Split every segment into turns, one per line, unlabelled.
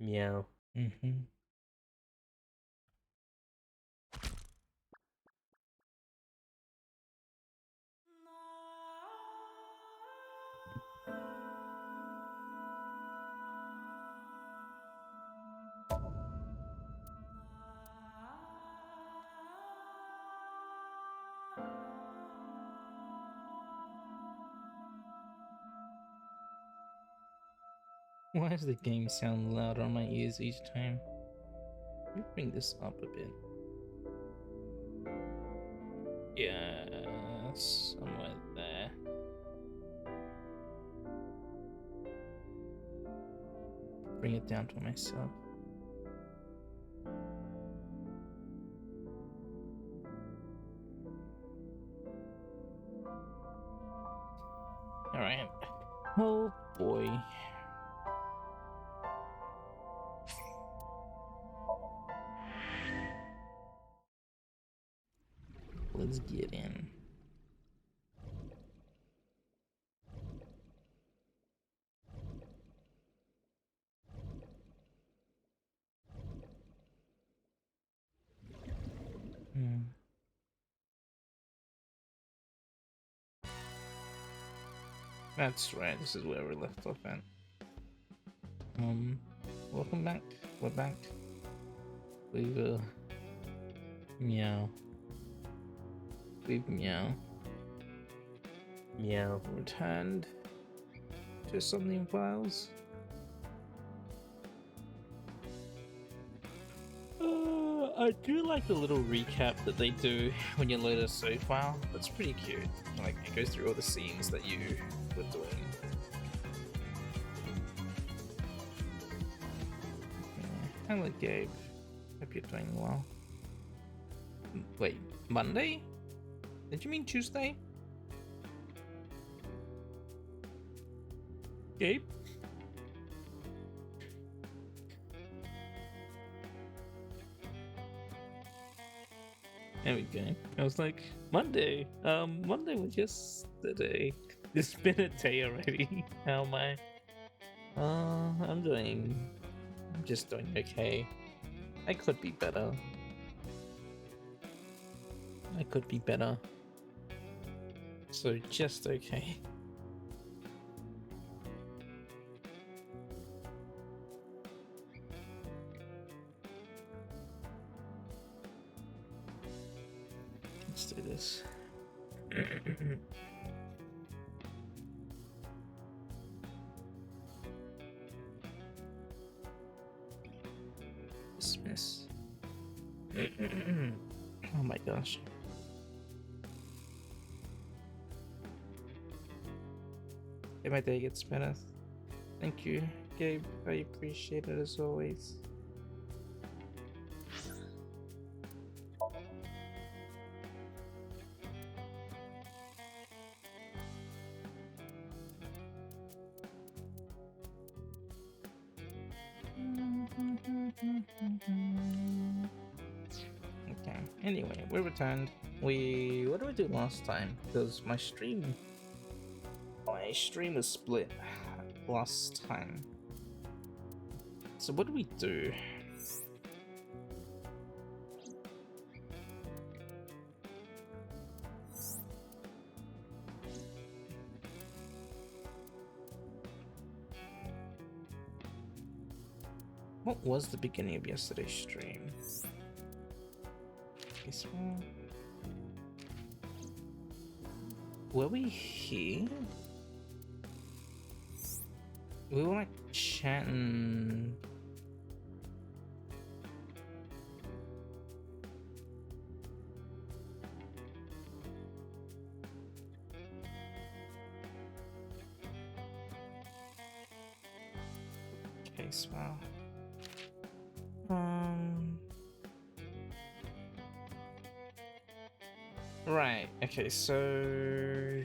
Meow.
Mm-hmm. Why does the game sound louder on my ears each time? Let me bring this up a bit. Yeah, somewhere there. Bring it down to myself. Alright. Oh boy. Let's get in. That's right, this is where we left off at. Welcome back. We're back. We've meow. We've meow.
Meow.
Returned to Somnium Files. I do like the little recap that they do when you load a save file. That's pretty cute. Like, it goes through all the scenes that you were doing. Yeah. Hello, Gabe. Hope you're doing well. Wait, Monday? Did you mean Tuesday? Gabe? There we go. I was like, Monday. Monday was yesterday. It's been a day already. How am I? I'm just doing okay. I could be better. I could be better. So just okay. Let's do this. Dismiss. Oh my gosh. If my day gets better. Thank you, Gabe. I appreciate it as always. Okay. Anyway, we returned. What did we do last time? Because my stream was split last time. So what do we do? What was the beginning of yesterday's stream? This one. Were we here? We were like chatting. Okay, smile. Right, okay, so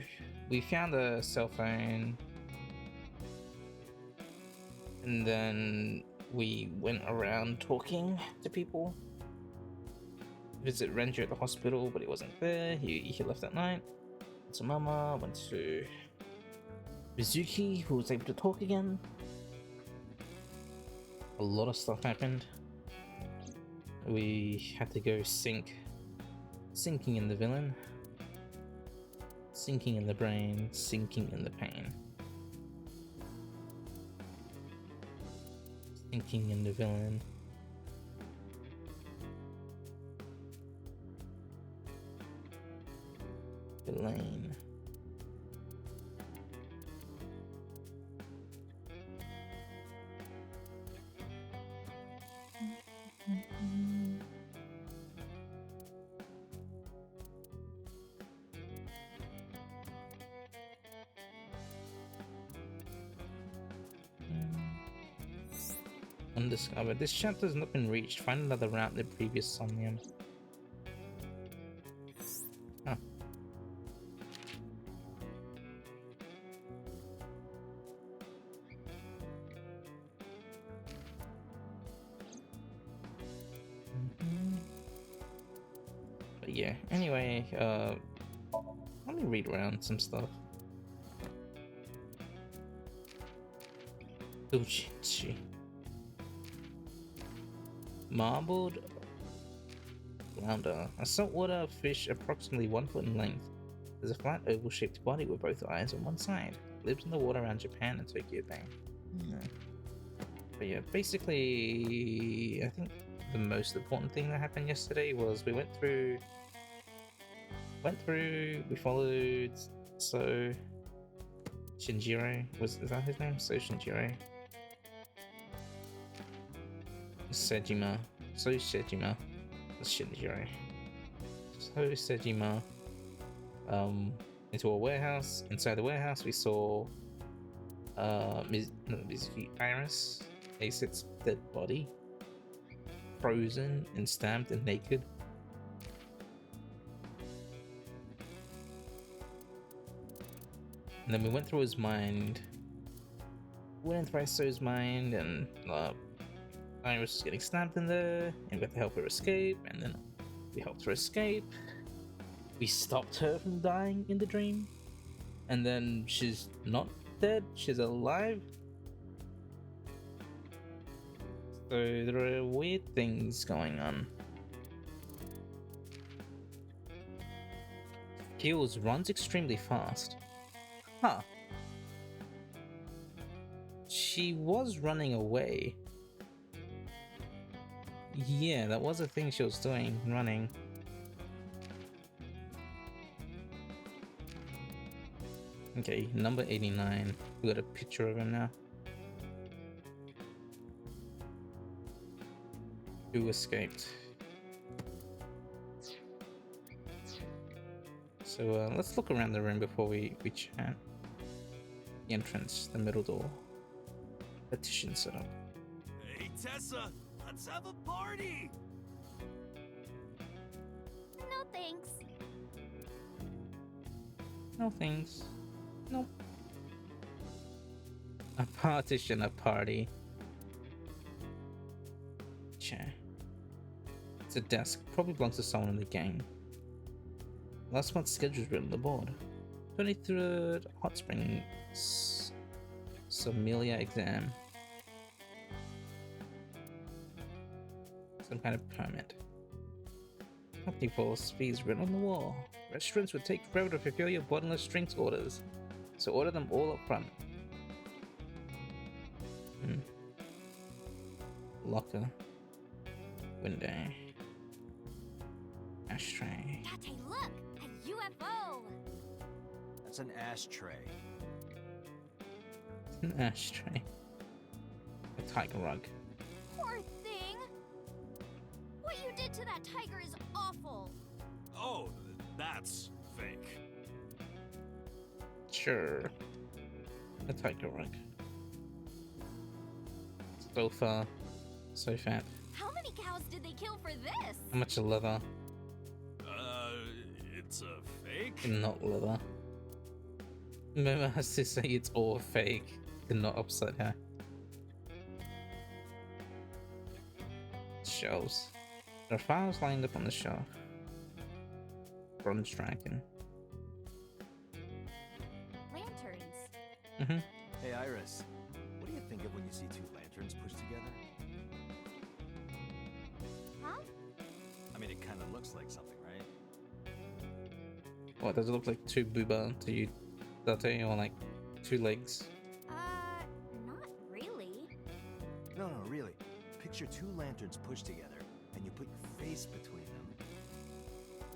we found a cell phone and then we went around talking to people. Visit Renju at the hospital, but he wasn't there. He left at night. Went to Mama, went to Mizuki, who was able to talk again. A lot of stuff happened. We had to go sinking in the villain, sinking in the brain, sinking in the pain, sinking in the villain. Villain. Undiscovered. This chapter has not been reached. Find another route in the previous Somnium. Huh. But yeah, anyway, let me read around some stuff. Ujinchi. Marbled flounder. A saltwater fish approximately 1 foot in length. There's a flat oval-shaped body with both eyes on one side. Lives in the water around Japan and Tokyo Bay. But yeah, basically, I think the most important thing that happened yesterday was we went through, we followed So Shinjiro, is that his name? So Shinjiro? Sejima. So Sejima. That's Shinjiro. So Sejima. Into a warehouse. Inside the warehouse we saw Iris, Ace's dead body. Frozen and stabbed and naked. And then we went through his mind. Went through So's mind, and Iris was getting stabbed in there, and we had to help her escape, and then we helped her escape. We stopped her from dying in the dream, and then she's not dead, she's alive. So there are weird things going on. Heals runs extremely fast. Huh. She was running away. Yeah, that was a thing she was doing, running. Okay, number 89. We got a picture of him now. Who escaped? So let's look around the room before we chat. The entrance, the middle door. Petition setup.
Hey Tessa, let's have a party!
No thanks.
No thanks. Nope. A partition, a party. Chair. It's a desk. Probably belongs to someone in the gang. Last month's schedule is written on the board. 23rd Hot Springs Sommelier exam. Some kind of permit. Company force fees written on the wall. Restaurants would take forever to fulfill your bottomless drinks orders, so order them all up front. Locker. Window. Ashtray.
Tate, look! A UFO!
That's an ashtray.
An ashtray. A tiger rug.
Poor thing! What you did to that tiger is awful!
Oh, that's fake.
Sure. A tiger rug. Sofa. So fat.
How many cows did they kill for this?
How much leather?
It's a fake?
Not leather. Remember has to say it's all fake to not upset her. Shelves. There are files lined up on the shelf. Bronze dragon.
Lanterns.
Mm-hmm.
Hey Iris, what do you think of when you see two lanterns pushed together? looks like something, right?
What, does it look like two booba to you, Date, or like two legs?
Not really.
No, really. Picture two lanterns pushed together, and you put your face between them.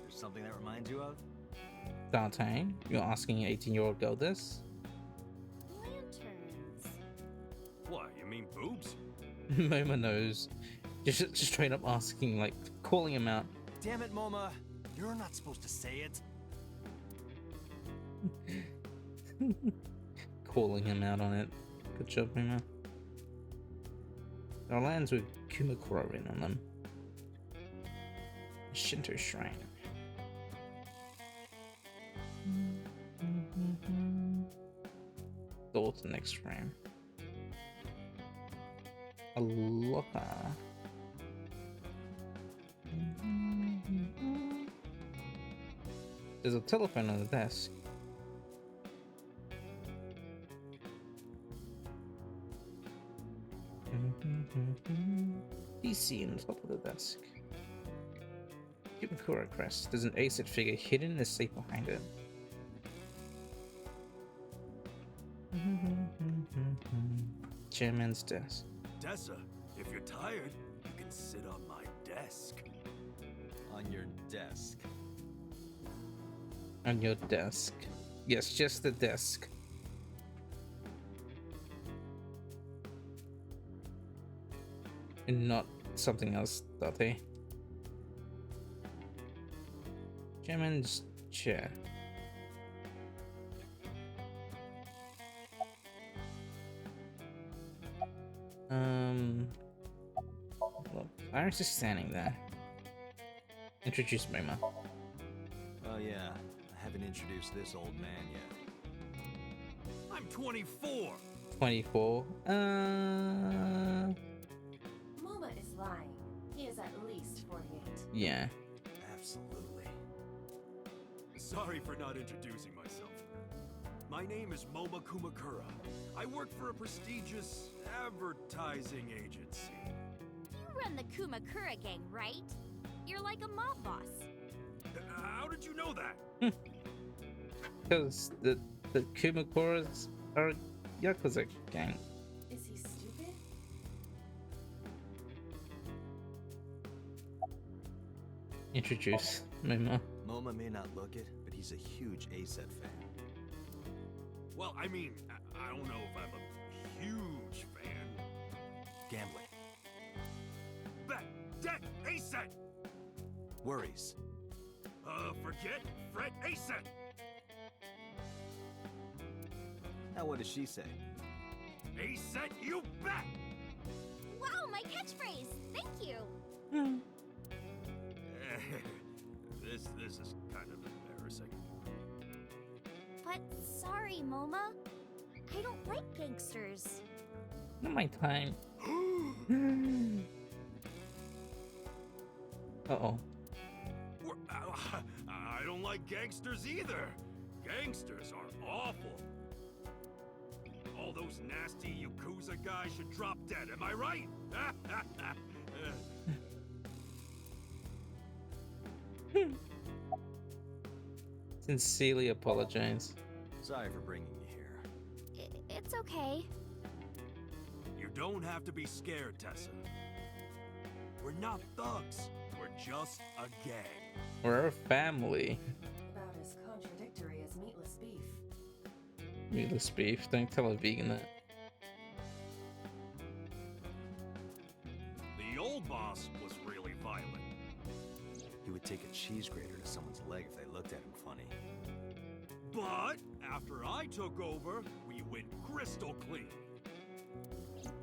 There's something that reminds you of?
Date, you're asking an 18-year-old girl this?
Lanterns.
What, you mean boobs?
Moma knows. Just straight up asking, like, calling him out.
Damn it, Moma. You're not supposed to say it.
Calling him out on it. Good job, Moma. There are lands with Kumakura in on them. A Shinto shrine. Door to the next frame. A locker. There's a telephone on the desk. PC on the top of the desk. Kumakura crest. There's an Ace figure hidden in the safe behind it. Chairman's desk.
Tessa, if you're tired, you can sit on my desk. On your desk.
On your desk. Yes, just the desk. And not something else, Date. Chairman's chair. Look, Iris is standing there. Introduce Moma.
Oh yeah, I haven't introduced this old man yet. I'm 24!
24.
Moma is lying. He is at least 48.
Yeah.
Absolutely. Sorry for not introducing myself. My name is Moma Kumakura. I work for a prestigious advertising agency.
You run the Kumakura gang, right? You're like a mob boss.
How did you know that?
Because the Kumakuras are a Yakuza gang.
Is he stupid?
Introduce Moma.
Moma may not look it, but he's a huge ASET fan. Well, I mean, I don't know if I'm a huge fan. Gambling. Bet, debt, ASET! Worries. Forget, fret, ASET! Now what does she say? ASET, you bet!
Wow, my catchphrase! Thank you!
This is kind of embarrassing.
But sorry, Moma. I don't like gangsters.
Not my time. Uh-oh.
I don't like gangsters either. Gangsters are awful. All those nasty Yakuza guys should drop dead, am I right?
Sincerely apologize.
Sorry for bringing you here.
It's okay.
You don't have to be scared, Tessa. We're not thugs. We're just a gang.
We're a family.
About as contradictory as meatless beef.
Meatless beef. Don't tell a vegan that.
The old boss was really violent. He would take a cheese grater to someone's leg if they looked at him funny. But after I took over, we went crystal clean.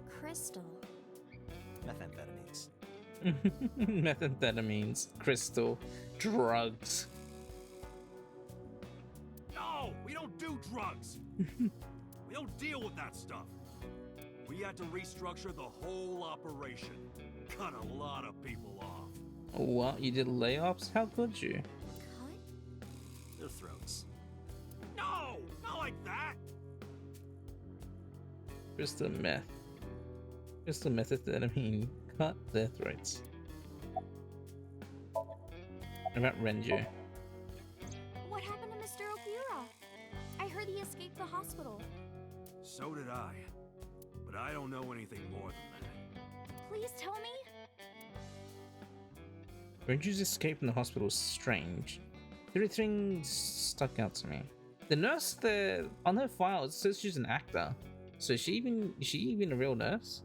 Crystal.
Methamphetamines.
Methamphetamines, crystal, drugs.
No, we don't do drugs. We don't deal with that stuff. We had to restructure the whole operation. Cut a lot of people off.
What? You did layoffs? How could you?
Cut?
Their throats. No, not like that.
Crystal meth. Crystal methamphetamine cut their throats. About Renju.
What happened to Mr. Okura? I heard he escaped the hospital.
So did I. But I don't know anything more than that.
Please tell me?
Renju's escape from the hospital is strange. Three things stuck out to me. The nurse there on her file it says she's an actor. So is she even a real nurse?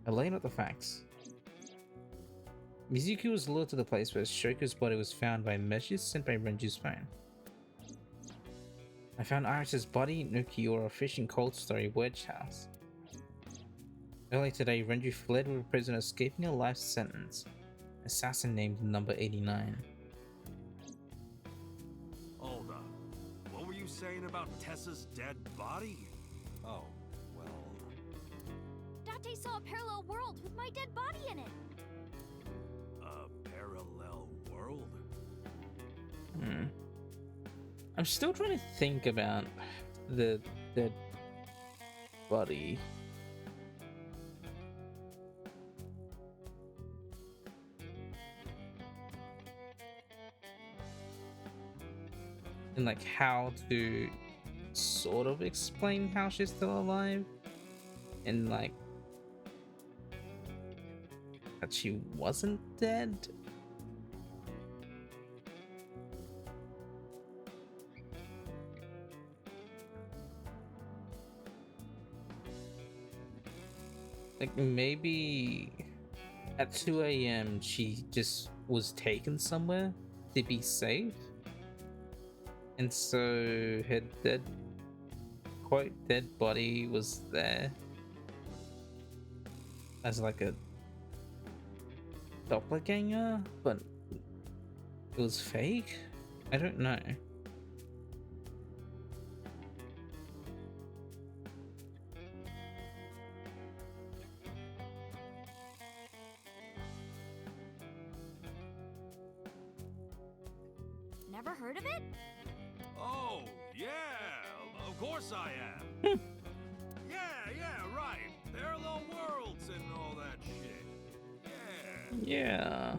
I'll lay out the facts. Mizuki was lured to the place where Shoko's body was found by messages sent by Renju's phone. I found Iris's body in Ukiura fishing cold story wedge house. Earlier today, Renju fled with a prisoner escaping a life sentence. Assassin named Number 89.
Hold up. What were you saying about Tessa's dead body? Oh, well...
Date saw a parallel world with my dead body in it.
A parallel world?
I'm still trying to think about the dead body. And like how to sort of explain how she's still alive and like that she wasn't dead. Like maybe at 2 a.m. she just was taken somewhere to be safe. And so her dead body was there as like a doppelganger, but it was fake? I don't know.
Never heard of it?
Oh, yeah! Of course I am! yeah, right! Parallel worlds and all that shit.
Yeah.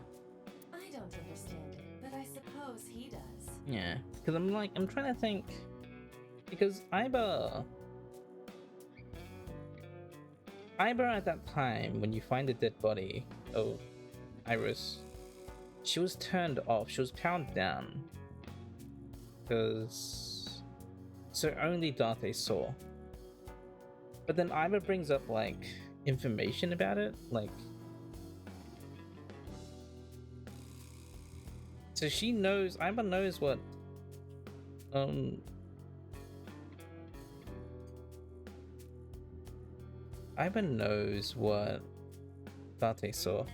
I don't understand it, but I suppose he does.
Yeah. Because I'm trying to think. Because Iba at that time, when you find the dead body of Iris, she was turned off. She was pounded down. Because so only Date saw. But then Iba brings up like information about it, like so she knows. Iba knows what Iba knows what Date saw.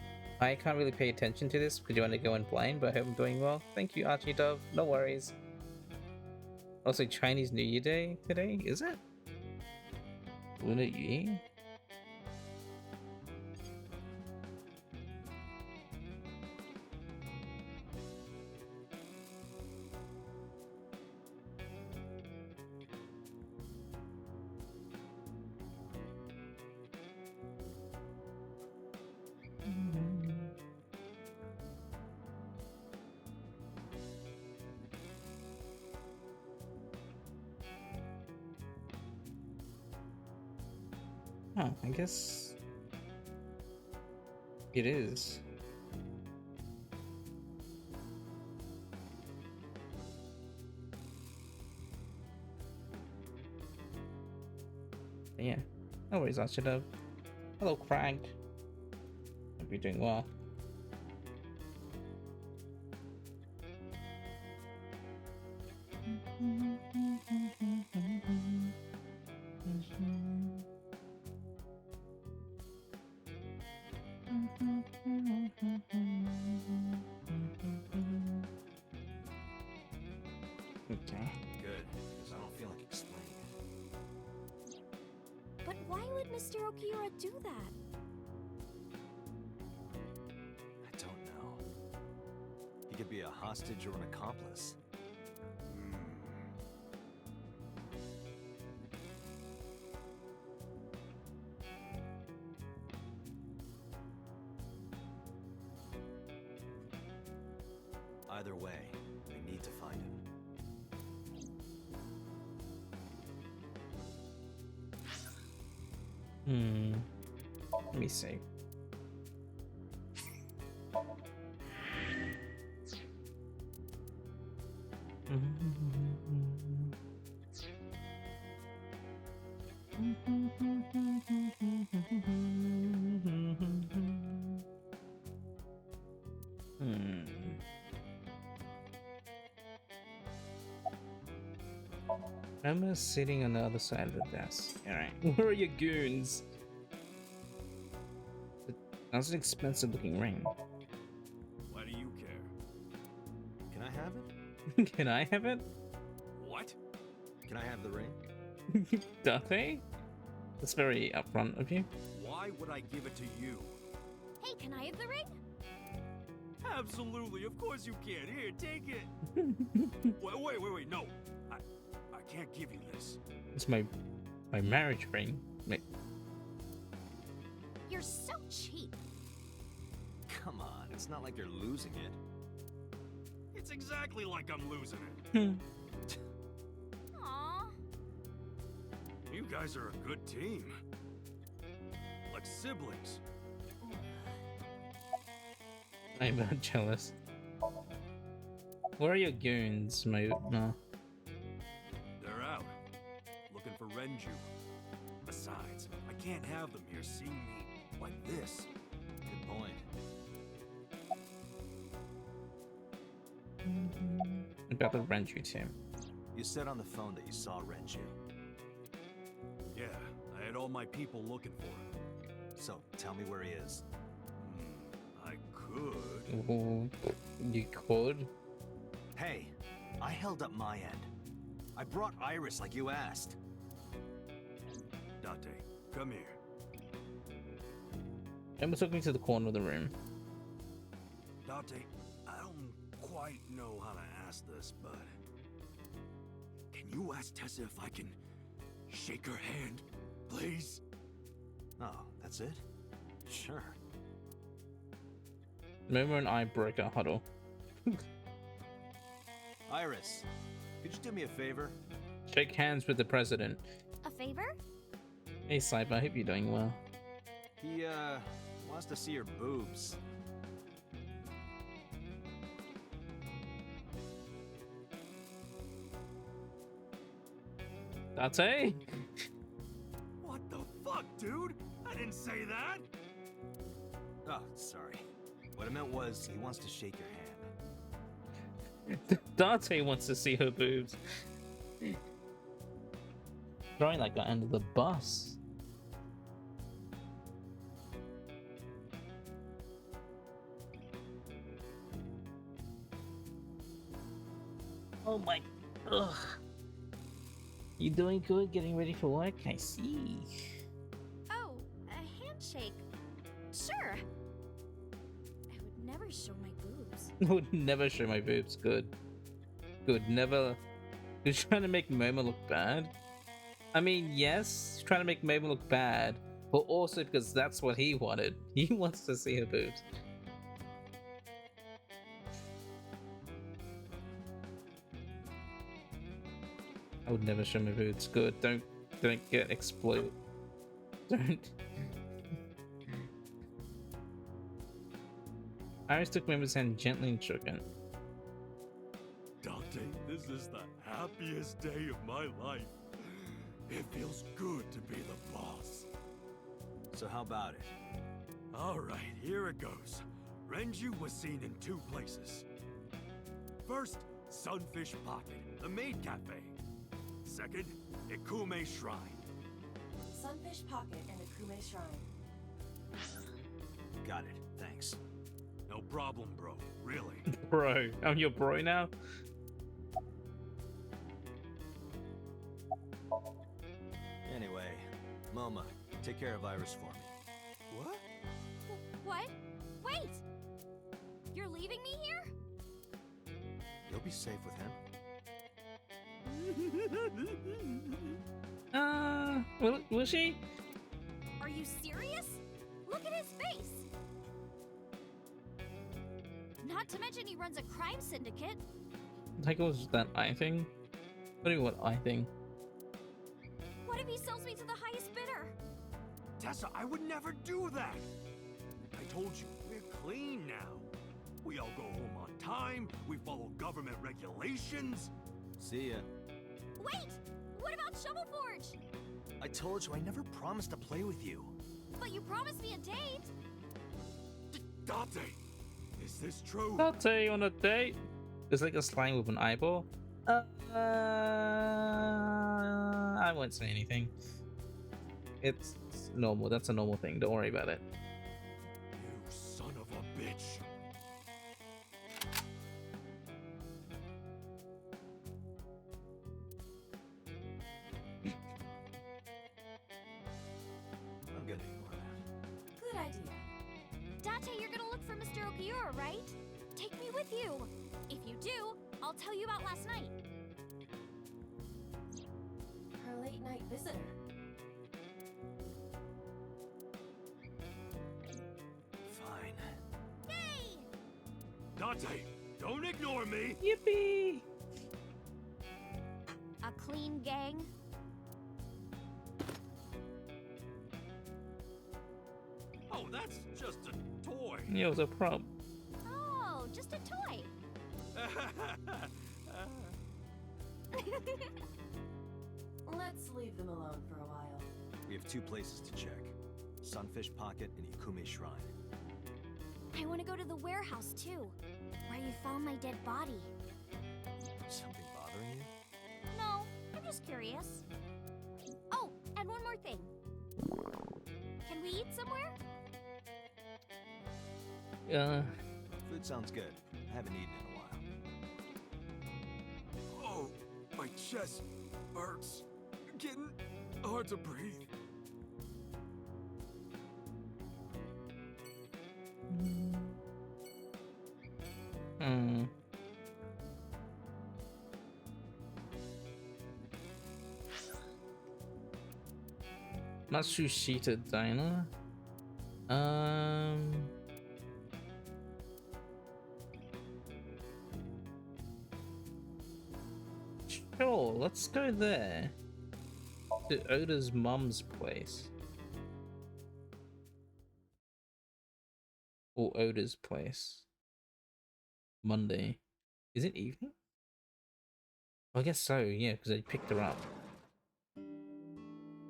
I can't really pay attention to this because you want to go in blind, but I hope I'm doing well. Thank you, Archie Dove. No worries. Also, Chinese New Year Day today, is it? Lunar New Year? Huh, I guess it is. Yeah, no worries, I should have. Hello, Crag. Hope you're doing well. Okay.
Good, because I don't feel like explaining it.
But why would Mr. Okura do that?
I don't know. He could be a hostage or an accomplice. Either way, I need to find him.
Let me see. Emma's sitting on the other side of the desk. Alright. Where are your goons? That's an expensive looking ring.
Why do you care? Can I have it?
Can I have it?
What? Can I have the ring?
Date? That's very upfront of you.
Why would I give it to you?
Hey, can I have the ring?
Absolutely, of course you can. Here, take it. wait, no. I can't give you this.
It's my marriage ring. Wait.
You're so cheap.
Come on, it's not like you're losing it. It's exactly like I'm losing it.
Aww.
You guys are a good team. Like siblings.
I'm not jealous. Where are your goons, no.
They're out. Looking for Renju. Besides, I can't have them here seeing me like this. Good point.
About the Renju team.
You said on the phone that you saw Renju. Yeah, I had all my people looking for him. So, tell me where he is. I could.
Ooh, you could?
Hey, I held up my end. I brought Iris like you asked. Dante, come here.
Emma took me to the corner of the room.
Dante, I don't quite know how to ask this, but... Can you ask Tessa if I can shake her hand, please? Oh, that's it? Sure.
Momo and I broke our huddle.
Iris, could you do me a favor?
Shake hands with the president.
A favor?
Hey, Cyber, I hope you're doing well.
He, wants to see your boobs.
Date?
What the fuck, dude? I didn't say that! Oh, sorry. What I meant was, he wants to shake your hand.
Date wants to see her boobs. Throwing that guy under the bus. Oh my... Ugh. You doing good? Getting ready for work? I see.
Oh, a handshake. Sure. I would never show my boobs.
I would never show my boobs. Good. Good. Never. You're trying to make Momo look bad? I mean, yes, trying to make Momo look bad, but also because that's what he wanted. He wants to see her boobs. I would never show my boobs. Good. Don't get exploded. Don't. Iris took Momo's hand gently and shook it.
Dante, this is the happiest day of my life. It feels good to be the boss. So how about it? Alright, here it goes. Renju was seen in 2 places. First, Sunfish Pocket, the maid cafe. Second, Ikume Shrine.
Sunfish Pocket and Akume Shrine.
Got it, thanks. No problem, bro. Really.
Bro, I'm your bro now?
Anyway, Moma, take care of Iris for me. What?
What? Wait! You're leaving me here?
You'll be safe with him.
Will she?
Are you serious? Look at his face! Not to mention he runs a crime syndicate.
Like it was that I thing? What do you mean what I think?
What if he sells me to the highest bidder?
Tessa, I would never do that. I told you, we're clean now. We all go home on time. We follow government regulations. See ya.
Wait! What about Shovel Forge?
I told you I never promised to play with you.
But you promised me a date.
Date, is this true?
Latte on a date? It's like a slime with an eyeball. I won't say anything. It's normal. That's a normal thing. Don't worry about it.
You son of a bitch. I'm gonna ignore that.
Good idea.
Date, you're gonna look for Mr. Okiura, right? Take me with you. If you do, I'll tell you about last night.
Her late night visitor.
Fine.
Yay!
Dante, don't ignore me.
Yippee!
A clean gang.
Oh, that's just a toy.
Yeah, it was a prop.
Oh, just a toy.
Let's leave them alone for a while.
We have two places to check. Sunfish Pocket and Ikume Shrine.
I want to go to the warehouse too, where you found my dead body.
Something bothering you?
No, I'm just curious. Oh, and one more thing. Can we eat somewhere?
Food sounds good. I haven't eaten in a while. Oh, my chest hurts. Getting hard to breathe.
Matsushita Diner. Sure, let's go there. To Oda's mom's place. Or Oda's place. Monday. Is it evening? I guess so, yeah, because I picked her up.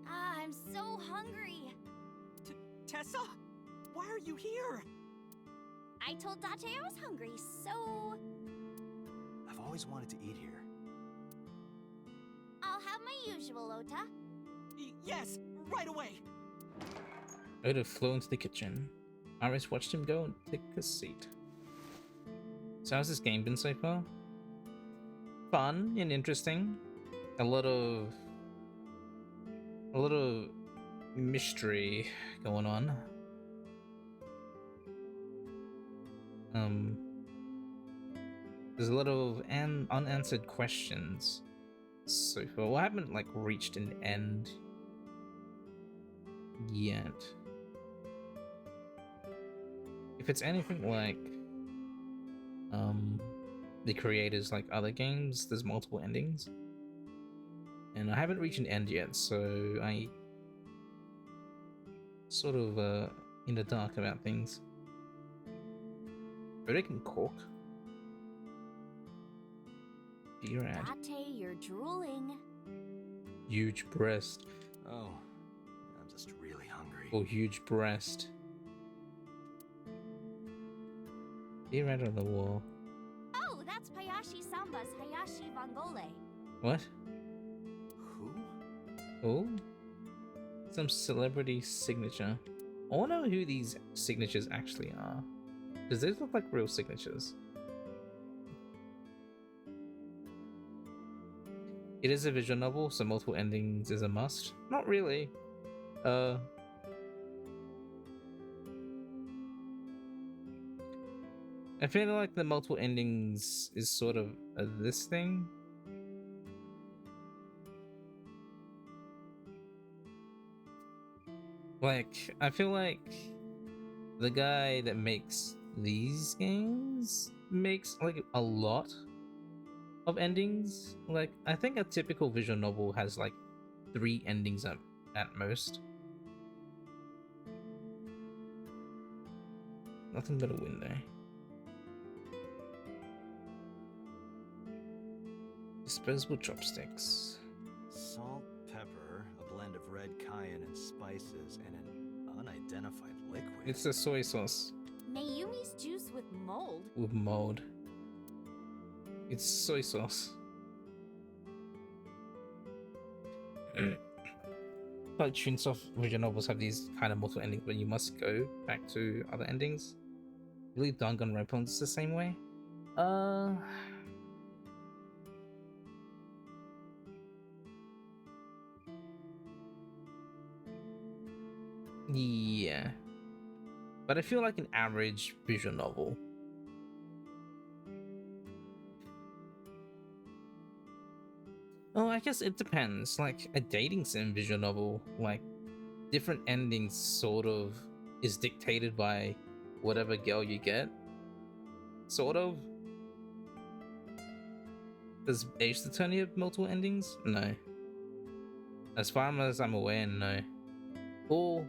I'm so hungry.
Tessa? Why are you here?
I told Date I was hungry, so
I've always wanted to eat here.
I'll have my usual, Ota.
Yes, right away.
Oda flew into the kitchen. Iris watched him go and take a seat. So how's this game been so far? Fun and interesting. A lot of mystery going on. There's a lot of unanswered questions so far. Well, I haven't like reached an end yet. If it's anything like the creators like other games, there's multiple endings. And I haven't reached an end yet, so I sort of in the dark about things. But I can cork. B-rad.
Date, you're drooling.
Huge breast.
Oh, I'm just really hungry.
Or huge breast. B-rad on the wall.
Oh, that's Payashi Samba's Hayashi Vangole.
What?
Who?
Oh? Some celebrity signature. I want to know who these signatures actually are. Because those look like real signatures. It is a visual novel, so multiple endings is a must. Not really. I feel like the multiple endings is sort of this thing. Like, I feel like the guy that makes these games makes like a lot of endings. Like I think a typical visual novel has like 3 endings at most. Nothing but a window. Disposable chopsticks.
Salt, pepper, a blend of red cayenne and spices, and an unidentified liquid.
It's a soy sauce
Mayumi's juice with mold.
with mold. It's soy sauce. Like Chunsoft visual novels have these kind of multiple endings, but you must go back to other endings. I believe Danganronpa's the same way. Yeah. But I feel like an average visual novel. Oh, I guess it depends. Like a dating sim visual novel, like different endings sort of is dictated by whatever girl you get. Sort of. Does Ace Attorney have multiple endings? No. As far as I'm aware, no. Or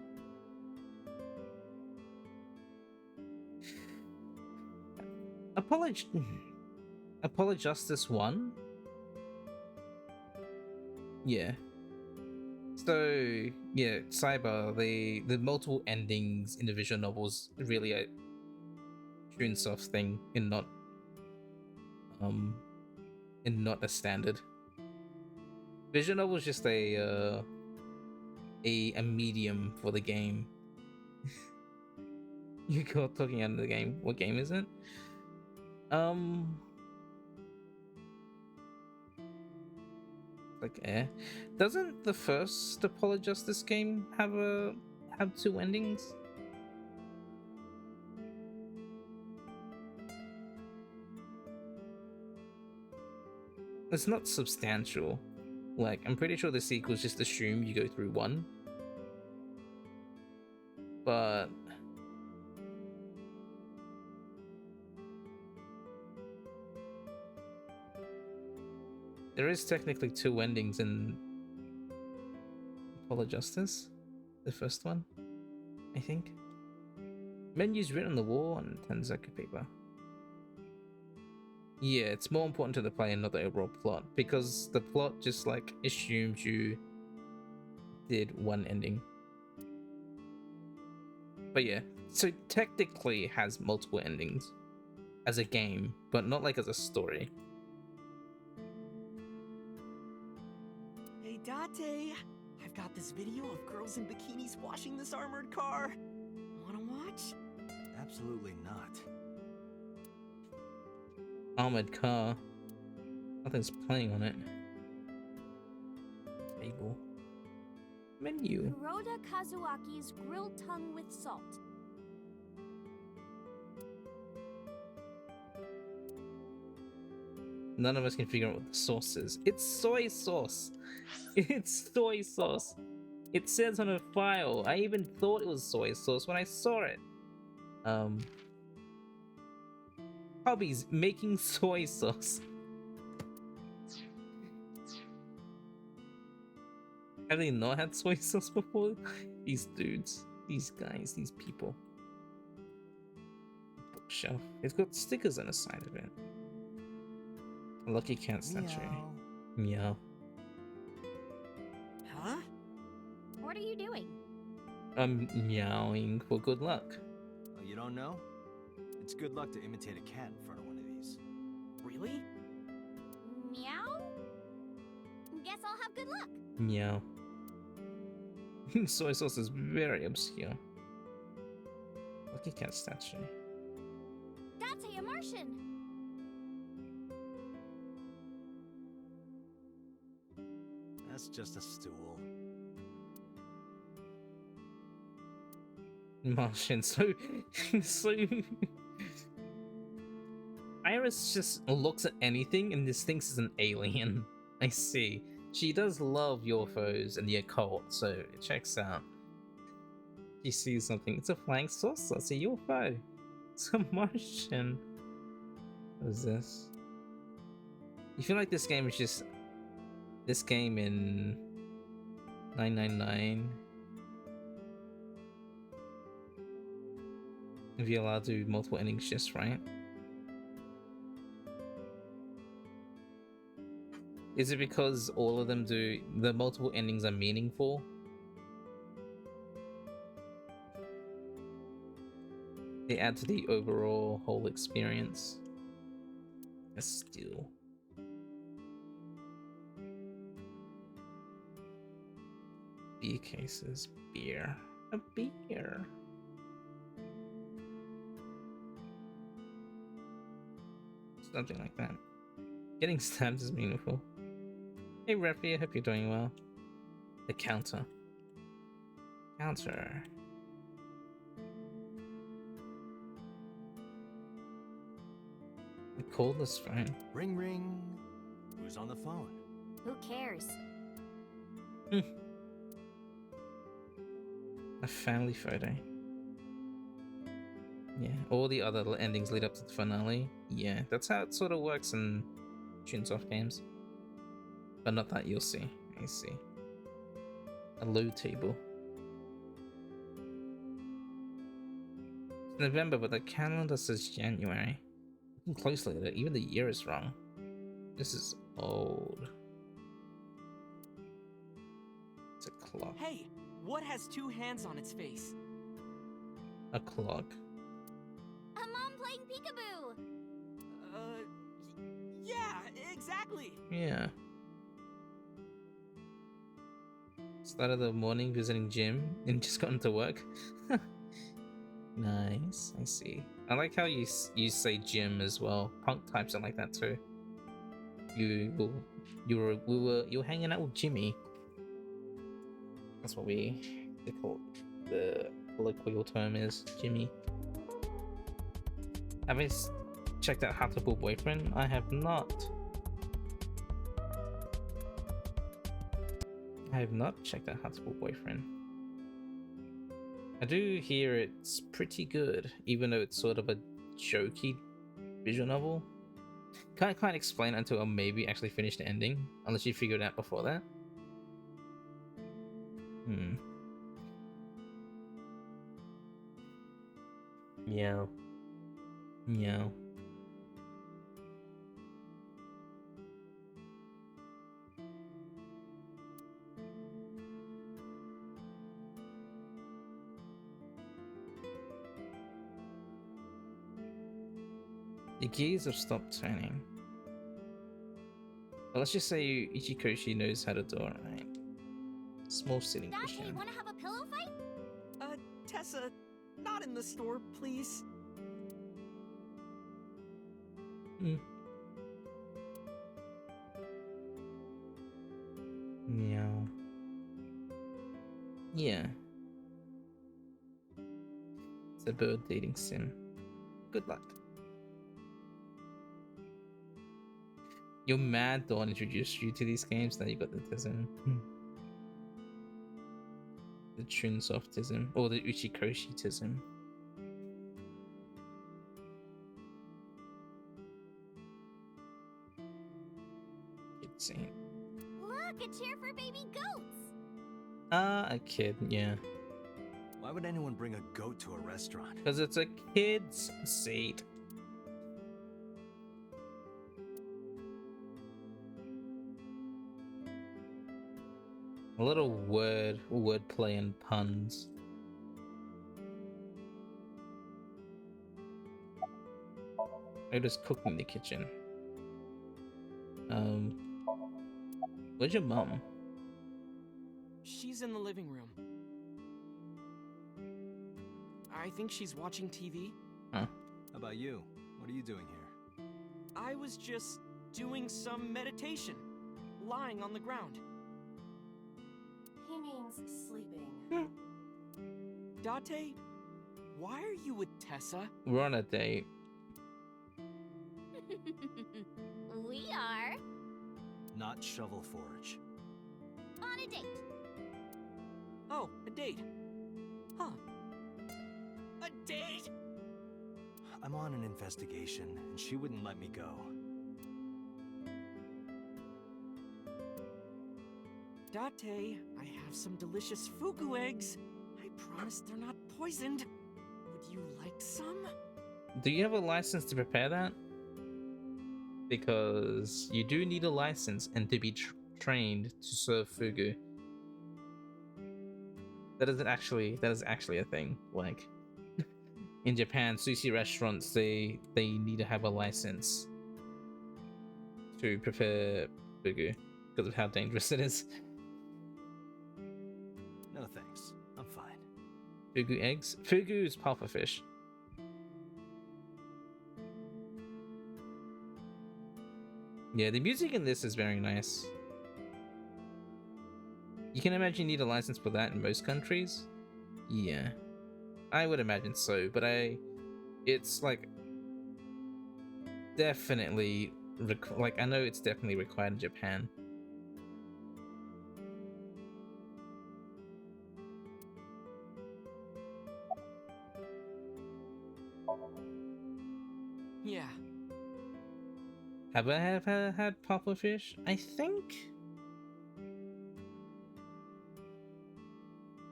Apolojustice 1? Yeah. So yeah, Cyber, the multiple endings in the visual novels really a Chunsoft thing and not a standard. Visual novel is just a medium for the game. You go talking out of the game. What game is it? Like doesn't the first Apolojustice game have 2 endings? It's not substantial. Like I'm pretty sure the sequels just assume you go through one, but there is technically 2 endings in Apolojustice, the first one, I think. Menus written on the wall on Tanzaka paper. Yeah, it's more important to the player, not the overall plot, because the plot just like assumes you did one ending. But yeah, so technically it has multiple endings as a game, but not like as a story.
Hey, Date. I've got this video of girls in bikinis washing this armored car. Wanna watch?
Absolutely not.
Armored car. Nothing's playing on it. Table. Menu.
Kuroda Kazuaki's grilled tongue with salt.
None of us can figure out what the sauce is. It's soy sauce. It's soy sauce. It says on a file. I even thought it was soy sauce when I saw it. Hobbies making soy sauce. Have they not had soy sauce before? These dudes, these guys, these people. Bookshelf. It's got stickers on the side of it. A Lucky Cat statue. Meow.
Huh?
What are you doing?
I'm meowing for good luck.
Oh, you don't know? It's good luck to imitate a cat in front of one of these.
Really?
Meow? Guess I'll have good luck.
Meow. Soy sauce is very obscure. Lucky Cat statue.
That's a Martian.
That's just a stool.
Martian, so Iris just looks at anything and just thinks it's an alien. I see. She does love UFOs and the occult, so it checks out. She sees something. It's a flying saucer. It's a UFO. It's a Martian. What is this? You feel like this game is just this game in 999. If you're allowed to do multiple endings just right. Is it because all of them do the multiple endings are meaningful? They add to the overall whole experience. Still. Beer cases. Beer. A beer. Something like that. Getting stabbed is meaningful. Hey Reppy, I hope you're doing well. The counter. Counter. The cordless phone.
Ring ring. Who's on the phone?
Who cares?
A family photo. Yeah, all the other endings lead up to the finale. Yeah, that's how it sort of works in Chunsoft games. But not that, you'll see. I see. A low table. It's November, but the calendar says January. Looking closely at it, even the year is wrong. This is old. It's a clock.
Hey, what has two hands on its face?
A clock.
A mom playing peekaboo.
Yeah, exactly.
Yeah. Started the morning visiting gym and just got into work. Nice, I see. I like how you say gym as well. Punk types are like that too. You were hanging out with Jimmy. That's what they call the colloquial term is Jimmy. Have I checked out How to Pull Boyfriend? I have not. I have not checked out How to Pull Boyfriend. I do hear it's pretty good, even though it's sort of a jokey visual novel. Can't explain it until I maybe actually finish the ending, unless you figure it out before that. Meow. Meow. The gears have stopped turning. But let's just say Ichikoshi knows how to do it right. Small sitting
Date,
cushion.
wanna have a pillow fight?
Tessa, not in the store, please.
Meow. Yeah. It's a bird dating sim. Good luck. You're mad Dawn introduced you to these games, now you got the Tism. The Chunsoft-tism, or the Uchikoshi-tism. Kid scene.
Look, a chair for baby goats.
A kid, yeah.
Why would anyone bring a goat to a restaurant?
Because it's a kid's seat. A little wordplay and puns. Oda's cooking in the kitchen. Where's your mom?
She's in the living room. I think she's watching TV.
Huh?
How about you? What are you doing here?
I was just doing some meditation, lying on the ground.
He means sleeping.
Date, why are you with Tessa?
We're on a date.
We are
Not Shovel Forge.
on a date.
Oh, a date. Huh. A date?
I'm on an investigation, and she wouldn't let me go.
Date, I have some delicious fugu eggs. I promise they're not poisoned. Would you like some?
Do you have a license to prepare that? Because you do need a license and to be trained to serve fugu. That is actually a thing. Like in Japan, sushi restaurants they need to have a license to prepare fugu because of how dangerous it is.
No thanks. I'm fine.
Fugu eggs? Fugu is pufferfish. Yeah, the music in this is very nice. You can imagine you need a license for that in most countries? Yeah. I would imagine so, but it's like definitely I know it's definitely required in Japan.
Yeah.
Have I ever had pufferfish? I think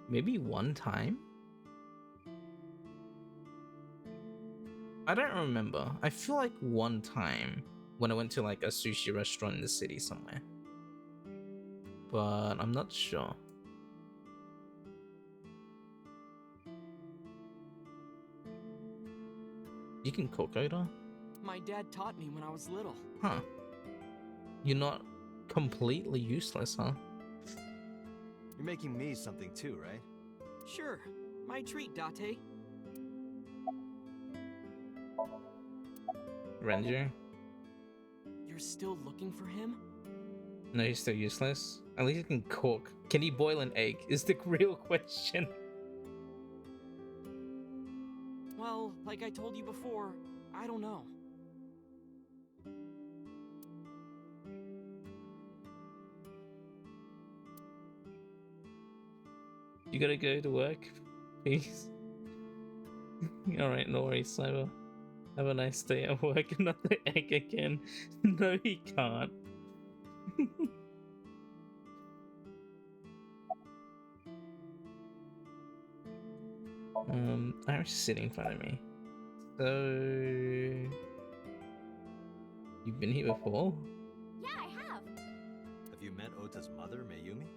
maybe one time. I don't remember. I feel like one time when I went to like a sushi restaurant in the city somewhere, but I'm not sure. You can cook odor?
My dad taught me when I was little.
Huh. You're not completely useless, huh?
You're making me something too, right?
Sure. My treat, Date.
Ranger?
You're still looking for him?
No, he's still useless. At least he can cook. Can he boil an egg? Is the real question.
Well, like I told you before, I don't know.
You gotta go to work? Peace. Alright, no worries, Cyber. Have a nice day at work. Another egg again. No, he can't. Irish is sitting in front of me. So you've been here before?
Yeah, I have.
Have you met Ota's mother, Mayumi?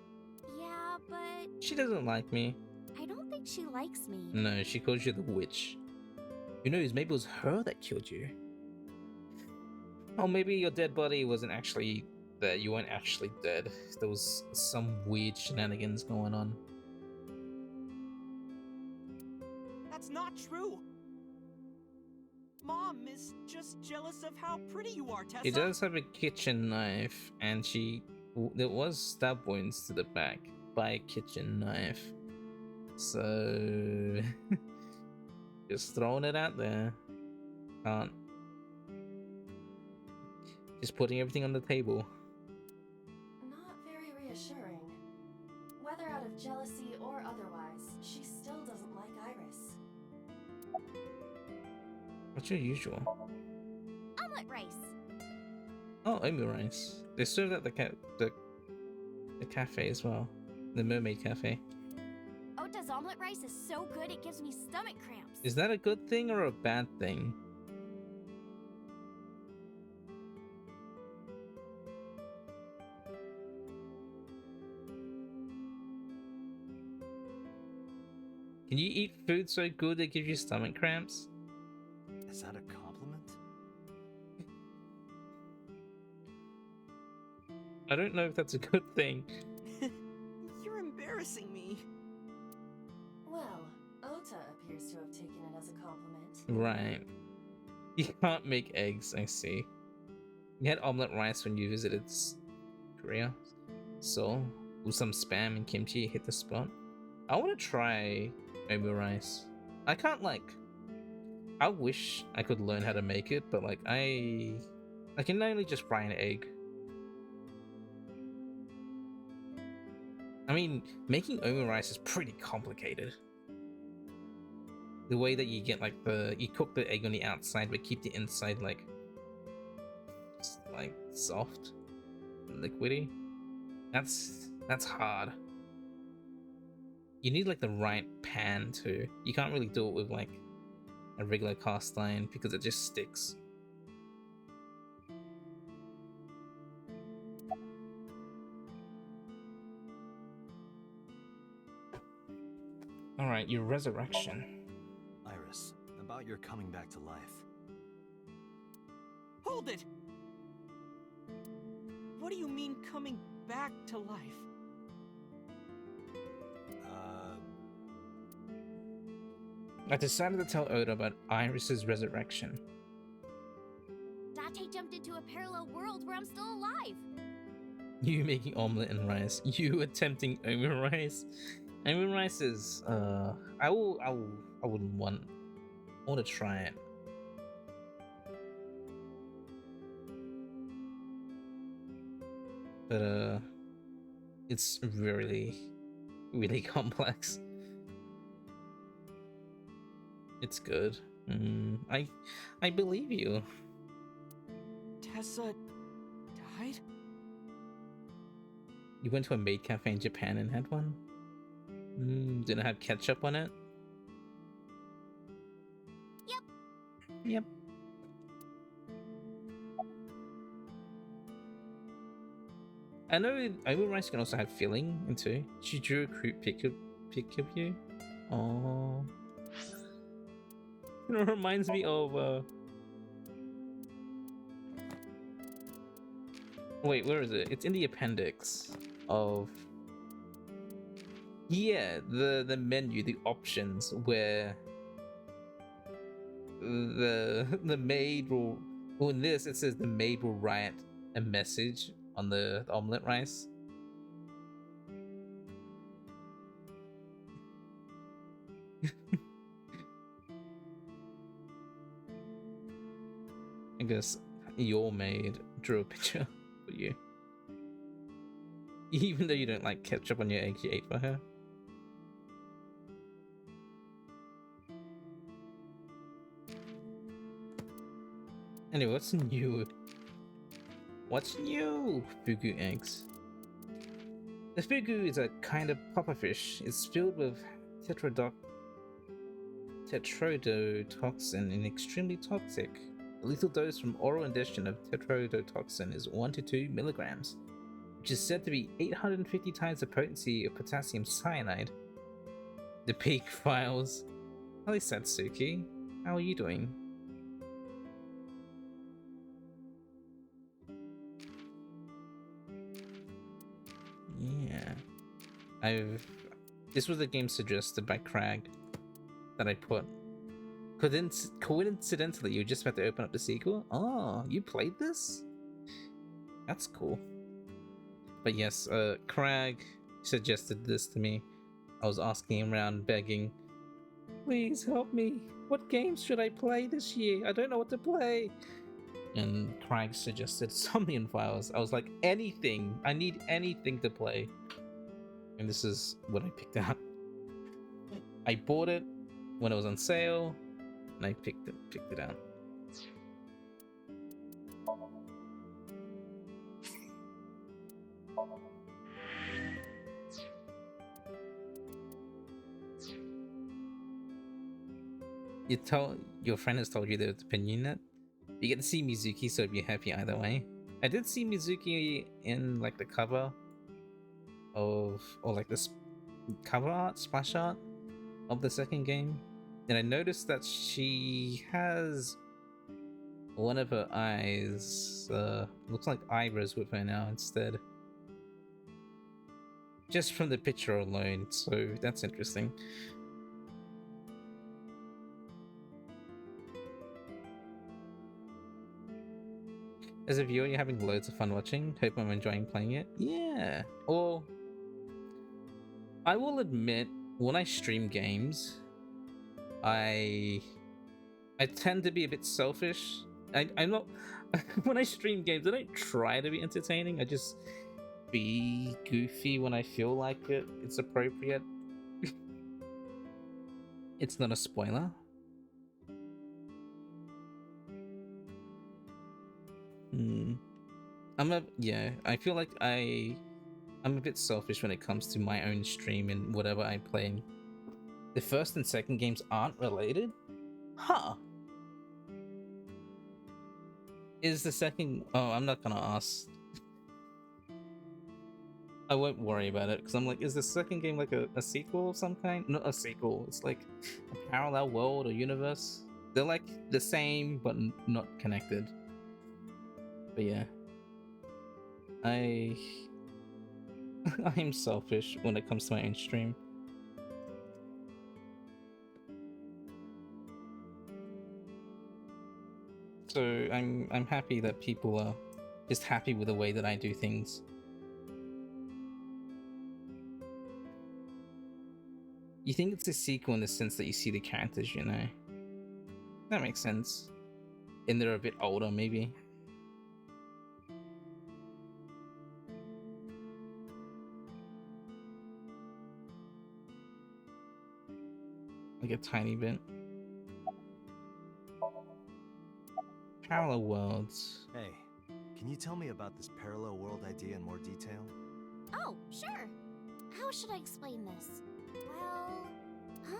Yeah, but
She doesn't like me.
I don't think she likes me.
No, she calls you the witch. Who knows, maybe it was her that killed you. Or maybe your dead body wasn't actually there, you weren't actually dead. There was some weird shenanigans going on.
That's not true! Mom is just jealous of how pretty you are, Tessa!
She does have a kitchen knife, and there was stab wounds to the back by a kitchen knife. So just throwing it out there. Can't. Just putting everything on the table.
Not very reassuring. Whether out of jealousy or otherwise, she still doesn't like Iris.
What's your usual?
Omelet rice.
Oh, omu rice. They serve at the cafe as well. The Mermaid Cafe.
Ota's omelet rice is so good it gives me stomach cramps.
Is that a good thing or a bad thing? Can you eat food so good it gives you stomach cramps?
Is that a compliment?
I don't know if that's a good thing.
You're embarrassing me.
Well, Ota appears to have taken it as a compliment.
Right. You can't make eggs, I see. You had omelette rice when you visited Korea. So, with some spam and kimchi, hit the spot. I want to try omu rice. I can't I wish I could learn how to make it, but I can only just fry an egg. I mean, making omu rice is pretty complicated. the way that you get like you cook the egg on the outside but keep the inside like soft and liquidy. That's hard. You need like the right pan too. You can't really do it with like a regular cast iron because it just sticks. Alright, your resurrection.
Iris, about your coming back to life.
Hold it! What do you mean coming back to life?
I decided to tell Oda about Iris's resurrection.
Date jumped into a parallel world where I'm still alive.
You making omelet and rice. You attempting omelet rice. Omelet rice is I wouldn't want to try it. But it's really complex. It's good. I believe you.
Tessa died?
You went to a maid cafe in Japan and had one? Did it have ketchup on it? Yep. I know omelet rice can also have filling into. She drew a cute pic of you. Oh. It reminds me of wait, where is it? It's in the appendix of the menu, the options where the maid will in this it says the maid will write a message on the omelet rice. I guess your maid drew a picture for you. Even though you don't like ketchup on your eggs you ate for her. Anyway, what's new? What's new? Fugu eggs. The fugu is a kind of pufferfish. It's filled with tetrodotoxin and extremely toxic. A lethal dose from oral ingestion of tetrodotoxin is 1 to 2 milligrams, which is said to be 850 times the potency of potassium cyanide. The Peak Files. Hello Satsuki, how are you doing? Yeah. This was a game suggested by Crag that I put. Coincidentally, you're just about to open up the sequel? Oh, you played this? That's cool. But yes, Crag suggested this to me. I was asking around, begging, please help me. What games should I play this year? I don't know what to play. And Crag suggested Somnium Files. I was like, anything. I need anything to play. And this is what I picked out. I bought it when it was on sale. And I picked it out. Your friend has told you their opinion that you get to see Mizuki, so you're happy either way. I did see Mizuki in like the cover of, or like this cover art, splash art of the second game. And I noticed that she has one of her eyes, looks like eyebrows with her now instead. Just from the picture alone, so that's interesting. As a viewer, you're having loads of fun watching. Hope I'm enjoying playing it. Yeah. Or I will admit, when I stream games, I tend to be a bit selfish. I'm not when I stream games, I don't try to be entertaining. I just be goofy when I feel like it's appropriate. It's not a spoiler, Hmm. I feel like I'm a bit selfish when it comes to my own stream and whatever I play. The first and second games aren't related? Huh. Is the second... Oh, I'm not gonna ask. I won't worry about it, because I'm like, is the second game like a sequel of some kind? Not a sequel, it's like a parallel world or universe. They're like the same, but not connected. But yeah. I am selfish when it comes to my own stream. So I'm happy that people are just happy with the way that I do things. You think it's a sequel in the sense that you see the characters, you know? That makes sense. And they're a bit older, maybe. Like a tiny bit. Parallel worlds.
Hey, can you tell me about this parallel world idea in more detail?
Oh, sure. How should I explain this? Well,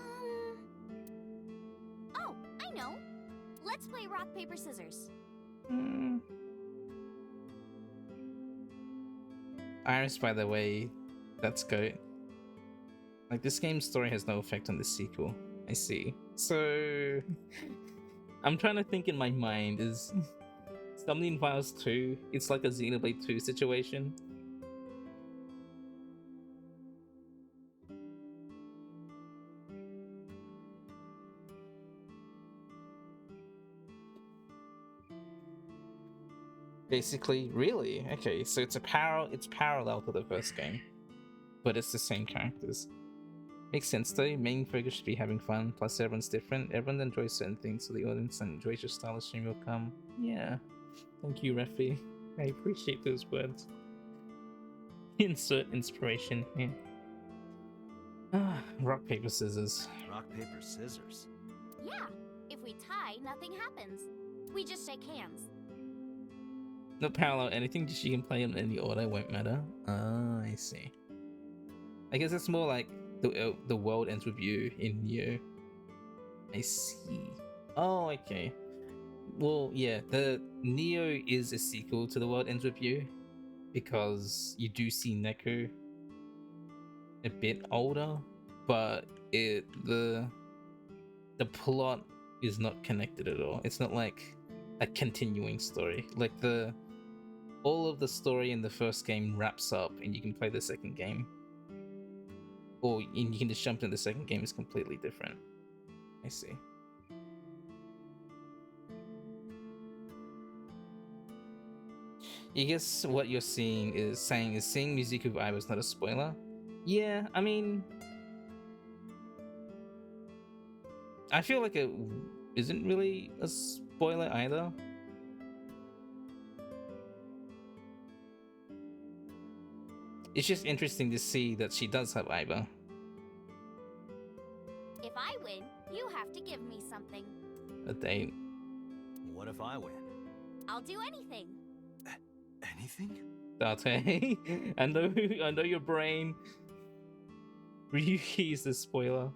oh, I know. Let's play rock, paper, scissors.
Iris, by the way, that's good. Like, this game's story has no effect on the sequel. I see. So... I'm trying to think in my mind, is Somnium Files 2, it's like a Xenoblade 2 situation? Basically, really? Okay, so it's parallel to the first game, but it's the same characters. Makes sense though. Main focus should be having fun, plus everyone's different. Everyone enjoys certain things, so the audience that enjoys your style of stream will come. Yeah. Thank you, Refi. I appreciate those words. Insert inspiration here. Rock, paper, scissors.
Rock, paper, scissors.
Yeah, if we tie, nothing happens. We just shake hands.
No parallel anything, just you can play in any order, won't matter. Ah, I see. I guess it's more like the world ends with you in you. I see. Oh, okay. Well, yeah, the Neo is a sequel to The World Ends With You, because you do see Neko a bit older, but the plot is not connected at all. It's not like a continuing story. Like all of the story in the first game wraps up and you can play the second game. Or you can just jump into the second game, is completely different. I see. I guess what you're saying is seeing Music of I was not a spoiler. Yeah, I mean, I feel like it isn't really a spoiler either. It's just interesting to see that she does have Aiba.
If I win, you have to give me something.
A date.
What if I win?
I'll do anything.
Anything?
Date. I know your brain. Ryuki is the spoiler.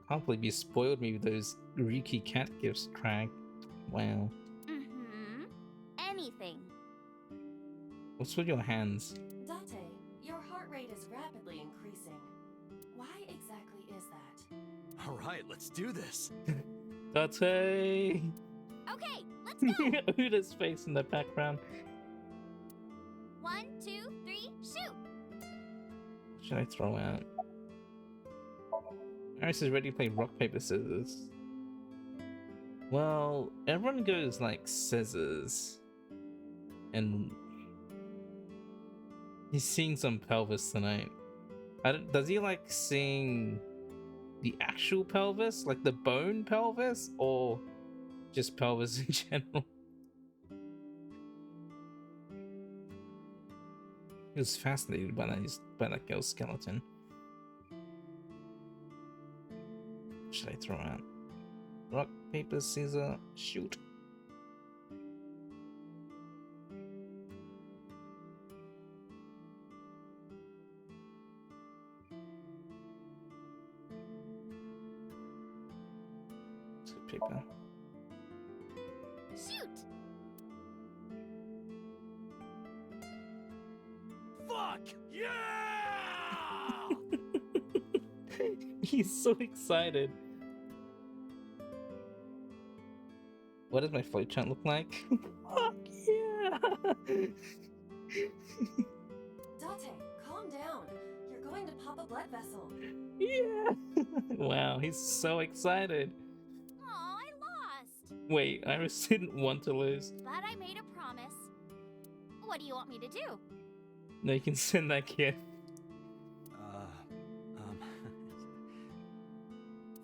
Can't believe you spoiled me with those Ryuki cat gifts, Craig. Wow.
Mm-hmm. Anything.
What's with your hands?
Date, your heart rate is rapidly increasing. Why exactly is that?
All right, let's do this.
Date.
Okay, let's go.
Uda's face in the background.
1, 2, 3, shoot.
What should I throw out? Iris is ready to play rock, paper, scissors. Well, everyone goes like scissors. And he's seeing some pelvis tonight. Does he like seeing the actual pelvis? Like the bone pelvis? Or just pelvis in general? He was fascinated by that girl's skeleton. What should I throw out? Rock, paper, scissors, shoot. rock, paper.
Shoot!
Fuck! Yeah!
He's so excited. What does my flowchart look like? Fuck yeah!
Date, calm down. You're going to pop a blood vessel.
Yeah! Wow, he's so excited.
Aw, I lost.
Wait, Iris didn't want to lose.
But I made a promise. What do you want me to do?
No, you can send that gift.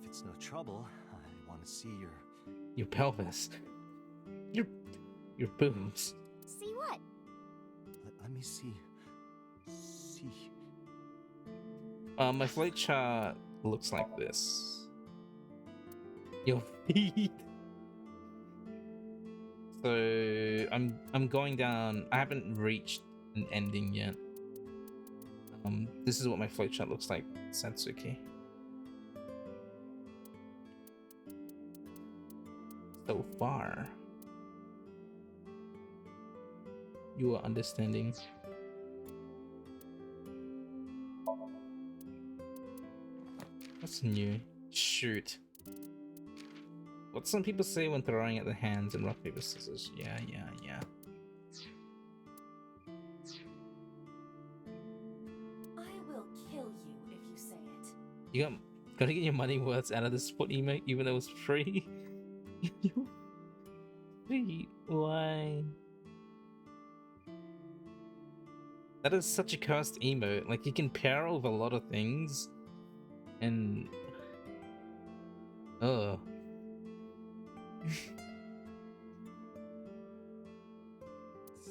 If it's no trouble, I want to see
Your pelvis. Your boobs.
See what?
Let me see. See.
My flowchart looks like this. Your feet. So I'm going down. I haven't reached an ending yet. This is what my flowchart looks like, Satsuki. So far, you are understanding. What's new? Shoot. What some people say when throwing at the hands in rock, paper, scissors. Yeah.
I will kill you if you say it.
You gotta get your money worth out of this spot emote, even though it's free. Free? Why? That is such a cursed emote. Like, you can pair it with a lot of things. And... Ugh.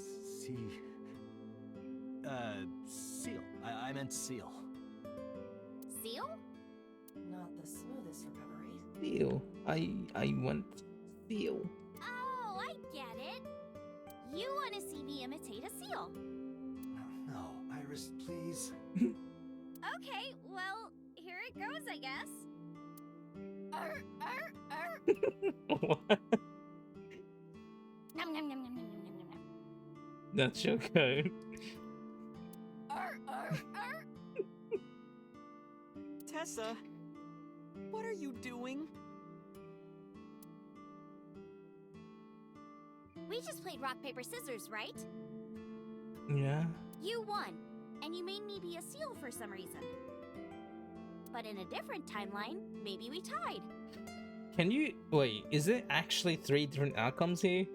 See. Seal. I meant seal.
Seal?
Not the smoothest recovery.
Feel. I want feel.
Oh, I get it. You want to see me imitate a seal.
No, Iris, please.
Okay, well, here it goes, I guess. Arr, arr, arr.
What?
Nom, nom, nom, nom, nom, nom, nom, nom, nom.
That's your code.
Arr, arr, arr.
Tessa, what are you doing?
We just played rock, paper, scissors, right?
Yeah.
You won, and you made me be a seal for some reason. But in a different timeline, maybe we tied.
Can you wait? Is it actually 3 different outcomes here?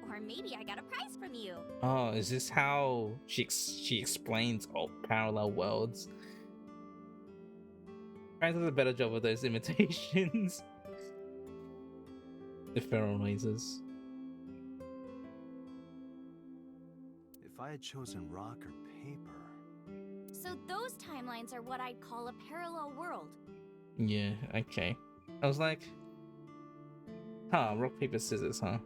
Or maybe I got a prize from you.
Oh, is this how she explains all parallel worlds? Trying to do a better job of those imitations. The feral noises.
If I had chosen rock or paper...
So those timelines are what I'd call a parallel world.
Yeah, okay. I was like, huh, rock, paper, scissors, huh?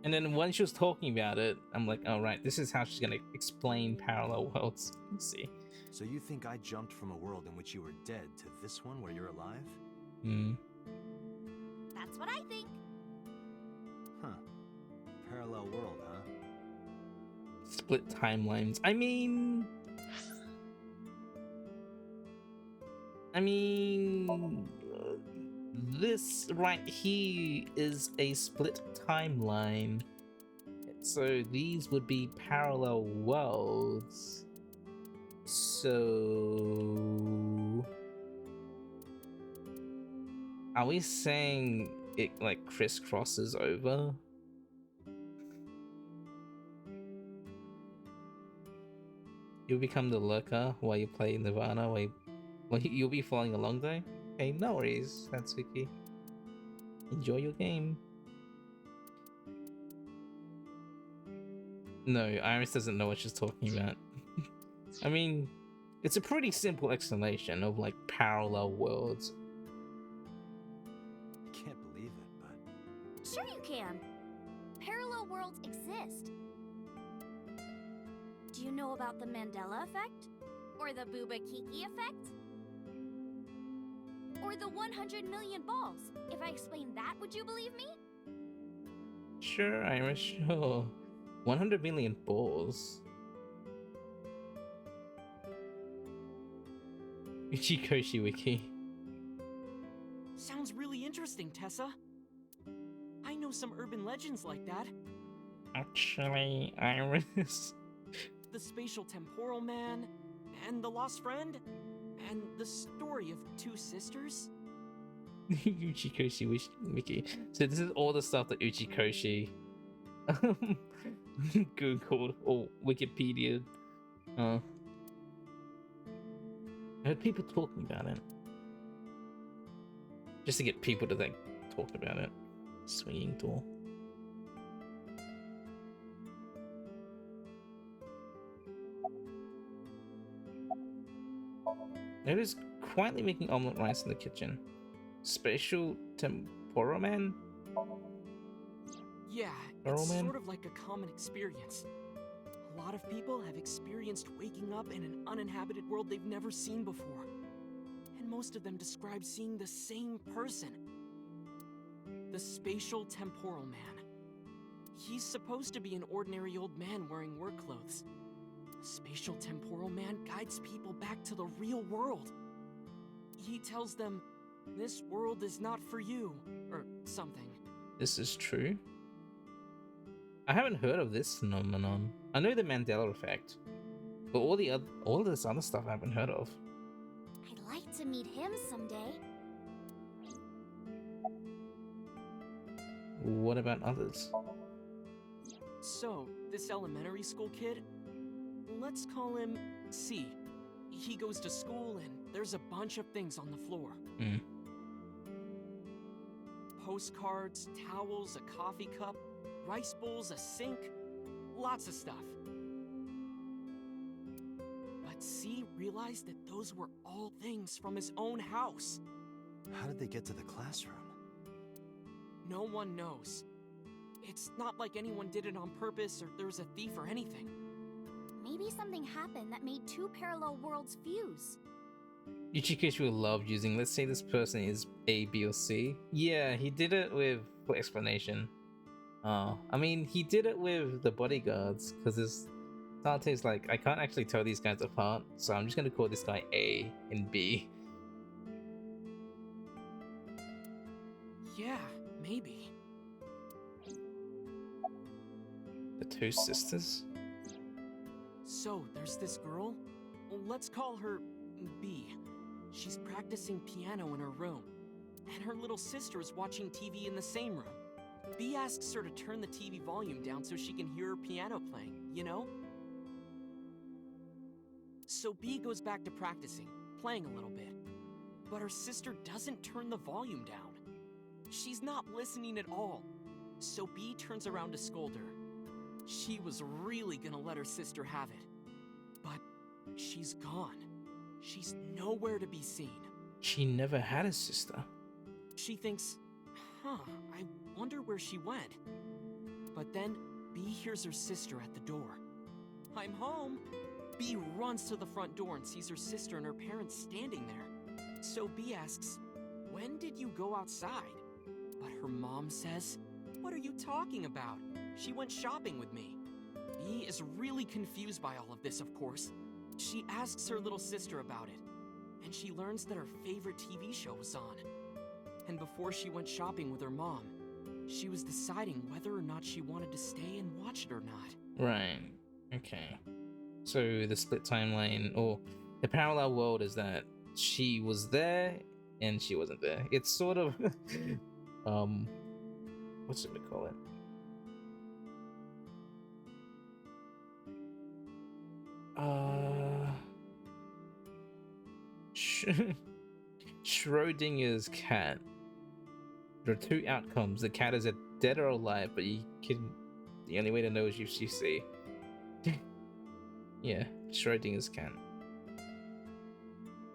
And then when she was talking about it, I'm like, oh right, this is how she's gonna explain parallel worlds. Let's see.
So you think I jumped from a world in which you were dead to this one where you're alive?
Hmm.
That's what I think.
Huh. Parallel world, huh?
Split timelines. I mean, this right here is a split timeline. So these would be parallel worlds. So are we saying it like crisscrosses over? You'll become the lurker while you play Nirvana. You'll be following along though. Okay, no worries, Satsuki. Enjoy your game. No, Iris doesn't know what she's talking about. I mean, it's a pretty simple explanation of like parallel worlds.
I can't believe it, but...
Sure you can. Parallel worlds exist. Do you know about the Mandela effect? Or the Booba Kiki effect? Or the 100 million balls. If I explain that, would you believe me?
Sure, Irish. Sure. 100 million balls. Uchikoshi Wiki.
Sounds really interesting, Tessa. I know some urban legends like that.
Actually, Iris.
The spatial temporal man, and the lost friend, and the story of two sisters.
Uchikoshi Wiki. So this is all the stuff that Uchikoshi Googled or Wikipedia. I heard people talking about it. Just to get people to like talk about it. Swinging door. Notice quietly making omelette rice in the kitchen. Spatial temporal man?
Yeah,
Temporal
it's
man?
sort of like a common experience. A lot of people have experienced waking up in an uninhabited world they've never seen before. And most of them describe seeing the same person. The spatial temporal man. He's supposed to be an ordinary old man wearing work clothes. The spatial temporal man guides people back to the real world. He tells them, this world is not for you, or something.
This is true. I haven't heard of this phenomenon. I know the Mandela effect, but all this other stuff I haven't heard of.
I'd like to meet him someday.
What about others?
So, this elementary school kid, let's call him C. He goes to school and there's a bunch of things on the floor. Postcards, towels, a coffee cup, rice bowls, a sink, lots of stuff. But C realized that those were all things from his own house.
How did they get to the classroom?
No one knows. It's not like anyone did it on purpose or there was a thief or anything.
Maybe something happened that made two parallel worlds fuse.
Uchikoshi will love using, let's say this person is A, B, or C. Yeah, he did it with for explanation. I mean, he did it with the bodyguards, because Tate's like, I can't actually tell these guys apart, so I'm just going to call this guy A and B.
Yeah, maybe.
The two sisters?
So, there's this girl. Let's call her B. She's practicing piano in her room, and her little sister is watching TV in the same room. B asks her to turn the TV volume down so she can hear her piano playing, you know? So B goes back to practicing, playing a little bit. But her sister doesn't turn the volume down. She's not listening at all. So B turns around to scold her. She was really gonna let her sister have it. But she's gone. She's nowhere to be seen.
She never had a sister.
She thinks, I wonder where she went. But then B hears her sister at the door. I'm home. B runs to the front door and sees her sister and her parents standing there. So B asks, when did you go outside? But her mom says, what are you talking about? She went shopping with me. B is really confused by all of this, of course. She asks her little sister about it, and she learns that her favorite TV show was on. And before she went shopping with her mom, she was deciding whether or not she wanted to stay and watch it or not.
Right. Okay. So the split timeline, or the parallel world, is that she was there and she wasn't there. It's sort of what should we call it? Schrodinger's cat. There are two outcomes. The cat is dead or alive, but the only way to know is if you see. Yeah, Schrodinger's cat.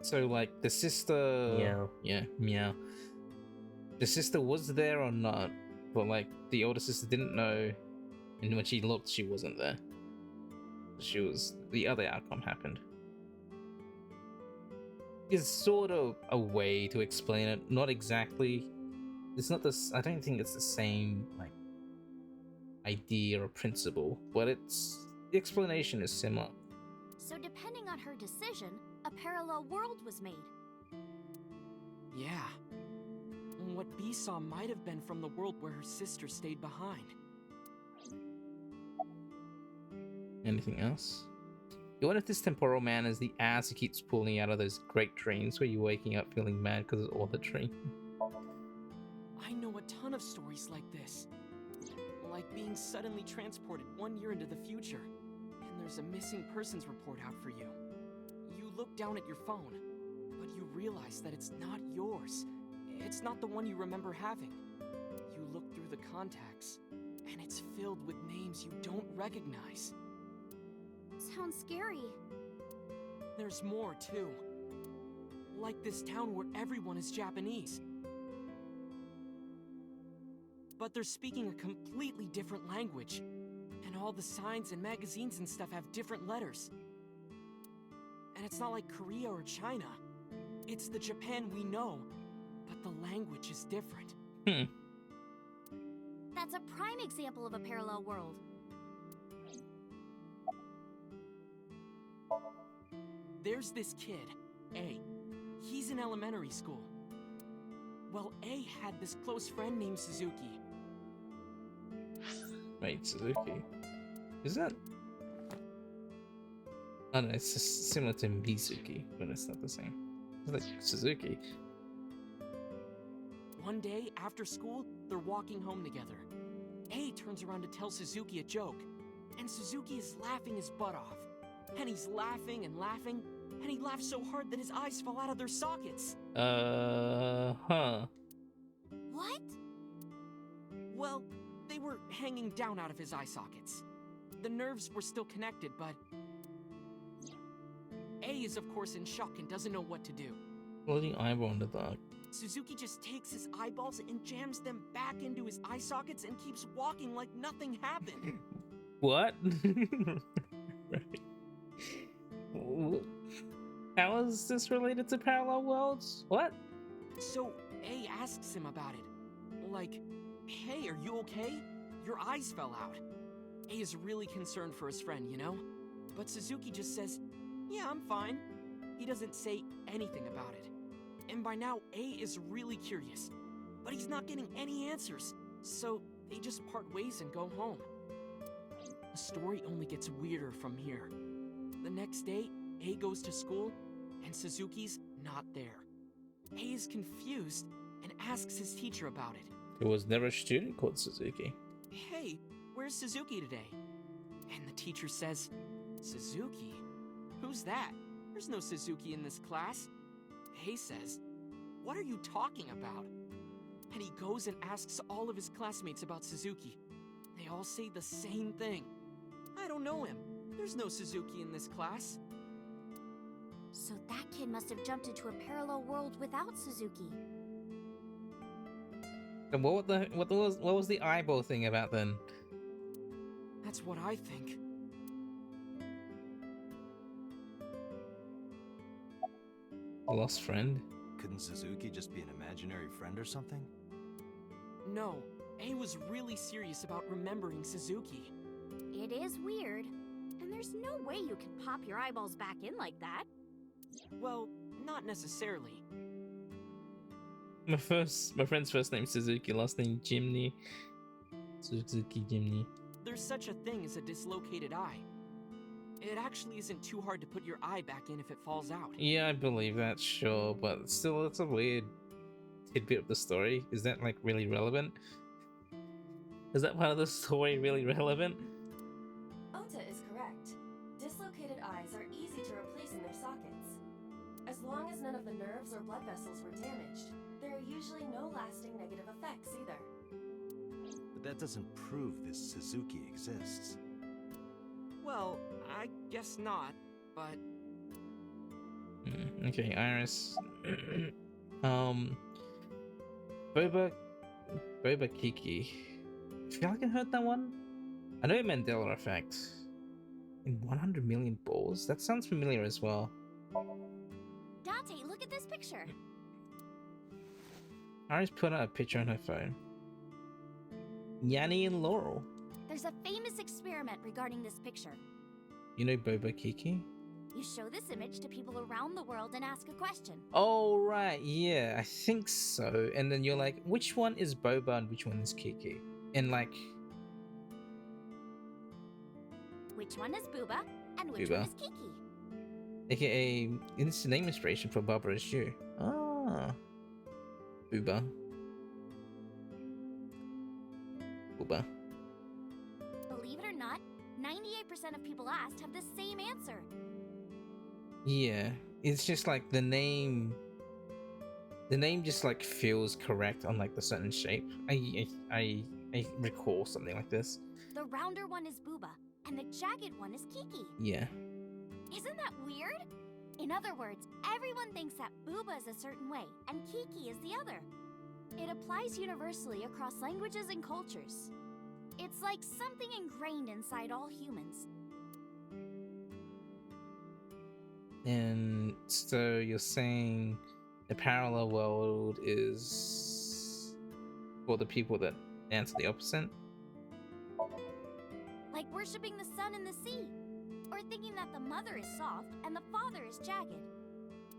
So like the sister,
Meow.
yeah, meow. The sister was there or not, but like the older sister didn't know, and when she looked, she wasn't there. The other outcome happened. is sort of a way to explain it. Not exactly. It's not this. I don't think it's the same like idea or principle, but it's the explanation is similar.
So depending on her decision, a parallel world was made.
Yeah. What B saw might have been from the world where her sister stayed behind.
Anything else? You wonder if this temporal man is the ass who keeps pulling you out of those great dreams where you're waking up feeling mad because of all the dream.
I know a ton of stories like this. Like being suddenly transported 1 year into the future, and there's a missing persons report out for you. You look down at your phone, but you realize that it's not yours. It's not the one you remember having. You look through the contacts, and it's filled with names you don't recognize.
Sounds scary.
There's more, too. Like this town where everyone is Japanese. But they're speaking a completely different language. And all the signs and magazines and stuff have different letters. And it's not like Korea or China. It's the Japan we know, but the language is different.
That's a prime example of a parallel world.
There's this kid, A. He's in elementary school. Well, A had this close friend named Suzuki.
Wait, Suzuki. Is that? Oh no, it's just similar to Mizuki, but it's not the same. It's like Suzuki.
One day, after school, they're walking home together. A turns around to tell Suzuki a joke, and Suzuki is laughing his butt off. And he's laughing and laughing, and he laughs so hard that his eyes fall out of their sockets.
Huh.
What?
Well, they were hanging down out of his eye sockets. The nerves were still connected, but A is of course in shock and doesn't know what to do.
Floating eyeball in the dark.
Suzuki just takes his eyeballs and jams them back into his eye sockets and keeps walking like nothing happened.
What? Right. How is this related to parallel worlds? What?
So A asks him about it. Like, hey, are you okay? Your eyes fell out. A is really concerned for his friend, you know? But Suzuki just says, yeah, I'm fine. He doesn't say anything about it. And by now, A is really curious. But he's not getting any answers. So they just part ways and go home. The story only gets weirder from here. The next day, A goes to school, and Suzuki's not there. A is confused and asks his teacher about it.
There was never a student called Suzuki.
Hey, where's Suzuki today? And the teacher says, Suzuki? Who's that? There's no Suzuki in this class. A says, what are you talking about? And he goes and asks all of his classmates about Suzuki. They all say the same thing. I don't know him. There's no Suzuki in this class.
So that kid must have jumped into a parallel world without Suzuki.
And what was the eyeball thing about then?
That's what I think.
A lost friend?
Couldn't Suzuki just be an imaginary friend or something?
No, A was really serious about remembering Suzuki.
It is weird. And there's no way you can pop your eyeballs back in like that.
Well, not necessarily.
My friend's first name Suzuki, last name Jimny. Suzuki Jimny.
There's such a thing as a dislocated eye. It actually isn't too hard to put your eye back in if it falls out.
Yeah, I believe that, sure, but still, it's a weird tidbit of the story. Is that like really relevant? Is that part of the story really relevant?
Ota is correct. Dislocated eyes are easy to replace in their sockets. As long as none of the nerves or blood vessels were damaged, there are usually no lasting negative effects either.
But that doesn't prove this Suzuki exists.
Well, I guess not, but...
Okay, Iris. Boba Kiki. I feel like I heard that one. I know Mandela effect. In 100 million balls? That sounds familiar as well.
Date, look at this picture.
Iris put out a picture on her phone. Yanni and Laurel.
There's a famous experiment regarding this picture.
You know Boba Kiki?
You show this image to people around the world and ask a question.
Oh, right, yeah, I think so. And then you're like, which one is Boba and which one is Kiki? And like...
Which one is Booba and which
Booba.
one is Kiki?
AKA, it's the name inspiration for Barbara is you. Ah. Booba. Booba.
Believe it or not, 98% of people asked have the same answer.
Yeah, it's just like the name just like feels correct on like the certain shape. I recall something like this.
The rounder one is Booba, and the jagged one is Kiki.
Yeah.
Isn't that weird? In other words, everyone thinks that Booba is a certain way, and Kiki is the other. It applies universally across languages and cultures. It's like something ingrained inside all humans.
And so you're saying the parallel world is for the people that answer the opposite?
Like worshipping the sun and the sea, or thinking that the mother is soft and the father is jagged.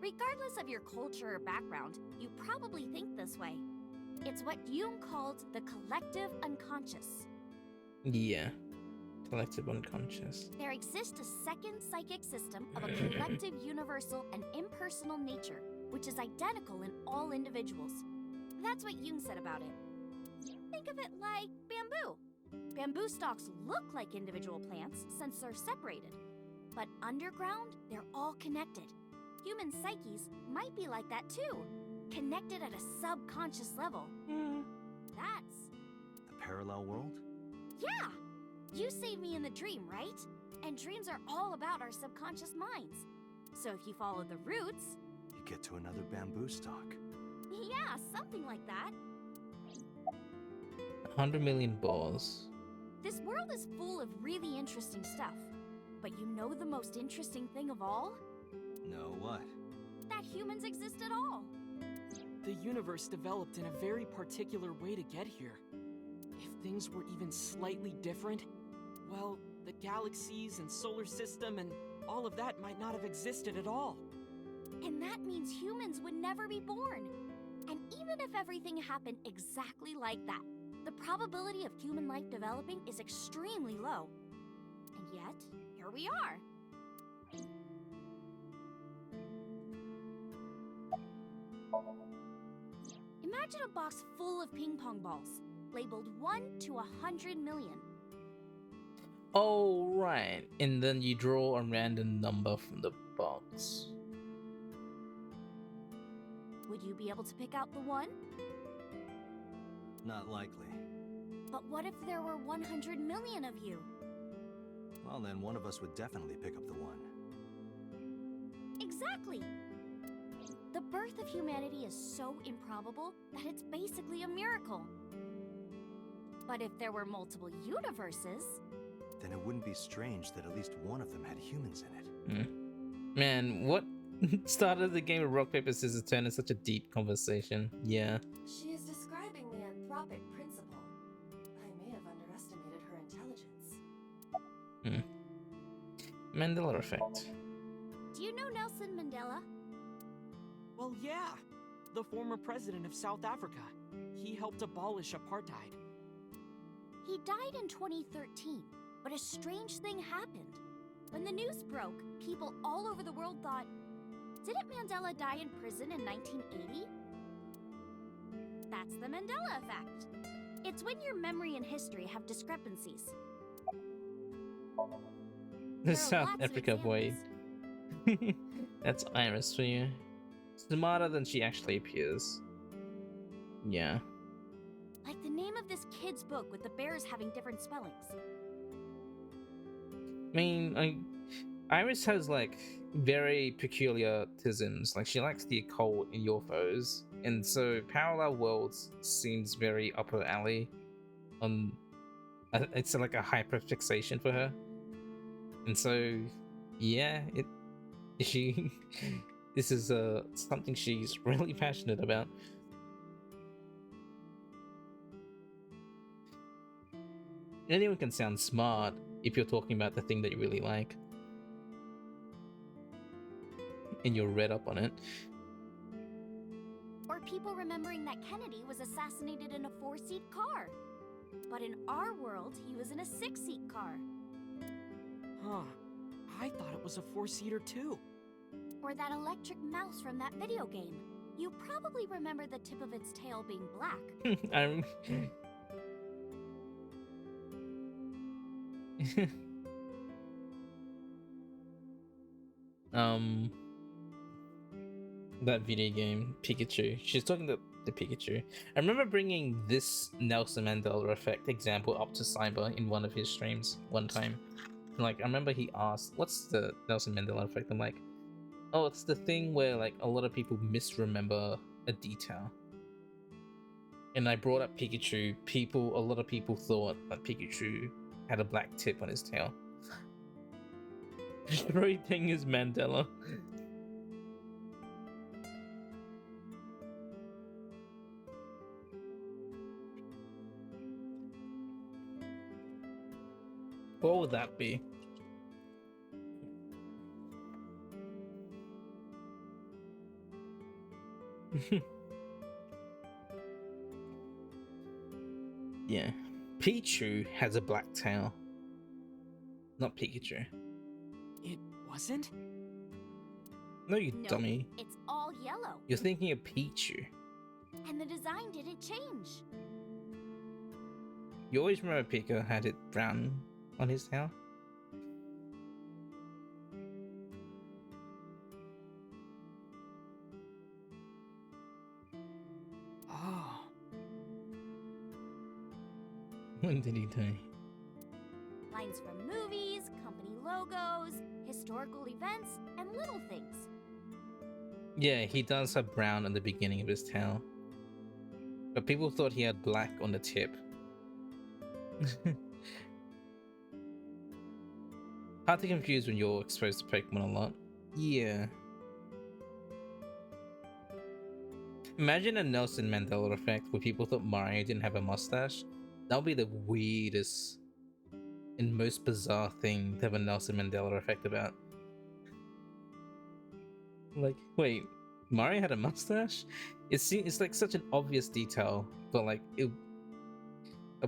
Regardless of your culture or background, you probably think this way. It's what Jung called the collective unconscious.
Yeah. Collective unconscious.
There exists a second psychic system of a collective, universal, and impersonal nature, which is identical in all individuals. That's what Jung said about it. Think of it like bamboo. Bamboo stalks look like individual plants since they're separated. But underground, they're all connected. Human psyches might be like that too, connected at a subconscious level. That's...
The parallel world?
Yeah! You saved me in the dream, right? And dreams are all about our subconscious minds. So if you follow the roots...
You get to another bamboo stalk.
Yeah, something like that.
100 million balls.
This world is full of really interesting stuff. But you know the most interesting thing of all?
No, what?
That humans exist at all.
The universe developed in a very particular way to get here. If things were even slightly different, well, the galaxies and solar system and all of that might not have existed at all.
And that means humans would never be born. And even if everything happened exactly like that, the probability of human life developing is extremely low. And yet, here we are. Imagine a box full of ping pong balls, labeled 1 to 100 million.
Oh, right. And then you draw a random number from the box.
Would you be able to pick out the 1?
Not likely.
But what if there were 100 million of you?
Well, then one of us would definitely pick up the 1.
Exactly! The birth of humanity is so improbable that it's basically a miracle. But if there were multiple universes...
Then it wouldn't be strange that at least one of them had humans in it.
Man, what started the game of rock, paper, scissors turned into such a deep conversation? Yeah.
She is describing the anthropic principle. I may have underestimated her intelligence.
Mandela effect.
Do you know Nelson Mandela?
Well, yeah. The former president of South Africa. He helped abolish apartheid.
He died in 2013, but a strange thing happened. When the news broke, people all over the world thought, didn't Mandela die in prison in 1980? That's the Mandela effect. It's when your memory and history have discrepancies.
The
There are
South
lots of
Africa boy.
examples.
That's Iris for you. Smarter than she actually appears. Yeah.
Like the name of this kid's book with the bears having different spellings.
I mean, Iris has like very peculiar tisms. Like she likes the occult and UFOs, and so parallel worlds seems very upper alley. It's like a hyper fixation for her, and so yeah, she this is something she's really passionate about. Anyone can sound smart if you're talking about the thing that you really like and you're read up on it.
Or people remembering that Kennedy was assassinated in a 4-seat car. But in our world, he was in a 6-seat car.
Huh. I thought it was a 4-seater too.
Or that electric mouse from that video game. You probably remember the tip of its tail being black.
I'm... that video game Pikachu. She's talking to the Pikachu. I remember bringing this Nelson Mandela effect example up to Cyber in one of his streams one time. Like, I remember he asked, "What's the Nelson Mandela effect?" I'm like, "Oh, it's the thing where like a lot of people misremember a detail." And I brought up Pikachu. A lot of people thought that Pikachu had a black tip on his tail. Everything is Mandela. What would that be? Yeah. Pichu has a black tail. Not Pikachu.
It wasn't?
No, you
Nope,
dummy.
it's all yellow.
You're thinking of Pichu.
And the design didn't change.
You always remember Pika had it brown on his tail?
Oh.
When did he die?
Lines from movies, company logos, historical events, and little things.
Yeah, he does have brown on the beginning of his tail. But people thought he had black on the tip. Hard to confuse when you're exposed to Pokemon a lot. Yeah. Imagine a Nelson Mandela effect where people thought Mario didn't have a mustache. That would be the weirdest and most bizarre thing to have a Nelson Mandela effect about. Like, wait, Mario had a mustache? It's like such an obvious detail, but like it'll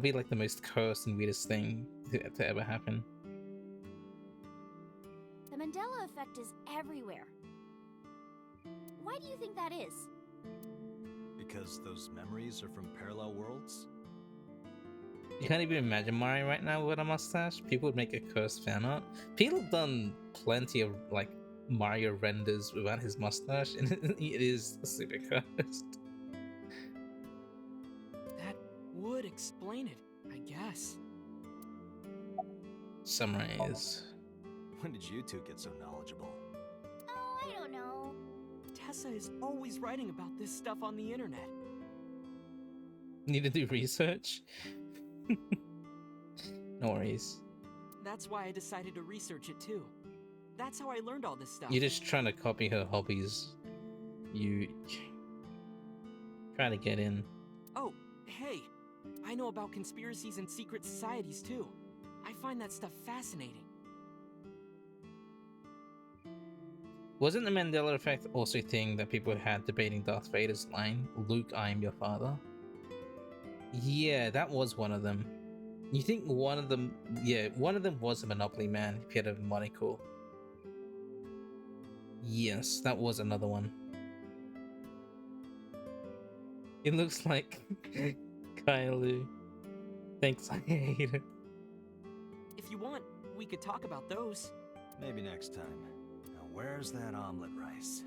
be like the most cursed and weirdest thing to ever happen.
The Mandela effect is everywhere. Why do you think that is?
Because those memories are from parallel worlds?
You can't even imagine Mario right now with a mustache. People would make a cursed fan art. People have done plenty of like Mario renders without his mustache, and it is super cursed.
That would explain it, I guess.
Summarize.
When did you two get so knowledgeable?
Oh, I don't know.
Tessa is always writing about this stuff on the internet.
Need to do research? No worries.
That's why I decided to research it too. That's how I learned all this stuff.
You're just trying to copy her hobbies. You trying to get in.
Oh, hey. I know about conspiracies and secret societies too. I find that stuff fascinating.
Wasn't the Mandela effect also a thing that people had debating Darth Vader's line, "Luke, I am your father"? Yeah, that was one of them. You think one of them... Yeah, one of them was a Monopoly man if he had a monocle. Yes, that was another one. It looks like Kylu. Thanks, I hate it.
If you want, we could talk about those.
Maybe next time. Now where's that omelet rice?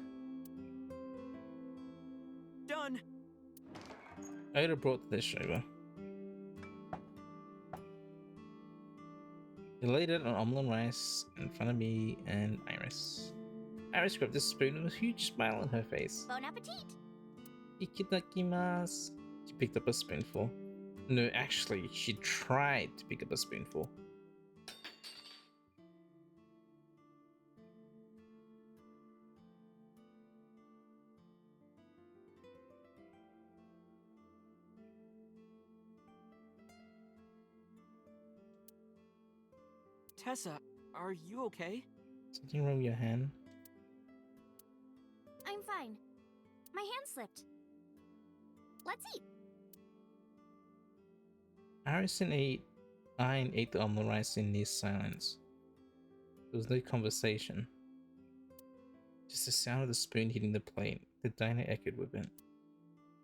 Done!
I would have brought the dish over. He laid it on omelet rice in front of me and Iris. Iris grabbed the spoon with a huge smile on her face.
Bon appetit!
Itadakimasu. She picked up a spoonful. No, actually, she tried to pick up a spoonful.
Tessa, are you okay?
Something wrong with your hand?
I'm fine. My hand slipped. Let's eat.
Harrison ate. Ian ate the omelette rice in near silence. There was no conversation. Just the sound of the spoon hitting the plate. The diner echoed with it.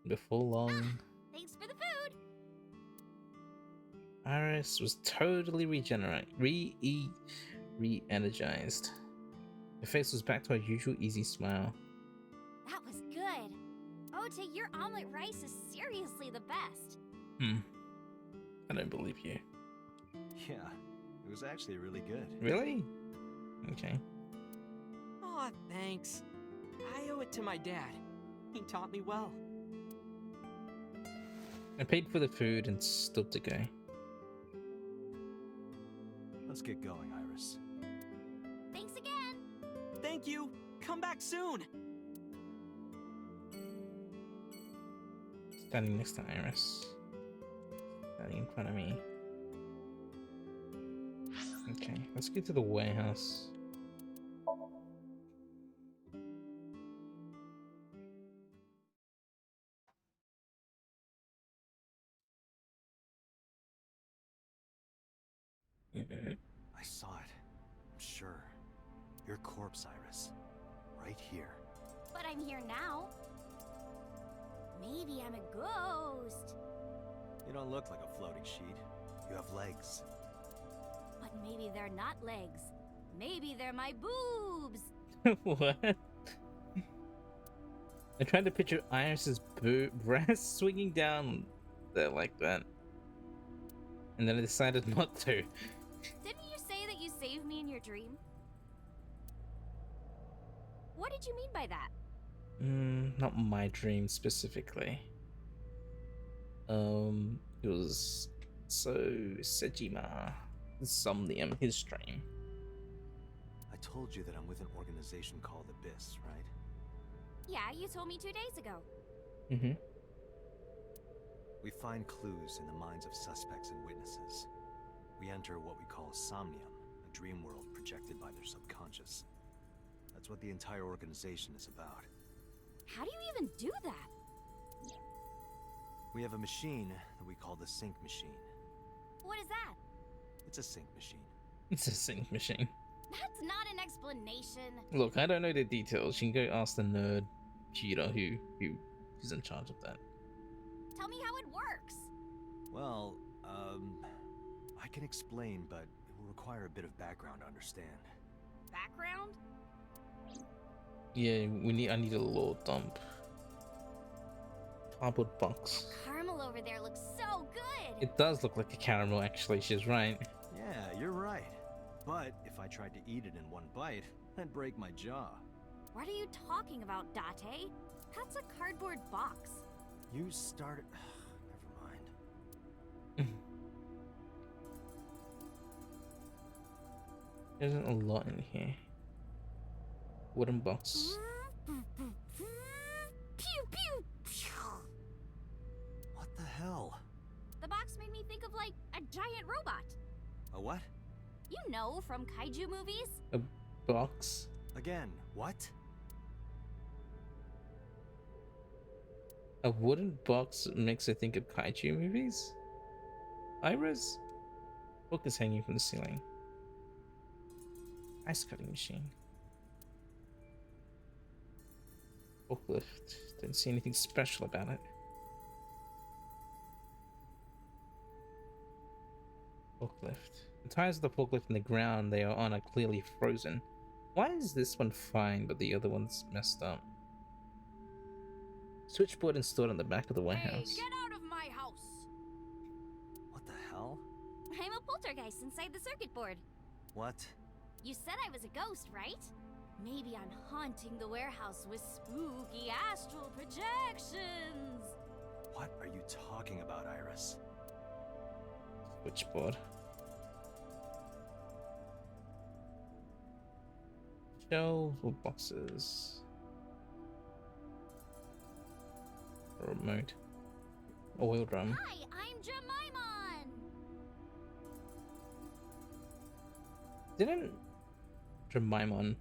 Before long,
Thanks for the food.
Iris was totally re-energized. Her face was back to her usual easy smile.
That was good. Ota, your omelet rice is seriously the best.
I don't believe you.
Yeah, it was actually really good.
Really? Okay.
Aw, thanks. I owe it to my dad. He taught me well.
I paid for the food and stood to go.
Let's get going, Iris.
Thanks again.
Thank you. Come back soon.
Standing next to Iris. Standing in front of me. Okay, let's get to the warehouse.
I saw it. I'm sure. Your corpse, Iris. Right here.
But I'm here now. Maybe I'm a ghost.
You don't look like a floating sheet. You have legs.
But maybe they're not legs. Maybe they're my boobs.
What? I tried to picture Iris's breast swinging down there like that. And then I decided not to.
Didn't you say that you saved me in your dream? What did you mean by that?
Not my dream specifically. It was Sejima, Somnium, his dream.
I told you that I'm with an organization called Abyss, right?
Yeah, you told me 2 days ago.
We find clues in the minds of suspects and witnesses. We enter what we call Somnium, a dream world projected by their subconscious. That's what the entire organization is about.
How do you even do that?
We have a machine that we call the sync machine.
What is that?
It's a sync machine.
It's a sync machine.
That's not an explanation.
Look, I don't know the details. You can go ask the nerd, Peter, who's in charge of that.
Tell me how it works.
Well, I can explain, but it will require a bit of background to understand.
Background?
Yeah, I need a lore dump. Cardboard box.
Caramel over there looks so good.
It does look like a caramel, actually. She's right.
Yeah, you're right. But if I tried to eat it in one bite, I'd break my jaw.
What are you talking about, Date? That's a cardboard box.
You started... Never mind.
There's a lot in here. Wooden box.
Pew pew pew.
What the hell?
The box made me think of like a giant robot.
A what?
You know, from kaiju movies.
A box?
Again, what?
A wooden box makes her think of kaiju movies? Iris? Book is hanging from the ceiling. Ice cutting machine. Forklift. Didn't see anything special about it. Forklift. The tires of the forklift and the ground they are on are clearly frozen. Why is this one fine but the other one's messed up? Switchboard installed on the back of the warehouse.
Hey, get out of my house!
What the hell?
I'm a poltergeist inside the circuit board.
What?
You said I was a ghost, right? Maybe I'm haunting the warehouse with spooky astral projections.
What are you talking about, Iris?
Switchboard. Shelves or boxes. A remote. Oil drum.
Hi, I'm Jemimon!
Didn't Jemimon?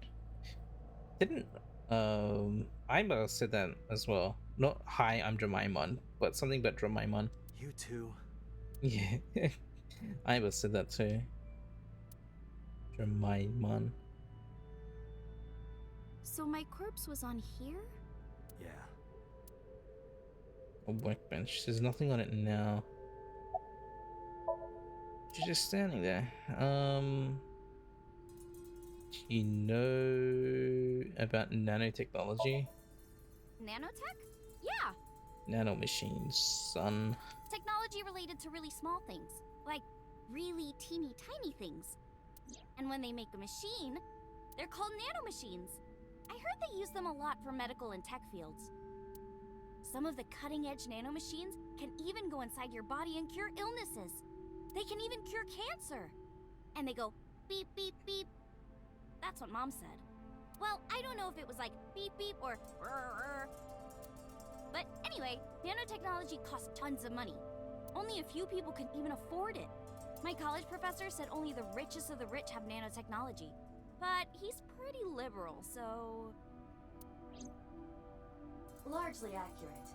Didn't Aiba said that as well? Not hi, I'm Jemimon, but something about Jemimon.
You too.
Yeah, Aiba said that too. Jemimon.
So my corpse was on here?
Yeah.
A workbench. There's nothing on it now. She's just standing there. Do you know about nanotechnology?
Nanotech? Yeah,
Nano machines, son.
technology related to really small things, like really teeny tiny things. And when they make a machine, they're called nanomachines. I heard they use them a lot for medical and tech fields. Some of the cutting-edge nanomachines can even go inside your body and cure illnesses. They can even cure cancer. And they go beep, beep, beep. That's what Mom said. Well, I don't know if it was like beep, beep or rrr. But anyway, nanotechnology costs tons of money. Only a few people can even afford it. My college professor said only the richest of the rich have nanotechnology. But he's pretty liberal, so...
Largely accurate.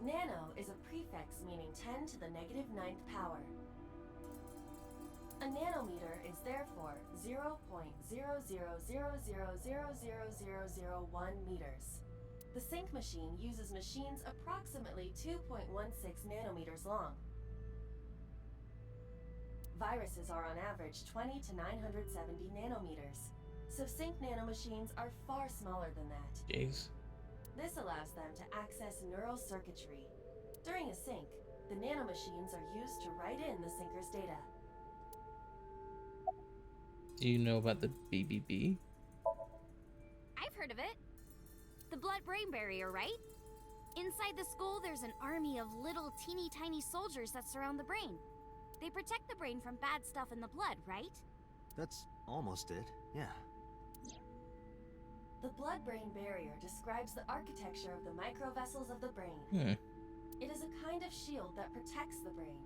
Nano is a prefix meaning 10 to the negative 9th power. A nanometer is therefore 0.0000000001 meters. The sync machine uses machines approximately 2.16 nanometers long. Viruses are on average 20 to 970 nanometers, so sync nanomachines are far smaller than that.
Jeez.
This allows them to access neural circuitry. During a sync, the nanomachines are used to write in the syncer's data.
Do you know about the BBB?
I've heard of it. The blood-brain barrier, right? Inside the skull, there's an army of little teeny tiny soldiers that surround the brain. They protect the brain from bad stuff in the blood, right?
That's almost it, yeah.
The blood-brain barrier describes the architecture of the microvessels of the brain. It is a kind of shield that protects the brain.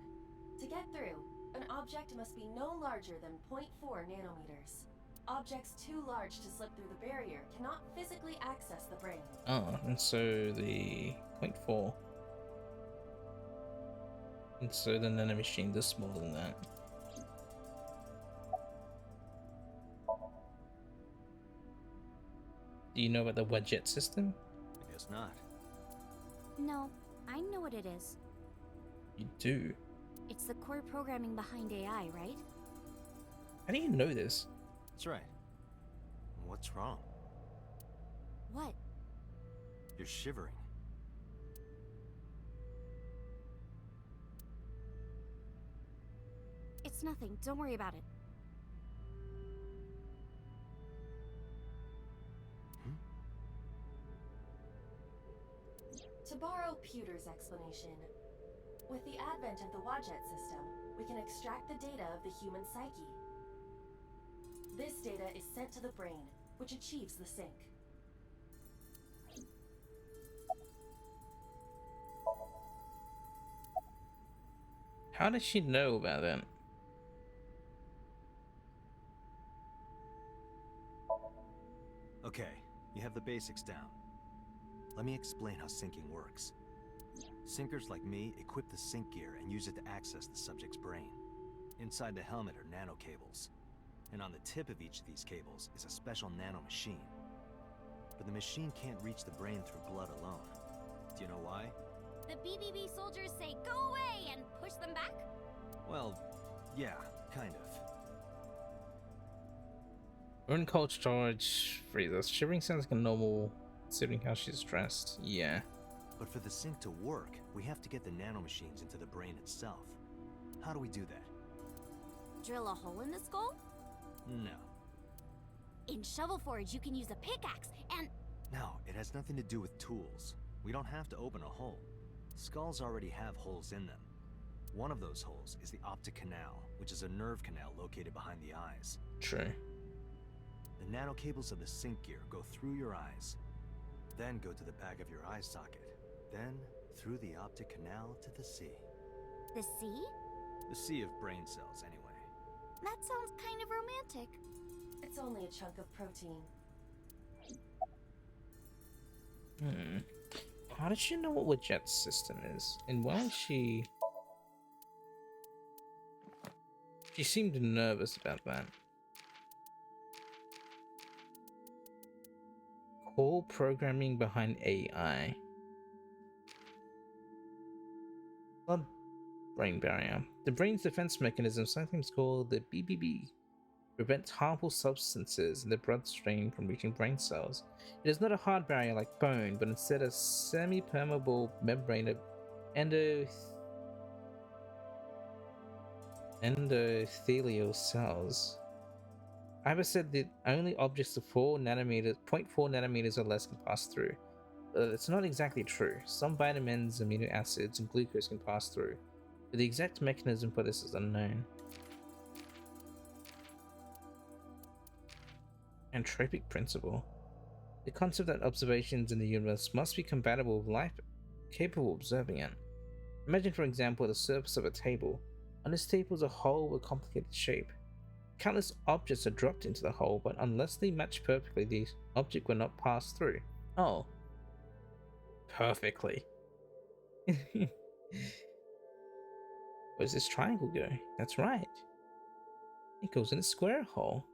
To get through, an object must be no larger than 0.4 nanometers. Objects too large to slip through the barrier cannot physically access the brain.
Oh, and so the 0.4. And so the nanomachine is smaller than that. Do you know about the Wedget system?
I guess not.
No, I know what it is.
You do.
It's the core programming behind AI, right?
How do you know this?
That's right. What's wrong?
What?
You're shivering.
It's nothing. Don't worry about it.
To borrow Pewter's explanation, with the advent of the Wadjet system, we can extract the data of the human psyche. This data is sent to the brain, which achieves the sync.
How did she know about that?
Okay, you have the basics down. Let me explain how syncing works. Syncers like me equip the sync gear and use it to access the subject's brain. Inside the helmet are nanocables, and on the tip of each of these cables is a special nanomachine. But the machine can't reach the brain through blood alone. Do you know why?
The BBB soldiers say go away and push them back?
Well, yeah, kind of.
Run cold charge freezes. Shivering sounds like a normal, considering how she's dressed. Yeah.
But for the sync to work, we have to get the nanomachines into the brain itself. How do we do that?
Drill a hole in the skull?
No.
In Shovel Forge, you can use a pickaxe and...
No, it has nothing to do with tools. We don't have to open a hole. Skulls already have holes in them. One of those holes is the optic canal, which is a nerve canal located behind the eyes.
True.
The nanocables of the sync gear go through your eyes, then go to the back of your eye socket, then through the optic canal to the sea.
The sea?
The sea of brain cells, anyway.
That sounds kind of romantic.
It's only a chunk of protein.
How does she know what Widget's system is? And why is she... She seemed nervous about that. Core programming behind AI. Blood-brain barrier. The brain's defense mechanism, sometimes called the BBB, prevents harmful substances in the bloodstream from reaching brain cells. It is not a hard barrier like bone, but instead a semi-permeable membrane of endothelial cells. Iva said that only objects of 0.4 nanometers or less can pass through. It's not exactly true. Some vitamins, amino acids, and glucose can pass through, but the exact mechanism for this is unknown. Anthropic principle. The concept that observations in the universe must be compatible with life capable of observing it. Imagine, for example, the surface of a table. On this table is a hole with a complicated shape. Countless objects are dropped into the hole, but unless they match perfectly, the object will not pass through. Oh. Perfectly. Where's this triangle go? That's right. It goes in a square hole.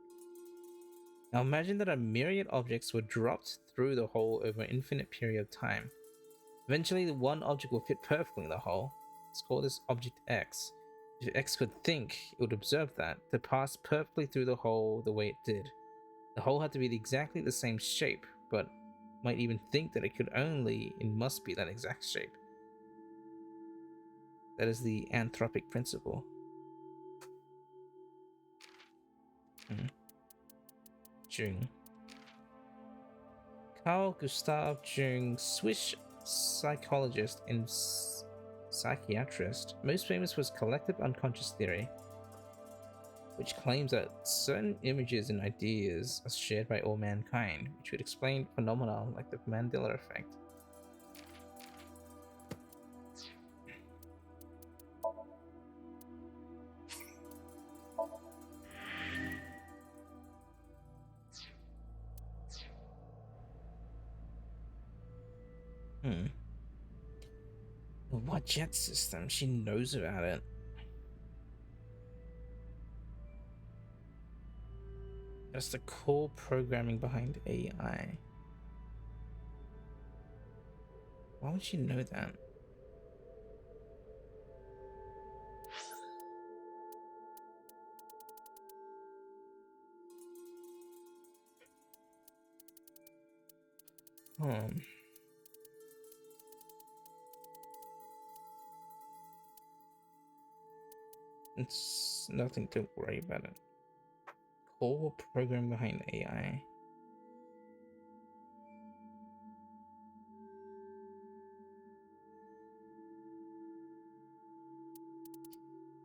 Now imagine that a myriad objects were dropped through the hole over an infinite period of time. Eventually, the one object will fit perfectly in the hole. Let's call this object X. If X could think, it would observe that to pass perfectly through the hole the way it did. The hole had to be exactly the same shape, but might even think that it must be that exact shape. That is the anthropic principle. Jung. Carl Gustav Jung, Swiss psychologist and psychiatrist, most famous for his collective unconscious theory, which claims that certain images and ideas are shared by all mankind, which would explain phenomena like the Mandela effect. What jet system? She knows about it. That's the core programming behind AI. Why would she know that? It's nothing to worry about it. Core programming behind AI.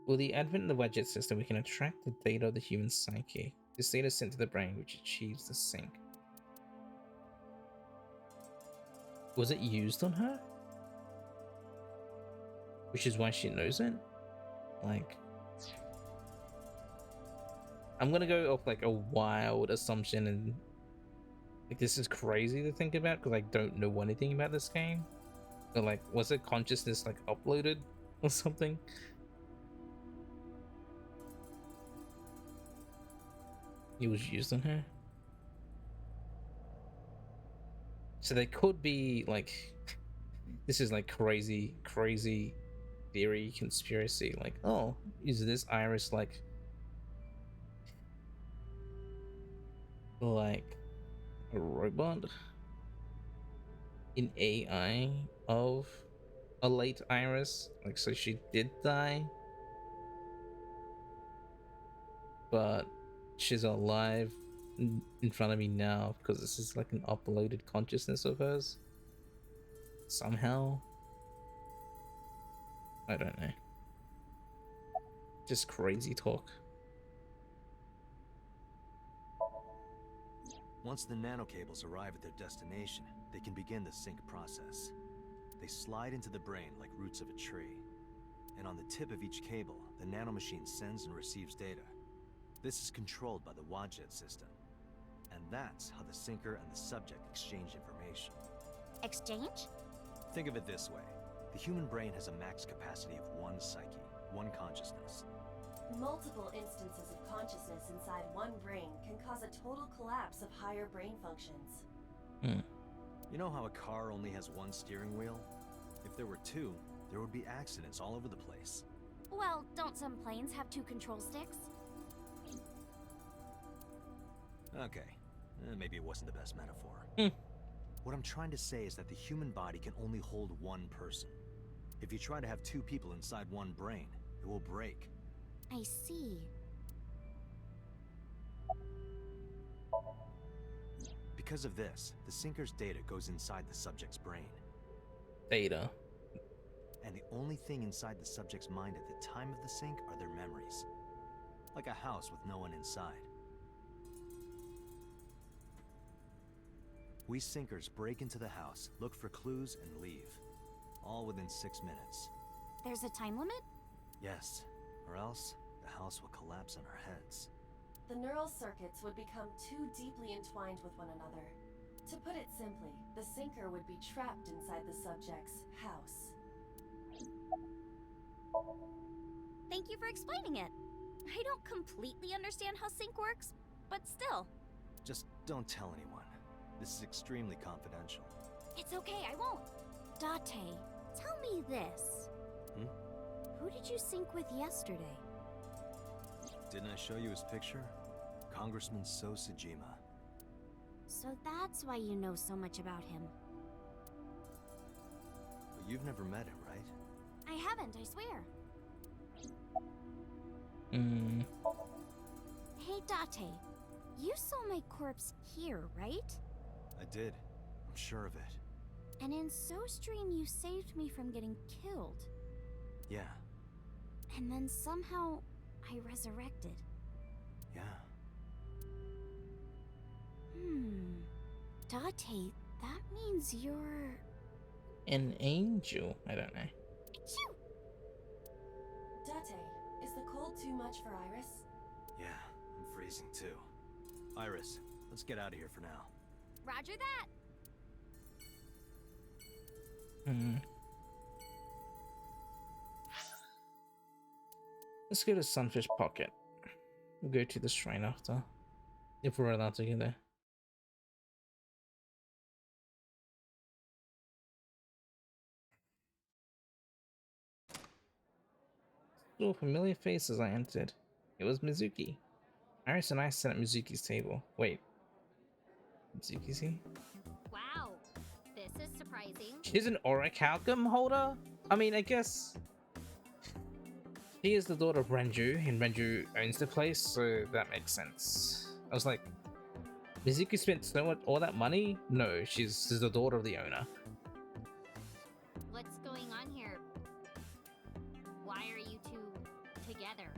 With the advent of the Wedget system, we can attract the data of the human psyche. This data is sent to the brain, which achieves the sync. Was it used on her? Which is why she knows it? Like... I'm gonna go off like a wild assumption, and like this is crazy to think about because I don't know anything about this game. But like, was it consciousness like uploaded or something? It was used on her. So they could be like, this is like crazy theory, conspiracy. Like, oh, is this iris like a robot? An AI of a late iris? Like, so she did die, but she's alive in front of me now because this is like an uploaded consciousness of hers somehow. I don't know, just crazy talk.
Once the nanocables arrive at their destination, they can begin the sync process. They slide into the brain like roots of a tree. And on the tip of each cable, the nanomachine sends and receives data. This is controlled by the Wadjet system. And that's how the sinker and the subject exchange information.
Exchange?
Think of it this way. The human brain has a max capacity of one psyche, one consciousness.
Multiple instances of consciousness inside one brain can cause a total collapse of higher brain functions.
You know how a car only has one steering wheel? If there were two, there would be accidents all over the place.
Well, don't some planes have 2 control sticks?
Okay, maybe it wasn't the best metaphor. What I'm trying to say is that the human body can only hold one person. If you try to have 2 people inside one brain, it will break.
I see.
Because of this, the sinker's data goes inside the subject's brain.
Data.
And the only thing inside the subject's mind at the time of the sync are their memories. Like a house with no one inside. We sinkers break into the house, look for clues, and leave. All within 6 minutes.
There's a time limit?
Yes, or else the house will collapse on our heads.
The neural circuits would become too deeply entwined with one another. To put it simply, the sinker would be trapped inside the subject's house.
Thank you for explaining it. I don't completely understand how sync works, but still.
Just don't tell anyone. This is extremely confidential.
It's okay, I won't. Date, tell me this. Who did you sync with yesterday?
Didn't I show you his picture? Congressman So Sejima.
So that's why you know so much about him.
But you've never met him, right?
I haven't, I swear. Hey, Date, you saw my corpse here, right?
I did. I'm sure of it.
And in SoStream, you saved me from getting killed.
Yeah.
And then somehow, I resurrected.
Yeah.
Date, that means you're...
An angel. I don't know.
Achoo!
Date, is the cold too much for Iris?
Yeah, I'm freezing too. Iris, let's get out of here for now.
Roger that!
Let's go to Sunfish Pocket. We'll go to the shrine after. If we're allowed to get there. Saw familiar face as I entered. It was Mizuki. Iris and I sat at Mizuki's table. Wait. Mizuki's here?
Wow, this is surprising.
She's an orichalcum holder? I mean, I guess... She is the daughter of Renju, and Renju owns the place, so that makes sense. I was like, Mizuki spent so much, all that money? No, she's the daughter of the owner.
What's going on here? Why are you two together?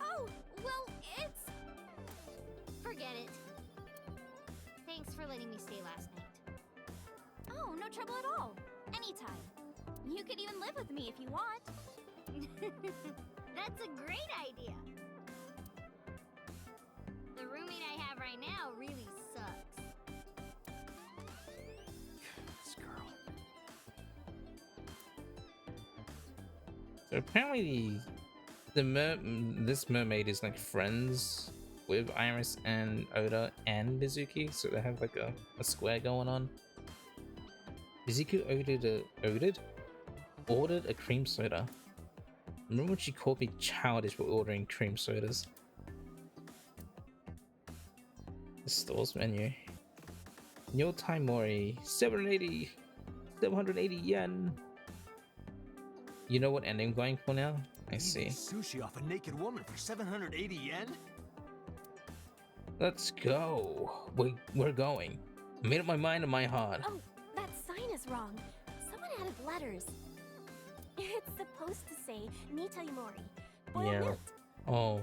Oh, well, it's... Forget it. Thanks for letting me stay last night. Oh, no trouble at all. Anytime. You could even live with me if you want. That's a great idea. The roommate I have right now really sucks.
This girl.
So apparently this mermaid is like friends with Iris and Oda and Mizuki, so they have like a square going on. Mizuki ordered a cream soda. Remember when she called me childish for ordering cream sodas? The store's menu. Yo Taimori, 780 yen. You know what end I'm going for now? I see.
Eating sushi off a naked woman for 780 yen?
Let's go. We're going. I made up my mind and my heart.
Oh, that sign is wrong. Someone added letters. It's supposed to say Nita Imori. Boiled
Yeah.
milk.
Oh.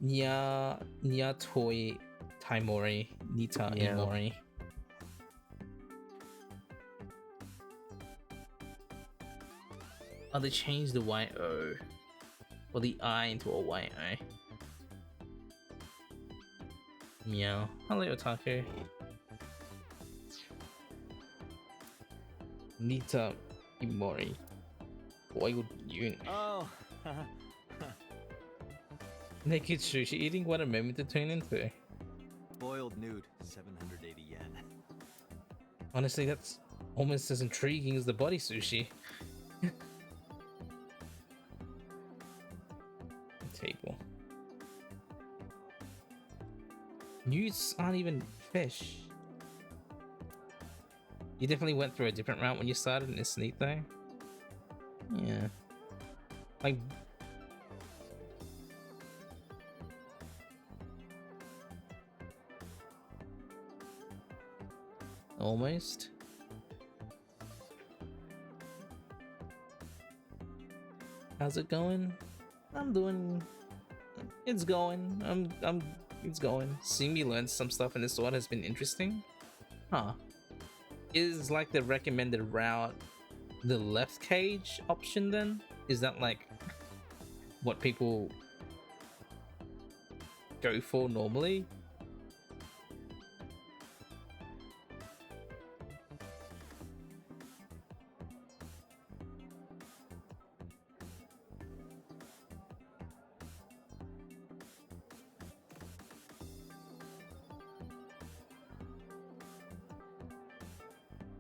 Nya Toi Taimori Nita
Yeah.
Imori. Oh, they changed the Y-O. Or the I into a Y-O. Meow. Hello, Otaku. Nita Imori. Boiled Yun.
Oh,
Naked sushi eating? What a moment to turn into.
boiled nude, 780 yen.
Honestly, that's almost as intriguing as the body sushi. Table. Nudes aren't even fish. You definitely went through a different route when you started in this neat though. Yeah. Like almost. How's it going? I'm doing. It's going. It's going. Seeing me learn some stuff in this sword has been interesting. Huh. Is like the recommended route the left cage option then? Is that like what people go for normally?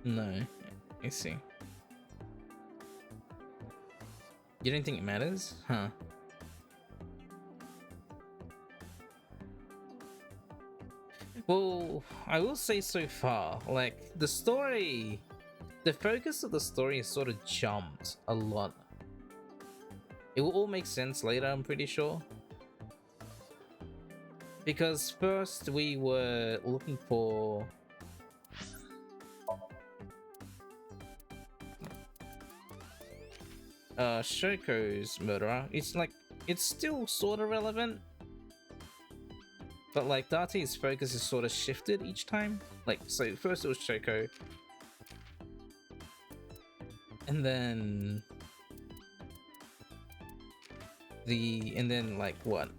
No, I see. You don't think it matters? Huh. Well, I will say so far, like, the story, the focus of the story has sort of jumped a lot. It will all make sense later, I'm pretty sure. Because first we were looking for Shoko's murderer. It's like, it's still sort of relevant, but like Date's focus is sort of shifted each time. Like, so first it was Shoko, and then like what?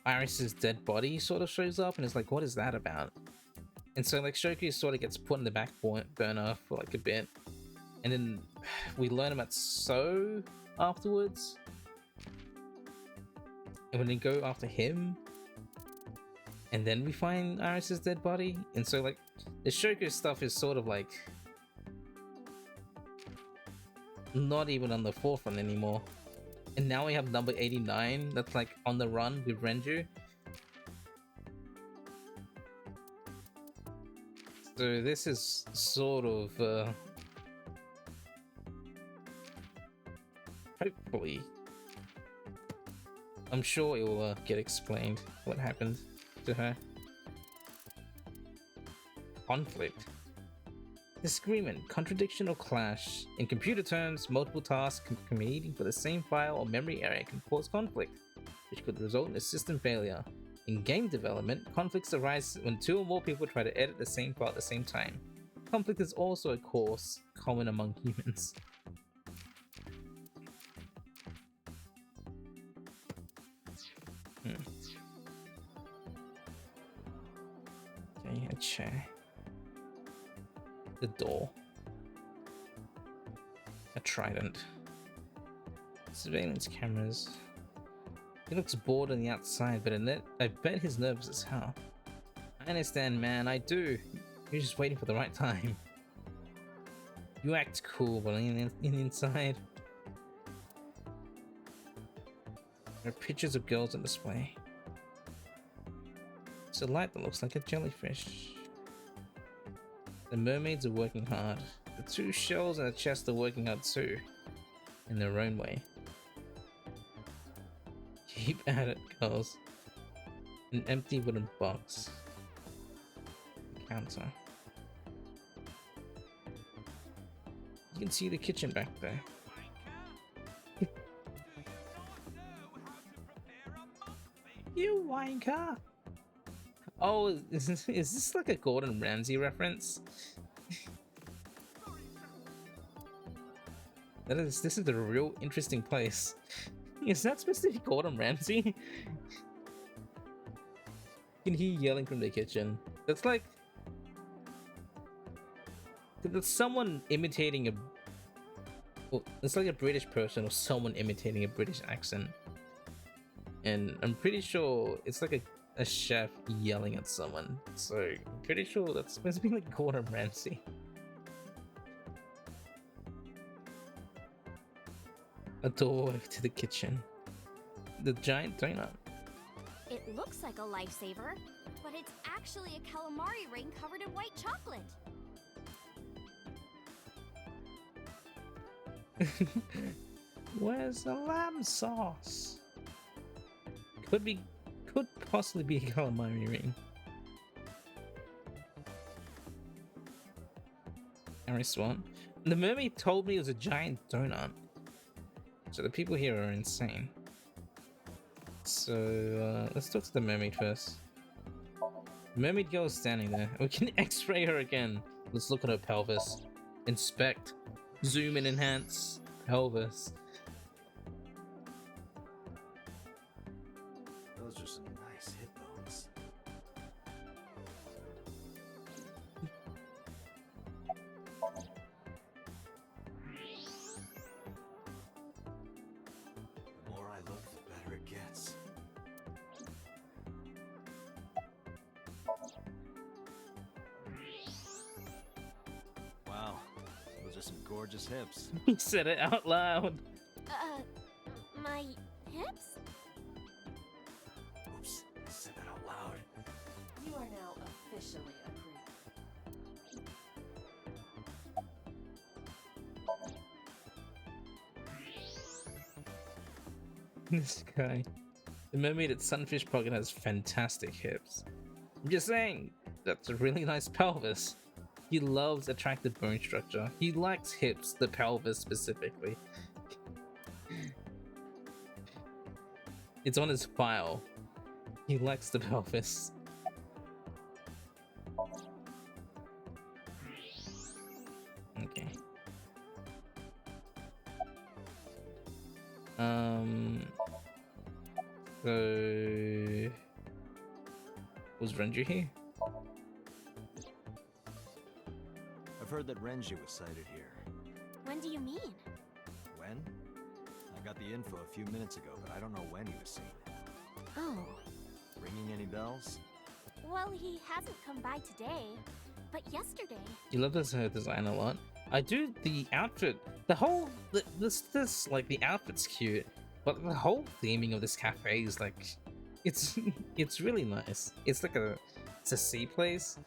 Iris's dead body sort of shows up, and it's like, what is that about? And so like Shoko sort of gets put in the back burner for like a bit. And then we learn about So afterwards. And when they go after him, and then we find Iris's dead body. And so like the Shoko stuff is sort of like not even on the forefront anymore. And now we have number 89 that's like on the run with Renju. So this is sort of hopefully, I'm sure it will get explained what happened to her. Conflict. Disagreement, contradiction, or clash. In computer terms, multiple tasks competing for the same file or memory area can cause conflict, which could result in a system failure. In game development, conflicts arise when two or more people try to edit the same file at the same time. Conflict is also, of course, common among humans. Okay, a chair. The door. A trident. Surveillance cameras. He looks bored on the outside, but I bet he's nervous as hell. I understand, man, I do. You're just waiting for the right time. You act cool, but in inside, there are pictures of girls on display. It's a light that looks like a jellyfish. The mermaids are working hard. The two shells and the chest are working hard too, in their own way. Keep at it, girls. An empty wooden box. The counter. You can see the kitchen back there. You wanker! Oh, is this like a Gordon Ramsay reference? This is a real interesting place. Is that supposed to be Gordon Ramsay? You can hear yelling from the kitchen. That's like that's someone imitating a. Well, it's like a British person or someone imitating a British accent, and I'm pretty sure it's like a chef yelling at someone. So I'm pretty sure that's supposed to be like Gordon Ramsay. A doorway to the kitchen. The giant donut.
It looks like a lifesaver, but it's actually a calamari ring covered in white chocolate.
Where's the lamb sauce? Could possibly be a calamari ring. Harry Swan. The mermaid told me it was a giant donut. So the people here are insane. So let's talk to the mermaid first. Mermaid girl is standing there. We can x-ray her again. Let's look at her pelvis. Inspect. Zoom and enhance. Pelvis.
Those are some nice hip bones. The more I look, the better it gets. Wow, those are some gorgeous hips.
He said it out loud.
My hips?
Oops, I said that out loud.
You are now officially a creep.
This guy. The mermaid at Sunfish Pocket has fantastic hips. I'm just saying, that's a really nice pelvis. He loves attractive bone structure. He likes hips, the pelvis specifically. It's on his file. He likes the pelvis. Okay. So was Renju here?
I've heard that Renji was sighted here.
When do you mean?
When? I got the info a few minutes ago, but I don't know when he was seen.
Oh.
Ringing any bells?
Well, he hasn't come by today, but yesterday.
You love this her design a lot. I do. The outfit, the whole this like the outfit's cute, but the whole theming of this cafe is like, it's it's really nice. It's like it's a sea place.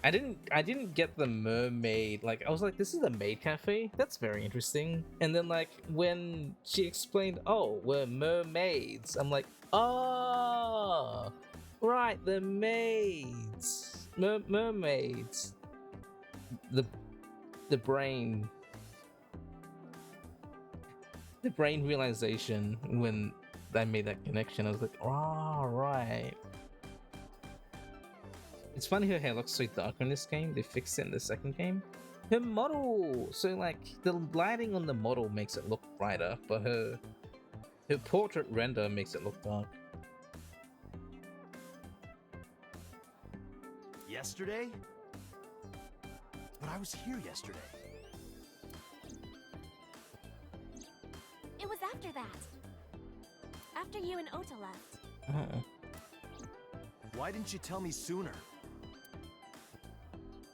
I didn't get the mermaid. Like I was like, this is a maid cafe. That's very interesting. And then like when she explained, oh, we're mermaids. I'm like, oh, right, the maids, mermaids. The brain realization when I made that connection. I was like, oh, right. It's funny her hair looks so dark in this game. They fixed it in the second game. Her model, so like the lighting on the model makes it look brighter, but her portrait render makes it look dark.
Yesterday? But I was here yesterday.
It was after that. After you and Ota left.
Oh.
Why didn't you tell me sooner?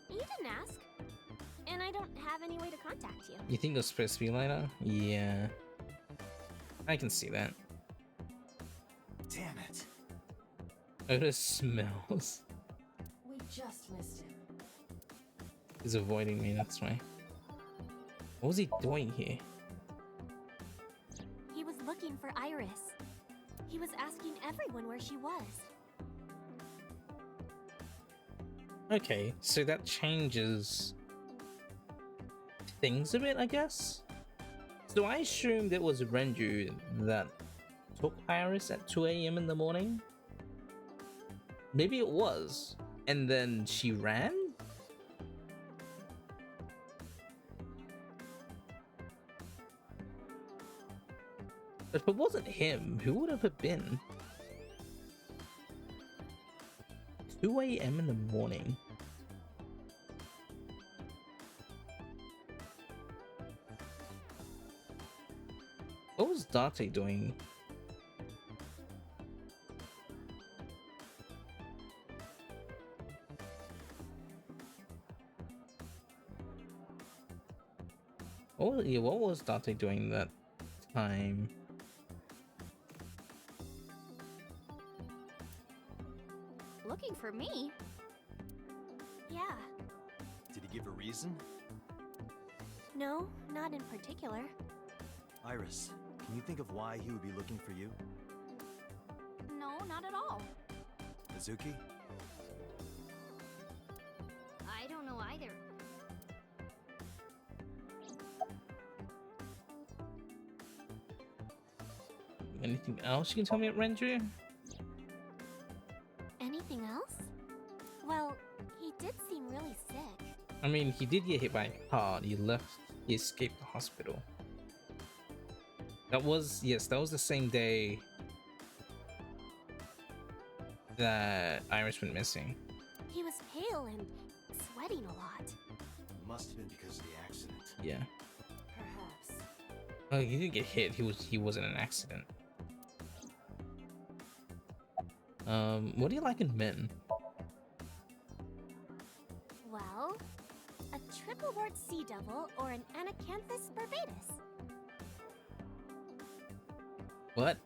You didn't ask. And I don't have any way to contact you.
You think it was supposed to be later? Yeah. I can see that.
Damn it.
Oda smells.
We just missed him.
He's avoiding me, that's why. What was he doing here?
He was looking for Iris. He was asking everyone where she was.
Okay, so that changes things a bit, I guess. So I assumed it was Renju that took Iris at 2 AM in the morning. Maybe it was, and then she ran? If it wasn't him, who would have it been? 2 a.m. in the morning. What was Date doing? Oh yeah, what was Date doing that time?
Looking for me? Yeah.
Did he give a reason?
No, not in particular.
Iris, can you think of why he would be looking for you?
No, not at all.
Mizuki?
I don't know either.
Anything else you can tell me at Renju?
Anything else? Well, he did seem really sick.
I mean, he did get hit by a car. He escaped the hospital. That was, yes, that was the same day that Iris went missing.
He was pale and sweating a lot.
Must have been because of the accident.
Yeah.
Perhaps.
Oh, he didn't get hit. He wasn't an accident. What do you like in men?
Well, a triple wart sea devil or an Anacanthus barbatus.
What?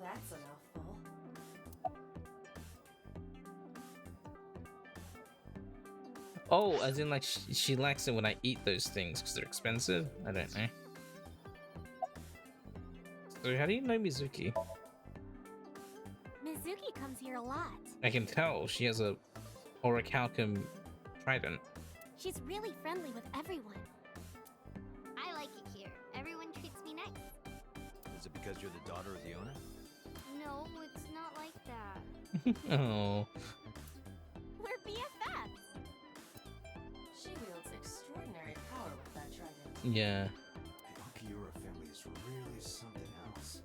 That's a mouthful.
Oh, as in like she likes it when I eat those things because they're expensive? I don't know. So how do you know Mizuki?
Mizuki comes here a lot.
I can tell she has a orichalcum trident.
She's really friendly with everyone. I like it here. Everyone treats me nice.
Is it because you're the daughter of the owner?
No, it's not like that.
Oh.
We're BFFs.
She wields extraordinary power with that trident.
Yeah.
The Okiura family is really something else.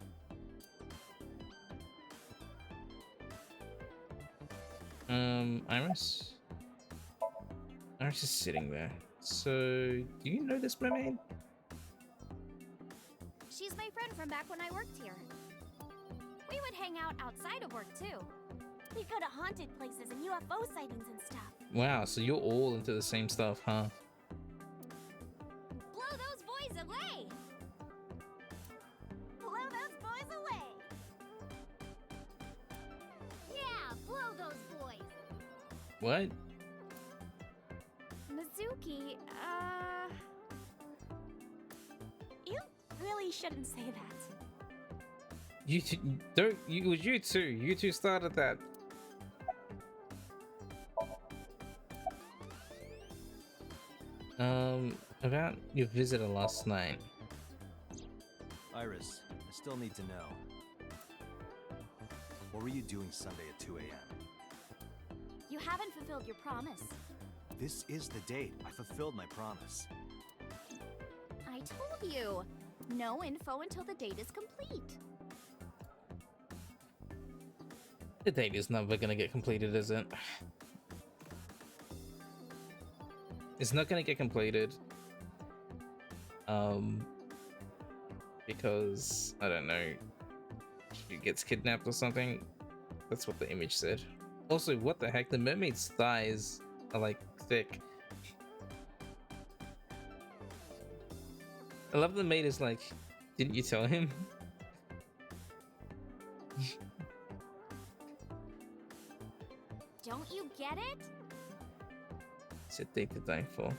Iris? Iris is sitting there. So, do you know this mermaid?
She's my friend from back when I worked here. We would hang out outside of work too. We'd go to haunted places and UFO sightings and stuff.
Wow, so you're all into the same stuff, huh?
Blow those boys away! Blow those boys away! Yeah, blow those boys!
What?
Mizuki, you really shouldn't say that.
You two, don't. It was you two. You two started that. About your visitor last night.
Iris, I still need to know. What were you doing Sunday at 2 a.m.?
You haven't fulfilled your promise.
This is the date. I fulfilled my promise.
I told you. No info until the date is complete.
The date is never gonna get completed, is it? It's not gonna get completed. Because I don't know, she gets kidnapped or something. That's what the image said. Also, what the heck? The mermaid's thighs are like thick. I love the maid is like, didn't you tell him?
Don't you get it?
It's a date to die for.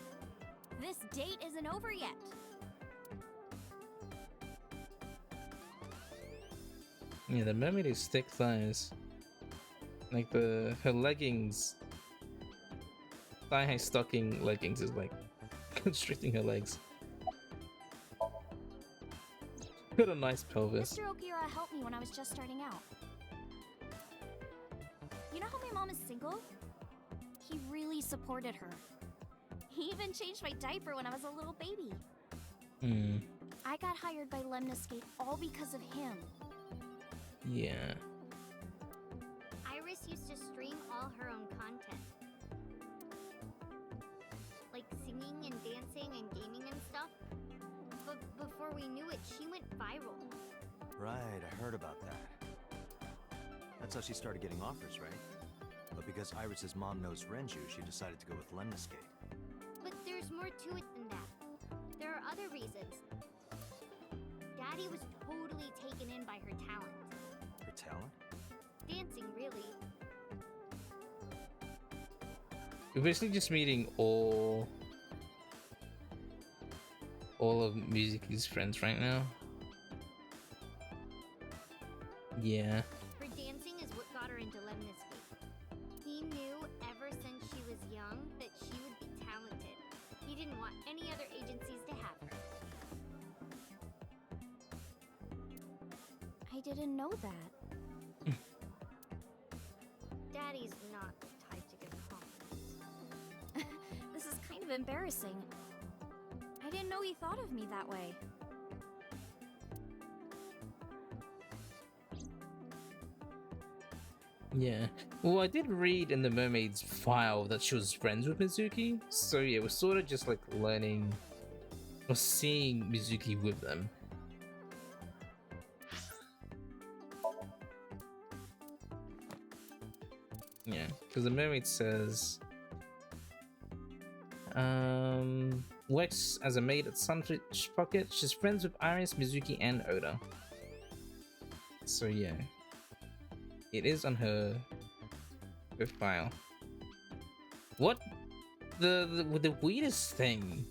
This date isn't over yet.
Yeah, the mermaid is thick thighs. Like her leggings, thigh-high stocking leggings is like constricting her legs. Got a nice pelvis.
Mr. Okiura helped me when I was just starting out. You know how my mom is single? He really supported her. He even changed my diaper when I was a little baby. I got hired by Lemniscate all because of him.
Yeah.
Iris used to stream all her own content. Like singing and dancing and gaming and stuff. But before we knew it, she went viral.
Right, I heard about that. That's how she started getting offers, right? But because Iris's mom knows Renju, she decided to go with Lemniscate.
But there's more to it than that. There are other reasons. Daddy was totally taken in by her talent.
Her talent?
Dancing, really.
We're basically just meeting all of Music's friends right now. Yeah.
Her dancing is what got her into Lemniscate. He knew ever since she was young that she would be talented. He didn't want any other agencies to have her.
I didn't know that.
Daddy's not the type to give compliments.
This is kind of embarrassing. I didn't know he thought of me that way.
Yeah. Well, I did read in the mermaid's file that she was friends with Mizuki, so yeah, we're sort of just like learning or seeing Mizuki with them. Yeah, because the mermaid says, works as a maid at Sunfish Pocket. She's friends with Iris, Mizuki, and Oda. So yeah, it is on her file. What the weirdest thing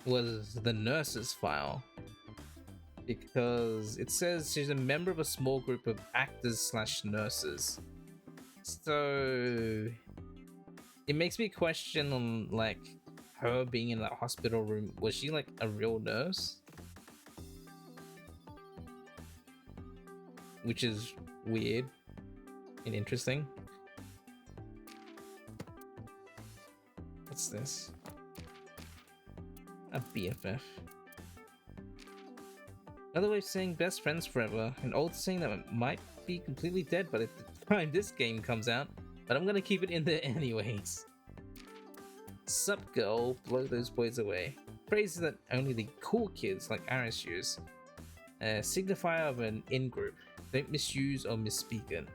was the nurse's file, because it says she's a member of a small group of actors/nurses. So it makes me question on like her being in that hospital room. Was she like a real nurse? Which is weird and interesting. What's this? A BFF. Another way of saying best friends forever. An old saying that might be completely dead by the time this game comes out, but I'm gonna keep it in there anyways. Sup girl, blow those boys away. Phrases that only the cool kids like Aris use. A signifier of an in-group. Don't misuse or misspeak it.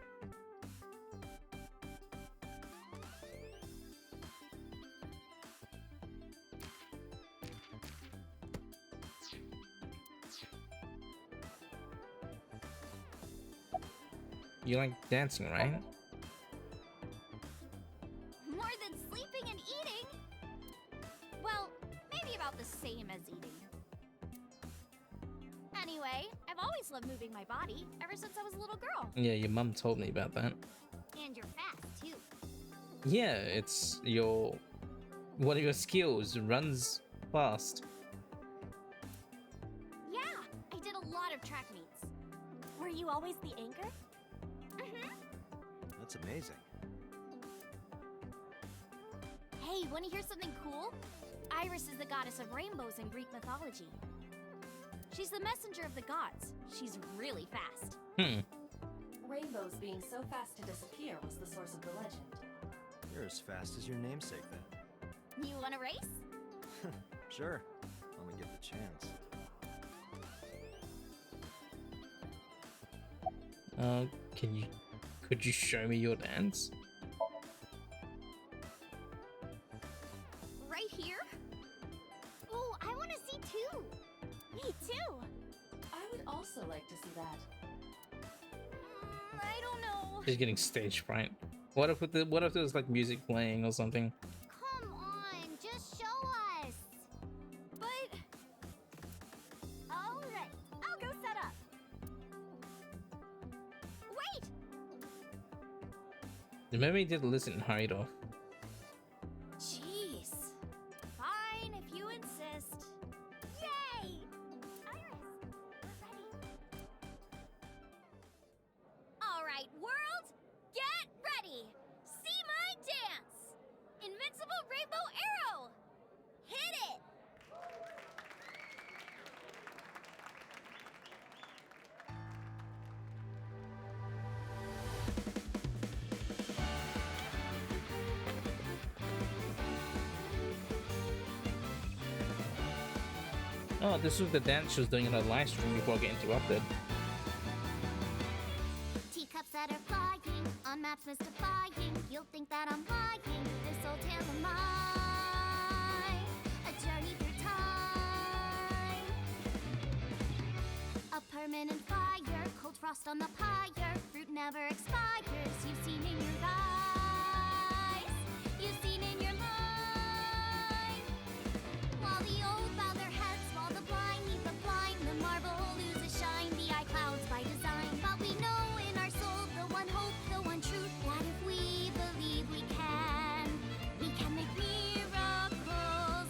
You like dancing, right?
More than sleeping and eating? Well, maybe about the same as eating. Anyway, I've always loved moving my body, ever since I was a little girl.
Yeah, your mum told me about that.
And you're fast, too.
Yeah, it's your... one of your skills, runs fast.
Yeah, I did a lot of track meets. Were you always the anchor?
That's amazing.
Hey, want to hear something cool? Iris is the goddess of rainbows in Greek mythology. She's the messenger of the gods. She's really fast.
Rainbows being so fast to disappear was the source of the legend.
You're as fast as your namesake, then.
You want to race?
Sure. When we get the chance.
Could you show me your dance?
Right here? Oh, I want to see too. Me too.
I would also like to see that.
I don't know.
She's getting stage fright. What if there was like music playing or something?
Come on, just show us. But... Alright, I'll go set up. Wait!
The mermaid didn't listen and hurried off.
Jeez. Fine, if you insist. Yay! Iris, we're ready. Alright, world, get ready! See my dance! Invincible Rainbow Arrow! Hit it!
Oh, this was the dance she was doing in her live stream before getting interrupted.
Teacups that are flying, on maps mystifying. You'll think that I'm lying. This old tale of mine, a journey through time. A permanent fire, cold frost on the pyre. Fruit never expires. You've seen in your eyes, you've seen in your mind. While the old bow their heads, while the blind leave the blind, the marble loses shine. The eye clouds by design, but we know in our soul the one hope, the one truth, that if we believe we can make miracles.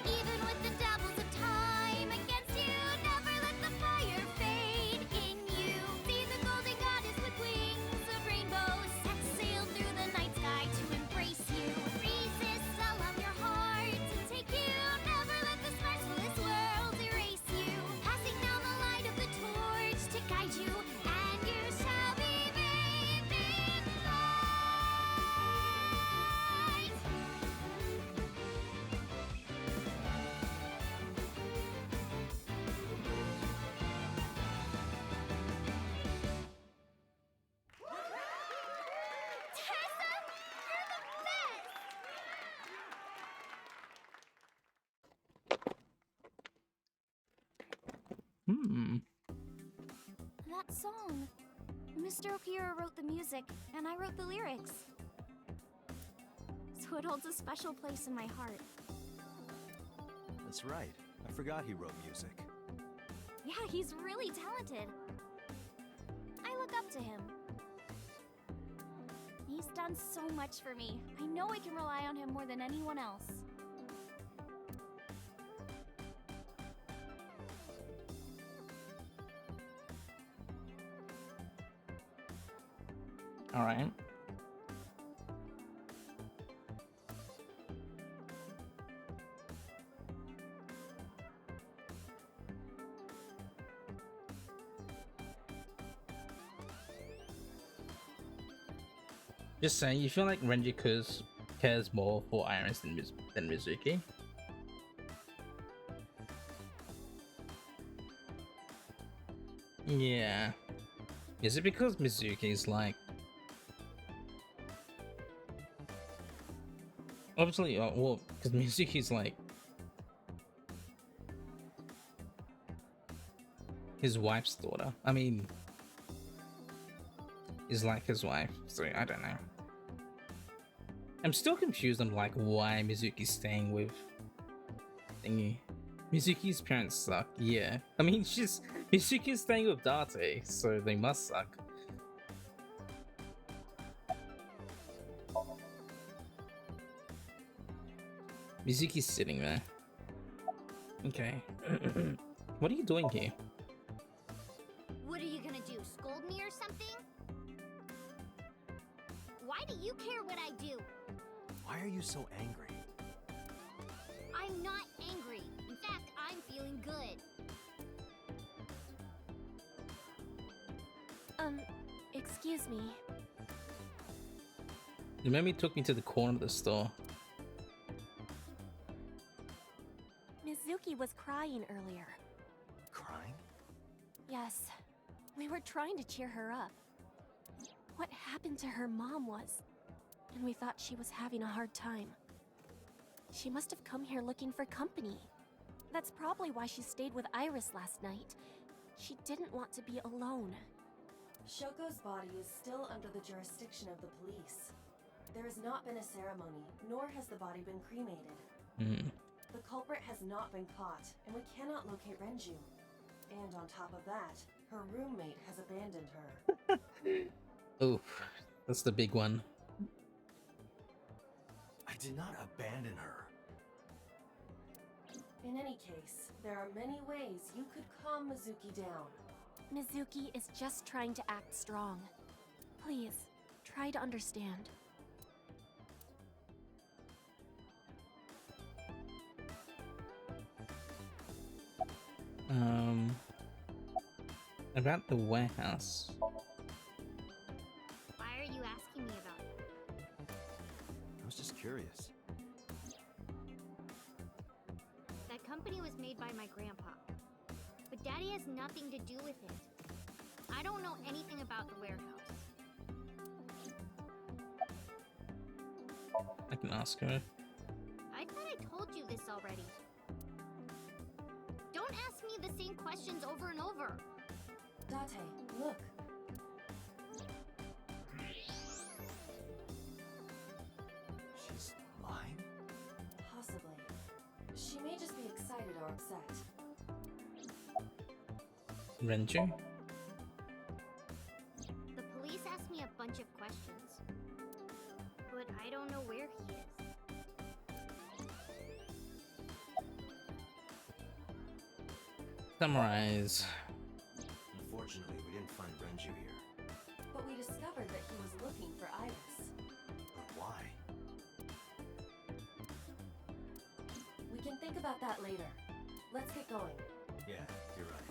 Even with the dabbles of time against you, never let the fire fade in you. See the golden goddess with wings of rainbows set sail through the night sky to embrace you. Resist, allow your heart to take you. Never let the scars of this world erase you. Passing down the light of the torch to guide you, and you shall be bathed in light. Tessa, you're the best! That song. Mr. Okira wrote the music, and I wrote the lyrics. So it holds a special place in my heart.
That's right. I forgot he wrote music.
Yeah, he's really talented. I look up to him. He's done so much for me. I know I can rely on him more than anyone else.
All right. Just saying, you feel like Renji cares more for Iris than Mizuki? Yeah. Is it because Mizuki is like... Obviously, well, because Mizuki's like... his wife's daughter. I mean... is like his wife, so I don't know. I'm still confused on like why Mizuki's staying with thingy. Mizuki's parents suck, yeah. I mean, Mizuki's staying with Date, so they must suck. Mizuki's sitting there. Okay. What are you doing here?
What are you gonna do? Scold me or something? Why do you care what I do?
Why are you so angry?
I'm not angry. In fact, I'm feeling good.
Excuse me.
The memory took me to the corner of the store.
Mizuki was crying earlier.
Crying?
Yes. We were trying to cheer her up. What happened to her mom was... and we thought she was having a hard time. She must have come here looking for company. That's probably why she stayed with Iris last night. She didn't want to be alone. Shoko's body is still under the jurisdiction of the police. There has not been a ceremony, nor has the body been cremated. The culprit has not been caught, and we cannot locate Renju. And on top of that, her roommate has abandoned her.
Oof, that's the big one.
I did not abandon her.
In any case, there are many ways you could calm Mizuki down. Mizuki is just trying to act strong. Please, try to understand.
About the warehouse.
Why are you asking me about it?
I was just curious.
That company was made by my grandpa. But Daddy has nothing to do with it. I don't know anything about the warehouse.
I can ask her.
I thought I told you this already. Don't ask me the same questions over and over.
Date, look.
She's lying?
Possibly. She may just be excited or upset.
Renju?
The police asked me a bunch of questions. But I don't know where he is.
Summarize.
Unfortunately, we didn't find Renju here.
But we discovered that he was looking for Iris.
But why?
We can think about that later. Let's get going.
Yeah, you're right.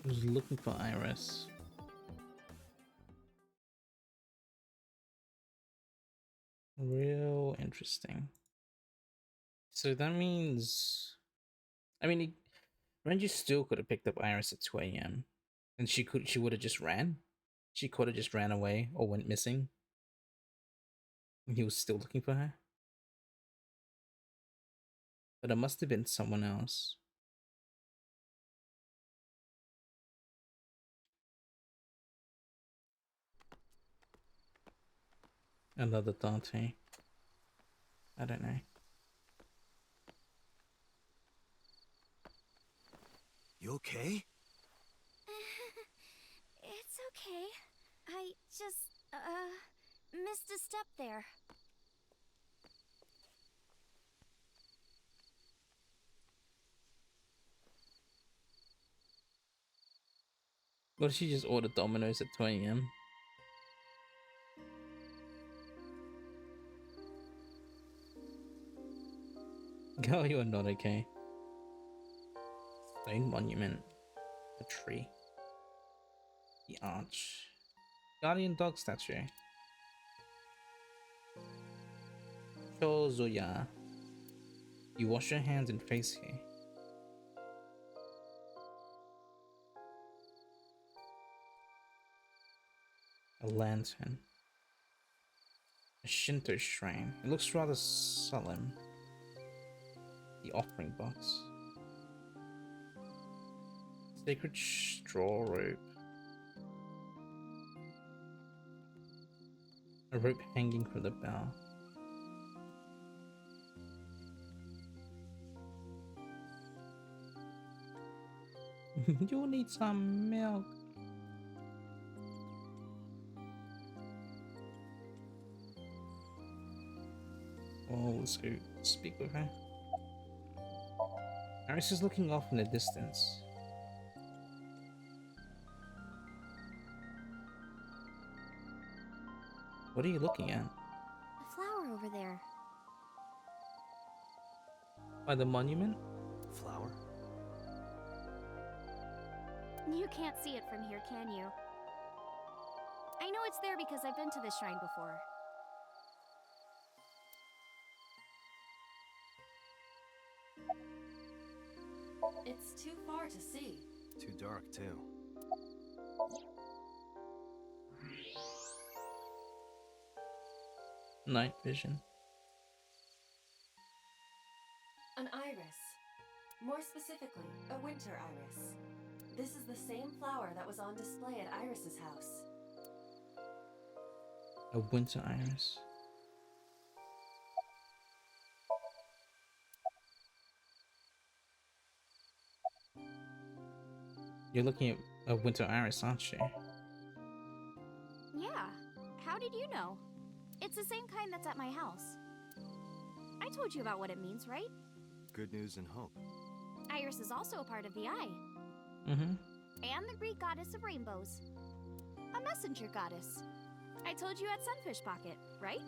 I was looking for Iris. Real interesting. So that means, I mean, Renji still could have picked up Iris at 2 a.m. and she would have just ran. She could have just ran away or went missing. And he was still looking for her. But it must have been someone else. Another Dante. I don't know.
You okay?
It's okay. I just, missed a step there.
What if she just ordered Domino's at 2 a.m.? Girl, you are not okay. Stone monument. A tree. The arch. Guardian dog statue. Chozuya. You wash your hands and face here. A lantern. A Shinto shrine. It looks rather solemn. The offering box. Sacred straw rope. A rope hanging from the bow. You'll need some milk. Oh, let's go speak with her. Iris is looking off in the distance. What are you looking at?
A flower over there.
By the monument?
Flower?
You can't see it from here, can you? I know it's there because I've been to this shrine before.
It's too far to see.
Too dark, too.
Night vision.
An iris. More specifically, a winter iris. This is the same flower that was on display at Iris's house.
A winter iris. You're looking at a winter iris, aren't you?
Yeah. How did you know? It's the same kind that's at my house. I told you about what it means, right?
Good news and hope.
Iris is also a part of the eye.
Mm-hmm.
And the Greek goddess of rainbows. A messenger goddess. I told you at Sunfish Pocket, right?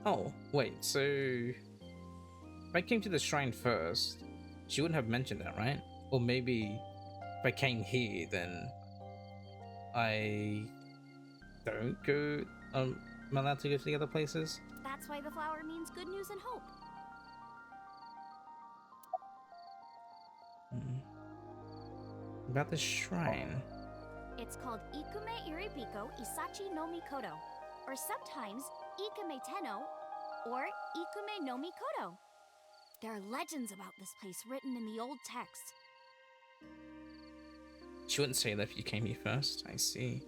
Oh, wait, so if I came to the shrine first, she wouldn't have mentioned that, right? Or maybe if I came here, then I don't go. I'm allowed to go to the other places.
That's why the flower means good news and hope.
About the shrine.
It's called Ikume Iribiko Isachi no Mikoto, or sometimes Ikume Tenno, or Ikume no Mikoto. There are legends about this place written in the old text.
She wouldn't say that if you came here first. I see.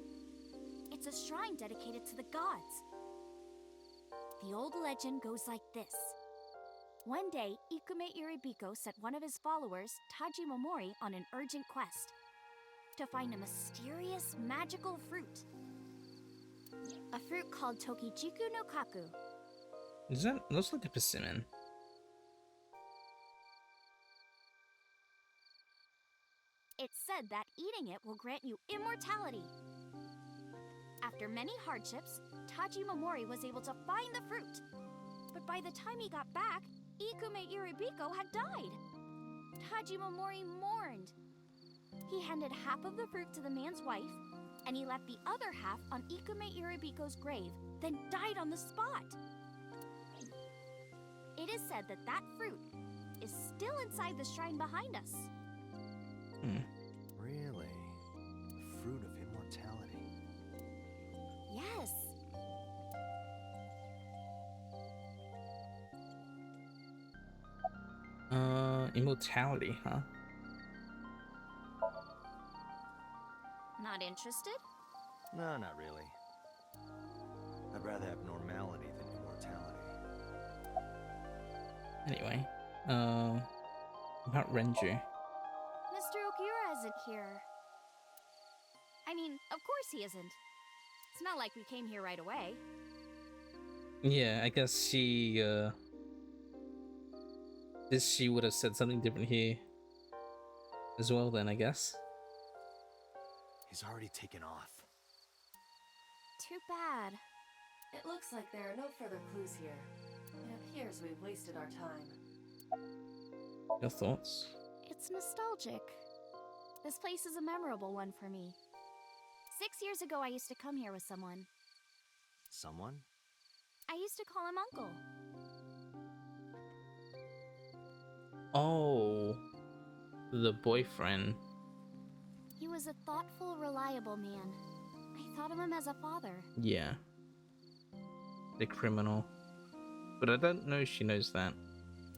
It's a shrine dedicated to the gods. The old legend goes like this. One day, Ikume Iribiko sent one of his followers, Taji Momori, on an urgent quest to find a mysterious magical fruit. A fruit called Tokichiku no Kaku.
Does that looks like a persimmon?
It's said that eating it will grant you immortality. After many hardships, Taji Momori was able to find the fruit. But by the time he got back, Ikume Iribiko had died. Taji Momori mourned. He handed half of the fruit to the man's wife, and he left the other half on Ikume Iribiko's grave, then died on the spot. It is said that that fruit is still inside the shrine behind us.
Really? Fruit of immortality.
Yes.
Immortality, huh?
Not interested?
No, not really. I'd rather have normality than immortality.
Anyway, about Renju.
Mr. Okura isn't here. I mean, of course he isn't. It's not like we came here right away.
Yeah, I guess she would have said something different here as well then, I guess.
He's already taken off.
Too bad.
It looks like there are no further clues here. It appears we've wasted our time.
Your thoughts?
It's nostalgic. This place is a memorable one for me. 6 years ago, I used to come here with someone.
Someone?
I used to call him Uncle.
Oh, the boyfriend.
He was a thoughtful, reliable man. I thought of him as a father.
Yeah. The criminal. But I don't know if she knows that.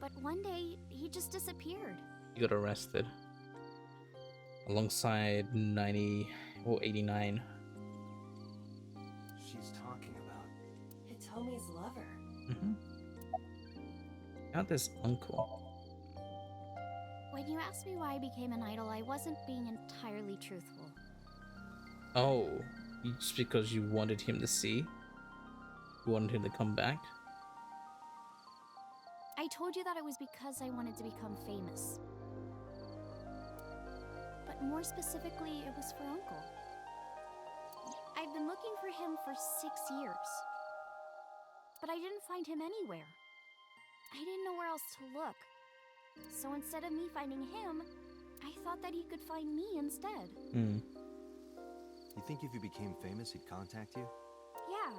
But one day, he just disappeared.
He got arrested. Alongside 90 or 89.
She's talking about...
Hitomi's lover.
Not this uncle.
When you asked me why I became an idol, I wasn't being entirely truthful.
Oh, just because you wanted him to see? You wanted him to come back?
I told you that it was because I wanted to become famous. But more specifically, it was for Uncle. I've been looking for him for 6 years. But I didn't find him anywhere. I didn't know where else to look. So instead of me finding him, I thought that he could find me instead.
You think if you became famous, he'd contact you?
Yeah.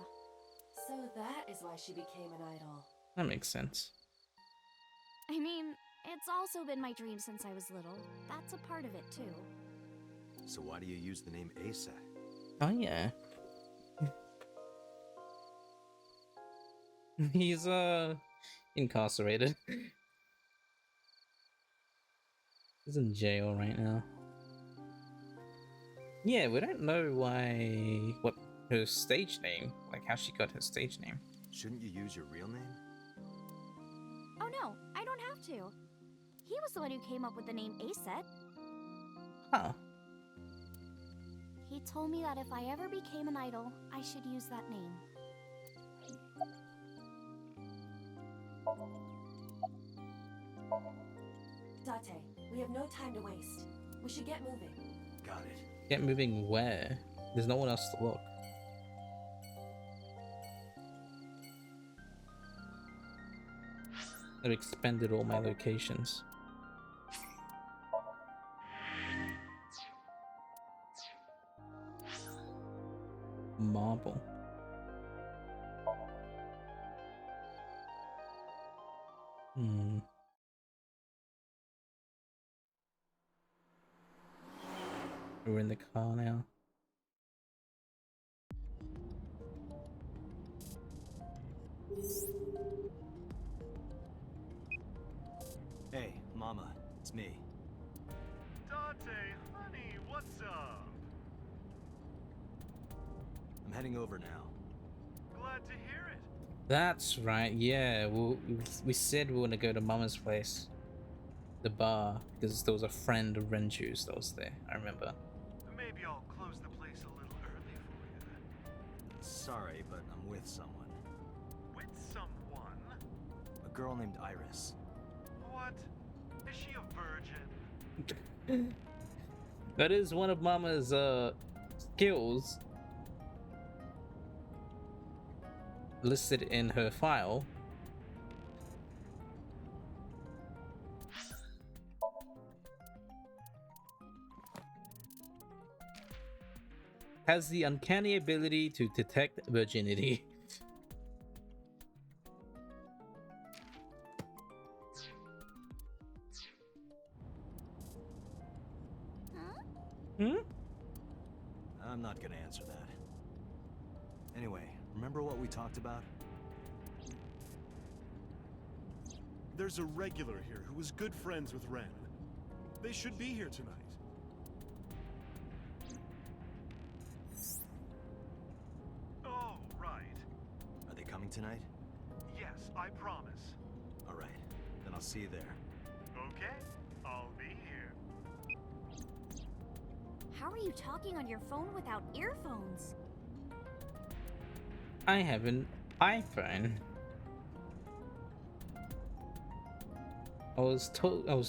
So that is why she became an idol.
That makes sense.
I mean, it's also been my dream since I was little. That's a part of it, too.
So why do you use the name Asa?
Oh yeah. He's incarcerated. He's in jail right now. Yeah, we don't know what her stage name, like how she got her stage name.
Shouldn't you use your real name?
Oh no, I don't have to. He was the one who came up with the name Aset.
Huh.
He told me that if I ever became an idol, I should use that name.
Date, we have no time to waste. We should get moving.
Got it.
Get moving where? There's no one else to look. I've expended all my locations. Marble. Hmm. We're in the car now.
Hey, Mama, it's me.
Dante, honey, what's up?
I'm heading over now.
Glad to hear it.
That's right. Yeah, we said we want to go to Mama's place, the bar, because there was a friend of Renju's that was there. I remember.
Maybe I'll close the place a little early for you.
Sorry, but I'm with someone.
With someone?
A girl named Iris.
What? Is she a virgin?
That is one of Mama's skills listed in her file. Has the uncanny ability to detect virginity. Hmm?
I'm not gonna answer that. Anyway, remember what we talked about?
There's a regular here who was good friends with Ren. They should be here tonight. Oh, right.
Are they coming tonight?
Yes, I promise.
All right, then I'll see you there.
Okay, I'll be here.
How are you talking on your phone without earphones?
I have an iPhone. I was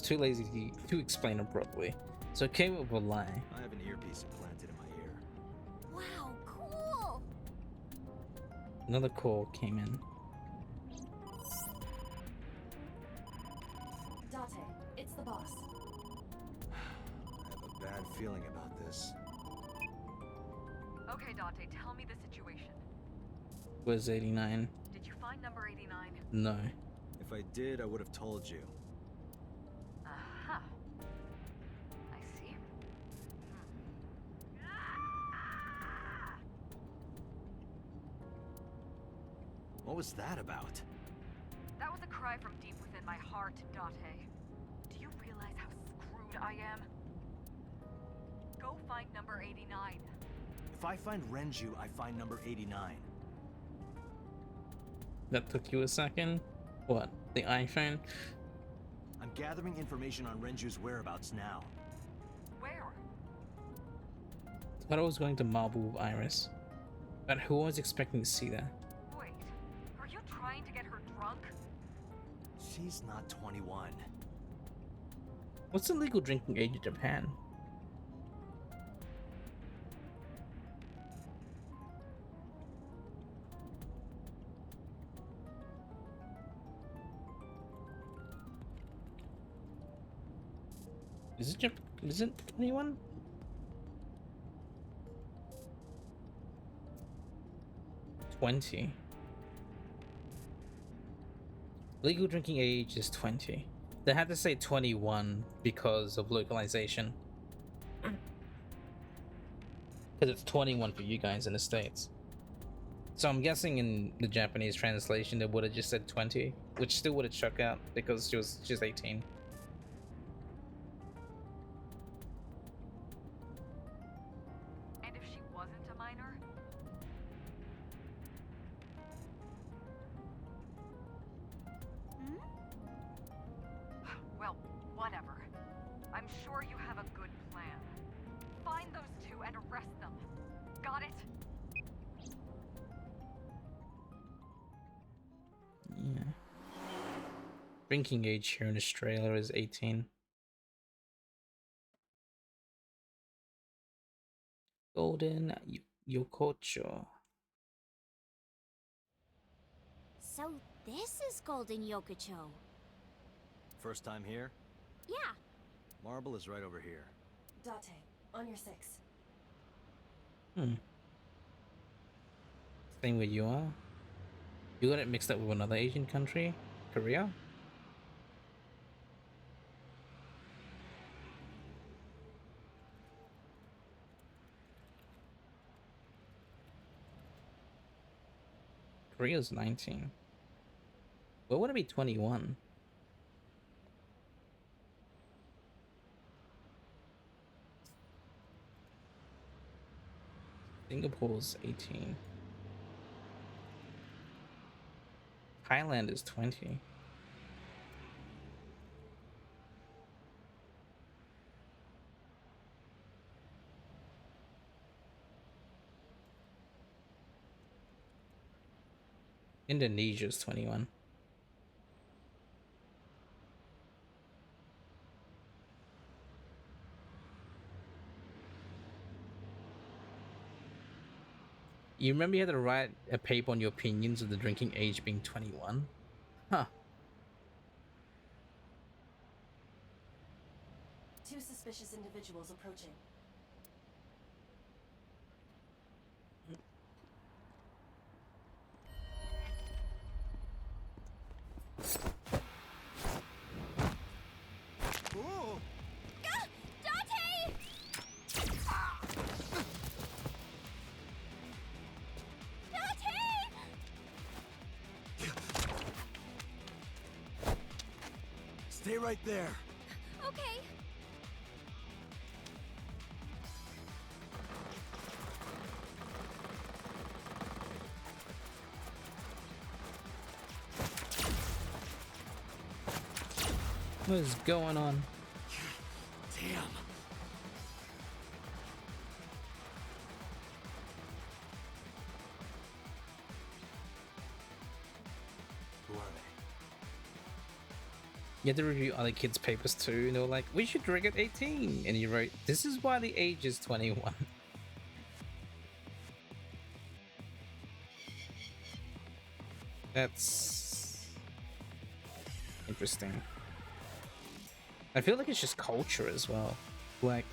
too lazy to explain it properly, so I came up with a lie.
I have an earpiece implanted in my ear.
Wow, cool!
Another call came in.
Date, it's the boss.
I have a bad feeling about this.
Okay, Dante, tell me the situation.
Where's 89?
Did you find number 89?
No.
If I did, I would have told you.
Uh-huh. I see.
What was that about?
That was a cry from deep within my heart, Dante. Do you realize how screwed I am? Go find number 89.
If I find Renju, I find number 89.
That took you a second? What? The iPhone?
I'm gathering information on Renju's whereabouts now.
Where?
Thought I was going to marble with Iris. But who was expecting to see that?
Wait, are you trying to get her drunk?
She's not 21.
What's the legal drinking age in Japan? Is it 21? Legal drinking age is 20. They had to say 21 because of localization. Because it's 21 for you guys in the States. So I'm guessing in the Japanese translation they would have just said 20, which still would have struck out because she's 18.
And if she wasn't a minor? Well, whatever. I'm sure you have a good plan. Find those two and arrest them. Got it?
Yeah. Drinking age here in Australia is 18. Golden Yokocho.
So this is Golden Yokocho.
First time here?
Yeah,
Marble is right over here.
Date, on your 6.
Same where you are. You got it mixed up with another Asian country, Korea. Korea's 19. Well, would it be 21? Singapore's 18. Thailand is 20. Indonesia's 21. You remember you had to write a paper on your opinions of the drinking age being 21? Huh.
Two suspicious individuals approaching.
Oh!
Dante! Dante!
Stay right there.
Okay.
What is going on?
Damn. Who are they?
You had to review other kids' papers too, and they were like, we should drink at 18. And you wrote, this is why the age is 21. That's interesting. I feel like it's just culture as well. Like,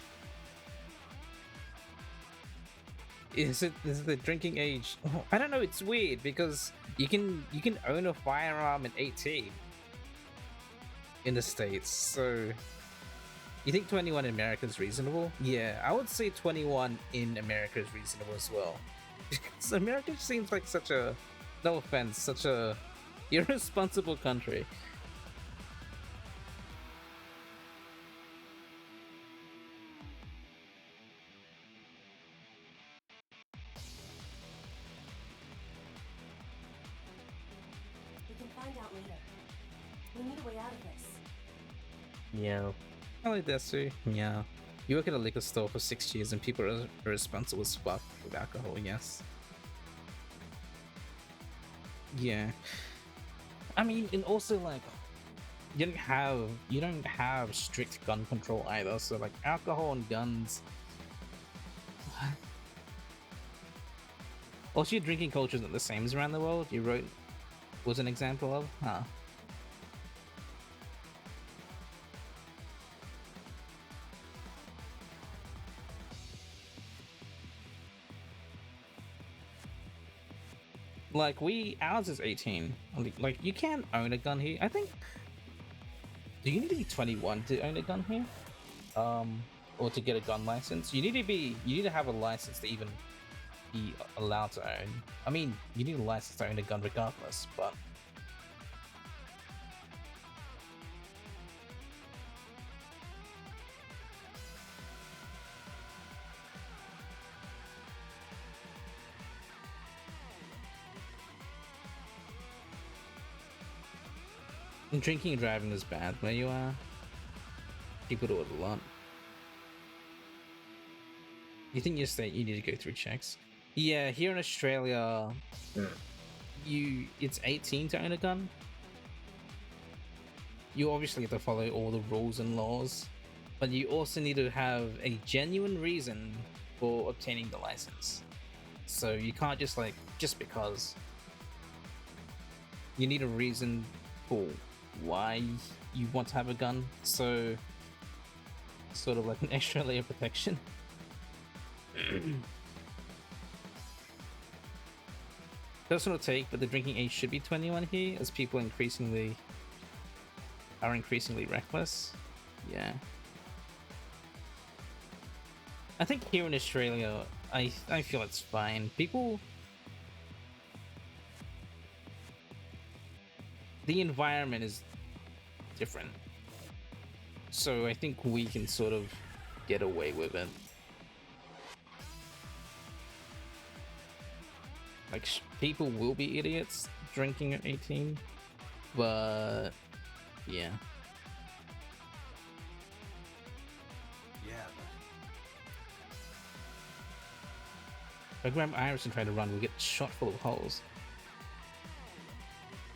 is it the drinking age? Oh, I don't know. It's weird because you can own a firearm at 18 in the States. So you think 21 in America is reasonable? Yeah, I would say 21 in America is reasonable as well. So America seems like such a, no offense, such a irresponsible country.
We can find out later. We need a way out of this.
Yeah. I like that too. Yeah. You work at a liquor store for 6 years and people are irresponsible as fuck with alcohol, yes. Yeah. I mean, and also like you don't have strict gun control either, so like alcohol and guns. Also, your drinking culture isn't the same as around the world. You wrote was an example of, huh? Like ours is 18. Like you can't own a gun here. I think. Do you need to be 21 to own a gun here? Or to get a gun license? You need to have a license to even be allowed to own. I mean, you need a license to own a gun regardless, but. Drinking and driving is bad where you are. People do it a lot. You think your state you need to go through checks? Yeah, here in Australia, it's 18 to own a gun. You obviously have to follow all the rules and laws, but you also need to have a genuine reason for obtaining the license. So you can't just because. You need a reason for why you want to have a gun, so sort of like an extra layer of protection. Personal take, but the drinking age should be 21 here, as people are increasingly reckless. Yeah. I think here in Australia, I feel it's fine. People... The environment is different. So I think we can sort of get away with it. Like, people will be idiots drinking at 18, but yeah.
Yeah,
If I grab Iris and try to run, we'll get shot full of holes.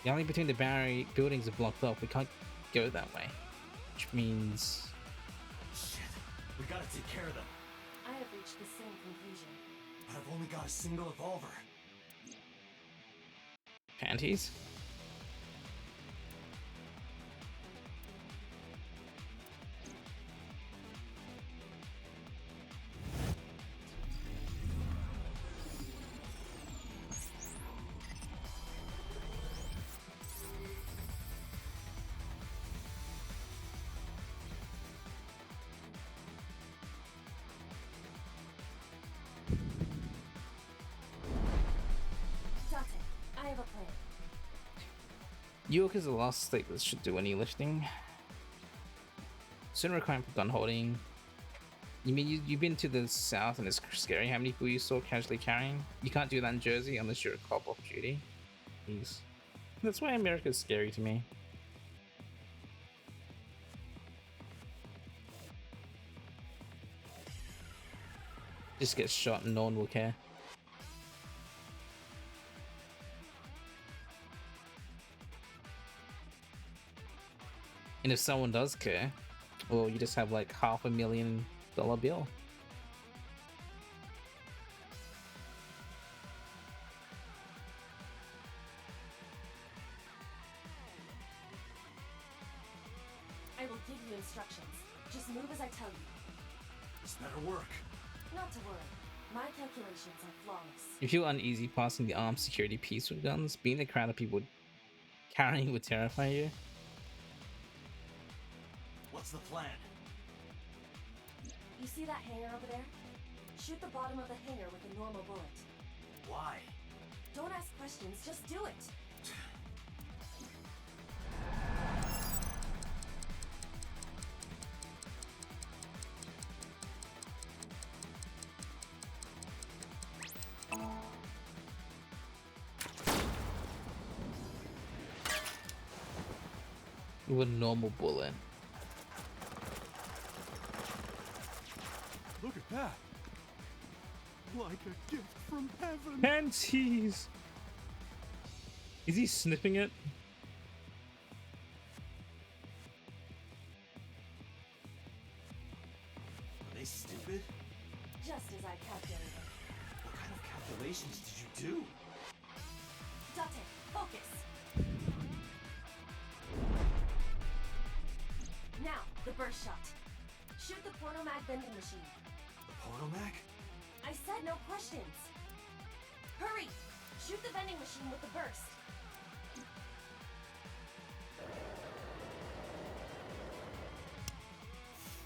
The alley between the barrier buildings are blocked off. We can't go that way. Which means...
Shit. We gotta take care of them.
I have reached the same conclusion.
But I've only got a single revolver.
Panties?
Date, I have a plan.
York is the last state that should do any lifting. Soon requirement for gun holding. You mean you've been to the south and it's scary how many people you saw casually carrying? You can't do that in Jersey unless you're a cop off duty. Jeez. That's why America's scary to me. Just get shot and no one will care. And if someone does care, well, you just have like $500,000 bill.
I will give you instructions. Just move as I tell you.
This better work.
Not to worry. My calculations are flawless.
You feel uneasy passing the armed security piece with guns. Being the crowd of people carrying would terrify you.
What's the plan?
You see that hanger over there? Shoot the bottom of the hanger with a normal bullet.
Why?
Don't ask questions, just do it.
With a normal bullet.
Look at that. Like a gift from heaven.
Panties! Is he sniffing it?
Are they stupid?
Just as I calculated.
What kind of calculations did you do?
Date, focus. Now, the burst shot. Shoot the pornomag vending machine.
The pornomac?
I said no questions. Hurry! Shoot the vending machine with the burst.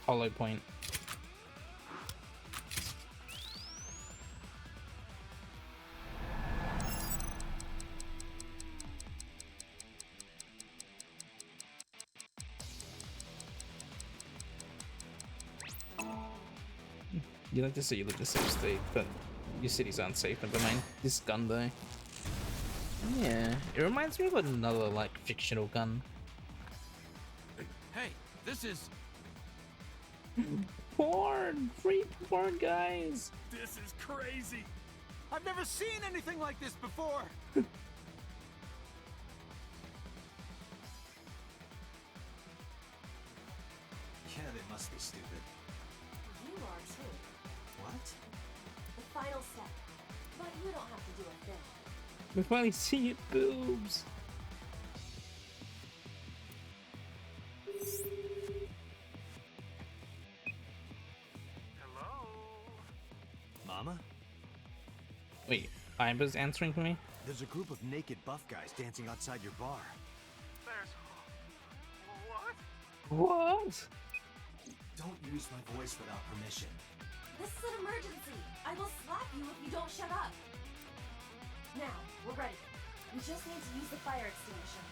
Hollow point. You like to say you live in a safe state, but your cities aren't safe. Never mind. This gun though. Yeah, it reminds me of another like fictional gun.
Hey, this is...
Porn! Free porn, guys!
This is crazy. I've never seen anything like this before.
Yeah, they must be stupid.
You are too.
What?
The final step. But you don't have to do a thing.
We're finally seeing it, boobs!
Hello.
Mama?
Wait, Iba's answering for me?
There's a group of naked buff guys dancing outside your bar.
There's... What?
What?
Don't use my voice without permission.
This is an emergency. I will slap you if you don't shut up. Now, we're ready. We just need to use the fire extinguisher.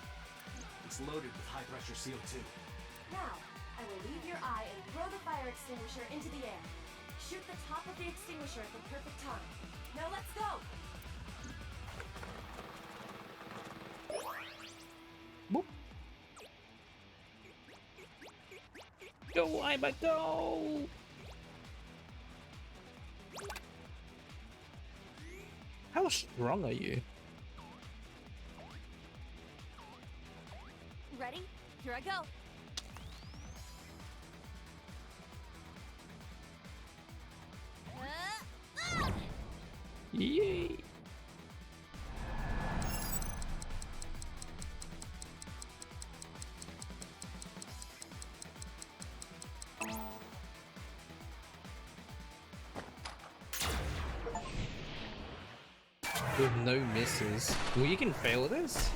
It's loaded with high-pressure CO2.
Now, I will leave your eye and throw the fire extinguisher into the air. Shoot the top of the extinguisher at the perfect time. Now let's go!
Boop. Go, Iba, go! How strong are you?
Ready? Here I go.
Yay! With no misses. Well, you can fail this?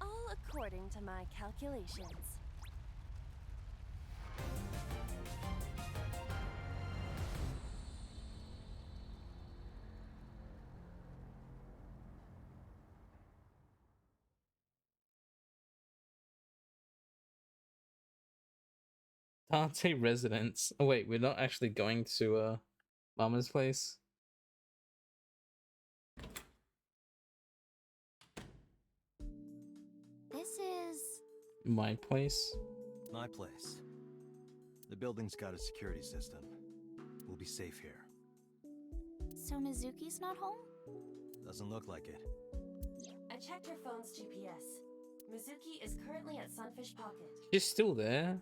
All according to my calculations.
Dante residence. Oh wait, we're not actually going to Mama's place.
This is...
My place.
My place. The building's got a security system. We'll be safe here.
So Mizuki's not home?
Doesn't look like it.
I checked her phone's GPS. Mizuki is currently at Sunfish Pocket.
She's still there.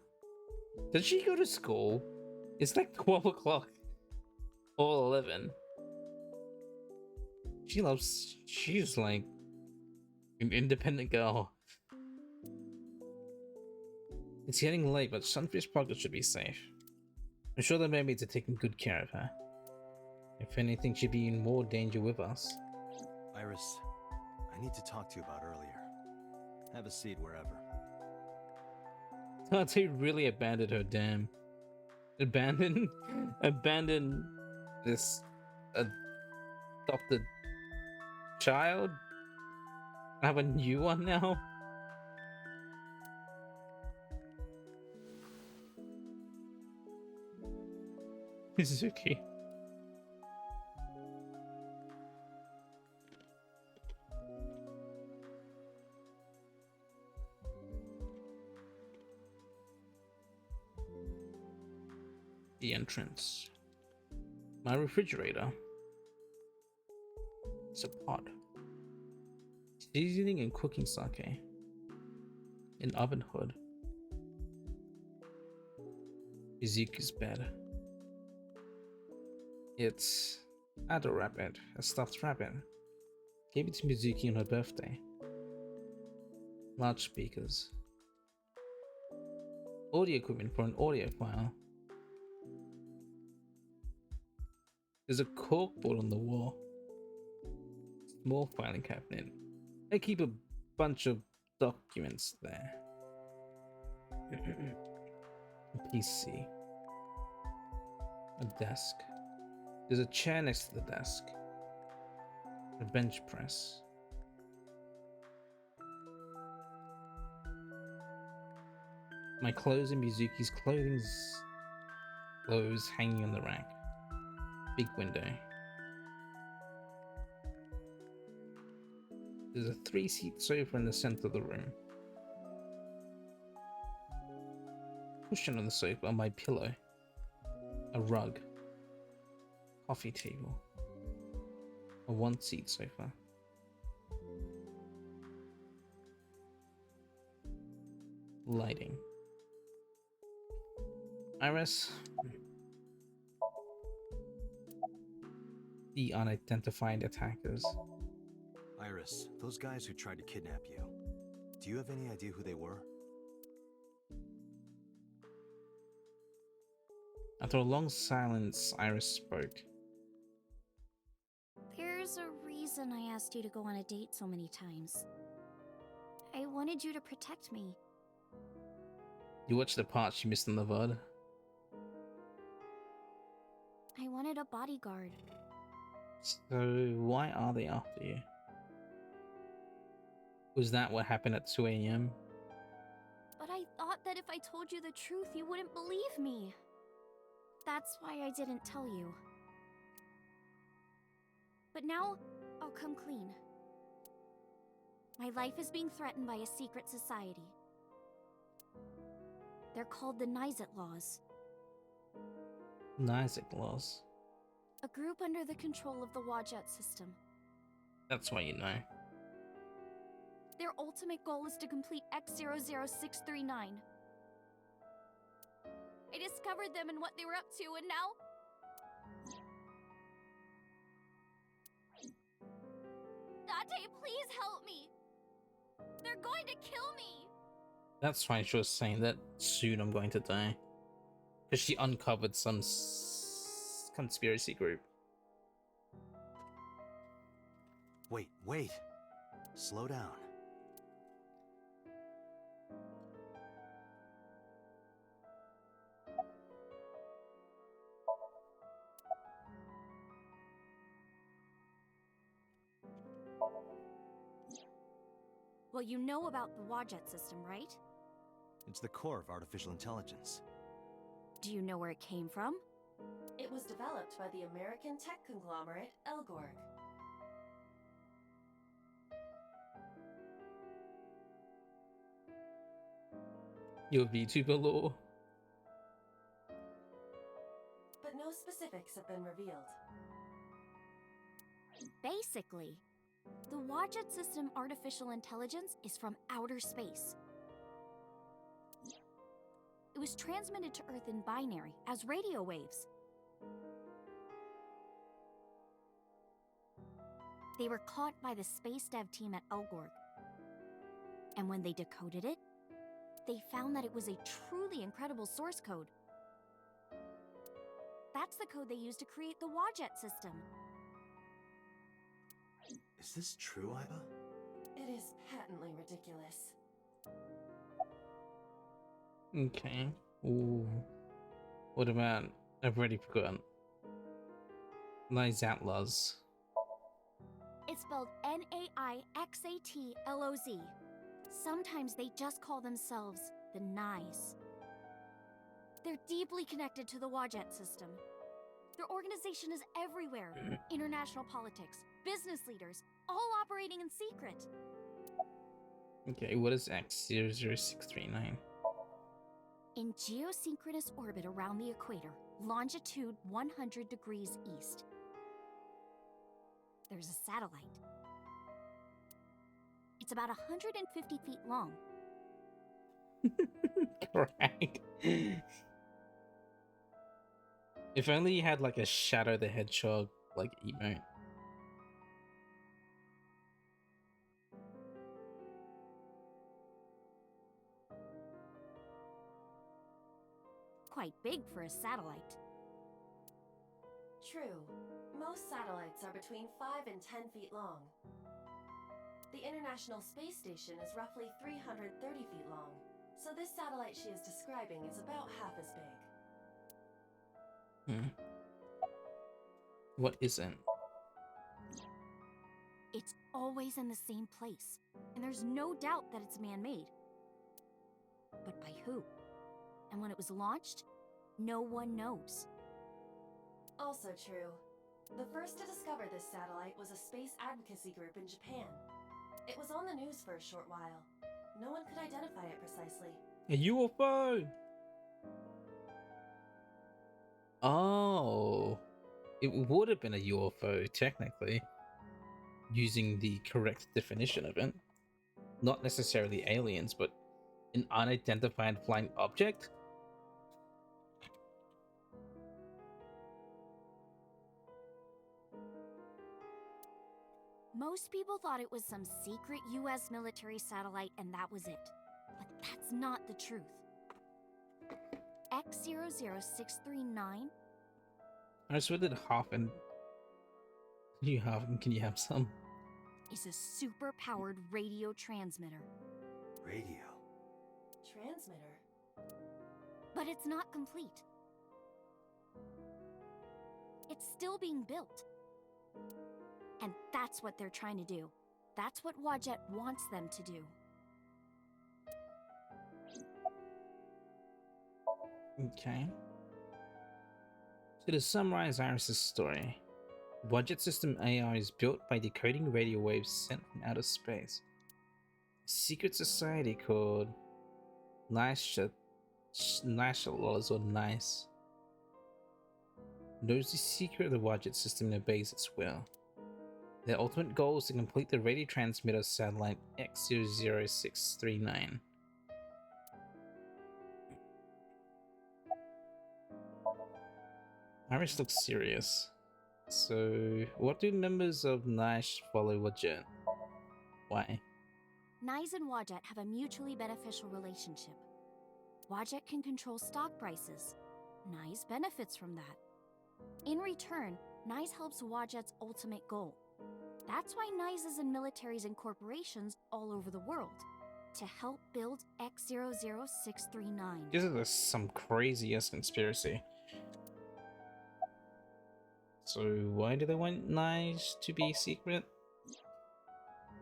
Did she go to school? It's like 12 o'clock. Or 11. She's like an independent girl. It's getting late, but Sunfish Pocket should be safe. I'm sure the mermaids are taking good care of her. If anything, she'd be in more danger with us.
Iris, I need to talk to you about earlier. Have a seat wherever.
Dante really abandoned her, damn. Abandoned this adopted child? I have a new one now? Mizuki. The entrance. My refrigerator. It's a pot. Seasoning and cooking sake. An oven hood. Mizuki's bed. It's a rabbit, a stuffed rabbit. Gave it to Mizuki on her birthday. Large speakers. Audio equipment for an audio file. There's a corkboard on the wall. Small filing cabinet. I keep a bunch of documents there. A PC. A desk. There's a chair next to the desk. A bench press. My clothes and Mizuki's clothes hanging on the rack. Big window. There's a 3-seat sofa in the center of the room. Cushion on the sofa on my pillow. A rug. Coffee table. A 1-seat sofa. Lighting. Iris. The unidentified attackers.
Iris, those guys who tried to kidnap you, do you have any idea who they were?
After a long silence, Iris spoke.
There's a reason I asked you to go on a date so many times. I wanted you to protect me.
You watched the parts you missed in the VOD?
I wanted a bodyguard.
So why are they after you? Was that what happened at 2 a.m.?
But I thought that if I told you the truth, you wouldn't believe me. That's why I didn't tell you. But now, I'll come clean. My life is being threatened by a secret society. They're called the Nizet Laws.
Isaac laws.
A group under the control of the Wadjet system.
That's why you know.
Their ultimate goal is to complete X00639. I discovered them and what they were up to, and now... Date, please help me! They're going to kill me!
That's why she was saying that soon I'm going to die. Because she uncovered some conspiracy group.
Wait. Slow down.
Well, you know about the Wadjet system, right?
It's the core of artificial intelligence.
Do you know where it came from?
It was developed by the American tech conglomerate Elgorg.
Your VTuber lore.
But no specifics have been revealed.
Basically, the Wadjet system artificial intelligence is from outer space. It was transmitted to Earth in binary, as radio waves. They were caught by the space dev team at Elgorg. And when they decoded it, they found that it was a truly incredible source code. That's the code they used to create the Wadjet system.
Is this true, Iva?
It is patently ridiculous.
Okay. Ooh. What about... I've already forgotten. Nizet laws.
It's spelled Naixatloz. Sometimes they just call themselves the Nice. They're deeply connected to the Wadjet system. Their organization is everywhere. International politics, business leaders, all operating in secret.
Okay, what is X00639?
In geosynchronous orbit around the equator, longitude 100 degrees east. There's a satellite. It's about 150 feet long.
Correct. If only you had like a Shadow the Hedgehog like emote.
Quite big for a satellite.
True. Most satellites are between 5 and 10 feet long. The International Space Station is roughly 330 feet long, so this satellite she is describing is about half as big.
What isn't?
It's always in the same place, and there's no doubt that it's man-made. But by who? And when it was launched, no one knows.
Also true. The first to discover this satellite was a space advocacy group in Japan. It was on the news for a short while. No one could identify it precisely.
A UFO! Oh, it would have been a UFO, technically, using the correct definition of it. Not necessarily aliens, but an unidentified flying object?
Most people thought it was some secret US military satellite and that was it. But that's not the truth. X00639
I just did half and can you have some?
is a super-powered radio transmitter.
Radio.
Transmitter.
But it's not complete. It's still being built. And that's what they're trying to do. That's what Wadjet wants them to do.
Okay. So to summarize Iris's story, Wadjet system AI is built by decoding radio waves sent from outer space. A secret society called Nice or Nice knows the secret of the Wadjet system and obeys its will. Their ultimate goal is to complete the radio transmitter satellite X00639. Iris looks serious. So, what do members of Nice follow Wadjet? Why?
Nyes and Wadjet have a mutually beneficial relationship. Wadjet can control stock prices. Nyes benefits from that. In return, Nyes helps Wadjet's ultimate goal. That's why Nyes is in militaries and corporations all over the world. To help build X00639.
This is some crazy-ass conspiracy. So why do they want Nice to be secret?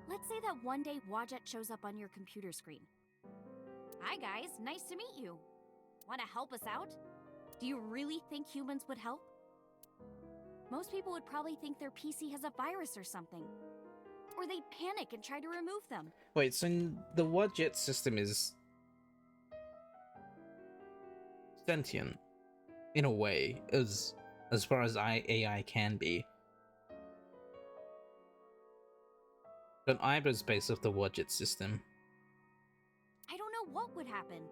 Let's say that one day Wadjet shows up on your computer screen. Hi guys, nice to meet you. Want to help us out? Do you really think humans would help? Most people would probably think their PC has a virus or something. Or they'd panic and try to remove them.
Wait, so the Wadjet system is sentient in a way, as far as AI can be. But Ibra's based off the Wadjet system.
I don't know what would happen.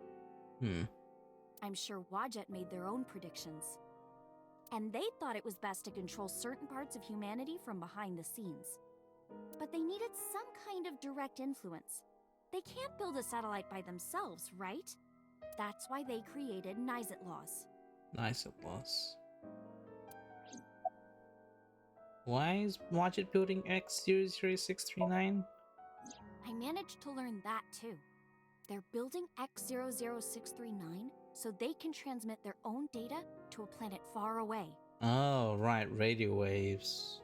I'm sure Wadjet made their own predictions. And they thought it was best to control certain parts of humanity from behind the scenes. But they needed some kind of direct influence. They can't build a satellite by themselves, right? That's why they created Nyset laws.
Nyset laws. Why is Wadjet building X00639?
I managed to learn that too. They're building X00639 so they can transmit their own data to a planet far away.
Oh, right, radio waves.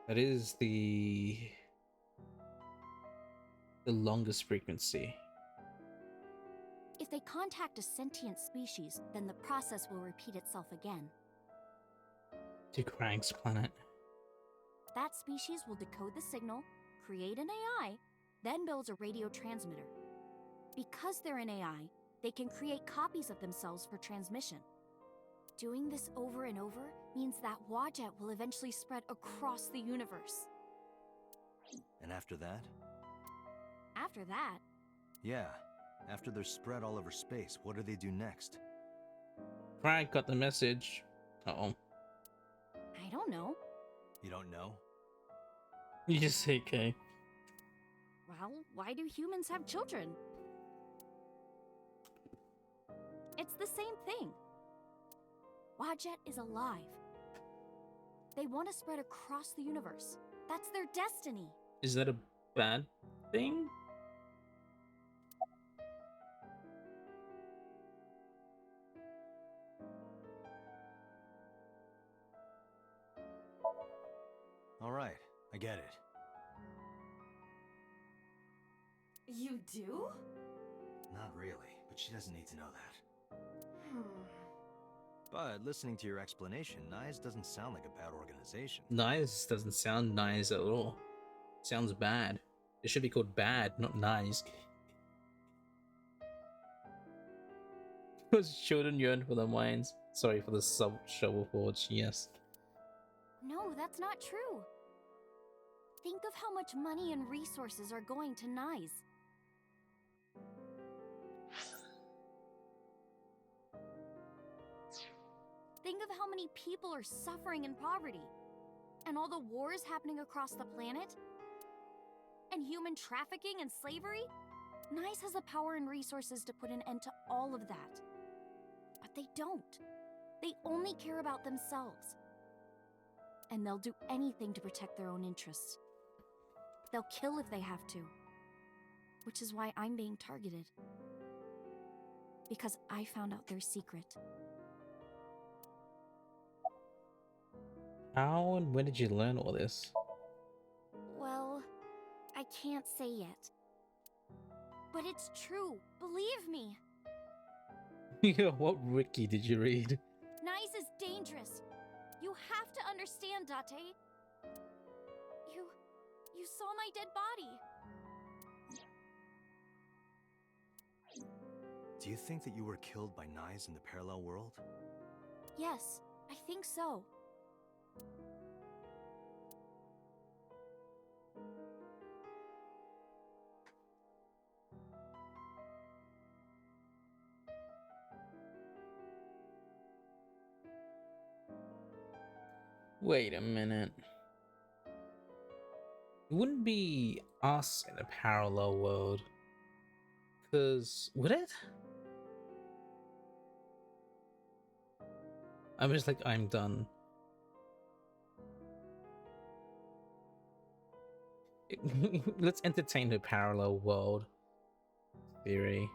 That is the longest frequency.
If they contact a sentient species, then the process will repeat itself again.
To Krang's planet.
That species will decode the signal, create an AI, then builds a radio transmitter. Because they're an AI, they can create copies of themselves for transmission. Doing this over and over means that Wadjet will eventually spread across the universe.
And after that?
After that,
Yeah. After they're spread all over space, what do they do next?
Krang got the message. Uh-oh.
I don't know.
You don't know?
You just say okay.
Well, why do humans have children? It's the same thing. Wadjet is alive. They want to spread across the universe. That's their destiny.
Is that a bad thing?
Alright, I get it.
You do?
Not really, but she doesn't need to know that. But listening to your explanation, Nyes doesn't sound like a bad organization.
Nice doesn't sound nice at all. Sounds bad. It should be called bad, not nice. Because children yearn for their minds. Sorry for the shovel forge, yes.
No, that's not true. Think of how much money and resources are going to Nyes. Think of how many people are suffering in poverty. And all the wars happening across the planet? And human trafficking and slavery? Nice has the power and resources to put an end to all of that. But they don't. They only care about themselves. And they'll do anything to protect their own interests. They'll kill if they have to. Which is why I'm being targeted. Because I found out their secret.
How and when did you learn all this?
Well, I can't say yet. But it's true, believe me.
What wiki did you read?
Nice is dangerous. You have to understand, Date. You saw my dead body.
Do you think that you were killed by Nyes in the parallel world?
Yes, I think so.
Wait a minute. It wouldn't be us in a parallel world. Cause would it? I'm just like, I'm done. Let's entertain the parallel world theory.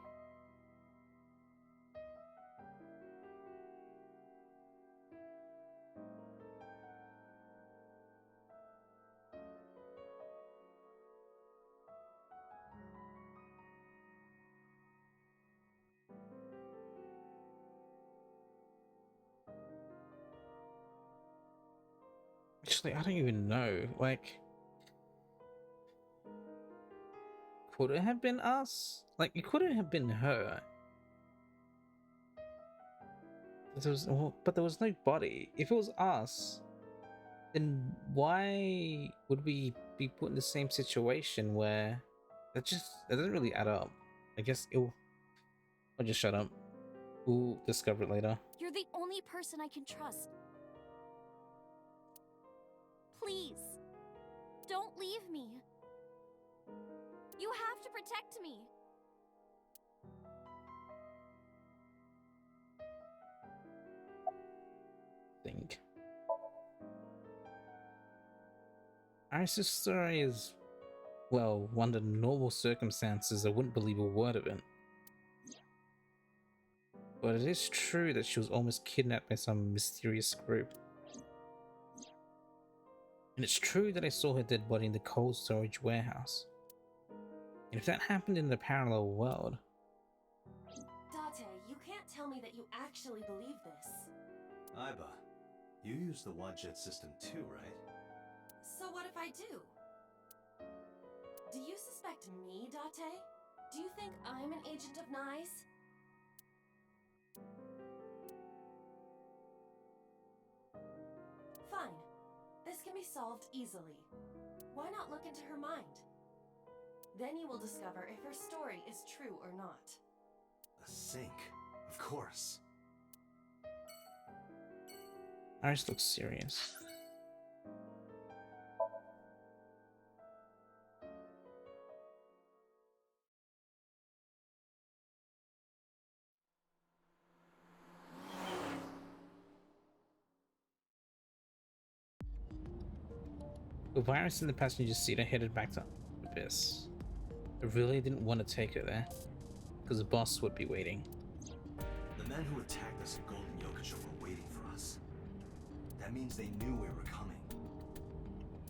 Actually, I don't even know. Like, could it have been us? Like, it couldn't have been her. But there was no body. If it was us, then why would we be put in the same situation where it doesn't really add up? I guess I'll just shut up. We'll discover it later.
You're the only person I can trust. Please, don't leave me. You have to protect me.
Think. Iris' story is, well, under normal circumstances, I wouldn't believe a word of it. But it is true that she was almost kidnapped by some mysterious group. And it's true that I saw her dead body in the cold storage warehouse. And if that happened in the parallel world...
Date, you can't tell me that you actually believe this.
Iba, you use the Wadjet system too, right?
So what if I do? Do you suspect me, Date? Do you think I'm an agent of Nyes? Fine. This can be solved easily. Why not look into her mind? Then you will discover if her story is true or not.
A sync, of course.
Iris looks serious. The virus in the passenger seat are headed back to Abyss. I really didn't want to take her there, because the boss would be waiting.
The men who attacked us at Golden Yokocho were waiting for us. That means they knew we were coming.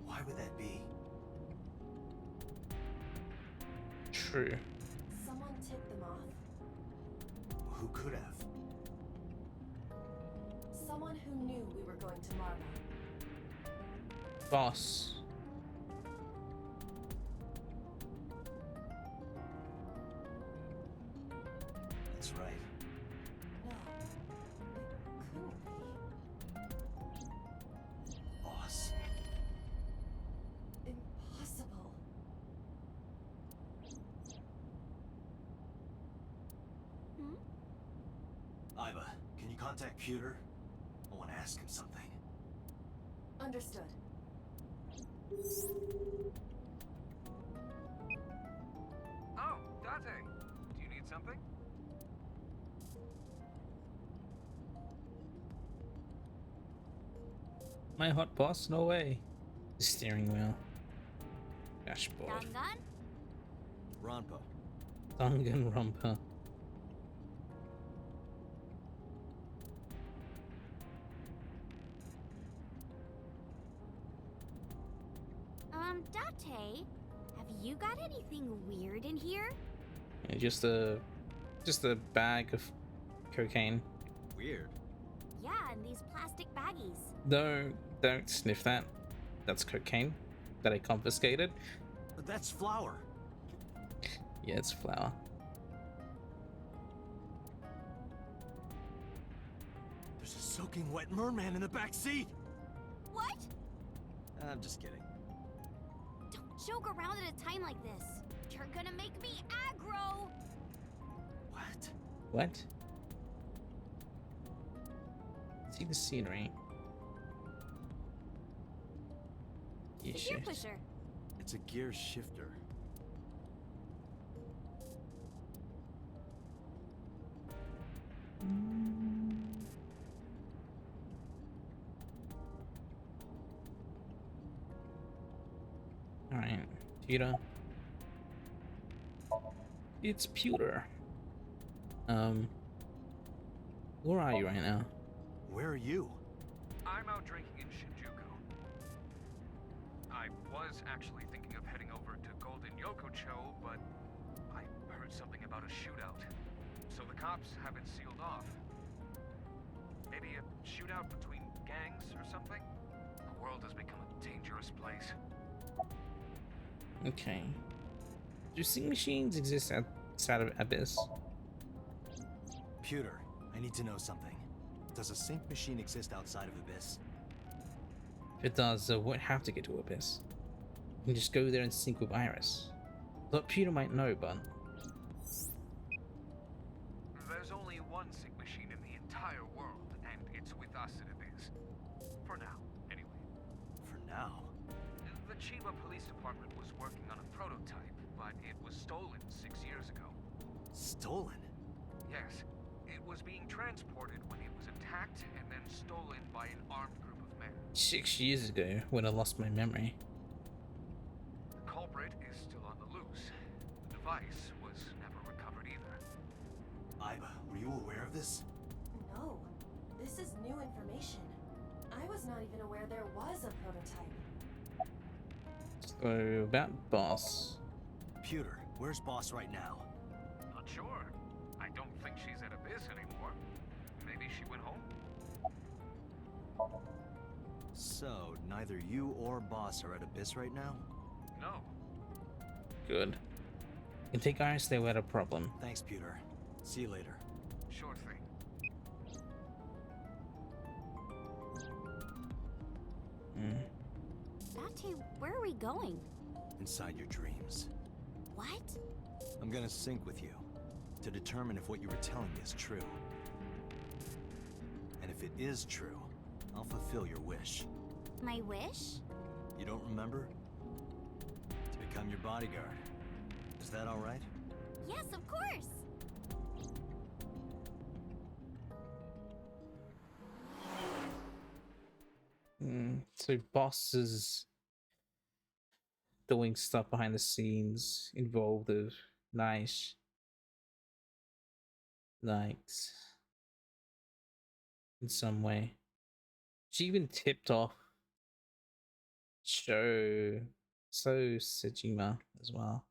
Why would that be?
True.
Someone tipped them off.
Who could have?
Someone who knew we were going to Marble.
Boss.
That's right.
No, it couldn't be.
Boss.
Impossible.
Iba, can you contact Pewter? I want to ask him something.
Understood.
Oh, Dante. Do you need something?
My hot boss? No way. The steering wheel. Dashboard.
Dangan?
Ronpa.
Danganronpa.
Date, have you got anything weird in here?
Yeah, just a bag of cocaine.
Weird.
Yeah, and these plastic baggies.
Don't sniff that. That's cocaine that I confiscated.
But that's flour.
Yeah, it's flour.
There's a soaking wet merman in the back seat.
What?
I'm just kidding.
Don't joke around at a time like this. You're gonna make me aggro.
What?
What? See the scenery. You
The gear
should.
pusher.
It's a gear shifter.
Alright, Peter. It's Pewter. Where are you right now?
Where are you?
I'm out drinking in Shinjuku. I was actually thinking of heading over to Golden Yokocho, but I heard something about a shootout. So the cops have it sealed off. Maybe a shootout between gangs or something? The world has become a dangerous place.
Okay. Do sync machines exist outside of Abyss?
Pewter, I need to know something. Does a sync machine exist outside of Abyss?
If it does, won't have to get to Abyss. You can just go there and sync with Iris. Thought Pewter might know, but
There's only one sync machine in the entire world, and it's with us at Abyss. For now, anyway.
For now.
The Chiba Police Department was working on a prototype, but it was stolen 6 years ago.
Stolen?
Yes, it was being transported when it was attacked and then stolen by an armed group of men.
6 years ago, when I lost my memory.
The culprit is still on the loose. The device was never recovered either.
Iba, were you aware of this?
No, this is new information. I was not even aware there was a prototype.
So, about Boss.
Pewter, where's Boss right now?
Not sure. I don't think she's at Abyss anymore. Maybe she went home?
So, neither you or Boss are at Abyss right now?
No.
Good. You can take Iris there without a problem.
Thanks, Pewter. See you later.
Sure thing.
Date, where are we going?
Inside your dreams.
What?
I'm gonna sync with you to determine if what you were telling me is true. And if it is true, I'll fulfill your wish.
My wish?
You don't remember? To become your bodyguard. Is that alright?
Yes, of course.
So Boss is doing stuff behind the scenes involved with nice likes in some way. She even tipped off Sejima as well.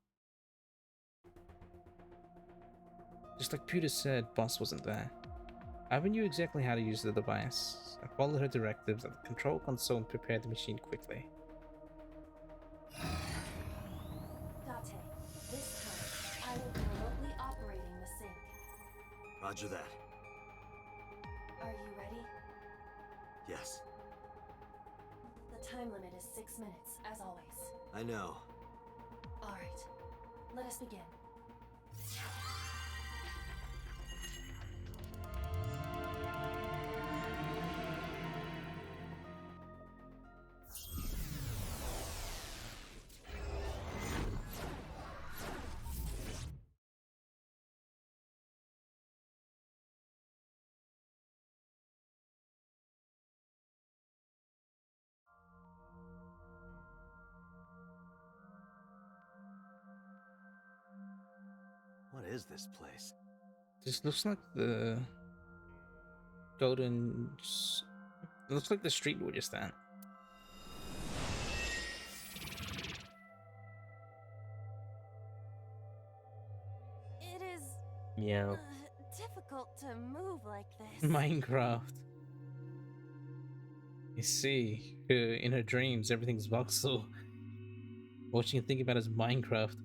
Just like Pewter said, Boss wasn't there. Iva knew exactly how to use the device. I followed her directives at the control console and prepared the machine quickly.
Date, this time, I will be remotely operating the sync.
Roger that.
Are you ready?
Yes.
The time limit is 6 minutes, as always.
I know.
Alright, let us begin.
is this place?
This looks like the golden. It looks like the street we're just at.
It is
Meow.
difficult to move like this.
Minecraft. You see, in her dreams, everything's voxel. What she can think about is Minecraft.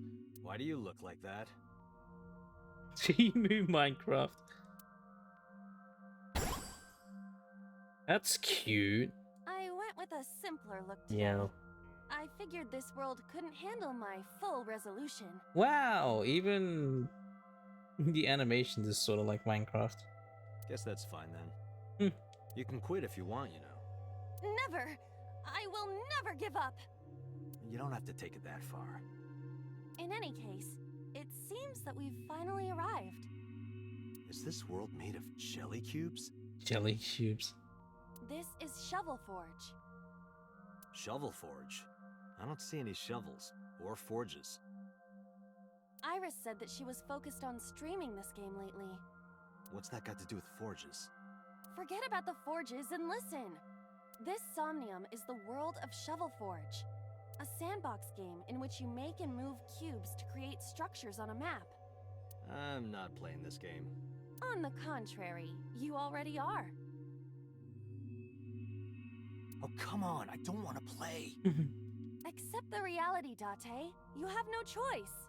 Why do you look like that?
Emu Minecraft. That's cute.
I went with a simpler look today.
Yeah.
I figured this world couldn't handle my full resolution.
Wow, even the animations is sort of like Minecraft.
Guess that's fine then.
Hmm.
You can quit if you want, you know.
Never! I will never give up!
You don't have to take it that far.
In any case, it seems that we've finally arrived.
Is this world made of jelly cubes?
Jelly cubes.
This is Shovel Forge.
Shovel Forge? I don't see any shovels or forges.
Iris said that she was focused on streaming this game lately.
What's that got to do with forges?
Forget about the forges and listen! This Somnium is the world of Shovel Forge, a sandbox game in which you make and move cubes to create structures on a map.
I'm not playing this game.
On the contrary, you already are.
Oh, come on, I don't want to play.
Accept the reality, Date. You have no choice.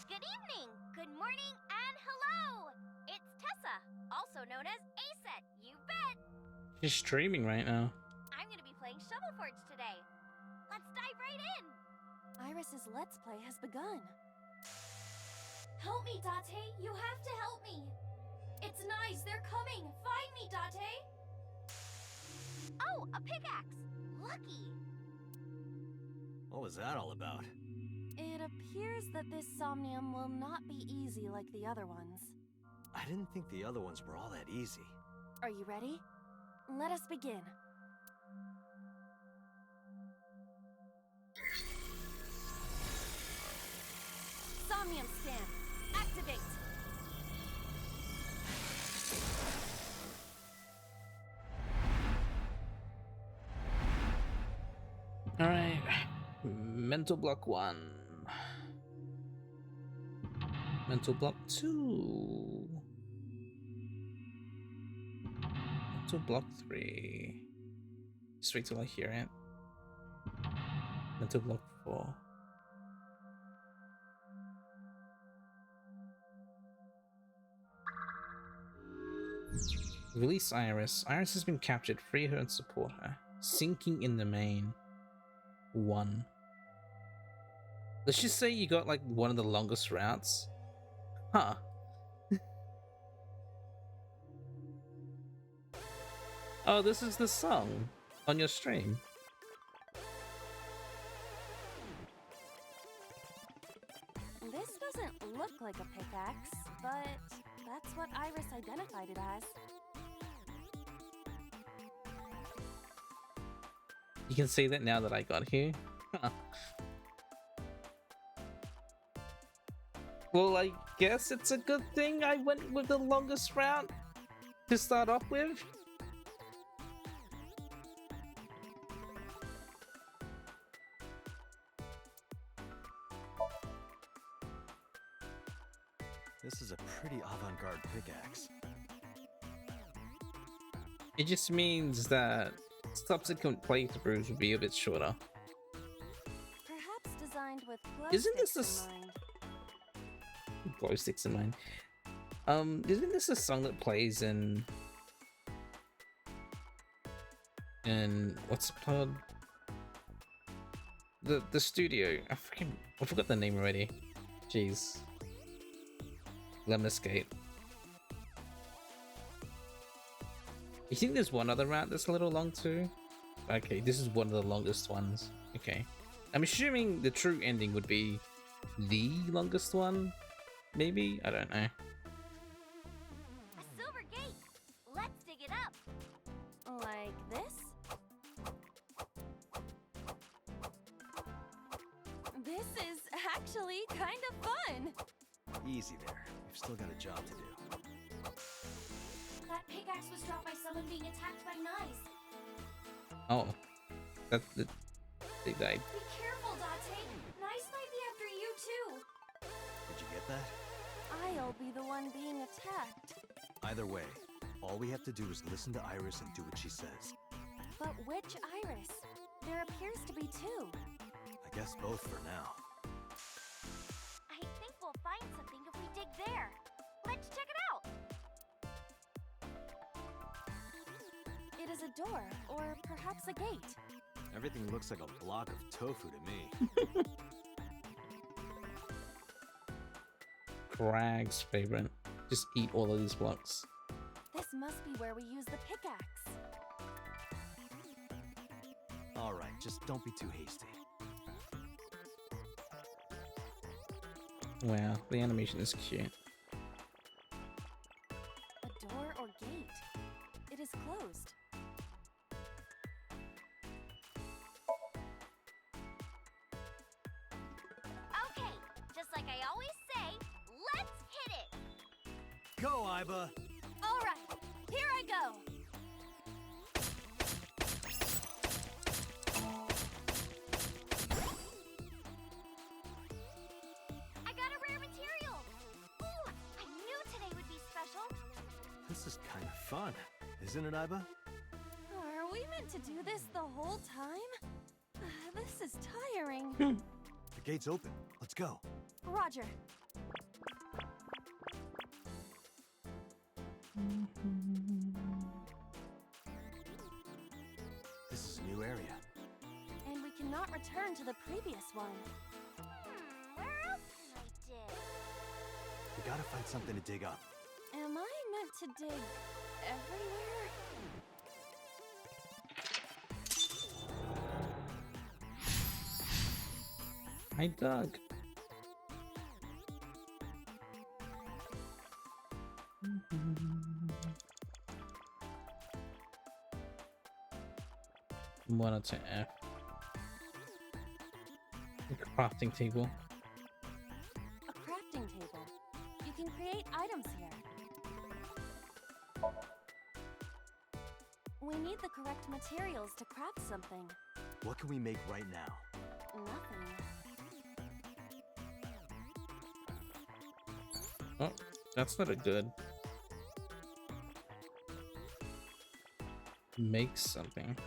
Good evening, good morning, and hello! It's Tessa, also known as Aset, you bet!
She's streaming right now.
I'm gonna be playing Shovel Forge today. Let's dive right in!
Iris's Let's Play has begun. Help me, Date! You have to help me! It's nice, they're coming! Find me, Date!
Oh, a pickaxe! Lucky!
What was that all about?
It appears that this Somnium will not be easy like the other ones.
I didn't think the other ones were all that easy.
Are you ready? Let us begin. Somnium scan. Activate.
Alright. Mental block 1. Mental block 2. Mental block 3. Just wait till I hear it. Mental block 4. Release Iris. Iris has been captured. Free her and support her. Sinking in the main. 1. Let's just say you got like one of the longest routes. Huh. Oh, this is the song on your stream.
This doesn't look like a pickaxe, but that's what Iris identified it as.
You can see that now that I got here. Huh. Well, I guess it's a good thing I went with the longest route to start off with.
This is a pretty avant-garde pickaxe.
It just means that subsequent playthroughs will be a bit shorter.
Perhaps designed with glow
Isn't this
sticks
a
in mind.
Glow sticks in mind. Isn't this a song that plays in what's it called? The studio. I forgot the name already. Jeez. Lemniscate. You think there's one other route that's a little long too? Okay, this is one of the longest ones. Okay. I'm assuming the true ending would be the longest one? Maybe? I don't know.
A silver gate! Let's dig it up!
Like this? This is actually kind of fun!
Easy there. We've still got a job to do.
That pickaxe was dropped by someone being attacked by knives.
Oh, that's the they died.
Be careful, Date. Knives might be after you too.
Did you get that?
I'll be the one being attacked.
Either way, all we have to do is listen to Iris and do what she says.
But which Iris? There appears to be two.
I guess both for now.
I think we'll find something if we dig there. Let's check it out.
It is a door, or perhaps a gate.
Everything looks like a block of tofu to me.
Crag's favorite. Just eat all of these blocks.
This must be where we use the pickaxe.
All right, just don't be too hasty.
Wow, the animation is cute.
A door or gate. It is closed.
Okay, just like I always say, let's hit it.
Go, Iba!
All right, here I go.
I got a rare material. Ooh, I knew today would be special.
This is kind of fun, isn't it, Iba?
Are we meant to do this the whole time? This is tiring.
The gate's open. Let's go.
Roger.
This is a new area.
And we cannot return to the previous one.
Where else can I dig?
We gotta find something to dig up.
Am I meant to dig everywhere?
I dug. One to F. The crafting table.
A crafting table. You can create items here. We need the correct materials to craft something.
What can we make right now?
Nothing.
Oh, that's not a good. Make something.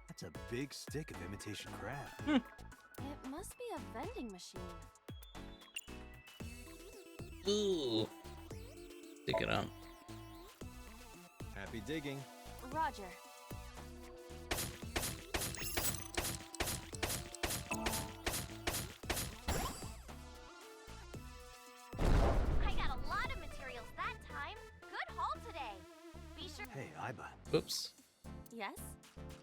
That's a big stick of imitation crab.
It must be a vending machine.
Ooh. Dig it up.
Happy digging.
Roger.
I got a lot of materials that time. Good haul today. Be sure.
Hey, Iba.
Oops.
Yes?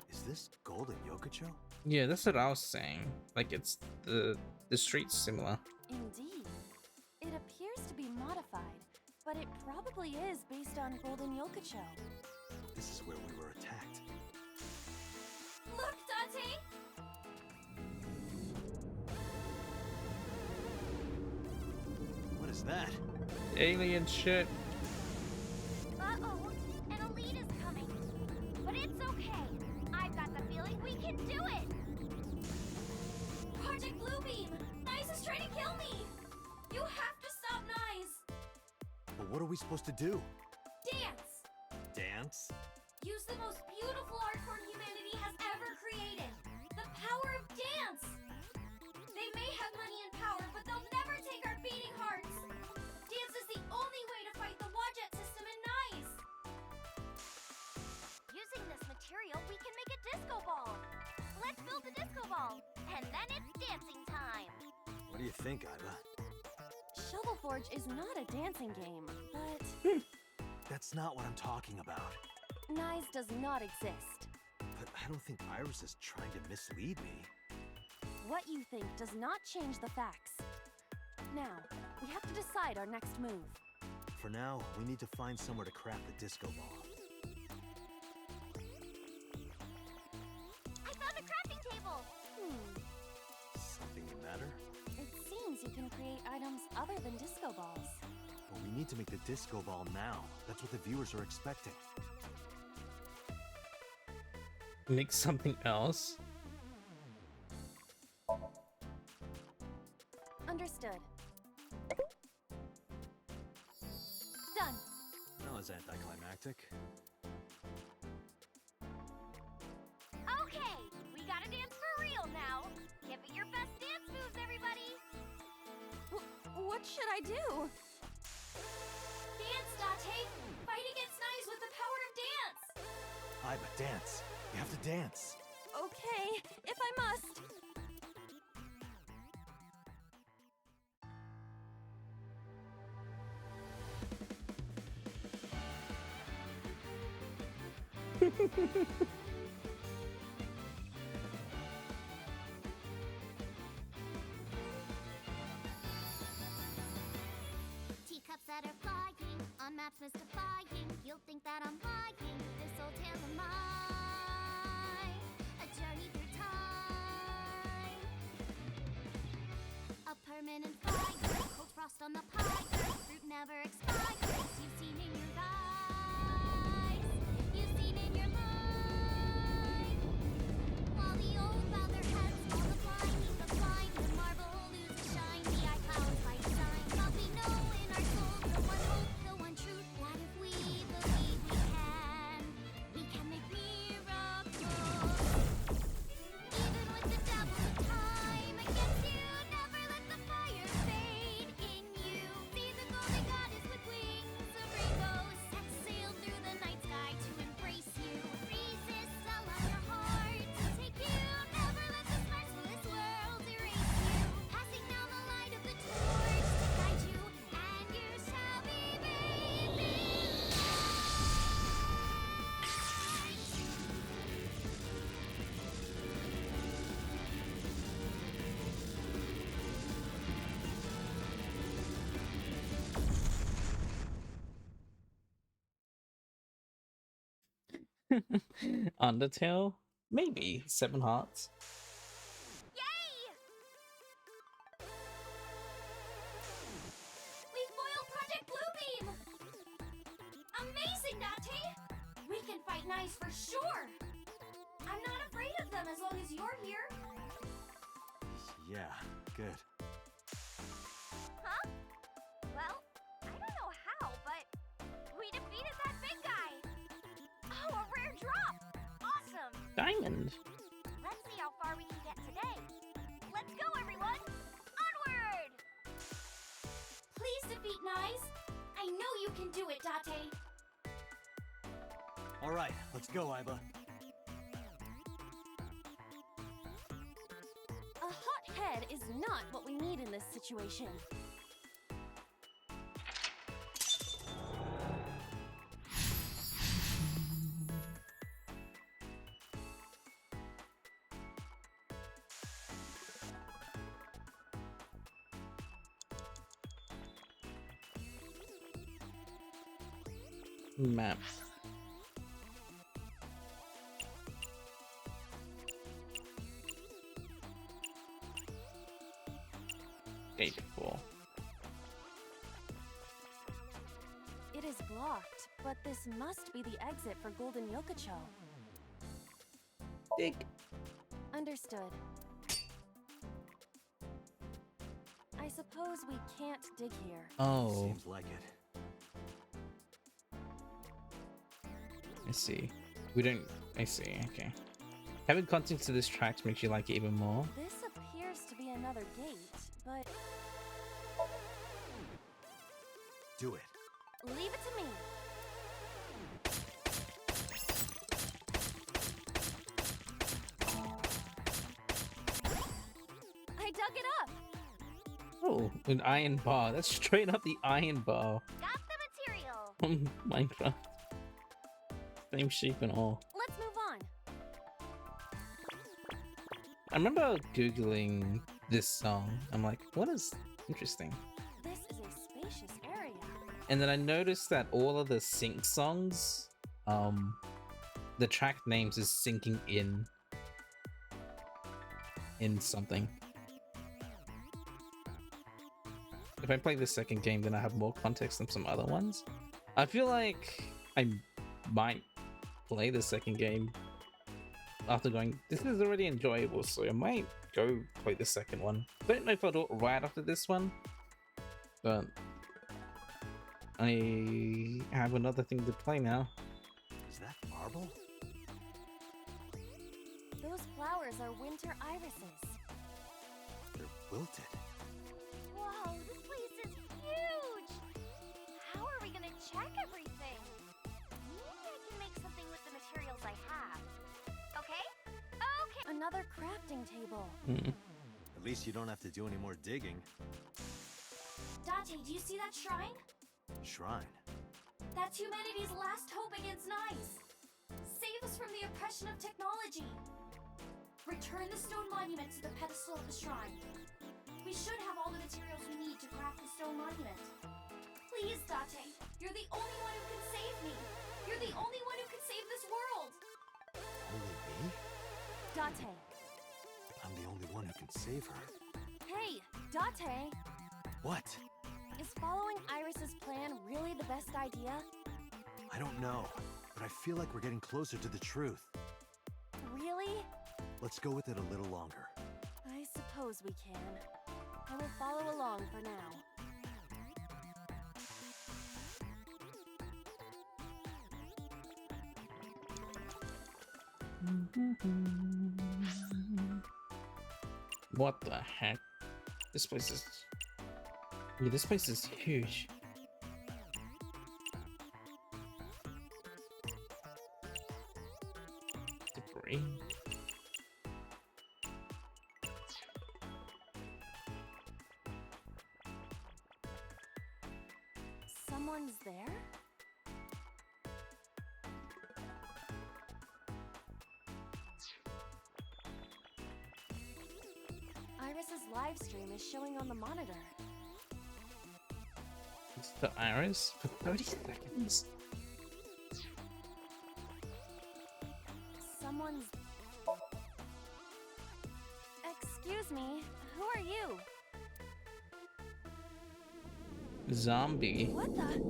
Is this Golden Yokocho?
Yeah, that's what I was saying. Like it's the street's similar.
Indeed. It appears to be modified, but it probably is based on Golden Yokocho.
This is where we were attacked.
Look, Dante!
What is that?
Alien shit.
Uh-oh, an elite is coming. But it's okay. I've got the feeling we can do it.
Project Bluebeam! Nyes is trying to kill me! You have to stop Nyes!
But what are we supposed to do?
Dance!
Dance?
Use the most beautiful art form humanity has ever created! The power of dance! They may have money and power, but they'll never take our beating hearts! Dance is the only way to fight the Wadjet system in Nyes!
Using this material, we can make a disco ball. Let's build a disco ball. And then it's dancing time.
What do you think, Iba?
Shovel Forge is not a dancing game, but
That's not what I'm talking about.
Nyes does not exist.
But I don't think Iris is trying to mislead me.
What you think does not change the facts. Now, we have to decide our next move.
For now, we need to find somewhere to craft the disco ball.
matter?
It seems you can create items other than disco balls.
But we need to make the disco ball now. That's what the viewers are expecting.
Make something else.
Understood. Done.
That was anticlimactic.
Okay, we gotta dance for real now. Give it your best dance moves, everybody.
What should I do?
Dance, Date. Fight against knives with the power of dance.
Iba, dance. You have to dance.
Okay, if I must.
Teacups that are flying, on maps mystifying. You'll think that I'm lying. This old tale of mine, a journey through time. A permanent fire, cold frost on the pie. Fruit never expires. You've seen in your eyes. You've seen in your mind. While the old bow their heads, while the blind, the marble loses shine. The eye clouds by design. But we know in our souls the one hope, the one truth. That if we believe we can make miracles. Even with the devil of time against you, never let the fire fade in you. See the golden goddess with wings of rainbows, set sail through the night sky to embrace you. Resist, allow your heart to take you. Never let this merciless world erase you. Passing down the light of the torch to guide you, and you shall be bathed in
Undertale? Maybe. 7 Hearts.
Yay! We foiled Project Bluebeam! Amazing, Date! We can fight knives for sure! I'm not afraid of them as long as you're here.
Yeah, good.
Huh? Well, I don't know how, but we defeated that big guy! Oh, a rare drop! Awesome!
Diamond.
Let's see how far we can get today. Let's go, everyone! Onward! Please defeat knives. I know you can do it, Date.
All right, let's go, Iba.
A hot head is not what we need in this situation.
Map. Day before.
It is blocked, but this must be the exit for Golden Yokocho.
Dig.
Understood. I suppose we can't dig here.
Oh,
Seems like it.
I see. We don't. I see. Okay. Having content to this track makes you like it even more.
This appears to be another gate, but
Do it.
leave it to me. I dug it up.
Oh, an iron bar. That's straight up the iron bar
Got the material.
from Minecraft. Same shape and all.
Let's move on.
I remember Googling this song. I'm like, what is interesting?
This is a spacious area.
And then I noticed that all of the sync songs, the track names is syncing in something. if I play the second game, then I have more context than some other ones. I feel like I might play the second game after going, this is already enjoyable, so I might go play the second one. Don't know if I'll do it right after this one, but I have another thing to play now.
Is that marble?
Those flowers are winter irises.
They're wilted.
Whoa, this place is huge! How are we gonna check everything? Maybe I can make something with the materials I have. Okay? Okay!
Another crafting table.
At least you don't have to do any more digging.
Dante, do you see that shrine?
Shrine.
That's humanity's last hope against Nice. Save us from the oppression of technology. Return the stone monument to the pedestal of the shrine. We should have all the materials we need to craft the stone monument. Please, Dante, you're the only one who can save me. You're the only one who can save this world.
Only me?
Dante.
I'm the only one who can save her.
Hey, Dante.
What?
Is following Iris's plan really the best idea?
I don't know, but I feel like we're getting closer to the truth.
Really?
Let's go with it a little longer.
I suppose we can. I will follow along for now.
What the heck? This place is... Yeah, this place is huge. Debris.
Someone's there? Iris's live stream is showing on the monitor.
It's the Iris for 30 seconds.
Someone's... Excuse me, who are you?
Zombie.
What the?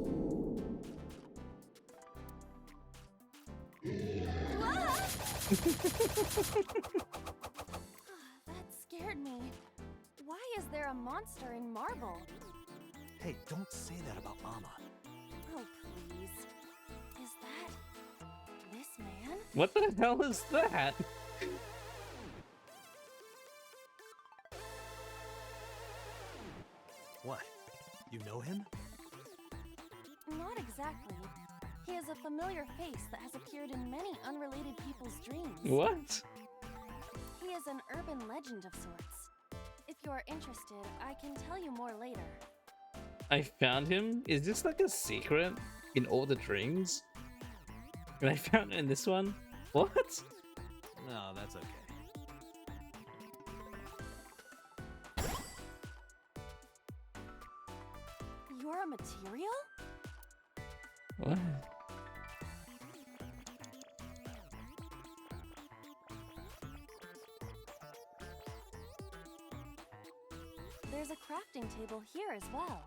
That scared me. Why is there a monster in marble?
Hey, don't say that about Mama.
Oh, please. Is that... this man?
What the hell is that?
What? You know him?
Not exactly. He is a familiar face that has appeared in many unrelated people's dreams.
What?
He is an urban legend of sorts. If you are interested, I can tell you more later.
I found him? Is this like a secret in all the dreams? And I found it in this one? What?
No, that's okay.
You're a material?
What?
There's a crafting table here as well.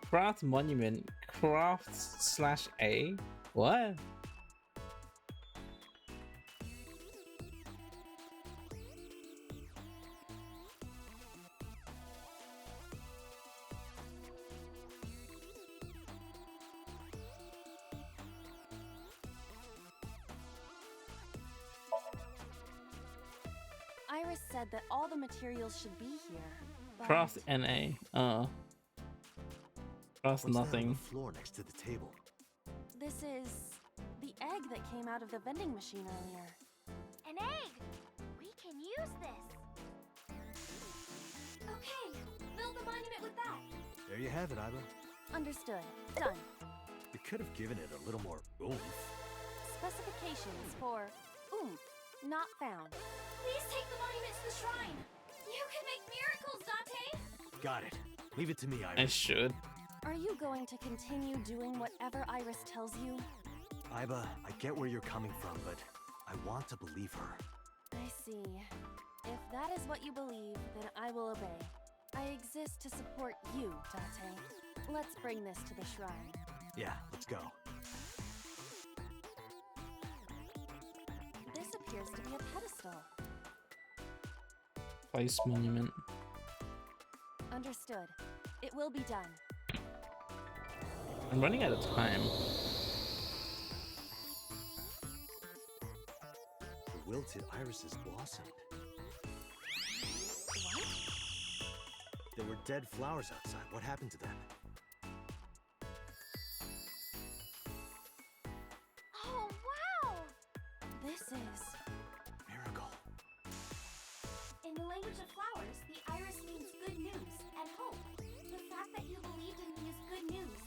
Craft monument. Craft/A? What?
Iris said that all the materials should be here. But
Craft NA. Craft
What's that on
nothing.
the floor next to the table?
this is the egg that came out of the vending machine earlier.
An egg! We can use this.
Okay, build the monument with that.
There you have it, Iva.
Understood. Done.
You could have given it a little more oomph.
Specifications for oomph not found.
Please take the monument to the shrine. You can make miracles, Dante.
Got it. Leave it to me,
I
Iva.
should.
Are you going to continue doing whatever Iris tells you?
Iva, I get where you're coming from, but I want to believe her.
I see. If that is what you believe, then I will obey. I exist to support you, Date. Let's bring this to the shrine.
Yeah, let's go.
This appears to be a pedestal.
Place monument.
Understood. It will be done.
I'm running out of time.
The wilted irises blossomed.
What?
There were dead flowers outside. What happened to them?
Oh, wow!
This is...
Miracle.
In the language of flowers, the iris means good news and hope. The fact that you believed in me is good news.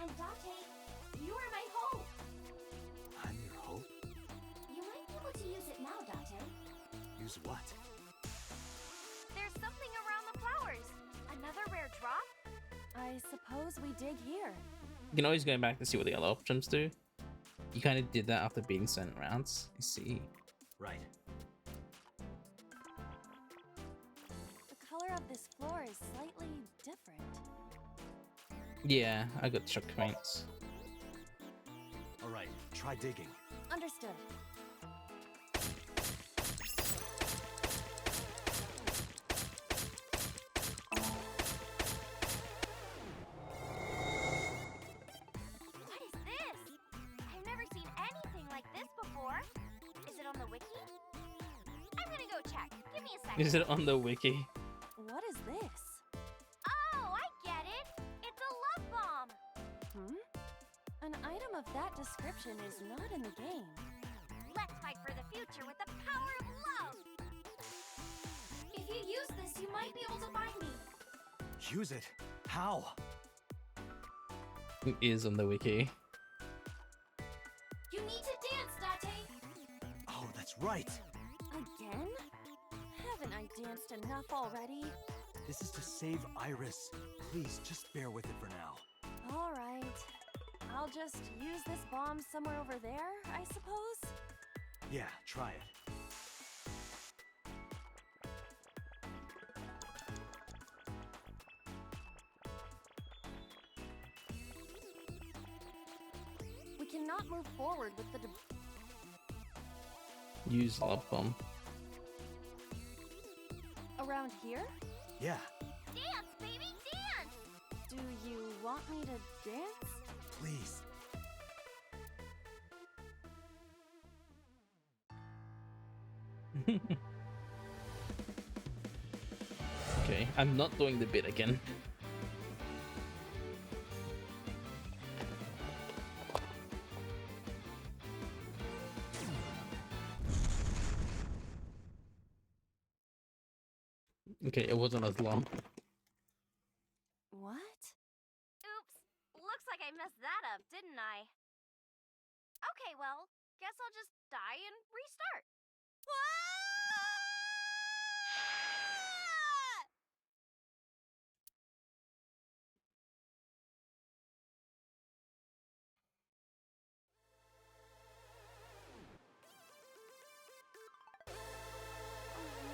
And Date, you are my hope.
I'm your hope?
You might be able to use it now, Date.
Use what?
There's something around the flowers. Another rare drop?
I suppose we dig here.
You can always go back to see what the other options do. You kind of did that after beating certain rounds. I see.
Right.
The color of this floor is slightly different.
Yeah, I got shock points.
All right, try digging.
Understood.
What is this? I've never seen anything like this before. Is it on the wiki? I'm gonna go check. Give me a second.
Is it on the wiki?
What is this?
Oh, I get it. It's a love bomb.
An item of that description is not in the game.
Let's fight for the future with the power of love. If you use this, you might be able to find me.
Use it? How?
It is on the wiki.
You need to dance, Date.
Oh, that's right.
Again? Haven't I danced enough already?
This is to save Iris. Please, just bear with it for now.
All right. I'll just use this bomb somewhere over there, I suppose?
Yeah, try it.
We cannot move forward with the
Use love bomb.
around here?
Yeah,
Dance, baby, dance.
Do you want me to dance?
please.
Okay, I'm not doing the bit again. Okay, it wasn't as long.
What?
Oops. Looks like I messed that up, didn't I? Okay, well, guess I'll just die and restart.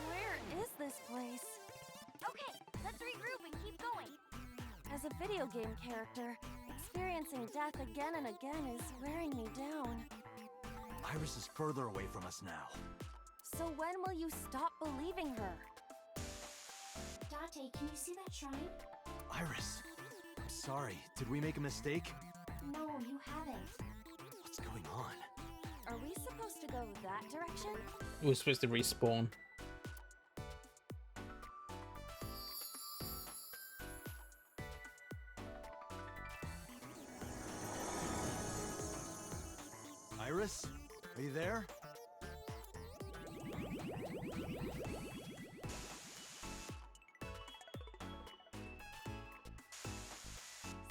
Where is this place?
Okay, let's regroup and keep going.
As a video game character, experiencing death again and again is wearing me down.
Iris is further away from us now.
So when will you stop believing her?
Date, can you see that shrine?
Iris, I'm sorry. Did we make a mistake?
No, you haven't.
What's going on?
Are we supposed to go that direction?
It was supposed to respawn.
Iris, are you there?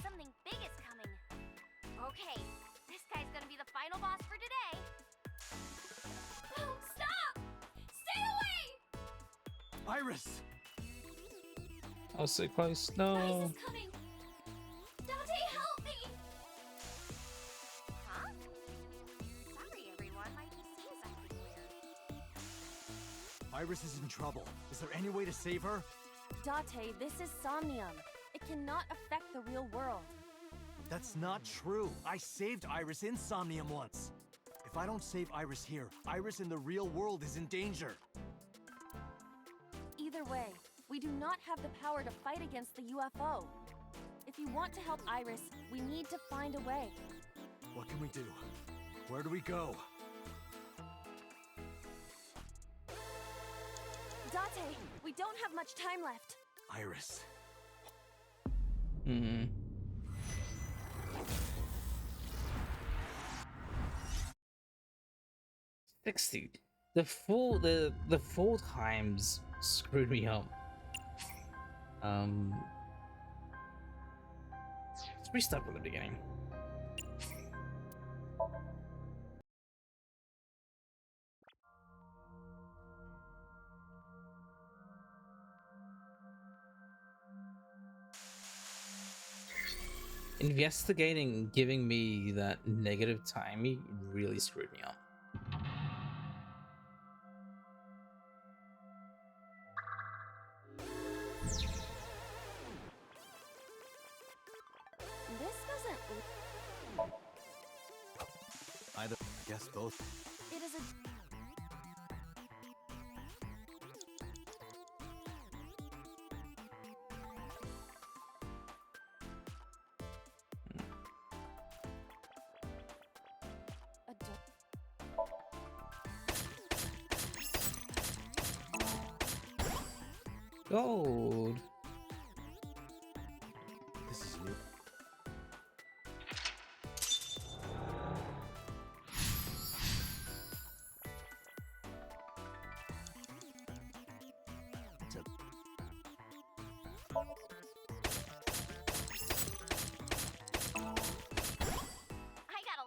Something big is coming. Okay, this guy's gonna be the final boss for today. No, stop! Stay away!
Iris!
I was so close.
Ice
No.
is coming. Dante, help me! Huh? Sorry, everyone. My PC is acting
Iris is in trouble. Is there any way to save her?
Date, this is Somnium. It cannot affect the real world.
That's not true. I saved Iris in Somnium once. If I don't save Iris here, Iris in the real world is in danger.
Either way, we do not have the power to fight against the UFO. If you want to help Iris, we need to find a way.
What can we do? Where do we go?
Date, we don't have much time left.
Iris.
Hmm. The four times screwed me up. Let's restart from the beginning. Investigating, giving me that negative timing really screwed me up.
This doesn't...
Either guess both.
It is a... a door.
Gold.
This is new.
I gotta.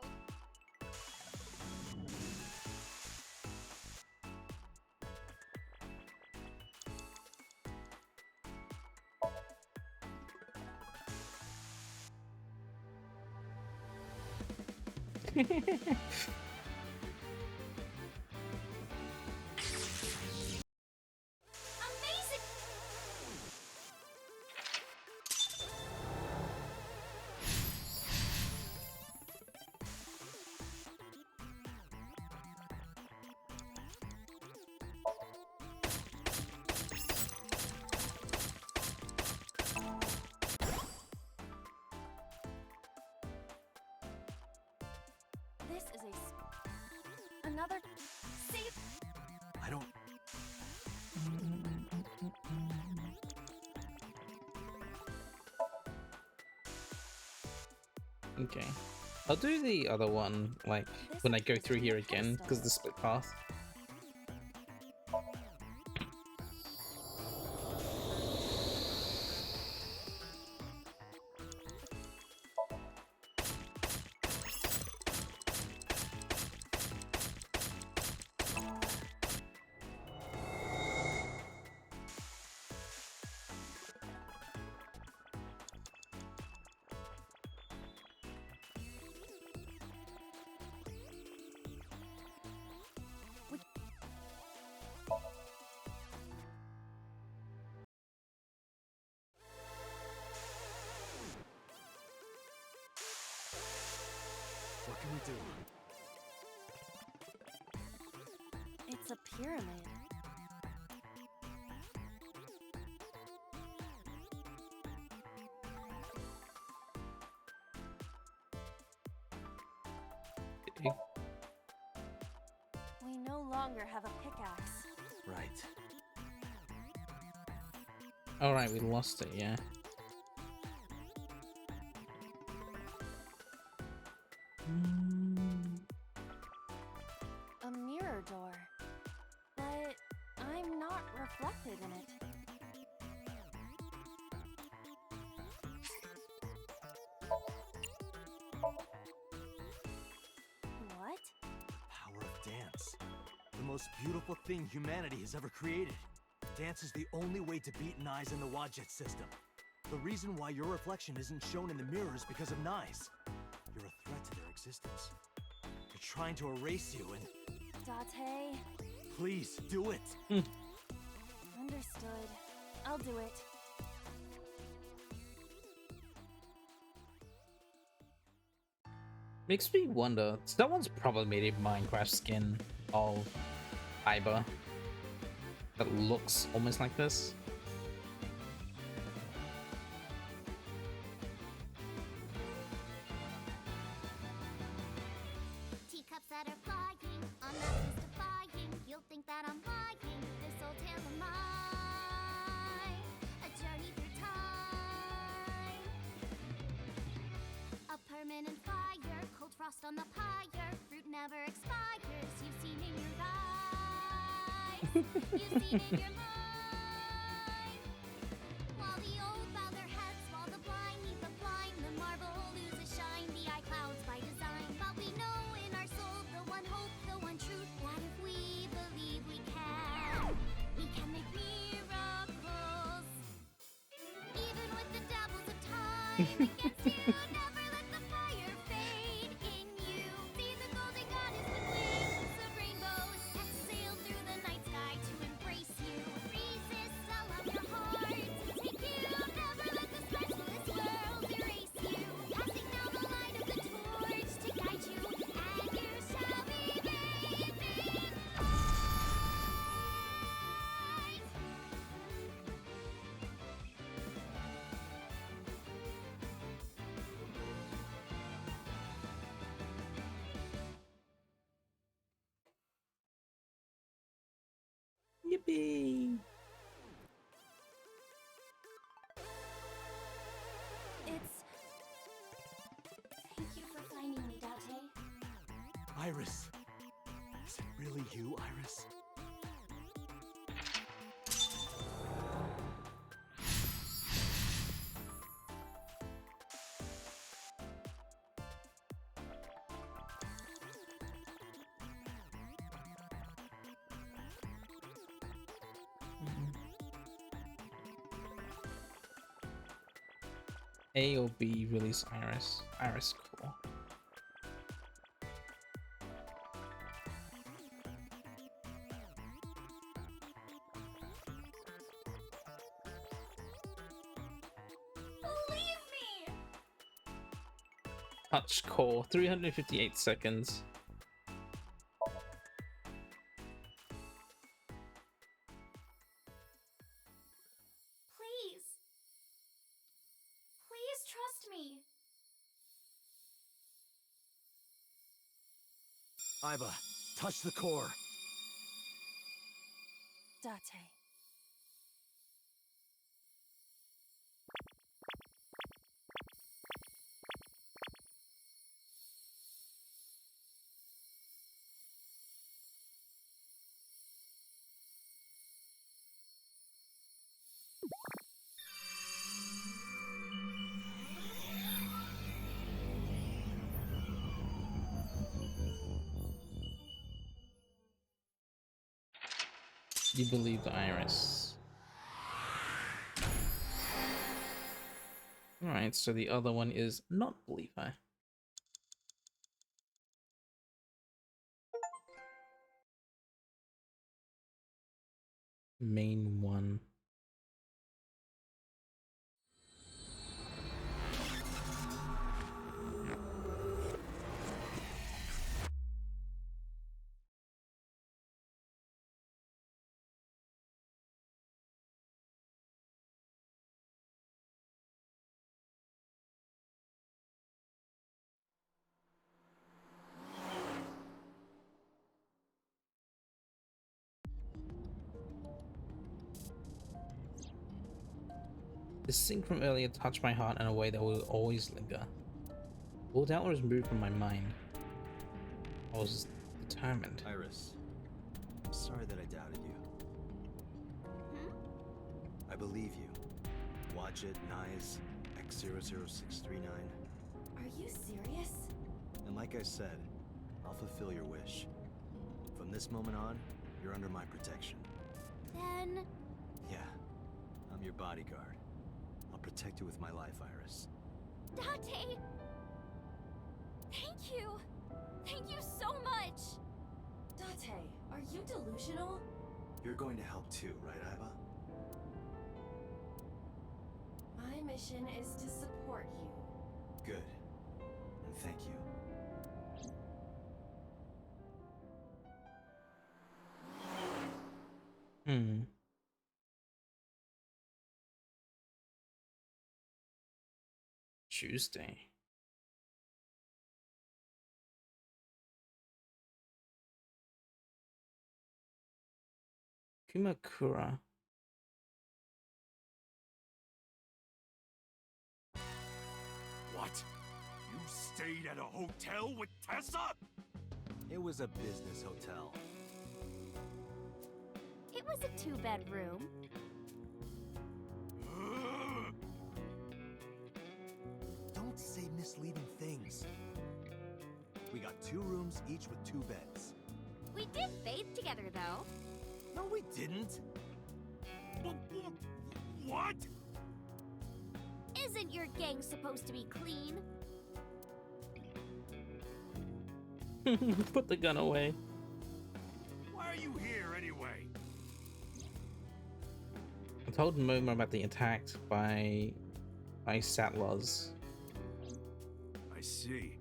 Amazing!
This is another... Save...
I don't...
Okay. I'll do the other one, like, when I go through here again, because the split path.
What can we do?
It's a pyramid. We no longer have a pickaxe.
Right.
Alright, we lost it, yeah.
A mirror door. But I'm not reflected in it. What?
Power of dance. The most beautiful thing humanity has ever created. Dance is the only way to beat Nyes in the Wadjet system. The reason why your reflection isn't shown in the mirror is because of Nyes. You're a threat to their existence. They're trying to erase you and...
Date.
Please, do it!
Understood. I'll do it.
Makes me wonder, someone's probably made a Minecraft skin of Iba that looks almost like this.
Teacups that are flying, on mountains defying. You'll think that I'm lying. This old tale of mine, a journey through time. A permanent fire, cold frost on the pyre. Fruit never expires. You've seen in your eyes. You've seen in your mind. While the old bow their heads, while the blind meet the blind, the marble loses shine. The eye clouds by design, but we know in our soul the one hope, the one truth, that if we believe we can make miracles. Even with the dabbles of time against you, never let the fire fade in you. See the golden goddess with wings of rainbows has sailed through the night sky to embrace you. Resist, allow your heart to take you. Never let the scars of this world erase you. Passing down the light of the torch to guide you, and you shall be bathed in light.
Yippee!
Thank you for finding me, Date.
Iris. Is it really you, Iris?
A or B release Iris. Iris, cool.
Believe me!
Touch core, 358 seconds.
Please. Please trust me.
Iba, touch the core.
Date.
You believe the Iris. Alright, so the other one is not believer. Main one. The sync from earlier touched my heart in a way that will always linger. All doubt was removed from my mind. I was determined.
Iris, I'm sorry that I doubted you. I believe you. Wadjet, Nyes, X00639.
Are you serious?
And like I said, I'll fulfill your wish. From this moment on, you're under my protection.
Then
Yeah, I'm your bodyguard. I'll protect you with my life, Iris.
Date! Thank you! Thank you so much!
Date, are you delusional?
You're going to help too, right, Iva?
My mission is to support you.
Good. And thank you.
Tuesday. Kumakura.
What? You stayed at a hotel with Tessa?
It was a business hotel.
It was a 2-bedroom.
Don't say misleading things. We got 2 rooms, each with 2 beds.
We did bathe together, though.
No, we didn't.
What?
Isn't your gang supposed to be clean?
Put the gun away.
Why are you here anyway?
I told Momo about the attack by settlers.
I see.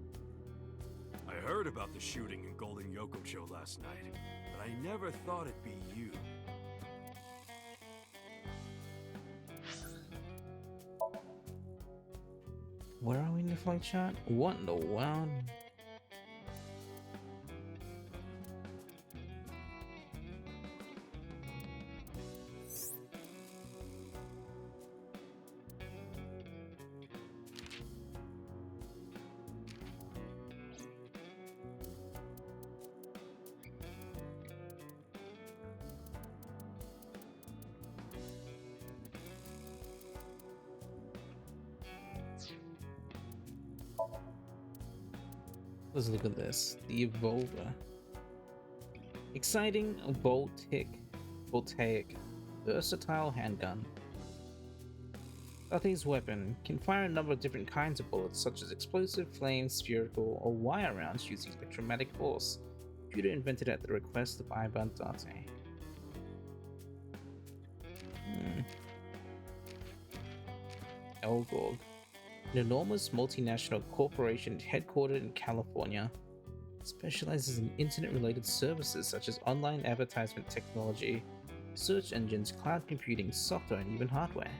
I heard about the shooting in Golden Yokocho last night, but I never thought it'd be you.
Where are we in the flight chart? What in the world? Let's look at this. The Evolver. Exciting, voltaic, versatile handgun. Date's weapon can fire a number of different kinds of bullets, such as explosive, flame, spherical, or wire rounds using electromagnetic force. Computer invented at the request of Ivan Date. Elgorg. An enormous multinational corporation headquartered in California, specializes in internet-related services such as online advertisement technology, search engines, cloud computing, software, and even hardware.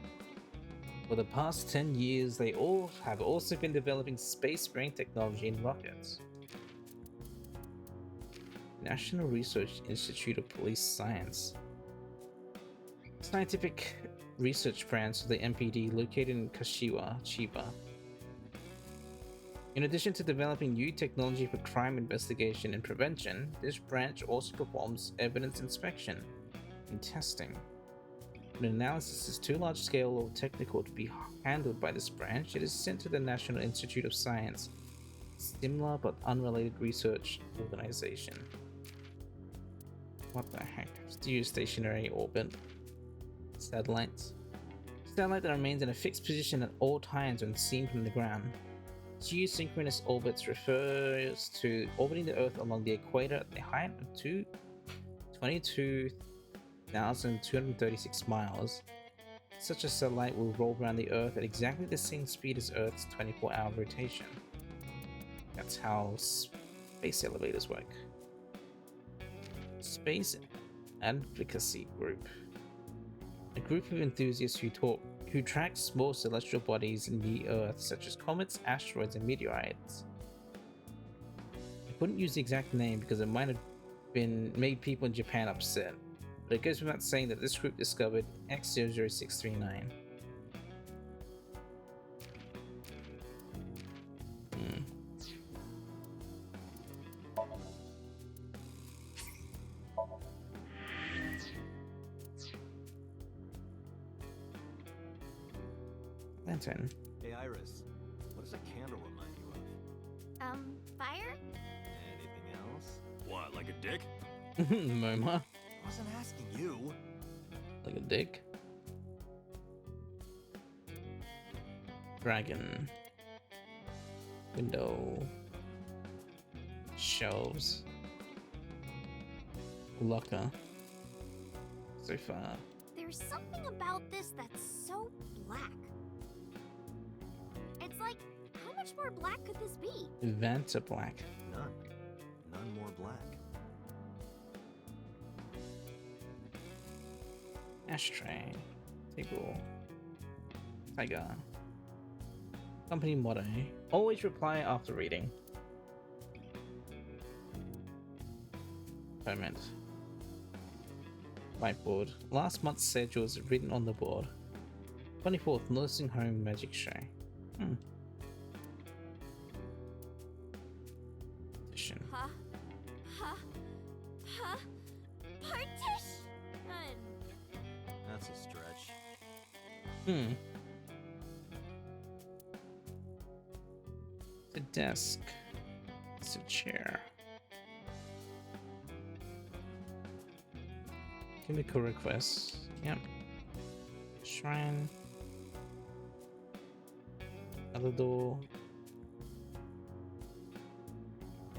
For the past 10 years, they all have also been developing space-faring technology and rockets. National Research Institute of Police Science. Scientific research branch of the MPD located in Kashiwa, Chiba. In addition to developing new technology for crime investigation and prevention, this branch also performs evidence inspection and testing. When analysis is too large scale or technical to be handled by this branch, it is sent to the National Institute of Science, similar but unrelated research organization. What the heck? Geostationary orbit. Satellites. Satellite that remains in a fixed position at all times when seen from the ground. Geosynchronous orbits refers to orbiting the Earth along the equator at the height of 22,236 miles. Such a satellite will roll around the Earth at exactly the same speed as Earth's 24-hour rotation. That's how space elevators work. Space Advocacy Group. A group of enthusiasts who track small celestial bodies in the Earth, such as comets, asteroids, and meteorites. I couldn't use the exact name because it might have made people in Japan upset, but it goes without saying that this group discovered X00639. Lantern.
Hey Iris, what does a candle remind you of?
Fire?
Anything else?
What, like a dick?
Moma.
I wasn't asking you.
Like a dick. Dragon. Window. Shelves. Locker. Sofa.
There's something about this that's so black. much more black could this be?
Vanta black.
None. None more black.
Ashtray. Table. Tiger. Company motto. Always reply after reading. Moment. Whiteboard. Last month's schedule is written on the board. 24th Nursing Home Magic Show. Petition.
Partition!
That's a stretch.
The desk. It's a chair. Chemical requests. Yep. Shrine. Other door.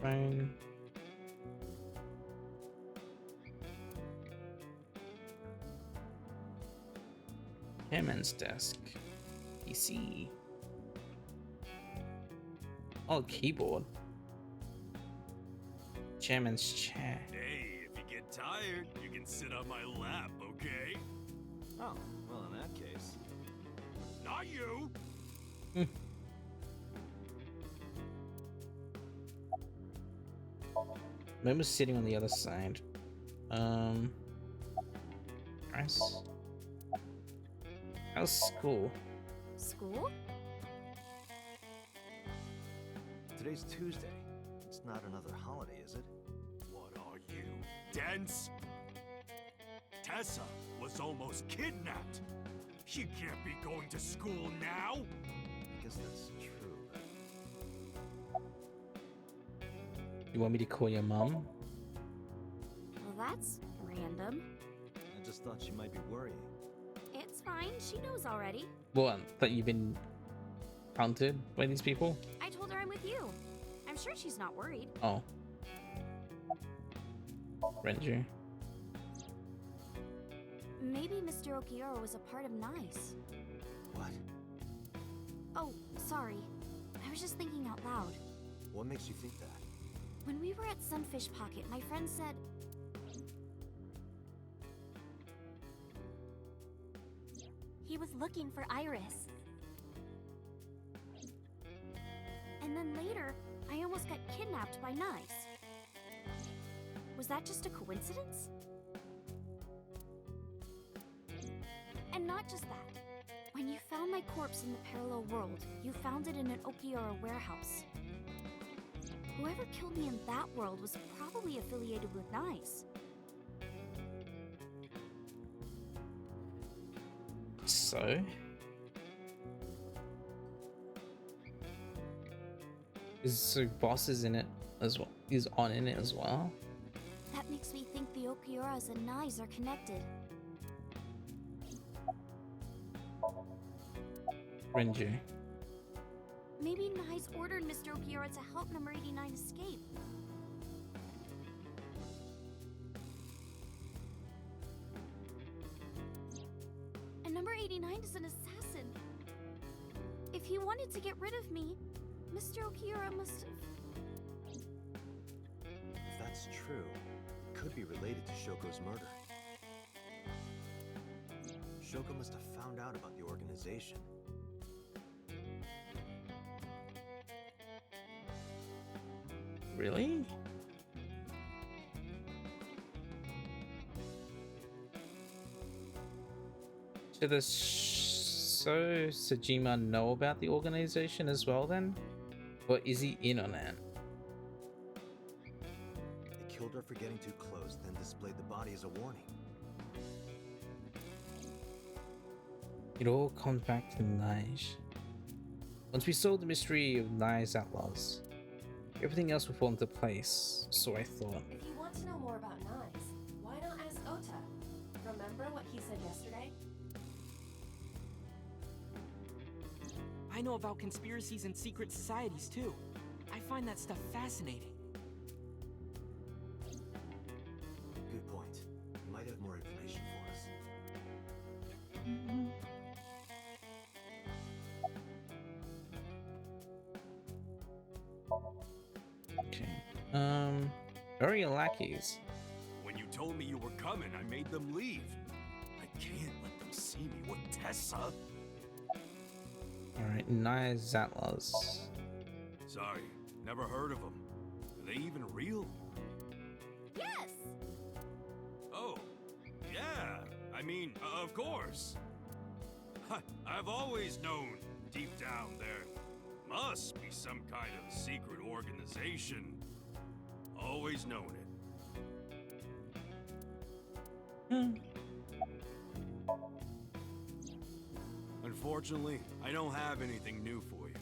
Phone. Chairman's desk. PC. Oh, keyboard. Chairman's chair.
Hey, if you get tired, you can sit on my lap, okay?
Oh, well, in that case.
Not you!
Mom was sitting on the other side. Nice. How's school?
School?
Today's Tuesday. It's not another holiday, is it?
What are you, dense? Tessa was almost kidnapped. She can't be going to school now.
I guess that's true, but...
You want me to call your mom?
Well, that's random.
I just thought she might be worrying.
It's fine, she knows already.
What? That you've been hunted by these people?
I told her I'm with you. I'm sure she's not worried.
Oh. Ranger.
Maybe Mr. Okiura was a part of NICE.
What?
Oh, sorry. I was just thinking out loud.
What makes you think that?
When we were at Sunfish Pocket, my friend said... he was looking for Iris. And then later, I almost got kidnapped by NICE. Was that just a coincidence? And not just that. When you found my corpse in the parallel world, you found it in an Okiura warehouse. Whoever killed me in that world was probably affiliated with NICE.
So? So Boss is in it as well. He's on in it as well.
That makes me think the Okiuras and NICE are connected.
Renju.
Maybe NICE ordered Mr. Okiura to help number 89 escape. And number 89 is an assassin. If he wanted to get rid of me, Mr. Okiura must have...
If that's true, it could be related to Shoko's murder. Shoko must have found out about the organization.
Really? So Sejima know about the organization as well then? Or is he in on it?
They killed her for getting too close, then displayed the body as a warning.
It all comes back to Nige. Once we solve the mystery of Nige's outlaws, everything else will fall into place, so I thought.
If you want to know more about Knives, why not ask Ota? Remember what he said yesterday?
I know about conspiracies and secret societies too. I find that stuff fascinating.
Good point. You might have more information for us.
Very lackeys.
When you told me you were coming, I made them leave. I can't let them see me with Tessa.
Alright, Nia Zatlas.
Sorry, never heard of them. Are they even real?
Yes!
Oh, yeah. I mean, of course. I've always known, deep down there, must be some kind of secret organization. Always known it. Unfortunately, I don't have anything new for you.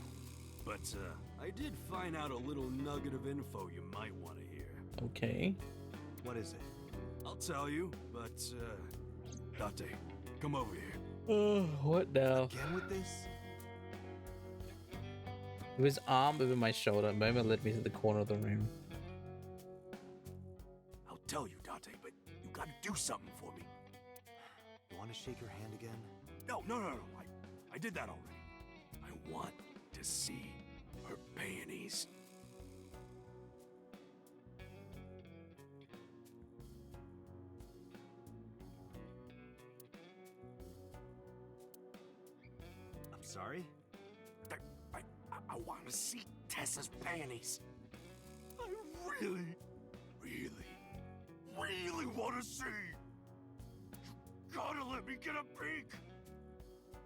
But, I did find out a little nugget of info you might want to hear.
Okay.
What is it?
I'll tell you, but, Date, come over here.
Oh, what now?
Again with this?
With his arm over my shoulder, Momo led me to the corner of the room.
I'll tell you, Date, but you gotta do something for me.
You want to shake her hand again?
No. I did that already. I want to see her panties.
I'm sorry?
I want to see Tessa's panties. I really want to see. You gotta let me get a peek.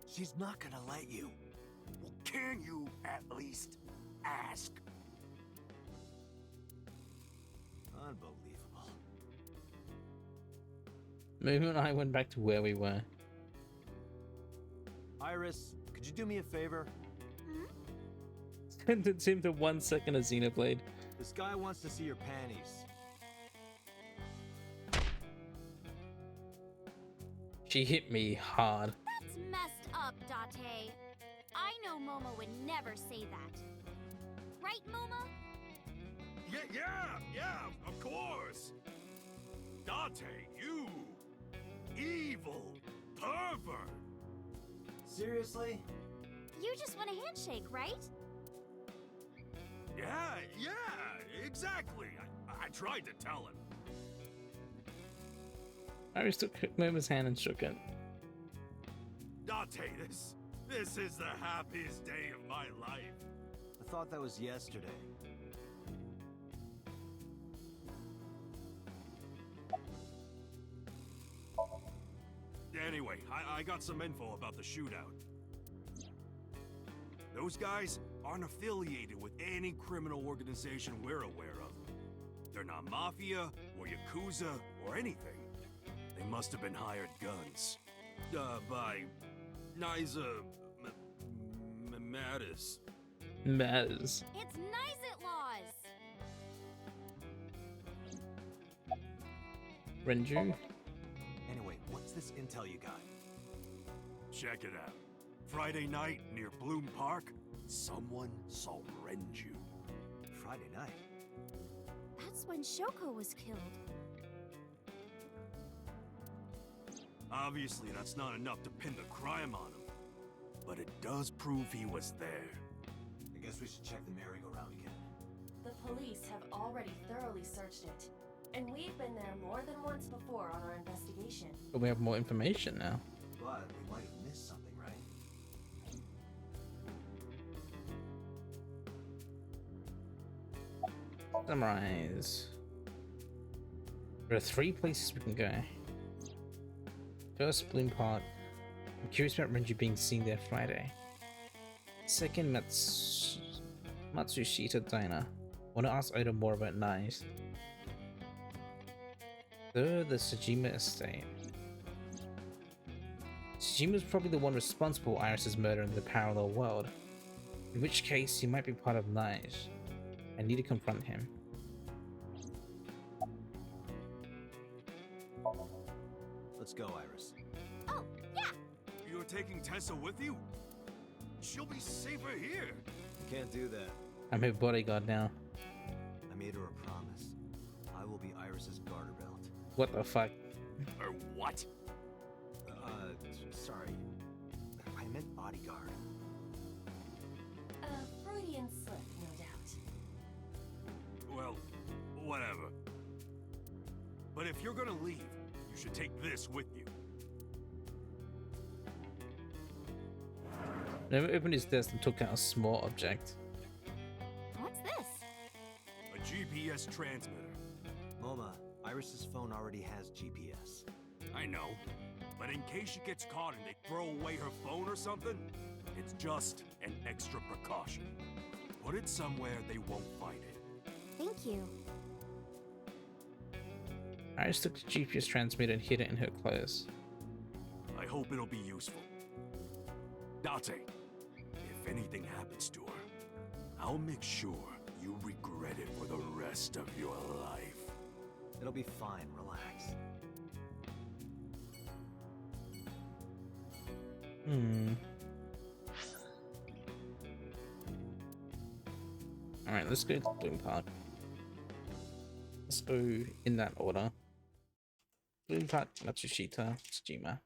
She's not gonna let you.
Well, can you at least ask?
Unbelievable.
Momo and I went back to where we were.
Iris, could you do me a favor?
Sentenced him to 1 second of Xenoblade.
This guy wants to see your panties.
She hit me hard.
That's messed up, Date. I know Momo would never say that. Right, Momo?
Yeah, of course. Date, you evil pervert.
Seriously?
You just want a handshake, right?
Yeah, exactly. I tried to tell him.
Iris took Momo's hand and shook it.
Date, this is the happiest day of my life.
I thought that was yesterday.
Anyway, I got some info about the shootout. Those guys aren't affiliated with any criminal organization we're aware of. They're not mafia or yakuza or anything. They must have been hired guns. By Niza Mattis.
Maz.
It's Nizit laws!
Renju.
Anyway, what's this intel you got?
Check it out. Friday night near Bloom Park, someone saw Renju.
Friday night?
That's when Shoko was killed.
Obviously, that's not enough to pin the crime on him. But it does prove he was there.
I guess we should check the merry-go-round again.
The police have already thoroughly searched it, and we've been there more than once before on our investigation.
But we have more information now.
But we might have missed something, right?
Summarize. There are 3 places we can go. First, Bloom Park. I'm curious about Renji being seen there Friday. Second, Matsushita Diner. Want to ask Oda more about knives. Third, the Sajima estate. Sajima's probably the one responsible for Iris's murder in the parallel world. In which case, he might be part of knives. I need to confront him.
Let's go, Iris.
Oh, yeah!
You're taking Tessa with you? She'll be safer here.
Can't do that.
I'm her bodyguard now.
I made her a promise. I will be Iris's garter belt.
What the fuck?
Or what?
Sorry. I meant bodyguard.
A Freudian slip, no doubt.
Well, But if you're gonna leave, you should take this with you.
Never opened his desk and took out a small object.
What's this?
A GPS transmitter.
Moma, Iris's phone already has GPS.
I know. But in case she gets caught and they throw away her phone or something, it's just an extra precaution. Put it somewhere they won't find it.
Thank you.
Iris took the GPS transmitter and hid it in her clothes.
I hope it'll be useful. Date, if anything happens to her, I'll make sure you regret it for the rest of your life.
It'll be fine, relax.
Alright, let's go to Bloom Park. Let's go in that order. Bloom Park, Matsushita, Tsujima.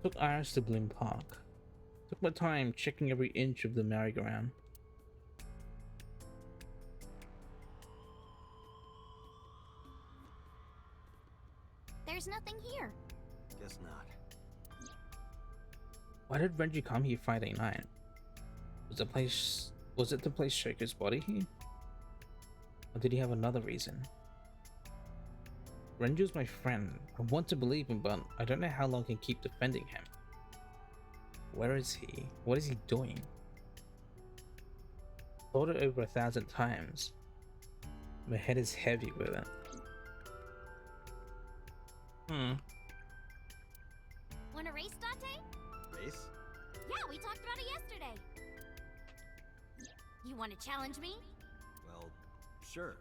Took Iris to Bloom Park. Took my time checking every inch of the merry-go-round.
There's nothing here.
Guess not.
Why did Renji come here Friday night? Was it to place Shoko's body here? Or did he have another reason? Renji was my friend. I want to believe him, but I don't know how long I can keep defending him. Where is he? What is he doing? Thought it over 1,000 times. My head is heavy with it.
Want a race, Dante?
Race?
Yeah, we talked about it yesterday. You want to challenge me?
Well, sure.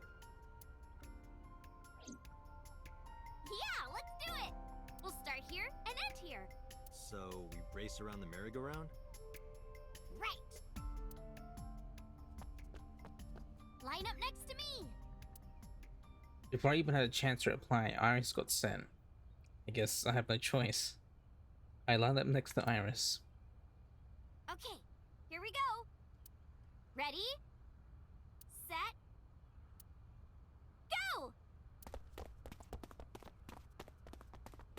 Yeah, let's do it! We'll start here and end here.
So, we race around the merry-go-round?
Right. Line up next to me.
Before I even had a chance to reply, Iris got sent. I guess I have no choice. I lined up next to Iris.
Okay, here we go. Ready? Set. Go!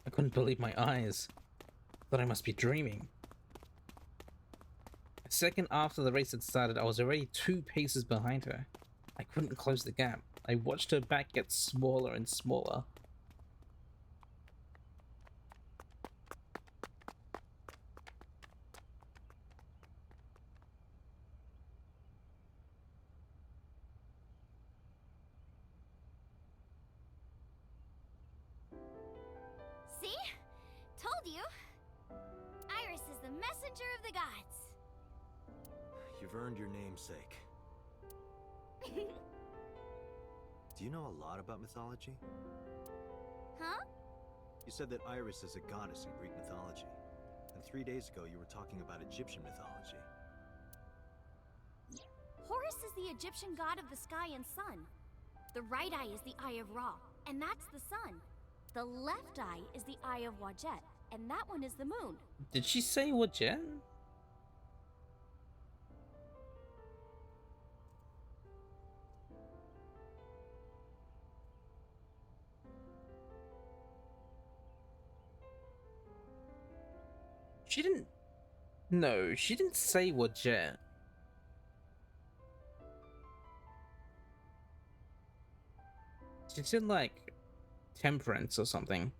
I couldn't believe my eyes. Thought I must be dreaming. A second after the race had started, I was already 2 paces behind her. I couldn't close the gap. I watched her back get smaller and smaller.
See? Told you. Iris is the messenger of the gods.
You've earned your namesake. Do you know a lot about mythology?
Huh?
You said that Iris is a goddess in Greek mythology. And 3 days ago you were talking about Egyptian mythology.
Horus is the Egyptian god of the sky and sun. The right eye is the eye of Ra, and that's the sun. The left eye is the eye of Wadjet, and that one is the moon.
Did she say Wadjet? She didn't. No, she didn't say Wadjet. She said like temperance or something.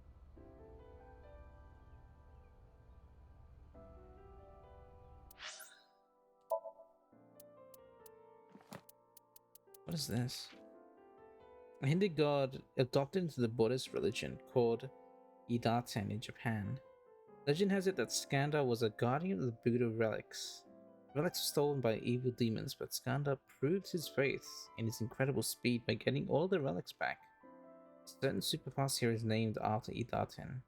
What is this? A Hindu god adopted into the Buddhist religion called Idaten in Japan. Legend has it that Skanda was a guardian of the Buddha relics. Relics were stolen by evil demons, but Skanda proved his faith in his incredible speed by getting all the relics back. A certain superfast here is named after Idaten.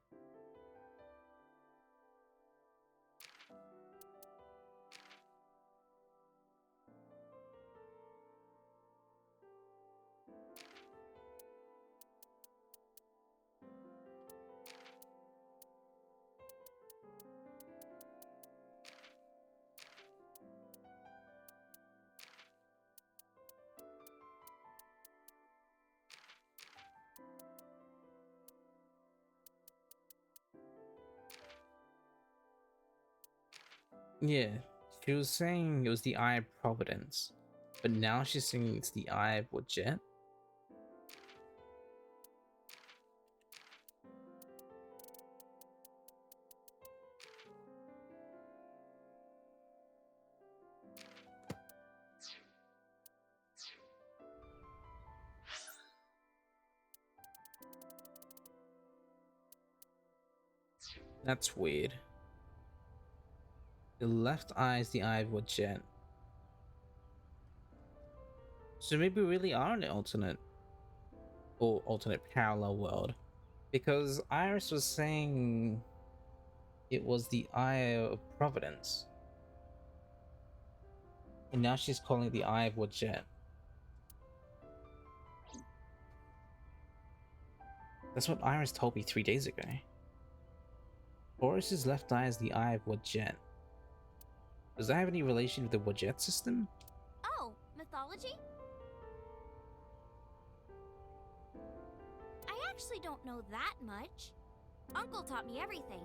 Yeah, she was saying it was the Eye of Providence, but now she's saying it's the Eye of Wadjet. That's weird. The left eye is the Eye of Wadjet. So maybe we really are in an alternate or alternate parallel world. Because Iris was saying it was the Eye of Providence. And now she's calling it the Eye of Wadjet. That's what Iris told me 3 days ago. Horus's left eye is the Eye of Wadjet. Does that have any relation with the Wadjet system?
Oh, mythology? I actually don't know that much. Uncle taught me everything.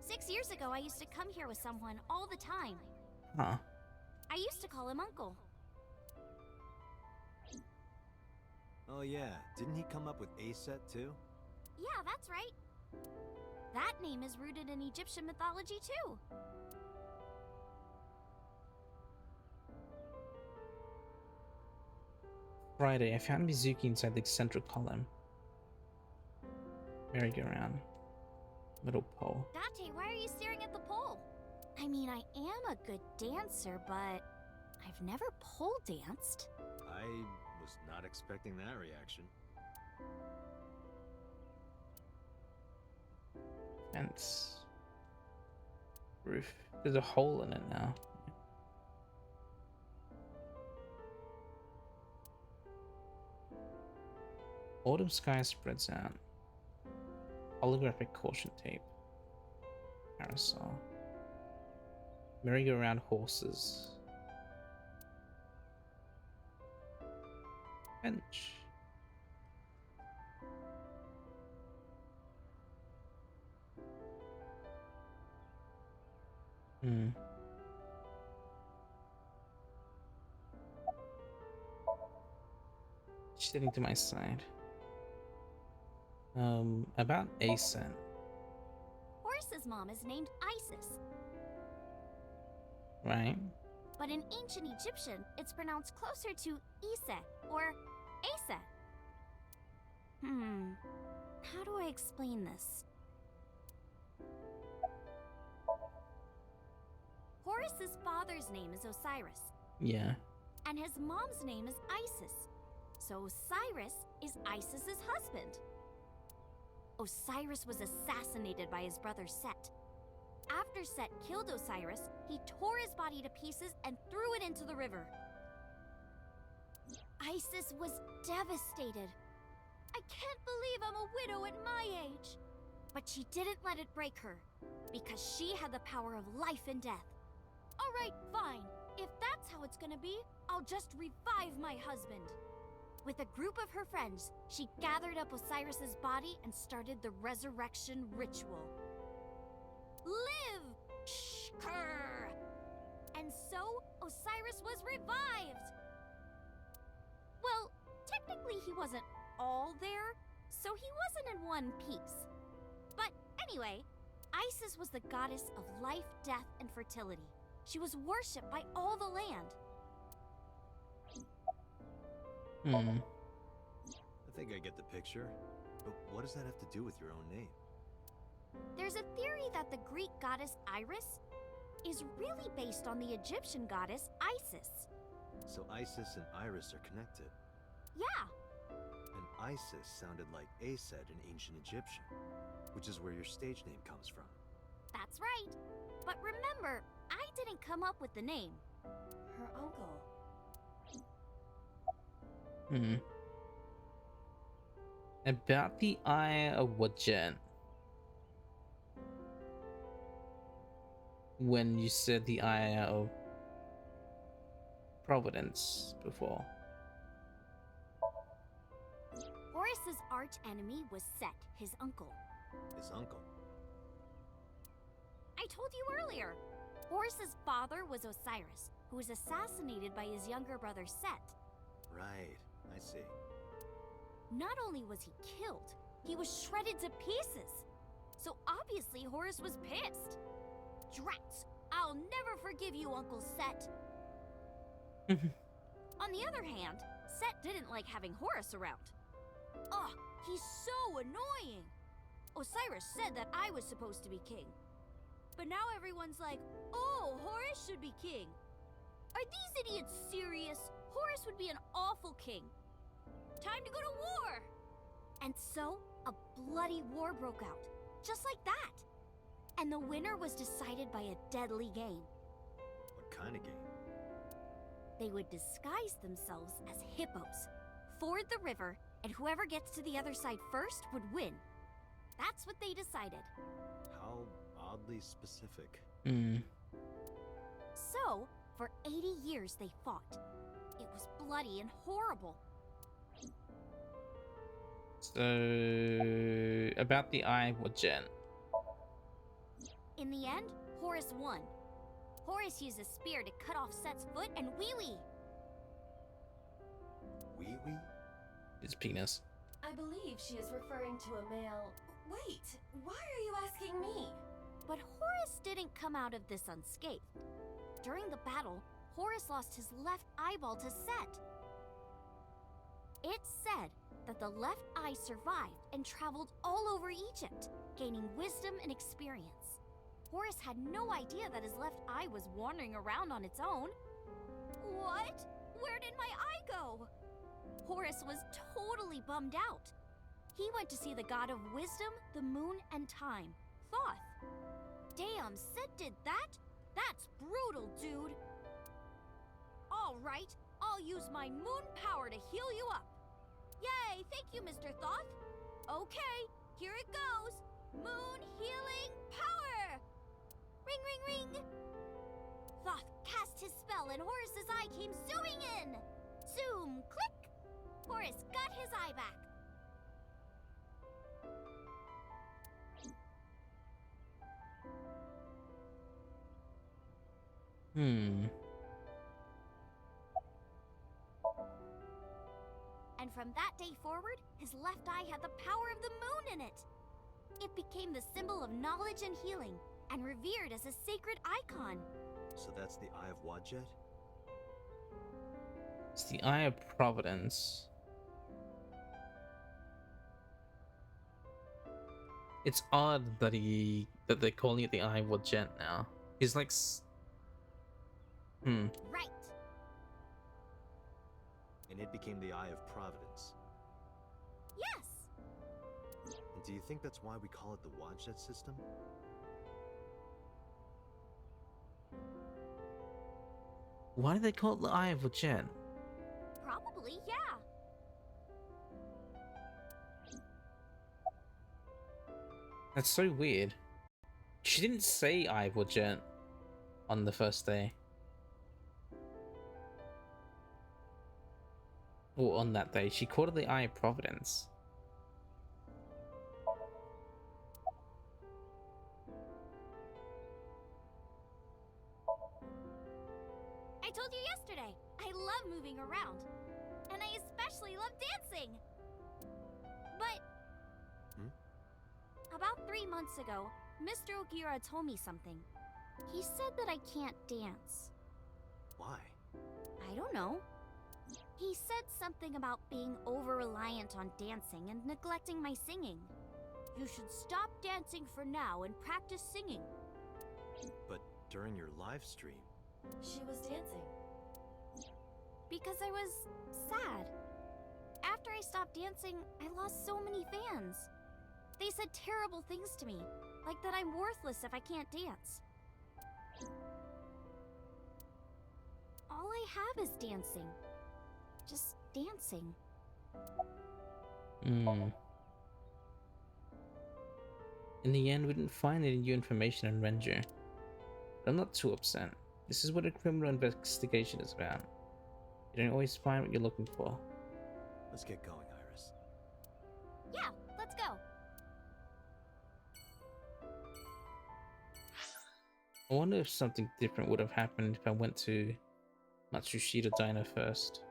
6 years ago, I used to come here with someone all the time.
Huh.
I used to call him Uncle.
Oh yeah, didn't he come up with Aset too?
Yeah, that's right. That name is rooted in Egyptian mythology too.
Friday, I found Mizuki inside the central column. Merry-go-round. Middle pole.
Date, why are you staring at the pole? I mean, I am a good dancer, but I've never pole danced.
I was not expecting that reaction.
Fence. Roof. There's a hole in it now. Autumn sky spreads out. Holographic caution tape. Parasol. Merry-go-round horses. Bench. Sitting to my side. About Asen.
Horus's mom is named Isis,
Right?
but in ancient Egyptian, it's pronounced closer to Ise or Aset. How do I explain this? Horus's father's name is Osiris,
Yeah.
and his mom's name is Isis. So Osiris is Isis's husband. Osiris was assassinated by his brother Set. After Set killed Osiris, he tore his body to pieces and threw it into the river. Isis was devastated. I can't believe I'm a widow at my age. But she didn't let it break her, because she had the power of life and death. All right, fine. If that's how it's gonna be, I'll just revive my husband. With a group of her friends, she gathered up Osiris's body and started the resurrection ritual. Live! Shkrr! And so, Osiris was revived! Well, technically he wasn't all there, so he wasn't in one piece. But anyway, Isis was the goddess of life, death, and fertility. She was worshipped by all the land.
I think I get the picture. But what does that have to do with your own name?
There's a theory that the Greek goddess Iris is really based on the Egyptian goddess Isis.
So Isis and Iris are connected.
Yeah,
And Isis sounded like Aset in ancient Egyptian, which is where your stage name comes from.
that's right. But remember, I didn't come up with the name.
Her uncle.
About the Eye of Wadjet. When you said the Eye of Providence before.
Horus's arch enemy was Set, his uncle.
His uncle.
I told you earlier. Horus's father was Osiris, who was assassinated by his younger brother Set.
Right, I see.
Not only was he killed, he was shredded to pieces. So obviously Horus was pissed. Drats, I'll never forgive you, Uncle Set. On the other hand, Set didn't like having Horus around. Ugh, he's so annoying. Osiris said that I was supposed to be king. But now everyone's like, oh, Horus should be king. Are these idiots serious? Horus would be an awful king. Time to go to war! And so, a bloody war broke out, just like that. And the winner was decided by a deadly game.
What kind of game?
They would disguise themselves as hippos, ford the river, and whoever gets to the other side first would win. That's what they decided.
How oddly specific.
So, for 80 years they fought. It was bloody and horrible.
So, about the Eye of Jen.
In the end, Horus won. Horus used a spear to cut off Set's foot and wee-wee.
Wee-wee?
His penis.
I believe she is referring to a male. Wait, why are you asking me?
But Horus didn't come out of this unscathed. During the battle, Horus lost his left eyeball to Set. It's said that the left eye survived and traveled all over Egypt, gaining wisdom and experience. Horus had no idea that his left eye was wandering around on its own. What? Where did my eye go? Horus was totally bummed out. He went to see the god of wisdom, the moon, and time, Thoth. Damn, Set did that? That's brutal, dude. All right, I'll use my moon power to heal you up. Yay, thank you, Mr. Thoth. Okay, here it goes. Moon healing power! Ring, ring, ring! Thoth cast his spell and Horus's eye came zooming in. Zoom, click! Horus got his eye back. And from that day forward, his left eye had the power of the moon in it. It became the symbol of knowledge and healing, and revered as a sacred icon.
So that's the Eye of Wadjet?
It's the Eye of Providence. It's odd that they're calling it the Eye of Wadjet now. He's like
Right.
And it became the Eye of Providence.
Yes.
And do you think that's why we call it the Wadjet system?
Why do they call it the Eye of Wadjet?
Probably, yeah.
That's so weird. She didn't say Eye of Wadjet on the first day. Or on that day. She called it the Eye of Providence.
I told you yesterday, I love moving around. And I especially love dancing. But... About 3 months ago, Mr. Ogira told me something. He said that I can't dance.
Why?
I don't know. He said something about being over-reliant on dancing and neglecting my singing. You should stop dancing for now and practice singing.
But during your live stream...
She was dancing.
Because I was sad. After I stopped dancing, I lost so many fans. They said terrible things to me, like that I'm worthless if I can't dance. All I have is dancing. Just dancing.
In the end, we didn't find any new information on Ranger. But I'm not too upset. This is what a criminal investigation is about. You don't always find what you're looking for.
Let's get going, Iris.
Yeah, let's go.
I wonder if something different would have happened if I went to Matsushita Diner first.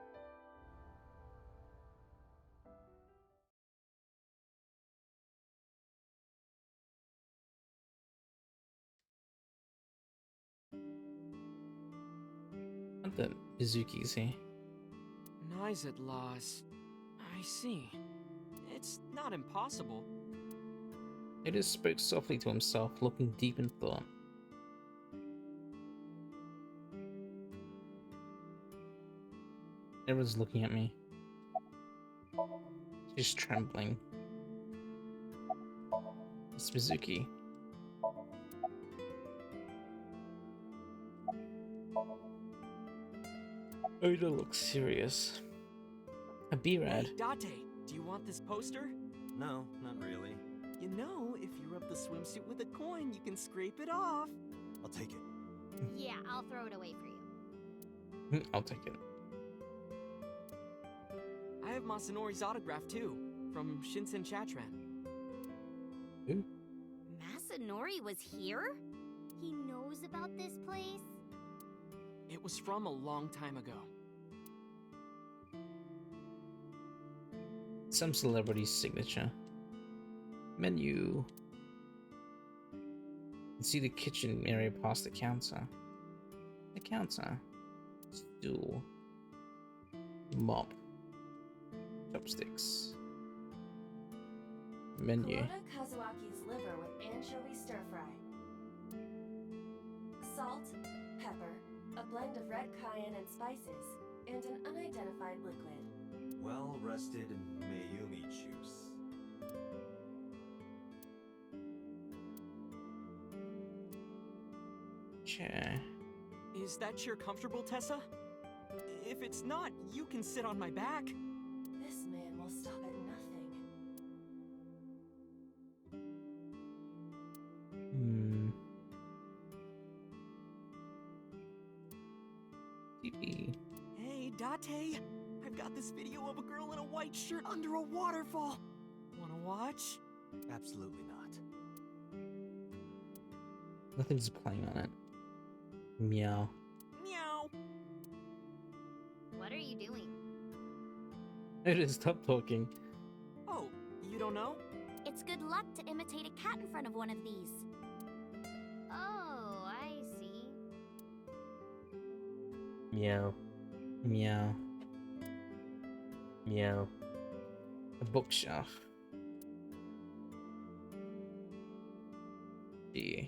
Not that Mizuki's here.
Knives at Laws. I see. It's not impossible.
He just spoke softly to himself, looking deep in thought. Everyone's looking at me. She's trembling. It's Mizuki. Oda looks serious. A B-Rad.
Hey, Date, do you want this poster?
No, not really.
You know, if you rub the swimsuit with a coin, you can scrape it off.
I'll take it.
Yeah, I'll throw it away for you.
I'll take it.
I have Masanori's autograph too, from Shinsen Chatran.
Who?
Masanori was here?
He knows about this place?
It was from a long time ago.
Some celebrity's signature. Menu. You can see the kitchen area past the counter. The counter. Stool. Mop. Chopsticks. Menu.
Kuroda Kazuaki's liver with anchovy stir fry. Salt, pepper, a blend of red cayenne and spices, and an unidentified liquid.
Well-rested Mayumi juice.
Chair.
Is that chair comfortable, Tessa? If it's not, you can sit on my back.
This man will stop at nothing.
TV.
Hey, Date, I've got this video of a girl in a white shirt under a waterfall. Wanna watch?
Absolutely not.
Nothing's playing on it. Meow.
Meow.
What are you doing?
Oda, stop talking.
Oh, you don't know?
It's good luck to imitate a cat in front of one of these.
Oh, I see.
Meow. Meow. Meow. A bookshelf. Yeah.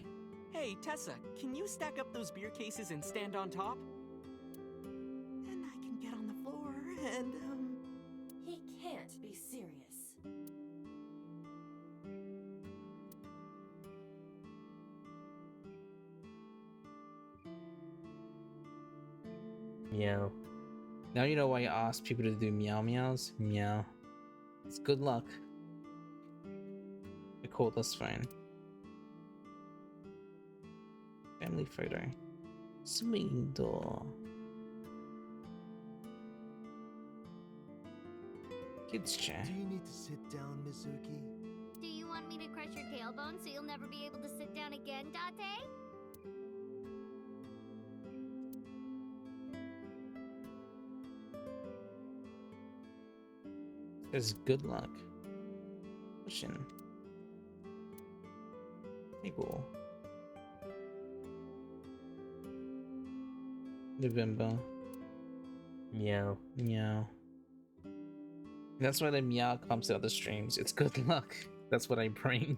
Hey, Tessa, can you stack up those beer cases and stand on top? And I can get on the floor and,
He can't be serious.
Meow. Now you know why you ask people to do meow meows? Meow. It's good luck. A cordless phone. Family photo. Swinging door. Kids chair.
Do you need to sit down, Mizuki?
Do you want me to crush your tailbone so you'll never be able to sit down again, Date?
Says good luck. Cushion. Table. November. Meow. Meow. That's why the meow comes out of the streams. It's good luck. That's what I bring.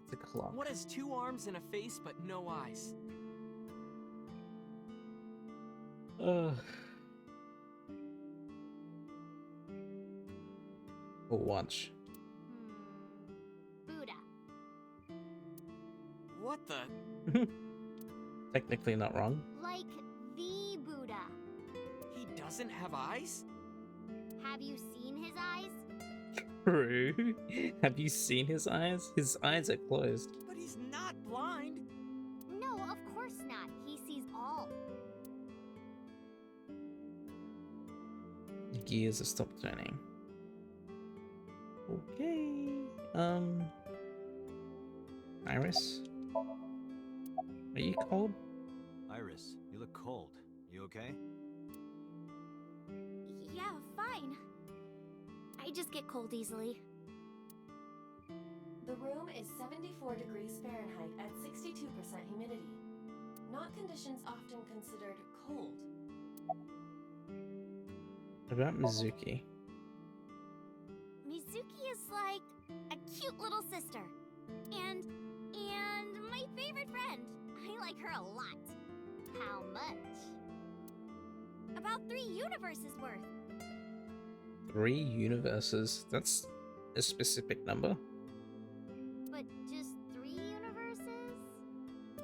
It's a clock.
what has 2 arms and a face but no eyes?
Ugh. We'll watch.
Buddha.
What the?
Technically not wrong.
Like the Buddha.
He doesn't have eyes?
Have you seen his eyes?
True. Have you seen his eyes? His eyes are closed.
But he's not blind.
No, of course not. He sees all.
The gears have stopped turning. Okay. Iris. Are you cold?
Iris, you look cold. You okay?
Yeah, fine. I just get cold easily.
The room is 74 degrees Fahrenheit at 62% humidity. Not conditions often considered cold.
What about Mizuki?
Mizuki is like a cute little sister. And my favorite friend. I like her a lot.
How much?
About 3 universes worth.
3 universes. That's a specific number.
But just 3 universes?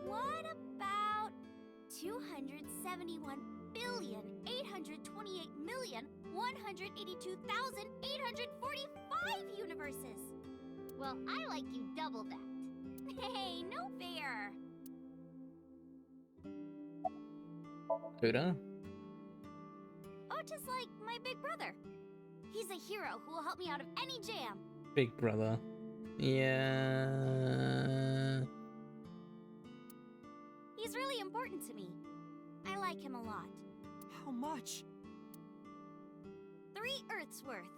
What about 278,182,845 universes?
Well, I like you double that.
Hey, no fair.
Buddha?
Ota's like my big brother. He's a hero who will help me out of any jam.
Big brother. Yeah.
He's really important to me. I like him a lot.
How much?
3 Earths worth.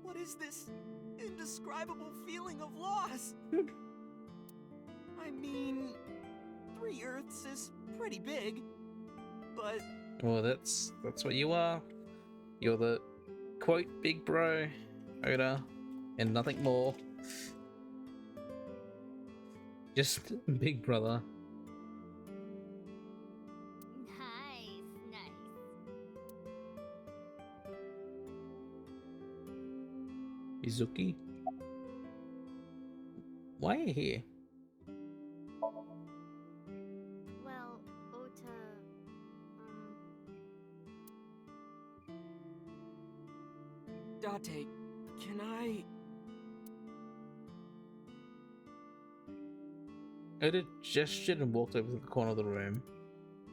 What is this indescribable feeling of loss? I mean, 3 Earths is pretty big, but...
Well, that's what you are. You're the quote big bro, Oda, and nothing more. Just big brother.
Nice, nice.
Mizuki? Why are you here?
Well, Ota,
Date, can I...
Oda gestured and walked over to the corner of the room.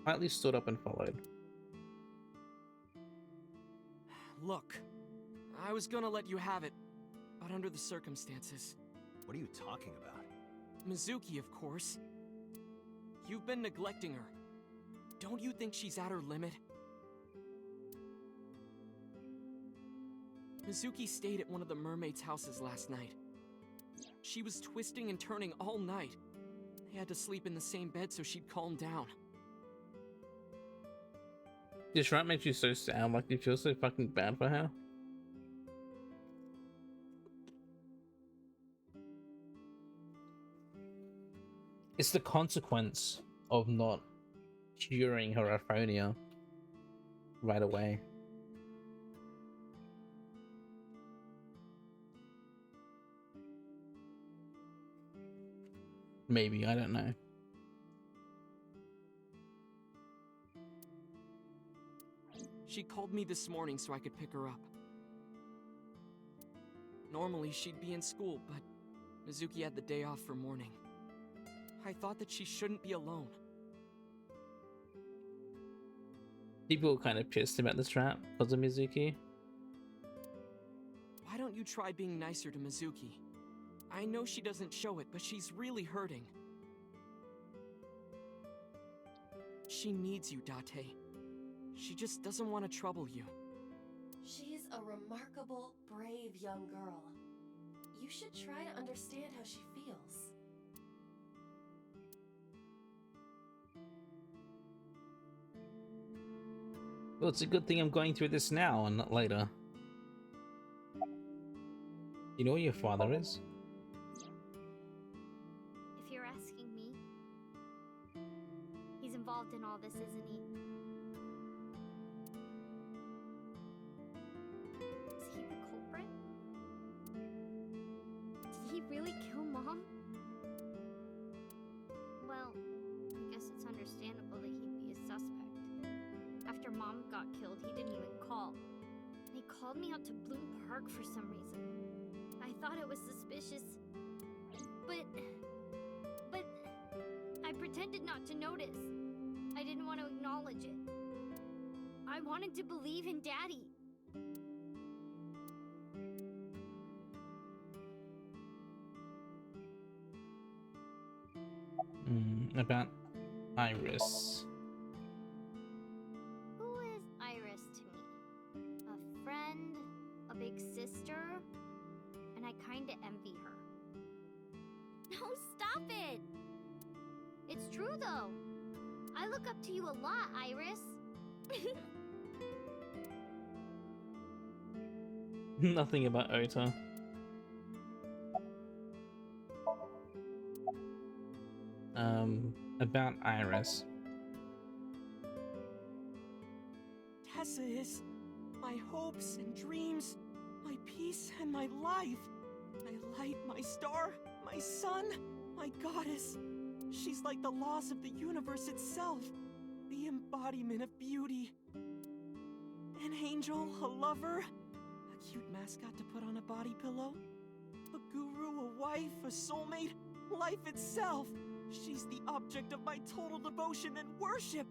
Quietly stood up and followed.
Look, I was gonna let you have it, but under the circumstances.
What are you talking about?
Mizuki, of course. You've been neglecting her. Don't you think she's at her limit? Mizuki stayed at one of the mermaids' houses last night. She was twisting and turning all night. They had to sleep in the same bed so she'd calm down.
This right makes you so sad, like you feel so fucking bad for her. It's the consequence of not curing her aphonia right away. Maybe, I don't know.
She called me this morning so I could pick her up. Normally she'd be in school, but Mizuki had the day off for mourning. I thought that she shouldn't be alone.
People were kind of pissed about this trap because of Mizuki.
Why don't you try being nicer to Mizuki? I know she doesn't show it, but she's really hurting. She needs you, Date. She just doesn't want to trouble you.
She's a remarkable, brave young girl. You should try to understand how she feels.
Well, it's a good thing I'm going through this now and not later. You know where your father is?
if you're asking me, he's involved in all this, isn't he? Is he the culprit? Did he really kill Mom? Well, I guess it's understandable that he'd be a suspect. After Mom got killed, he didn't even call. He called me out to Bloom Park for some reason. I thought it was suspicious. But I pretended not to notice. I didn't want to acknowledge it. I wanted to believe in Daddy.
About Iris.
Who is Iris to me? A friend? A big sister? And I kinda envy her. No, stop it! It's true though. I look up to you a lot, Iris.
Nothing about Ota. About Iris.
Tessa is my hopes and dreams, my peace and my life, my light, my star, my sun, my goddess. She's like the laws of the universe itself, the embodiment of beauty. An angel, a lover, a cute mascot to put on a body pillow, a guru, a wife, a soulmate, life itself. She's the object of my total devotion and worship.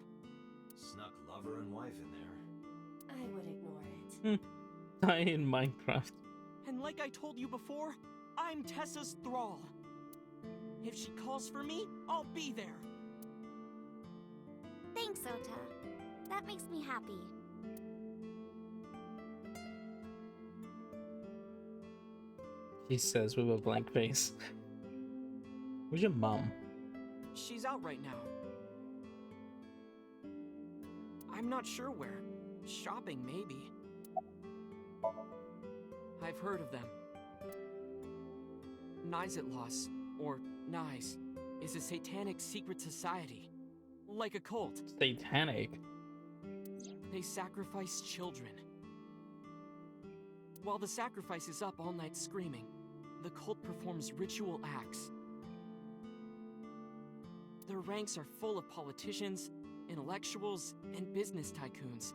Snuck lover and wife in there.
I would ignore it.
I in Minecraft.
And like I told you before, I'm Tessa's thrall. If she calls for me, I'll be there.
Thanks, Ota. That makes me happy.
She says with a blank face. Where's your mum?
She's out right now. I'm not sure where. Shopping, maybe. I've heard of them. Nizitlos, or Nize, is a satanic secret society. Like a cult.
Satanic?
They sacrifice children. While the sacrifice is up all night screaming, the cult performs ritual acts. Their ranks are full of politicians, intellectuals, and business tycoons.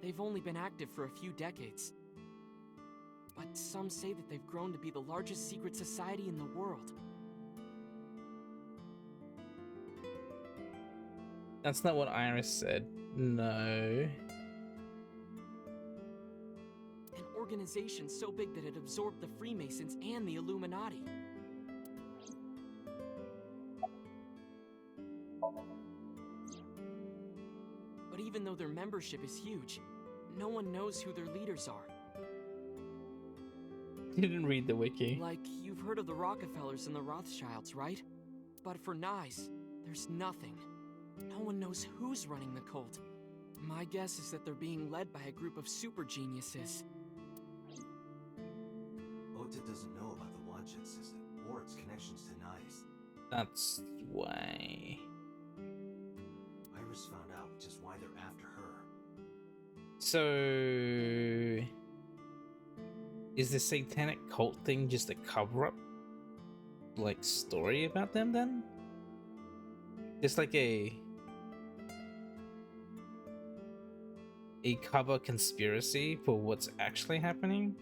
They've only been active for a few decades. But some say that they've grown to be the largest secret society in the world.
That's not what Iris said. No.
An organization so big that it absorbed the Freemasons and the Illuminati. But even though their membership is huge, no one knows who their leaders are.
You didn't read the wiki.
Like, you've heard of the Rockefellers and the Rothschilds, right? But for Nize, there's nothing. No one knows who's running the cult. My guess is that they're being led by a group of super geniuses.
Ota doesn't know about the Wadjet system or its connections to Nice.
That's why.
Iris found out just why they're after her.
So, is the satanic cult thing just a cover-up, like, story about them then? Just like a cover conspiracy for what's actually happening?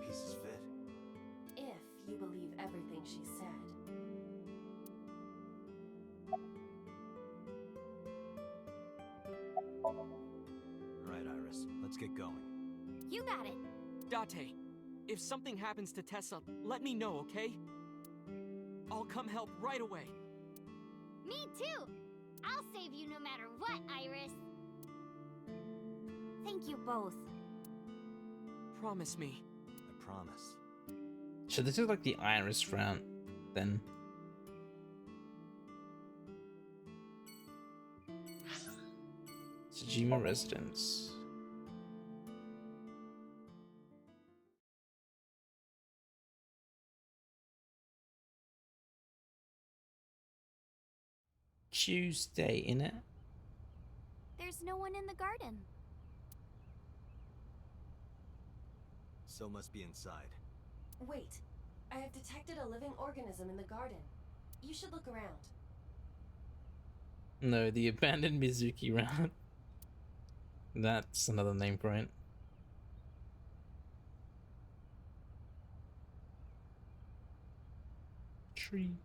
Pieces fit.
If you believe everything she said.
Right, Iris. Let's get going.
You got it.
Date, if something happens to Tessa, let me know, okay? I'll come help right away.
Me too! I'll save you no matter what, Iris.
Thank you both.
Promise me.
I promise.
So this is like the Iris round, then. Tsujima residence. Tuesday, innit?
There's no one in the garden.
So must be inside.
Wait, I have detected a living organism in the garden. You should look around.
No, the abandoned Mizuki round. That's another name for it. Tree.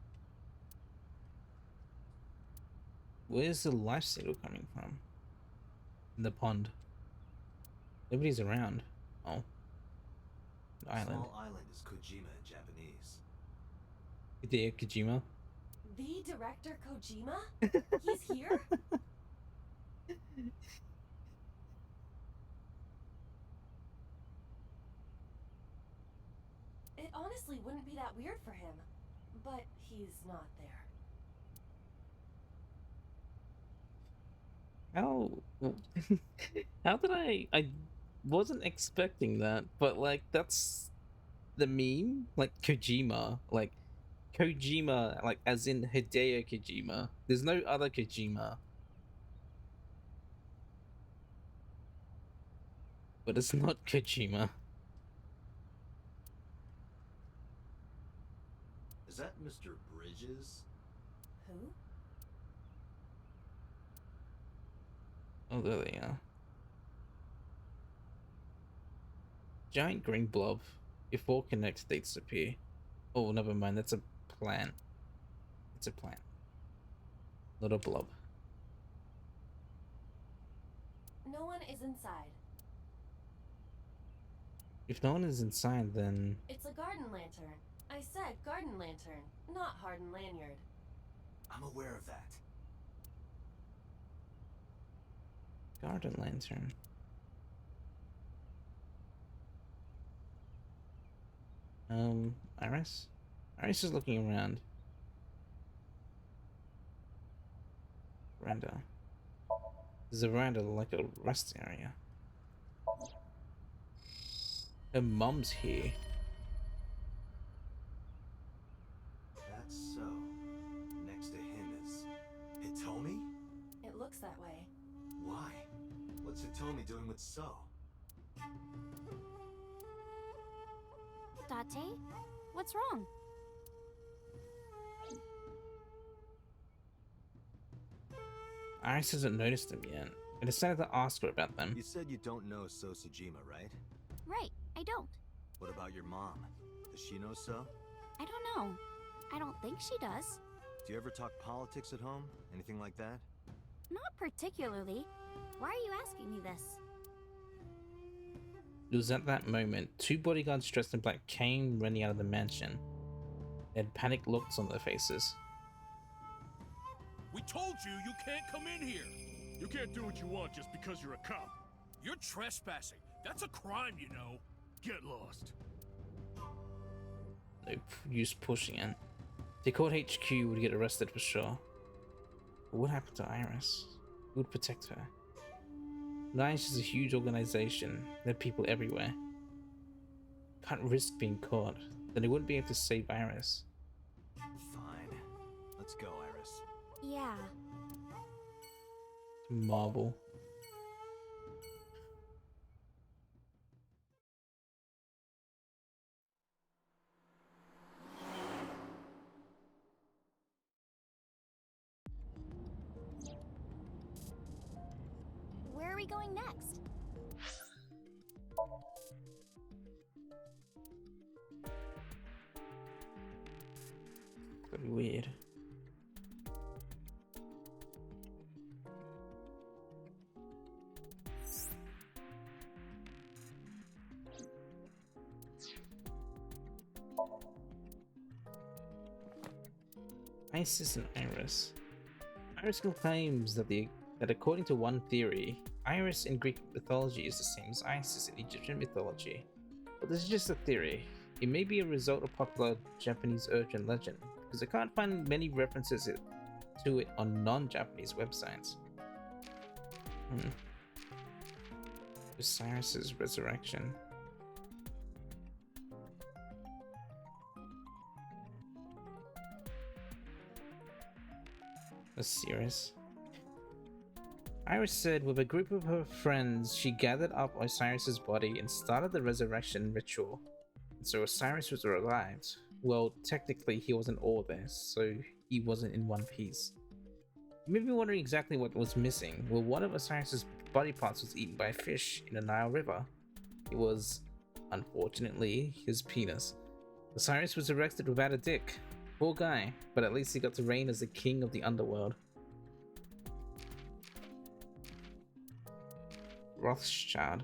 Where's the life signal coming from? In the pond. Nobody's around. Oh. The island.
Small island is Kojima in Japanese.
Hideo Kojima.
The director Kojima? He's here? It honestly wouldn't be that weird for him, but he's not there.
How how did I wasn't expecting that, but like that's the meme, like Kojima, like as in Hideo Kojima. There's no other Kojima, but it's not Kojima.
Is that Mr. Bridges?
Who?
Oh, there they are. Giant green blob. If all connect, states appear. Oh, never mind. That's a plant. It's a plant, not a blob.
No one is inside.
If no one is inside, then
It's a garden lantern. I said garden lantern, not hardened lanyard.
I'm aware of that.
garden lantern. Iris? Iris is looking around. Veranda. There's a veranda like a rest area. Her mom's here.
That's so. Next to him is Hitomi?
It looks that way.
Why? What's Hitomi doing with So?
Date, what's wrong?
Iris hasn't noticed them yet. I decided to ask her about them.
You said you don't know So Sujima, right?
Right, I don't.
What about your mom? Does she know So?
I don't know. I don't think she does.
Do you ever talk politics at home? Anything like that?
Not particularly. Why are you asking me this?
It was at that moment, two bodyguards dressed in black came running out of the mansion. They had panicked looks on their faces.
We told you you can't come in here. You can't do what you want just because you're a cop. You're trespassing. That's a crime, you know. Get lost.
No use pushing it. If they called HQ, would get arrested for sure. But what happened to Iris? Who would protect her? Iris is a huge organization. There are people everywhere. Can't risk being caught. Then they wouldn't be able to save Iris.
Fine. Let's go, Iris.
Yeah.
Marble.
Where are we going next?
Pretty weird. Isis and Iris. Iris claims that according to one theory, Iris in Greek mythology is the same as Isis in Egyptian mythology. But this is just a theory. It may be a result of popular Japanese urban legend, because I can't find many references to it on non-Japanese websites. Osiris's resurrection. Osiris. Iris said with a group of her friends, she gathered up Osiris's body and started the resurrection ritual. And so Osiris was revived. Well, technically he wasn't all there, so he wasn't in one piece. You may be wondering exactly what was missing. Well, one of Osiris's body parts was eaten by a fish in the Nile River. It was, unfortunately, his penis. Osiris was erected without a dick. Poor guy, but at least he got to reign as the king of the underworld. Rothschild.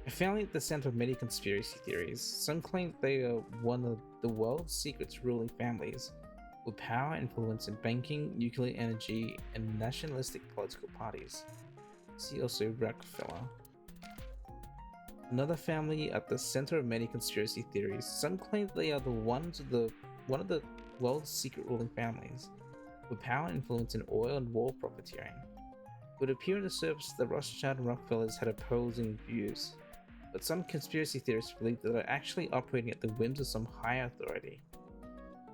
A family at the center of many conspiracy theories. Some claim they are one of the world's secret ruling families, with power and influence in banking, nuclear energy, and nationalistic political parties. See also Rockefeller. Another family at the center of many conspiracy theories. Some claim they are one of the world's secret ruling families, with power and influence in oil and war profiteering. It would appear on the surface the Rothschild and Rockefellers had opposing views, but some conspiracy theorists believe that they're actually operating at the whims of some higher authority.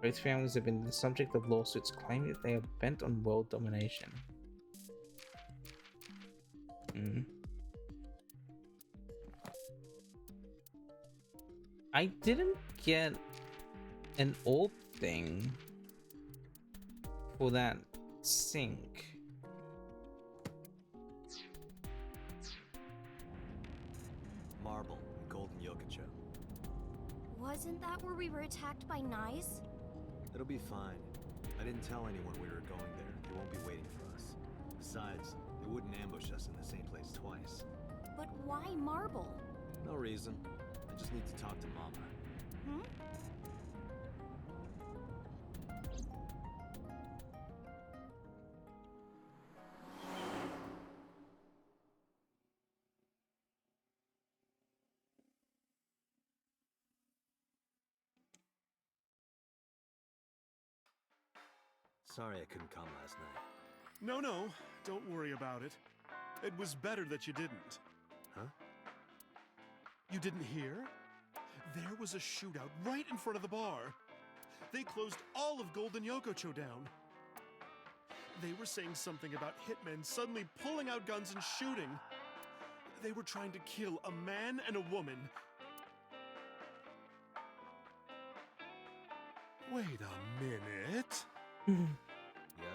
Both families have been the subject of lawsuits claiming that they are bent on world domination. I didn't get an orb thing for that sink.
Marble, Golden Yokocho.
Wasn't that where we were attacked by Nyes?
It'll be fine. I didn't tell anyone we were going there. They won't be waiting for us. Besides, they wouldn't ambush us in the same place twice.
But why Marble?
No reason. I just need to talk to Mama.
Hmm?
Sorry I couldn't come last night.
No, don't worry about it. It was better that you didn't.
Huh?
You didn't hear? There was a shootout right in front of the bar. They closed all of Golden Yokocho down. They were saying something about hitmen suddenly pulling out guns and shooting. They were trying to kill a man and a woman. Wait a minute.
Yep.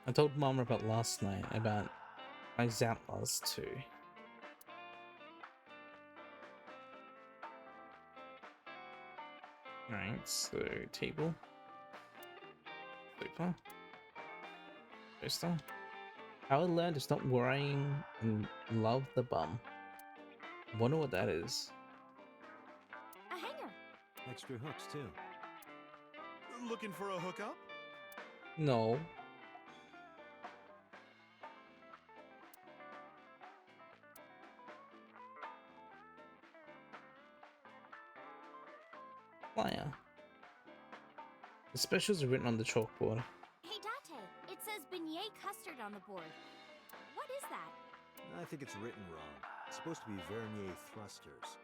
I told Mom about last night, about I was out last too. Alright, so table. Super. Poster. How I learned to stop worrying and love the bum. Wonder what that is.
A hanger.
Extra hooks, too.
Looking for a hookup?
No. Flyer. The specials are written on the chalkboard.
Hey Date, it says beignet custard on the board. What is that?
I think it's written wrong. It's supposed to be Vernier thrusters.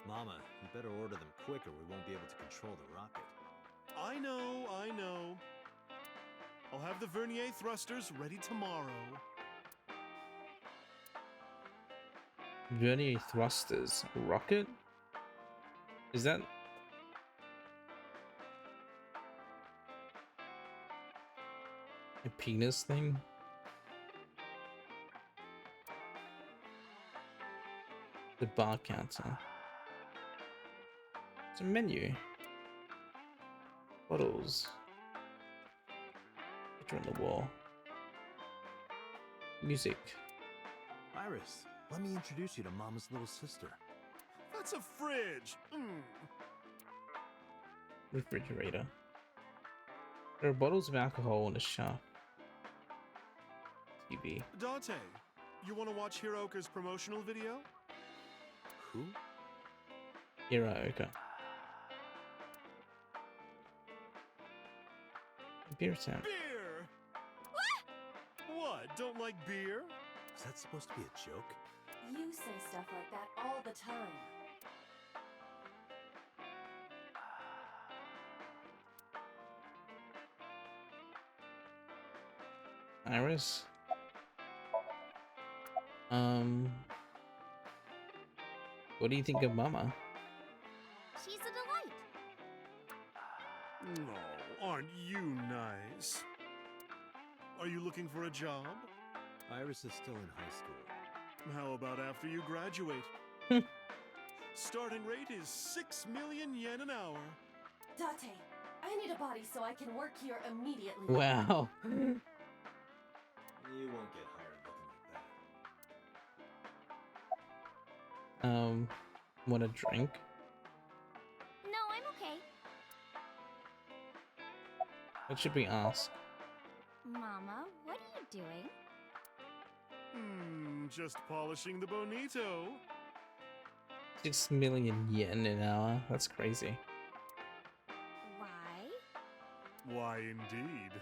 Mama, you better order them quick or we won't be able to control the rocket.
I know. I'll have the Vernier thrusters ready tomorrow.
Vernier thrusters. Rocket? Is that... a penis thing? The bar counter. It's a menu. Bottles. Picture on the wall. Music.
Iris, let me introduce you to Mama's little sister.
That's a fridge.
Refrigerator. There are bottles of alcohol on the shelf. TV.
Date, you want to watch Hiroka's promotional video?
Who?
Hiroka. Beer town.
Beer! What? Don't like beer?
Is that supposed to be a joke?
You say stuff like that all the time.
Iris. What do you think of Mama?
She's a delight.
No, aren't you nice? Are you looking for a job?
Iris is still in high school.
How about after you graduate? Starting rate is 6 million yen an hour.
Date, I need a body so I can work here immediately.
Wow.
You won't get hired looking like that.
Want a drink?
No, I'm okay.
What should we ask?
Mama, what are you doing?
Just polishing the bonito.
6 million yen an hour. That's crazy.
Why?
Why, indeed.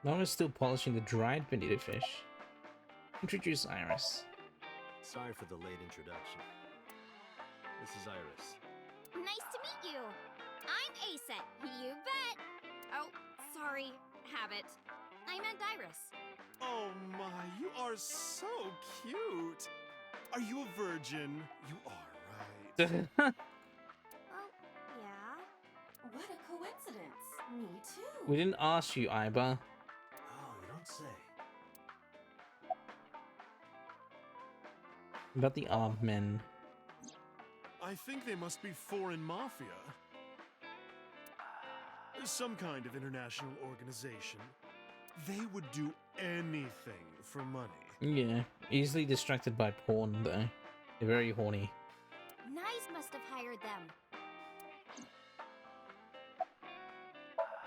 Mama's still polishing the dried bonito fish. Introduce Iris.
Sorry for the late introduction. This is Iris.
Nice to meet you. I'm Aset. You bet. Oh, sorry. Habit. I meant Iris.
Oh my, you are so cute. Are you a virgin? You are, right?
Oh, yeah.
What a coincidence. Me too.
We didn't ask you, Iba.
Oh, you don't say.
About the armed men.
I think they must be foreign mafia. Some kind of international organization. They would do anything for money.
Yeah, easily distracted by porn though. They're very horny.
Nyes must have hired them.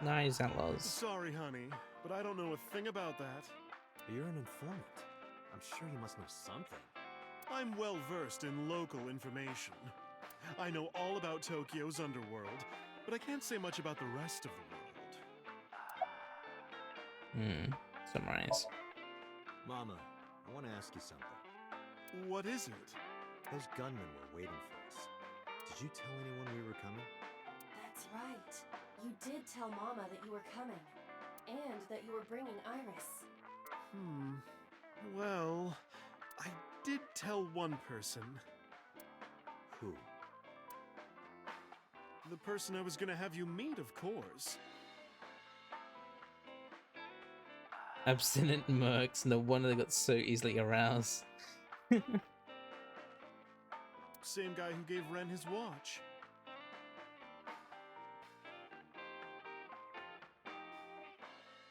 Nice outlaws.
Sorry, honey, but I don't know a thing about that.
You're an informant. I'm sure you must know something.
I'm well versed in local information. I know all about Tokyo's underworld, but I can't say much about the rest of the world.
Summarize.
Mama, I want to ask you something.
What is it?
Those gunmen were waiting for us. Did you tell anyone we were coming?
That's right. You did tell Mama that you were coming. And that you were bringing Iris.
Well, I did tell one person.
Who?
The person I was gonna have you meet, of course.
Abstinent mercs. No wonder they got so easily aroused.
Same guy who gave Ren his watch.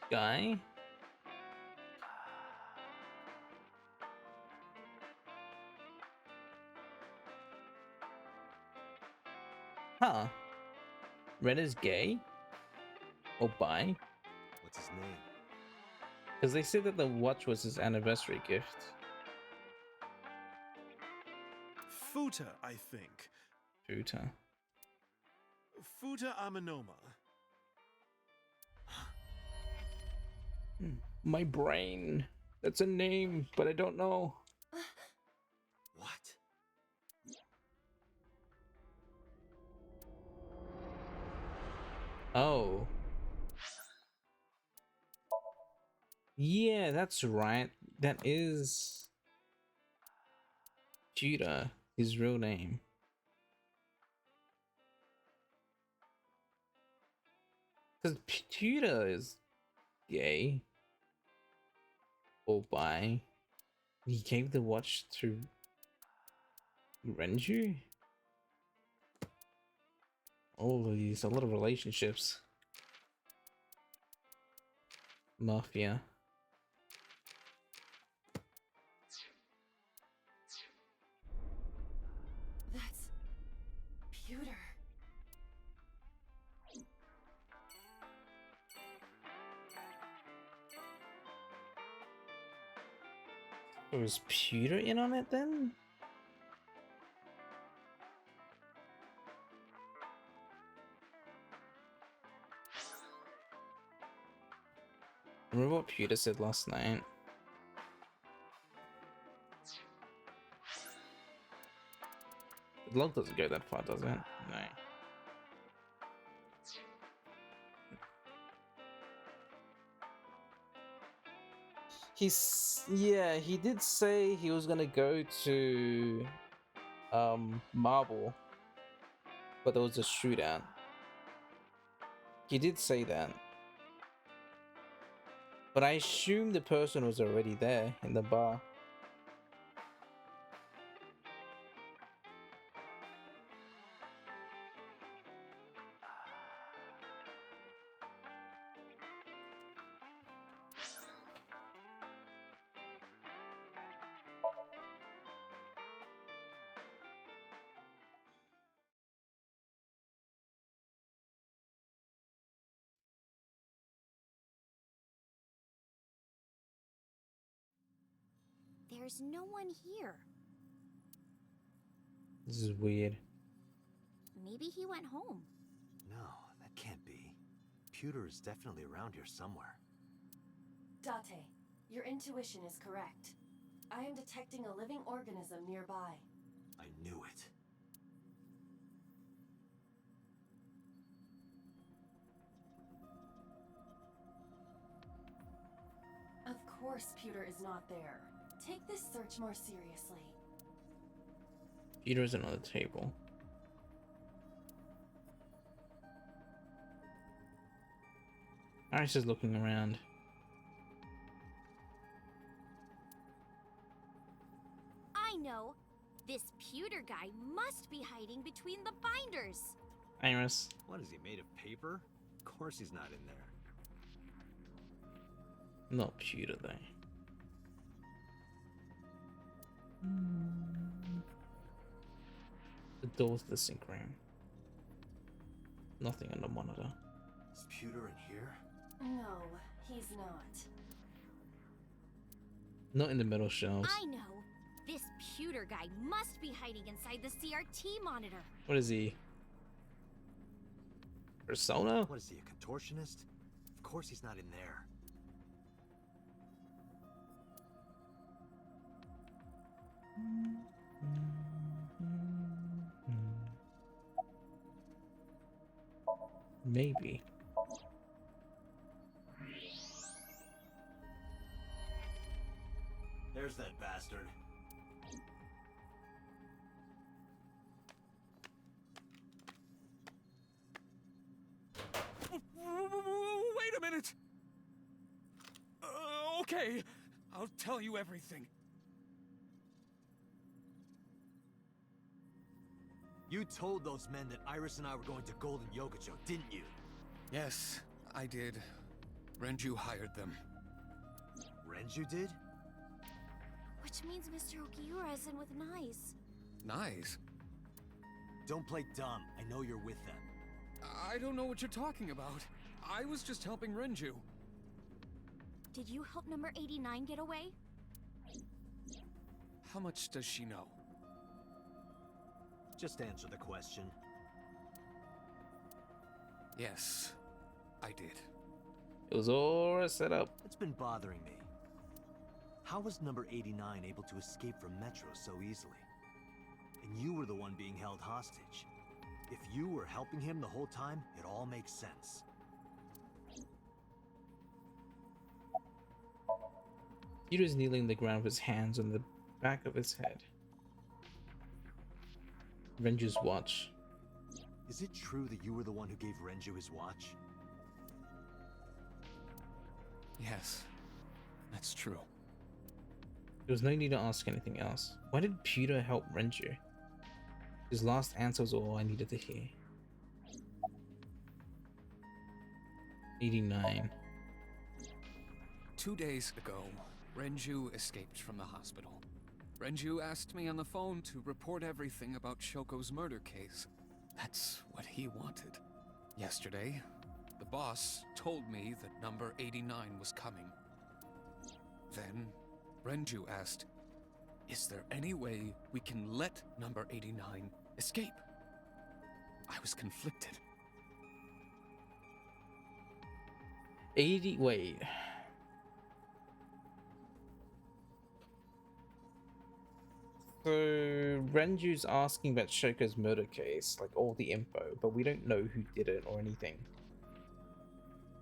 Guy? Huh. Ren is gay? Or bi?
What's his name?
Because they said that the watch was his anniversary gift.
Futa, I think.
Futa.
Futa Amanoma.
My brain. That's a name, but I don't know.
What?
Oh. Yeah, that's right. That is Judah, his real name. Because Judah is gay or bi. He gave the watch to Renju. All of these, a lot of relationships. Mafia.
That's... Pewter.
Was Pewter in on it then? Remember what Pewter said last night? The log doesn't go that far, does it? No. Yeah, he did say he was gonna go to Marble, but there was a shootout. He did say that. But I assume the person was already there in the bar.
there's no one here.
This is weird.
Maybe he went home.
No, that can't be. Pewter is definitely around here somewhere.
Date, your intuition is correct. I am detecting a living organism nearby.
I knew it.
Of course Pewter is not there. Take this search more seriously.
Peter isn't on the table. Iris is looking around.
I know. This pewter guy must be hiding between the binders.
Iris.
What is he, made of paper? Of course he's not in there.
Not Peter though. The door to the sink room. Nothing on the monitor.
Is Pewter in here?
No, he's not.
Not in the middle shelves.
I know. This pewter guy must be hiding inside the CRT monitor.
What is he? Persona?
What is he, a contortionist? Of course he's not in there.
Maybe.
There's that bastard.
Wait a minute! Okay, I'll tell you everything.
You told those men that Iris and I were going to Golden Yokocho, didn't you?
Yes, I did. Renju hired them.
Renju did?
Which means Mr. Okiura is in with Nice.
Nice.
Don't play dumb. I know you're with them.
I don't know what you're talking about. I was just helping Renju.
Did you help number 89 get away?
How much does she know?
Just answer the question.
Yes, I did.
It was all set up.
It's been bothering me. How was number 89 able to escape from Metro so easily? And you were the one being held hostage. If you were helping him the whole time, it all makes sense.
Peter's kneeling on the ground with his hands on the back of his head. Renju's watch.
Is it true that you were the one who gave Renju his watch?
Yes, that's true.
There was no need to ask anything else. Why did Peter help Renju? His last answer was all I needed to hear. 89.
2 days ago, Renju escaped from the hospital. Renju asked me on the phone to report everything about Shoko's murder case. That's what he wanted. Yesterday, the boss told me that number 89 was coming. Then, Renju asked, "Is there any way we can let number 89 escape?" I was conflicted.
80. Wait. So Renju's asking about Shoko's murder case, like all the info, but we don't know who did it or anything.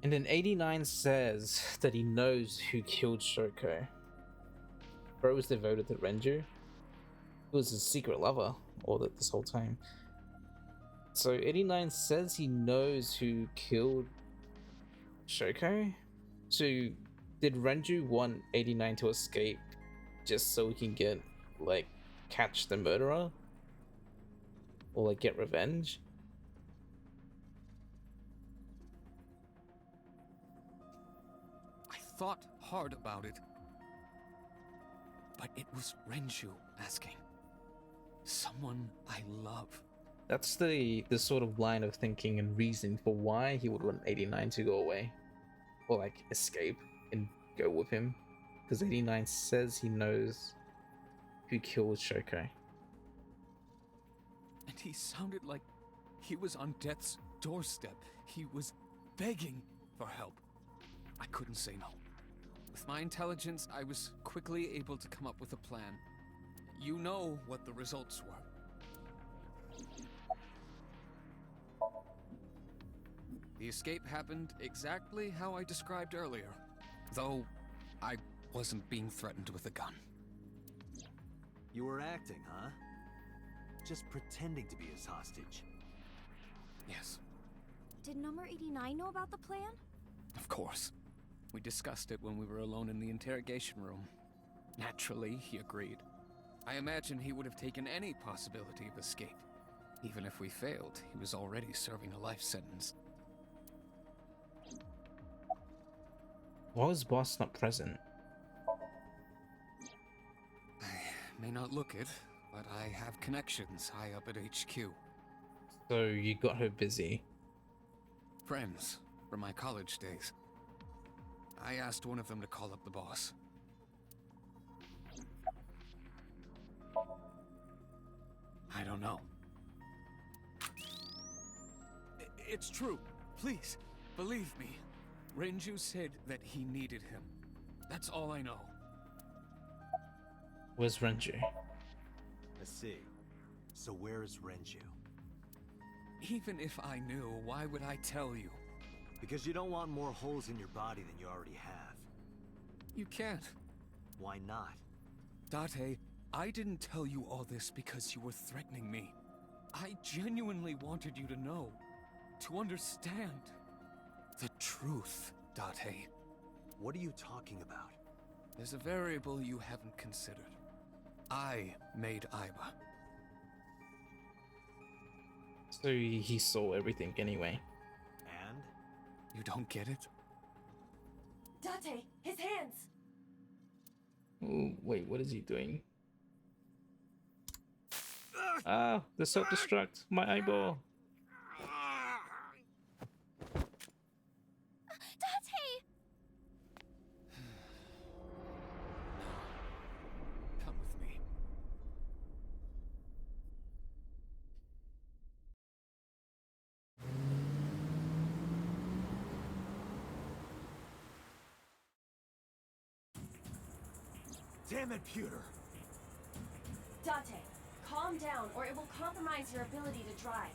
And then 89 says that he knows who killed Shoko. Bro was devoted to Renju. He was his secret lover this whole time. So 89 says he knows who killed Shoko. So did Renju want 89 to escape just so he can get catch the murderer? Or get revenge?
I thought hard about it. But it was Renju asking. Someone I love.
That's the sort of line of thinking and reason for why he would want 89 to go away. Or escape and go with him. Because 89 says he knows who killed Shoko.
And he sounded like he was on death's doorstep. He was begging for help. I couldn't say no. With my intelligence, I was quickly able to come up with a plan. You know what the results were. The escape happened exactly how I described earlier, though I wasn't being threatened with a gun.
You were acting, huh? Just pretending to be his hostage.
Yes,
Did number 89 know about the plan?
of course. We discussed it when we were alone in the interrogation room. Naturally, he agreed. I imagine he would have taken any possibility of escape. Even if we failed, he was already serving a life sentence.
Why was Boss not present?
I may not look it, but I have connections high up at HQ.
So you got her busy.
Friends from my college days. I asked one of them to call up the boss. I don't know. It's true. Please, believe me. Renju said that he needed him. That's all I know.
Where's Renju?
I see. So where is Renju?
Even if I knew, why would I tell you?
Because you don't want more holes in your body than you already have.
You can't.
Why not?
Date, I didn't tell you all this because you were threatening me. I genuinely wanted you to know, to understand. The truth, Date.
What are you talking about?
There's a variable you haven't considered. I made Aiba.
So he saw everything anyway.
And?
You don't get it?
Date, his hands!
Ooh, wait, what is he doing? Ah, the self-destruct, my eyeball.
Date!
Come with me.
Damn it, Pewter!
Date, calm down or it will compromise your ability to drive.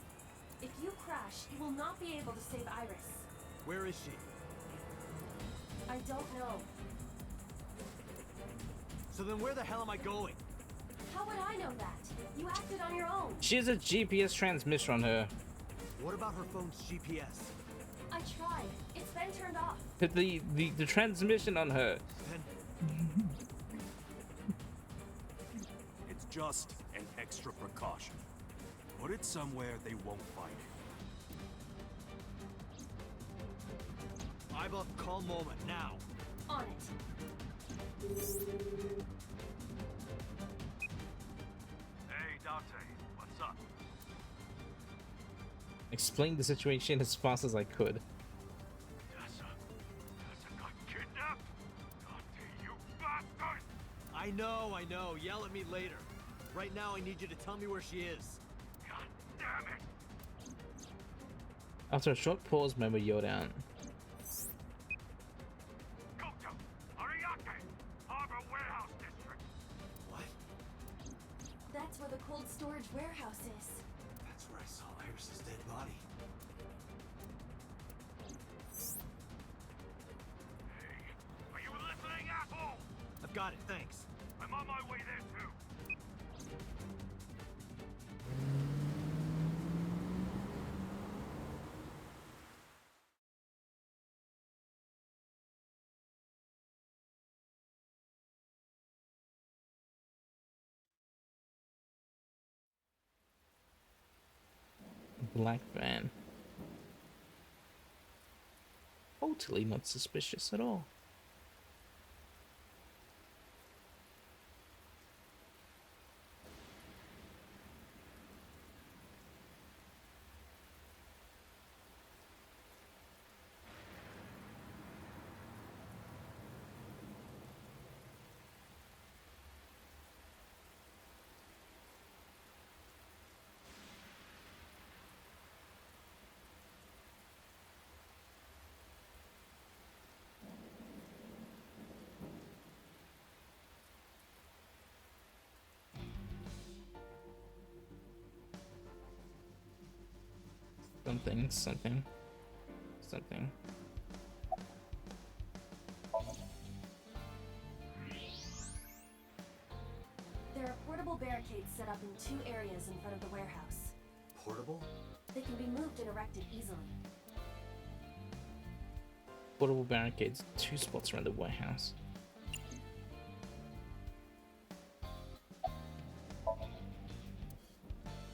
If you crash, you will not be able to save Iris.
Where is she?
I don't know.
So then where the hell am I going?
How would I know that? You acted on your own.
She has a GPS transmitter on her.
What about her phone's GPS?
I tried. It's been turned off.
The transmission on her.
Then
It's just an extra precaution. Put it somewhere they won't find it.
Aiba, calm moment, now.
On it.
Hey, Dante, what's up?
Explain the situation as fast as I could.
Tessa got kidnapped? Dante, you bastard!
I know. Yell at me later. Right now, I need you to tell me where she is.
God damn it!
After a short pause, member yelled out.
Goto, Ariake, Harbor Warehouse District.
What?
That's where the cold storage warehouse is.
That's where I saw Iris's dead body.
Hey, are you listening, asshole?
I've got it, thanks.
I'm on my way there too.
Black van. Totally not suspicious at all. something.
There are portable barricades set up in 2 areas in front of the warehouse.
Portable?
They can be moved and erected easily.
Portable barricades, 2 spots around the warehouse.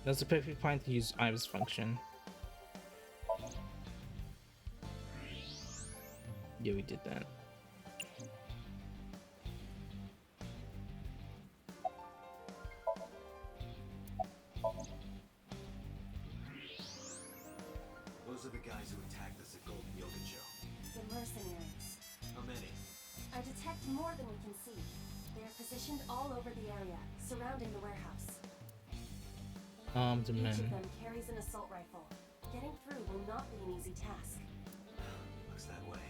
That's a perfect time to use Iris function. Yeah, we did that.
Those are the guys who attacked us at Golden Yokocho.
The mercenaries.
How many?
I detect more than we can see. They are positioned all over the area, surrounding the warehouse.
Armed
Each
men.
of them carries an assault rifle. Getting through will not be an easy task.
Looks that way.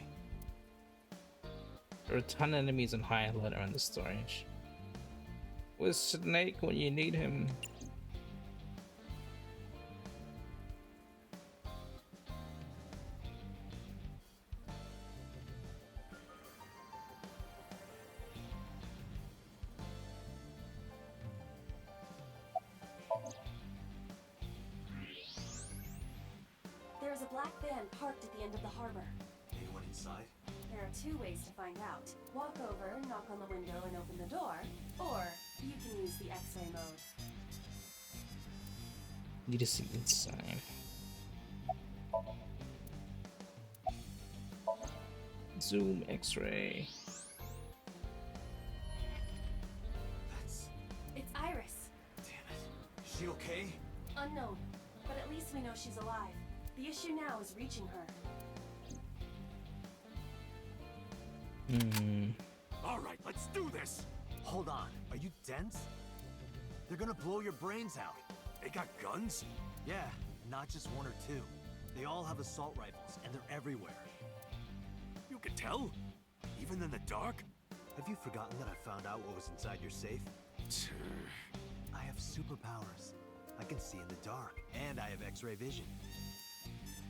There are a ton of enemies on high alert around the storage. Where's Snake when you need him?
There is a black van parked at the end of the harbor.
Anyone inside?
There are 2 ways to find out. Walk over, knock on the window, and open the door. Or you can use the X-ray mode.
Need to see inside. Zoom X-ray.
It's Iris.
Damn it. Is she okay?
Unknown, but at least we know she's alive. The issue now is reaching her.
All right, let's do this.
Hold on. Are you dense? They're gonna blow your brains out.
They got guns?
Yeah, not just 1 or 2. They all have assault rifles, and they're everywhere.
You can tell? Even in the dark?
Have you forgotten that I found out what was inside your safe? I have superpowers. I can see in the dark, and I have X-ray vision.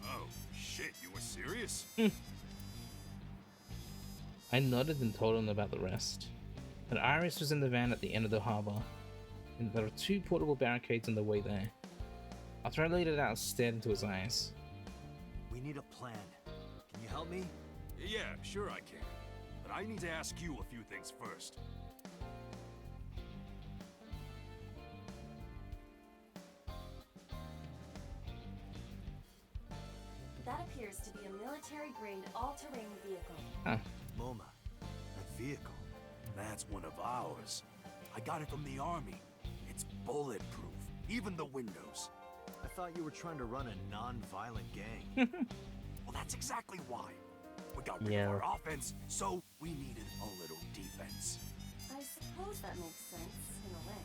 Oh, shit, you were serious?
I nodded and told him about the rest. But Iris was in the van at the end of the harbor, and there are 2 portable barricades on the way there. After I laid it out, I stared into his eyes.
We need a plan. Can you help me?
Yeah, sure I can. But I need to ask you a few things first.
That appears to be a military-grade all-terrain vehicle.
Huh.
MoMA. That vehicle.
That's one of ours. I got it from the army. It's bulletproof, even the windows.
I thought you were trying to run a non-violent gang.
Well, that's exactly why. We got rid
Yeah.
of our offense, so we needed a little defense.
I suppose that makes sense, in a way.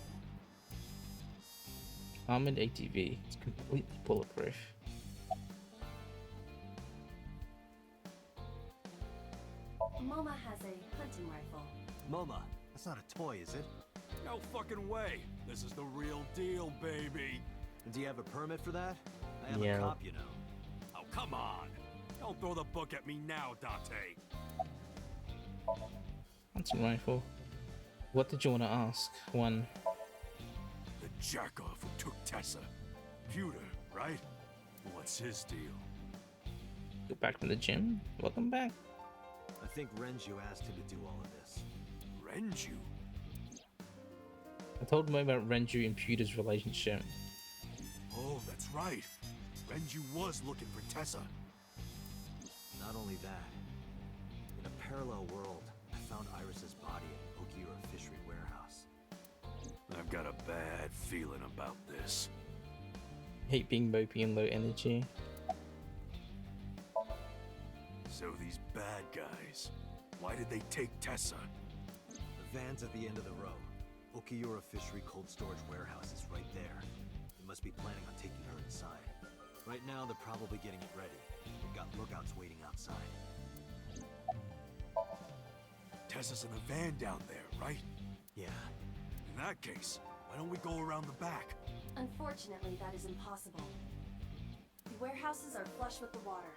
Armored ATV. It's completely bulletproof.
MoMA has a hunting rifle.
MoMA. That's not a toy, is it?
No fucking way. This is the real deal, baby.
Do you have a permit for that? I am
Yeah.
a cop, you know.
Oh, come on. Don't throw the book at me now, Dante.
Hunting rifle. What did you want to ask? One.
The jerk-off who took Tessa. Pewter, right? What's his deal?
Go back from the gym. Welcome back.
I think Renju asked him to do all of this.
Renju?
I told him about Renju and Pewter's relationship.
Oh, that's right. Renju was looking for Tessa.
Not only that, in a parallel world, I found Iris's body at Okiura Fishery Warehouse.
I've got a bad feeling about this.
Hate being mopey and low energy.
So these bad guys, why did they take Tessa?
The van's at the end of the row. Okiura Fishery Cold Storage Warehouse is right there. They must be planning on taking her inside. Right now, they're probably getting it ready. They've got lookouts waiting outside.
Tessa's in a van down there, right?
Yeah.
In that case, why don't we go around the back?
Unfortunately, that is impossible. The warehouses are flush with the water.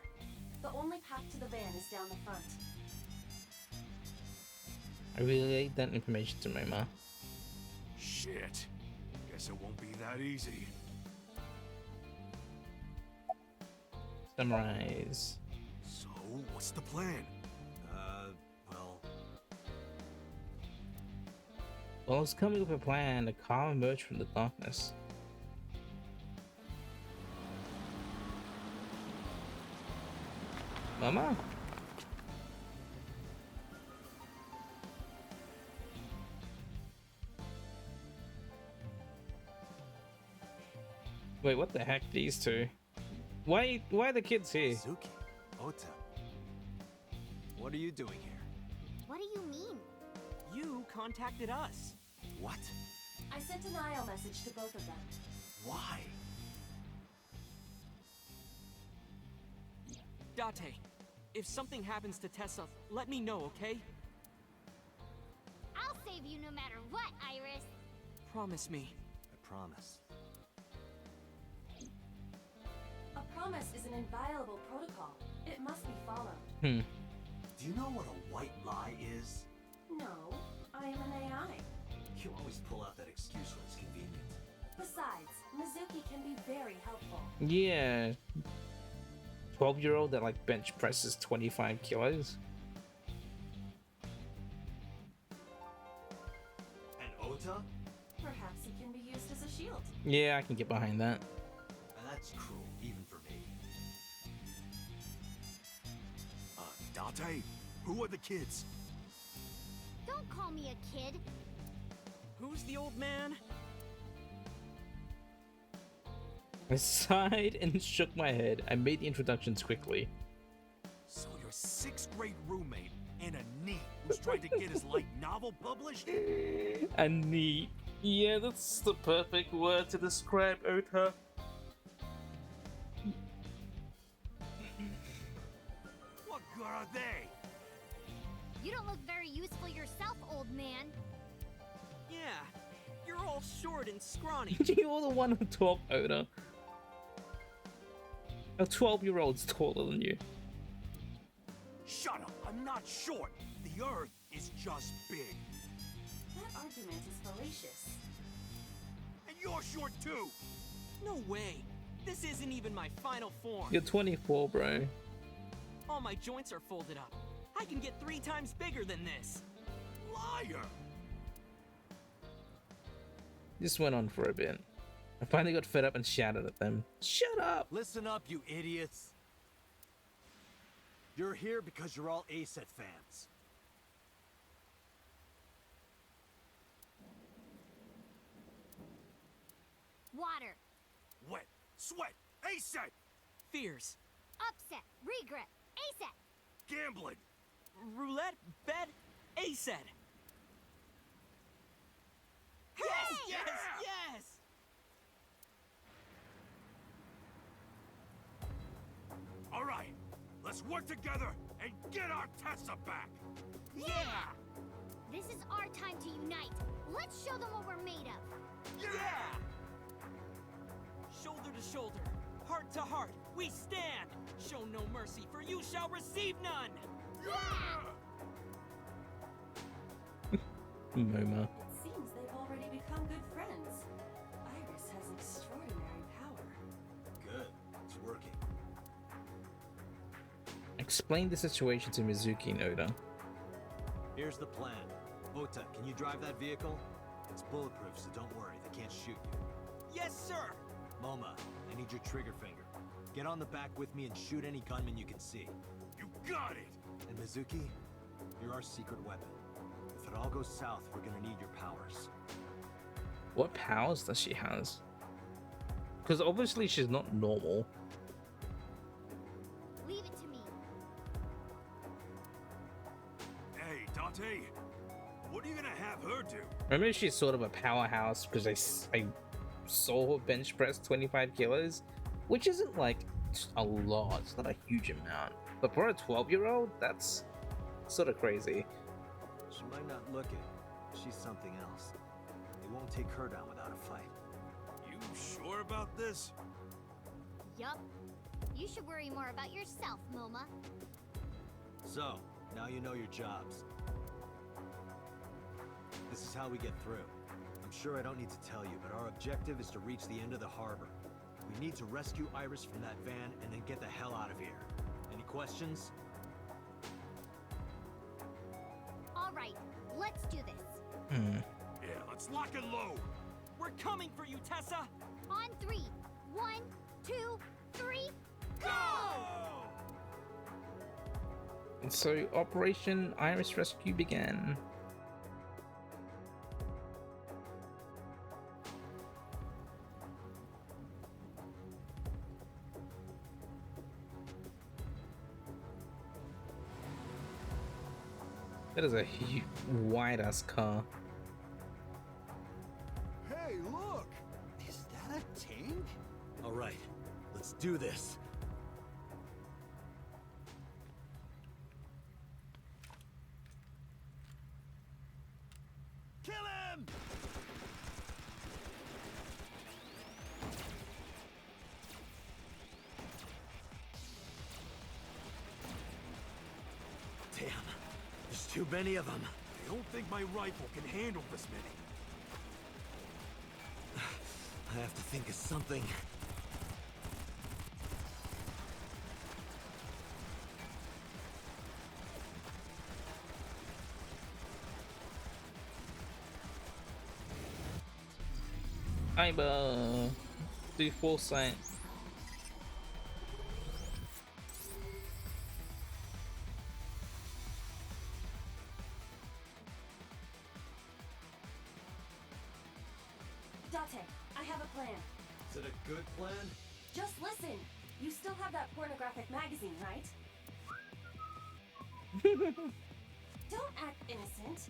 The only path to the van is down the front.
I relayed that information to my mom.
Shit. Guess it won't be that easy.
Summarize.
So, what's the plan?
Well,
Well, I was coming up with a plan to calm emerge from the darkness. Mama? Wait, what the heck, these two? Why are the kids here?
Mizuki, Ota, what are you doing here?
What do you mean?
You contacted us.
What?
I sent an IO message to both of them.
Why?
Date, if something happens to Tessa, let me know, okay?
I'll save you no matter what, Iris.
Promise me.
I promise.
A promise is an inviolable protocol. It must be followed.
Do you know what a white lie is?
No, I am an AI.
You always pull out that excuse when it's convenient.
Besides, Mizuki can be very helpful.
Yeah. 12-year-old that like bench presses 25 kilos.
And Ota?
Perhaps he can be used as a shield.
Yeah, I can get behind that.
And that's cruel, even for me.
Date? Who are the kids?
Don't call me a kid.
Who's the old man?
I sighed and shook my head. I made the introductions quickly.
So your 6th grade roommate and a NEET who's trying to get his light novel published?
A neat. Yeah, that's the perfect word to describe Ota.
What good are they?
You don't look very useful yourself, old man.
Yeah, you're all short and scrawny.
You're the one who talk, Ota. A 12-year-old's taller than you.
Shut up, I'm not short. The Earth is just big.
That argument is fallacious.
And you're short too.
No way. This isn't even my final form.
You're 24, bro.
All my joints are folded up. I can get 3 times bigger than this.
Liar!
This went on for a bit. I finally got fed up and shouted at them. Shut up!
Listen up, you idiots. You're here because you're all ASET fans.
Water.
Wet, sweat, ASET,
Fears.
Upset. Regret. ASAP.
gambling.
Roulette, bet, ASET. Yes, yes, yes!
All right, let's work together and get our Tessa back.
Yeah!
This is our time to unite. Let's show them what we're made of.
Yeah! Shoulder to shoulder, heart to heart, we stand. Show no mercy, for you shall receive none.
Moma.
It seems they've already become good friends. Iris has extraordinary power.
Good. It's working.
Explain the situation to Mizuki and Oda.
Here's the plan. Ota, can you drive that vehicle? It's bulletproof, so don't worry. They can't shoot you.
Yes, sir.
Moma, I need your trigger finger. Get on the back with me and shoot any gunman you can see.
You got it.
And Mizuki, you're our secret weapon. If it all goes south, we're gonna need your powers.
What powers does she has? Because obviously she's not normal.
Leave it to me.
Hey, Dante, what are you gonna have her do?
Remember she's sort of a powerhouse because I saw her bench press 25 kilos, which isn't like a lot. It's not a huge amount. But for a 12-year-old, that's sort of crazy.
She might not look it, but she's something else. They won't take her down without a fight.
You sure about this?
Yup. You should worry more about yourself, Moma.
So, now you know your jobs. This is how we get through. I'm sure I don't need to tell you, but our objective is to reach the end of the harbor. We need to rescue Iris from that van and then get the hell out of here. Any questions?
All right, let's do this.
Yeah, let's lock and load.
We're coming for you, Tessa!
On 3. 1, 2, 3, go!
And so Operation Iris Rescue began. That is a wide-ass car.
Hey, look! Is that a tank?
All right, let's do this.
Kill him!
Damn, there's too many of them.
I don't think my rifle can handle this many.
I have to think of something.
I'm do full sight.
Date, I have a plan.
Is it a good plan?
Just listen. You still have that pornographic magazine, right? Don't act innocent.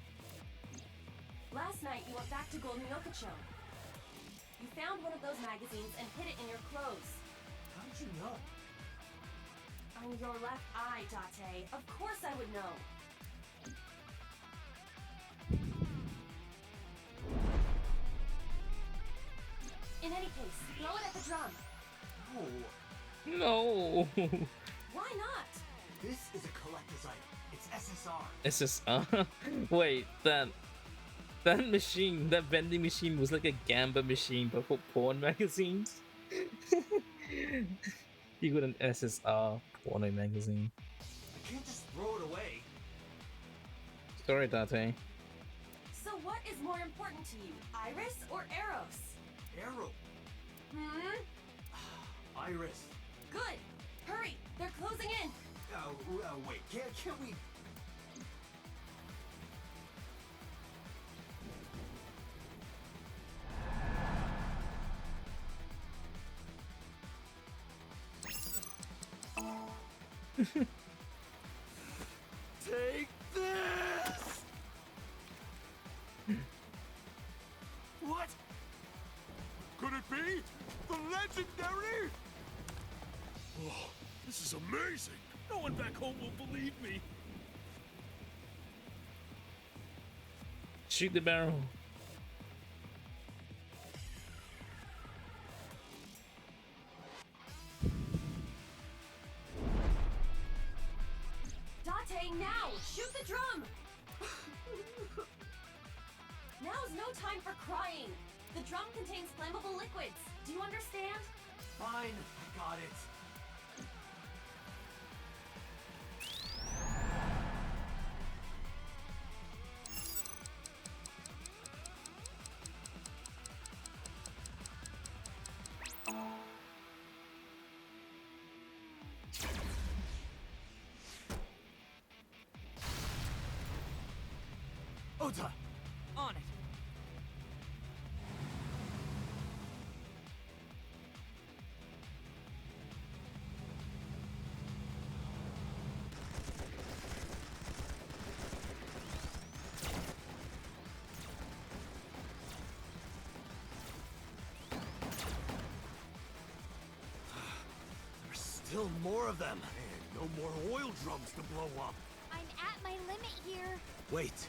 Last night you went back to Golden Yokocho. You found one of those magazines and hid it in your clothes.
How did you know?
I'm your left eye, Date. Of course I would know. In any case, throw it at the drum.
No,
No.
Why not?
this is a collector's item. It's SSR.
It's just wait, that machine, that vending machine was like a gamba machine but for porn magazines. You got an SSR porno magazine.
I can't just throw it away.
Sorry, Date.
So what is more important to you, Iris or Eros?
Arrow. Iris.
Good. Hurry, they're closing in.
Wait, can't we... Take this!
What? Could it be? The legendary? Oh, this is amazing.
No one back home will believe me.
Shoot the barrel.
Date, now! Shoot the drum! Now's no time for crying. The drum contains flammable liquids. Do you understand?
Fine, I got it. Ota!
On it.
There's still more of them.
And no more oil drums to blow up.
I'm at my limit here.
Wait.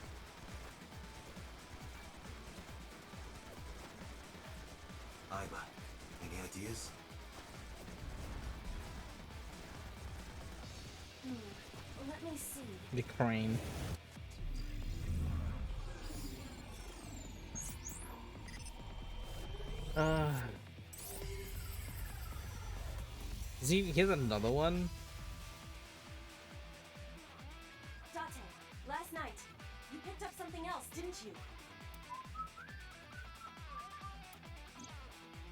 Aiba, any ideas?
Let me see.
The crane. Here's another one.
Date, last night, you picked up something else, didn't you?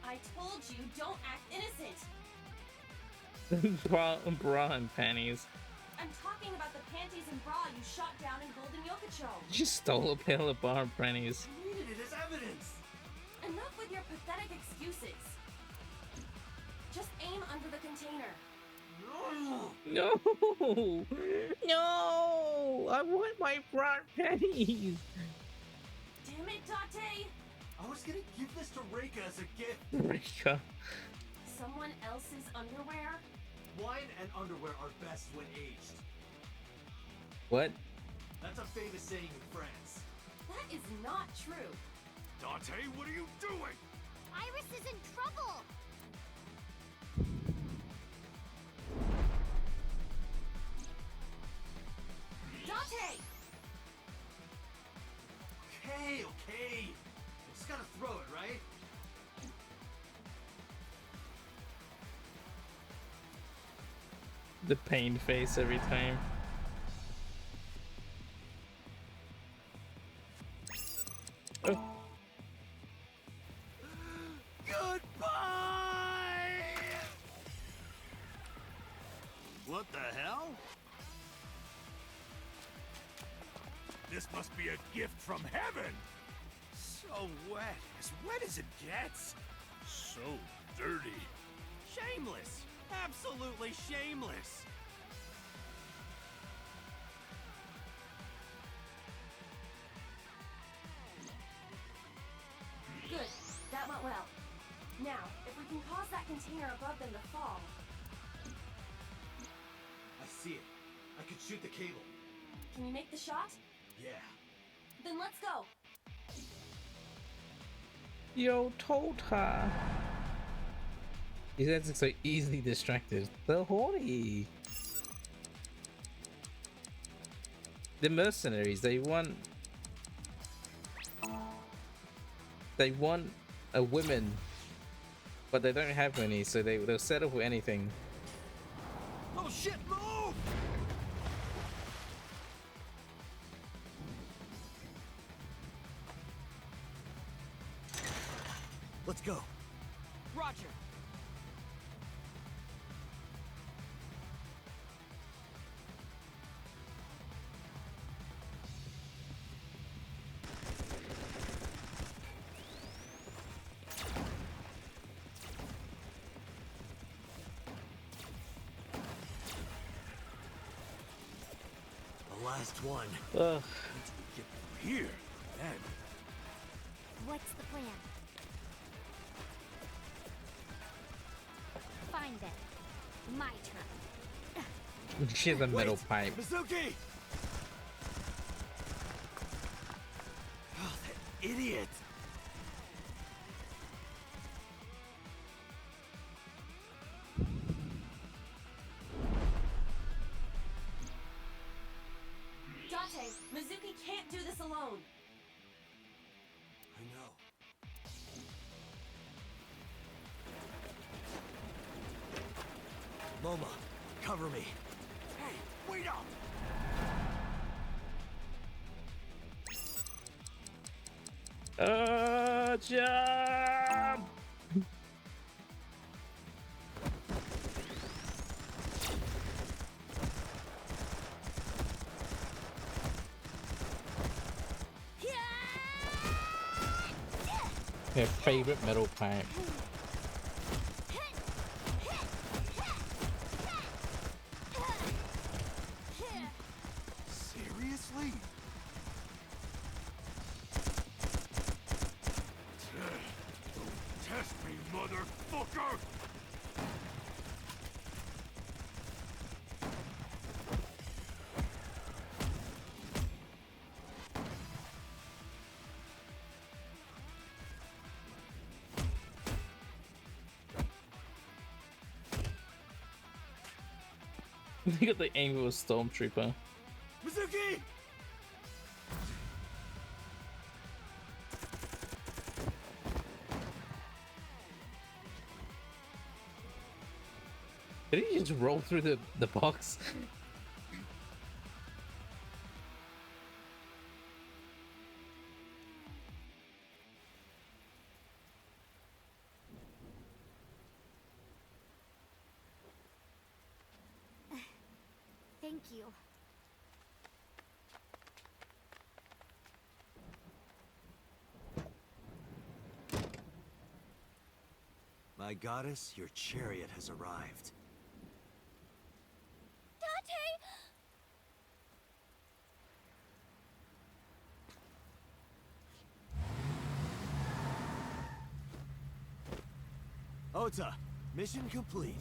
I told you, don't act innocent.
Bra and panties.
I'm talking about the panties and bra you shot down in Golden Yokocho.
She stole a pail of bra and panties.
I needed it as evidence.
Enough with your pathetic excuses. Just aim under the container.
No! No! I want my bra and panties!
Damn it, Date!
I was gonna give this to Reika as a gift.
Rika.
Someone else's underwear?
Wine and underwear are best when aged.
What?
That's a famous saying in France.
That is not true.
Dante, what are you doing?
Iris is in trouble!
Date!
Okay, okay. I just gotta throw it, right?
The pain face every time. Oh.
Goodbye!
What the hell? This must be a gift from heaven! So wet as it gets. So dirty.
Shameless! Absolutely shameless!
Good. That went well. Now, if we can cause that container above them to fall...
I see it. I could shoot the cable.
Can you make the shot?
Yeah.
Then let's go.
Yo, told her. These guys are so easily distracted. They're horny. The mercenaries, they want a woman, but they don't have any, so they'll settle for anything.
Oh shit, move! Let's go.
Roger.
The last one.
Ugh.
Get here, then.
What's the plan? Find them. My turn.
She has a metal pipe.
Mizuki! Oh, that idiot!
Date, Mizuki can't do this alone.
I know. Moma, cover me.
Hey, wait up!
Jump! Her favorite metal pipe.
Seriously? Test me, motherfucker!
Look at the aim of a stormtrooper.
Mizuki!
Did he just roll through the box?
Thank you.
My goddess, your chariot has arrived.
Dante!
Ota, mission complete.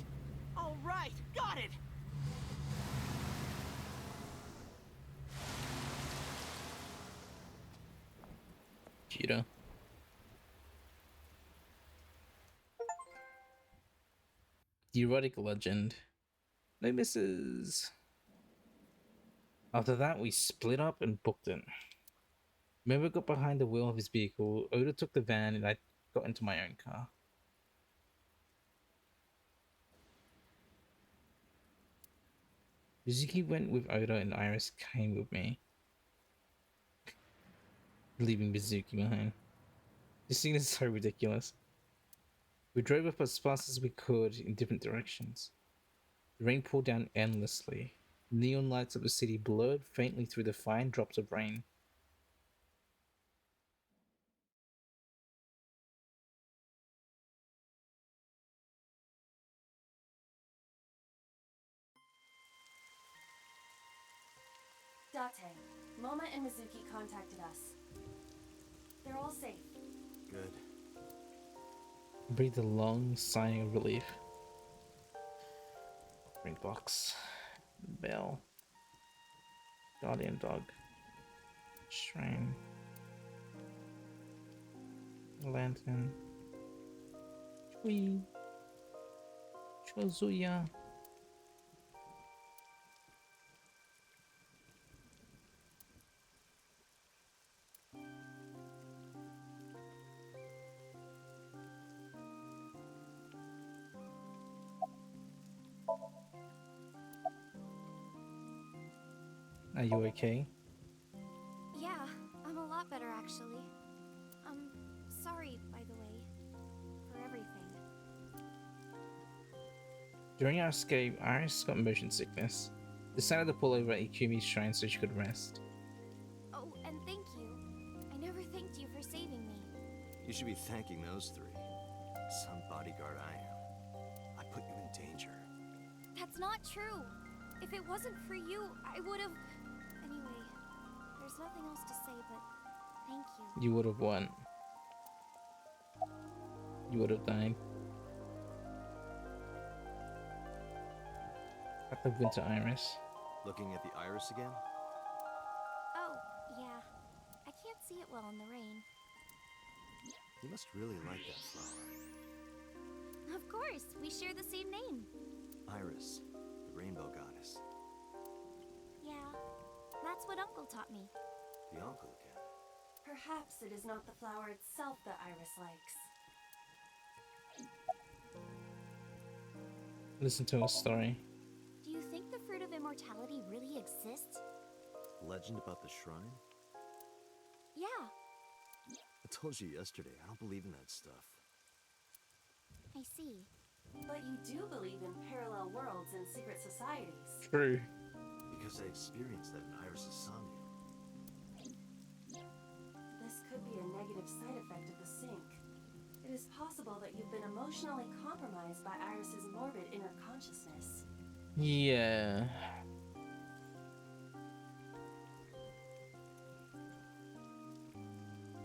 All right, got it.
Cheetah. The erotic legend. No misses. After that, we split up and booked it. Remember, got behind the wheel of his vehicle. Oda took the van, and I got into my own car. Mizuki went with Oda, and Iris came with me, leaving Mizuki behind. This scene is so ridiculous. We drove up as fast as we could in different directions. The rain poured down endlessly. Neon lights of the city blurred faintly through the fine drops of rain.
Date, Moma and Mizuki contacted us. They're all safe.
Good.
Breathed a long sigh of relief. Ring box. Bell. Guardian dog. Shrine. Lantern. Chui. Chozuya. Are you okay?
Yeah, I'm a lot better actually. Sorry, by the way, for everything.
During our escape, Iris got motion sickness. Decided to pull over at Ikumi's shrine so she could rest.
Oh, and thank you. I never thanked you for saving me.
You should be thanking those three. Some bodyguard I am. I put you in danger.
That's not true. If it wasn't for you, I would have... Anyway, there's nothing else to say, but thank you.
You would have won. You would have died. At the winter Iris.
Looking at the iris again?
Oh, yeah. I can't see it well in the rain.
You must really like that flower.
Of course, we share the same name.
Iris, the rainbow goddess.
Yeah, that's what Uncle taught me.
The uncle again.
Perhaps it is not the flower itself that Iris likes.
Listen to her story.
Do you think the fruit of immortality really exists?
Legend about the shrine?
Yeah,
I told you yesterday, I don't believe in that stuff.
I see.
But you do believe in parallel worlds and secret societies.
True.
Because I experienced that in Iris' Somnium.
This could be a negative side effect of the sync. It is possible that you've been emotionally compromised by Iris's morbid inner consciousness.
Yeah.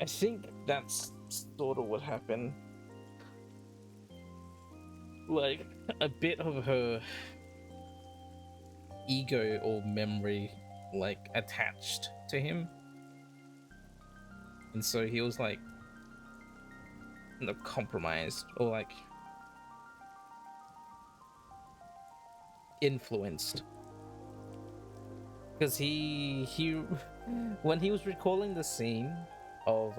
I think that's sort of what happened. Like, a bit of her ego or memory, like, attached to him. And so he was, like, not compromised or, like, influenced because he when he was recalling the scene of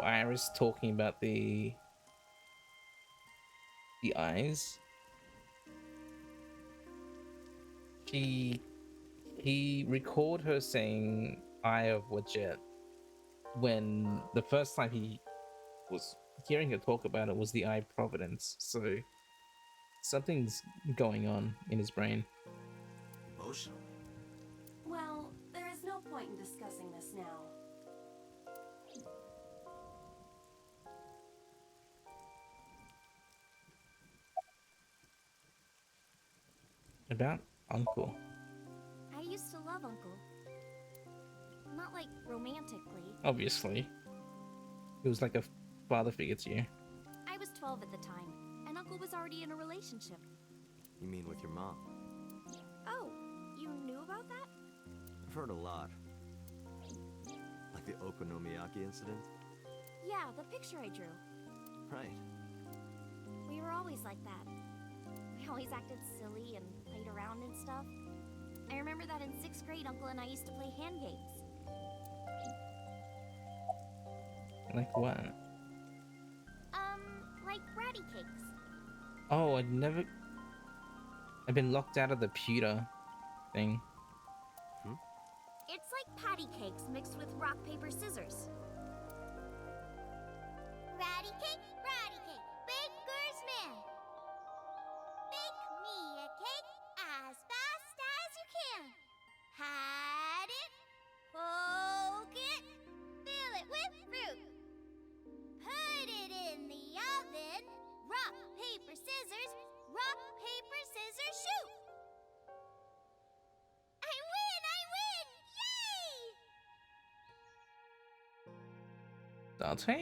Iris talking about the eyes, he recalled her saying "Eye of Wadjet" when the first time he was hearing her talk about it was the Eye of Providence. So something's going on in his brain.
Emotional.
Well, there is no point in discussing this now.
About Uncle.
I used to love Uncle. Not like romantically.
Obviously. He was like a father figure to you.
I was 12 at the time, and Uncle was already in a relationship.
You mean with your mom?
Oh, you knew about that?
I've heard a lot. Like the Okonomiyaki incident?
Yeah, the picture I drew.
Right.
We were always like that. We always acted silly and played around and stuff. I remember that in 6th grade, Uncle and I used to play hand games.
Like what?
Like bratty cakes.
Oh, I've been locked out of the pewter thing.
It's like patty cakes mixed with rock, paper, scissors.
Ratty cake, baker's man. Bake me a cake as fast as you can. Hide it, poke it, fill it with fruit. Put it in the oven. Rock, paper, scissors, shoot. I win! Yay!
Dante?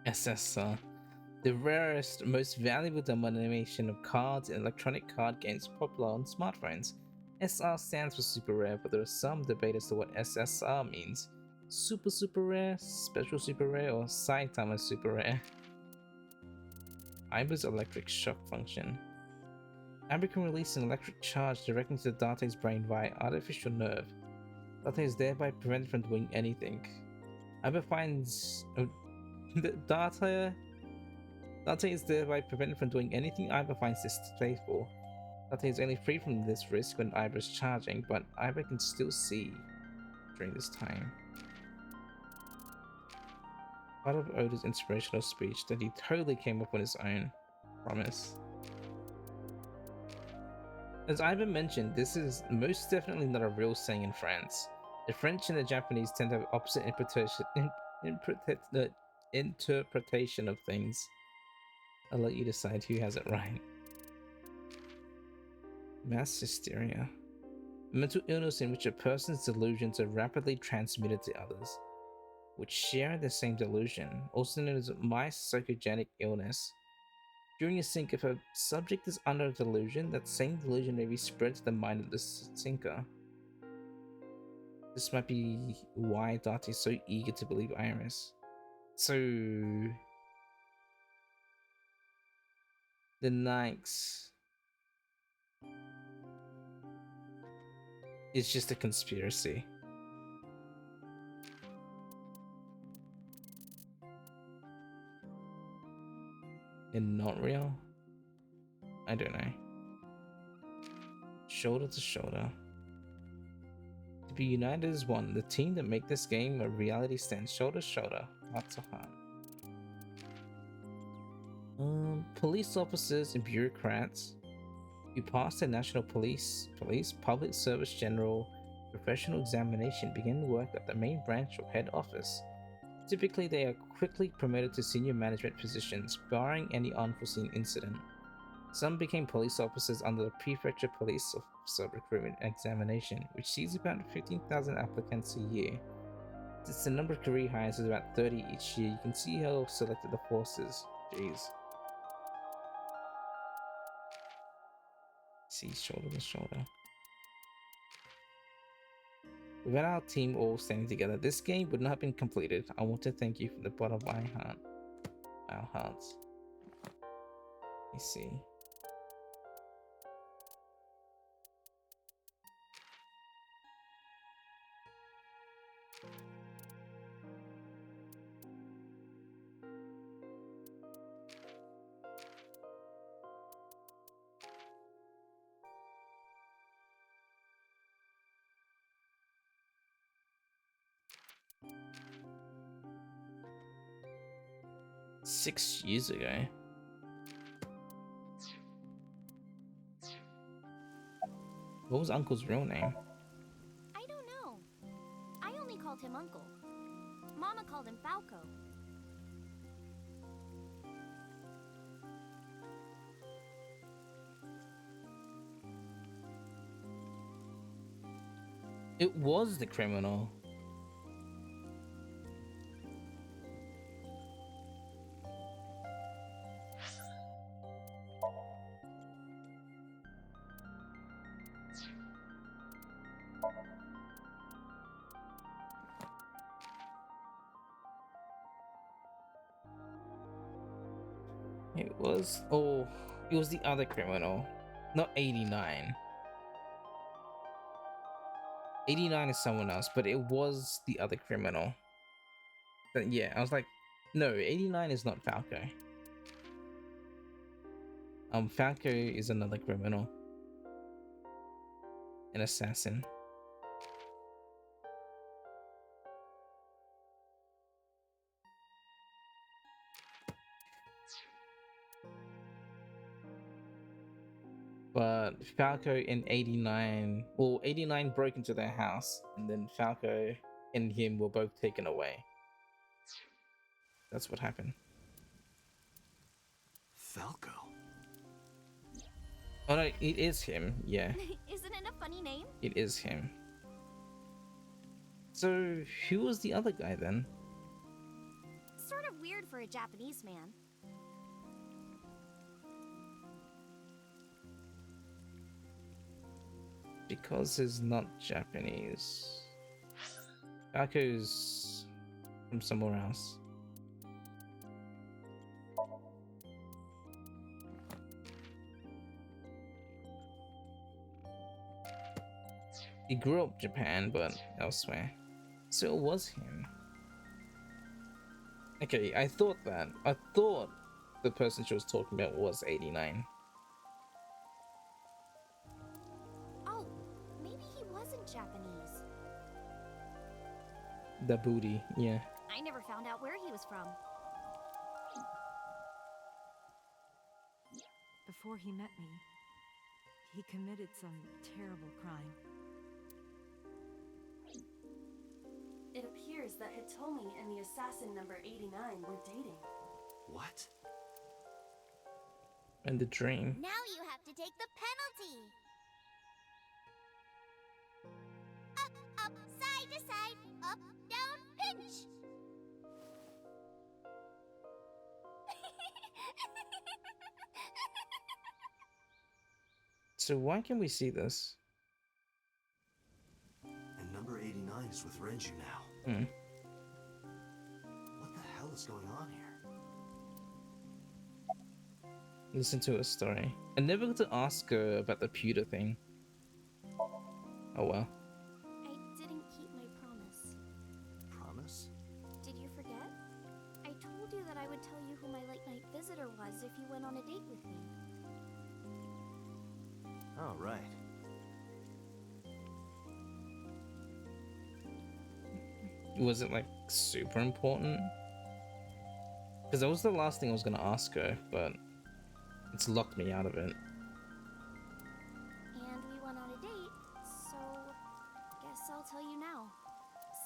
SSR. The rarest, most valuable denomination of cards in electronic card games popular on smartphones. SR stands for super rare, but there is some debate as to what SSR means. Super rare, special super rare, or Saitama super rare. Iba's electric shock function. Iba can release an electric charge directly to Dante's brain via artificial nerve. Dante is thereby prevented from doing anything. Iba finds Dante is thereby prevented from doing anything Iba finds distasteful. Dante is only free from this risk when Iba is charging, but Iba can still see during this time. Part of Oda's inspirational speech that he totally came up on his own. Promise. As Ivan mentioned, this is most definitely not a real saying in France. The French and the Japanese tend to have opposite interpretation of things. I'll let you decide who has it right. Mass hysteria. A mental illness in which a person's delusions are rapidly transmitted to others, which share the same delusion, also known as myopsychogenic illness. During a sync, if a subject is under a delusion, that same delusion may be spread to the mind of the syncer. This might be why Dante is so eager to believe Iris. So the Nikes is just a conspiracy. And not real? I don't know. Shoulder to shoulder. To be united as one, the team that make this game a reality stands shoulder to shoulder, heart to heart. Police officers and bureaucrats who pass the National Police, Public Service General professional examination begin work at the main branch or head office. Typically, they are quickly promoted to senior management positions, barring any unforeseen incident. Some became police officers under the Prefecture Police Officer Recruitment Examination, which sees about 15,000 applicants a year. Since the number of career hires is about 30 each year, you can see how selected the forces. Jeez. See, shoulder to shoulder. Without our team all standing together, this game would not have been completed. I want to thank you from the bottom of my heart. Our hearts. Let me see. Six years ago. What was Uncle's real name?
I don't know. I only called him Uncle. Mama called him Falco.
It was the criminal. It was, oh, it was the other criminal, not 89. 89 is someone else, but it was the other criminal. But yeah, I was like, no, 89 is not Falco. Falco is another criminal, an assassin. But Falco in 89, well, 89 broke into their house, and then Falco and him were both taken away. That's what happened.
Falco?
Oh no, it is him, yeah.
Isn't it a funny name?
It is him. So, who was the other guy then?
Sort of weird for a Japanese man.
Because he's not Japanese. Falco's from somewhere else. He grew up in Japan, but elsewhere. So it was him. Okay, I thought the person she was talking about was 89.
Oh, maybe he wasn't Japanese.
The booty, yeah.
I never found out where he was from.
Before he met me, he committed some terrible crime.
It appears that Hitomi and the assassin number 89 were dating.
What?
And the dream.
Now you have to take the penalty. Up, up, side to side, up, down, pinch.
So why can we see this?
And number 89 is with Renju now.
Hmm.
What the hell is going on here?
Listen to her story. I never got to ask her about the pewter thing. Oh well.
I didn't keep my promise.
Promise?
Did you forget? I told you that I would tell you who my late-night visitor was if you went on a date with me.
Oh, right.
Was it like super important? Because that was the last thing I was gonna ask her, but it's locked me out of it.
And we went on a date, so guess I'll tell you now.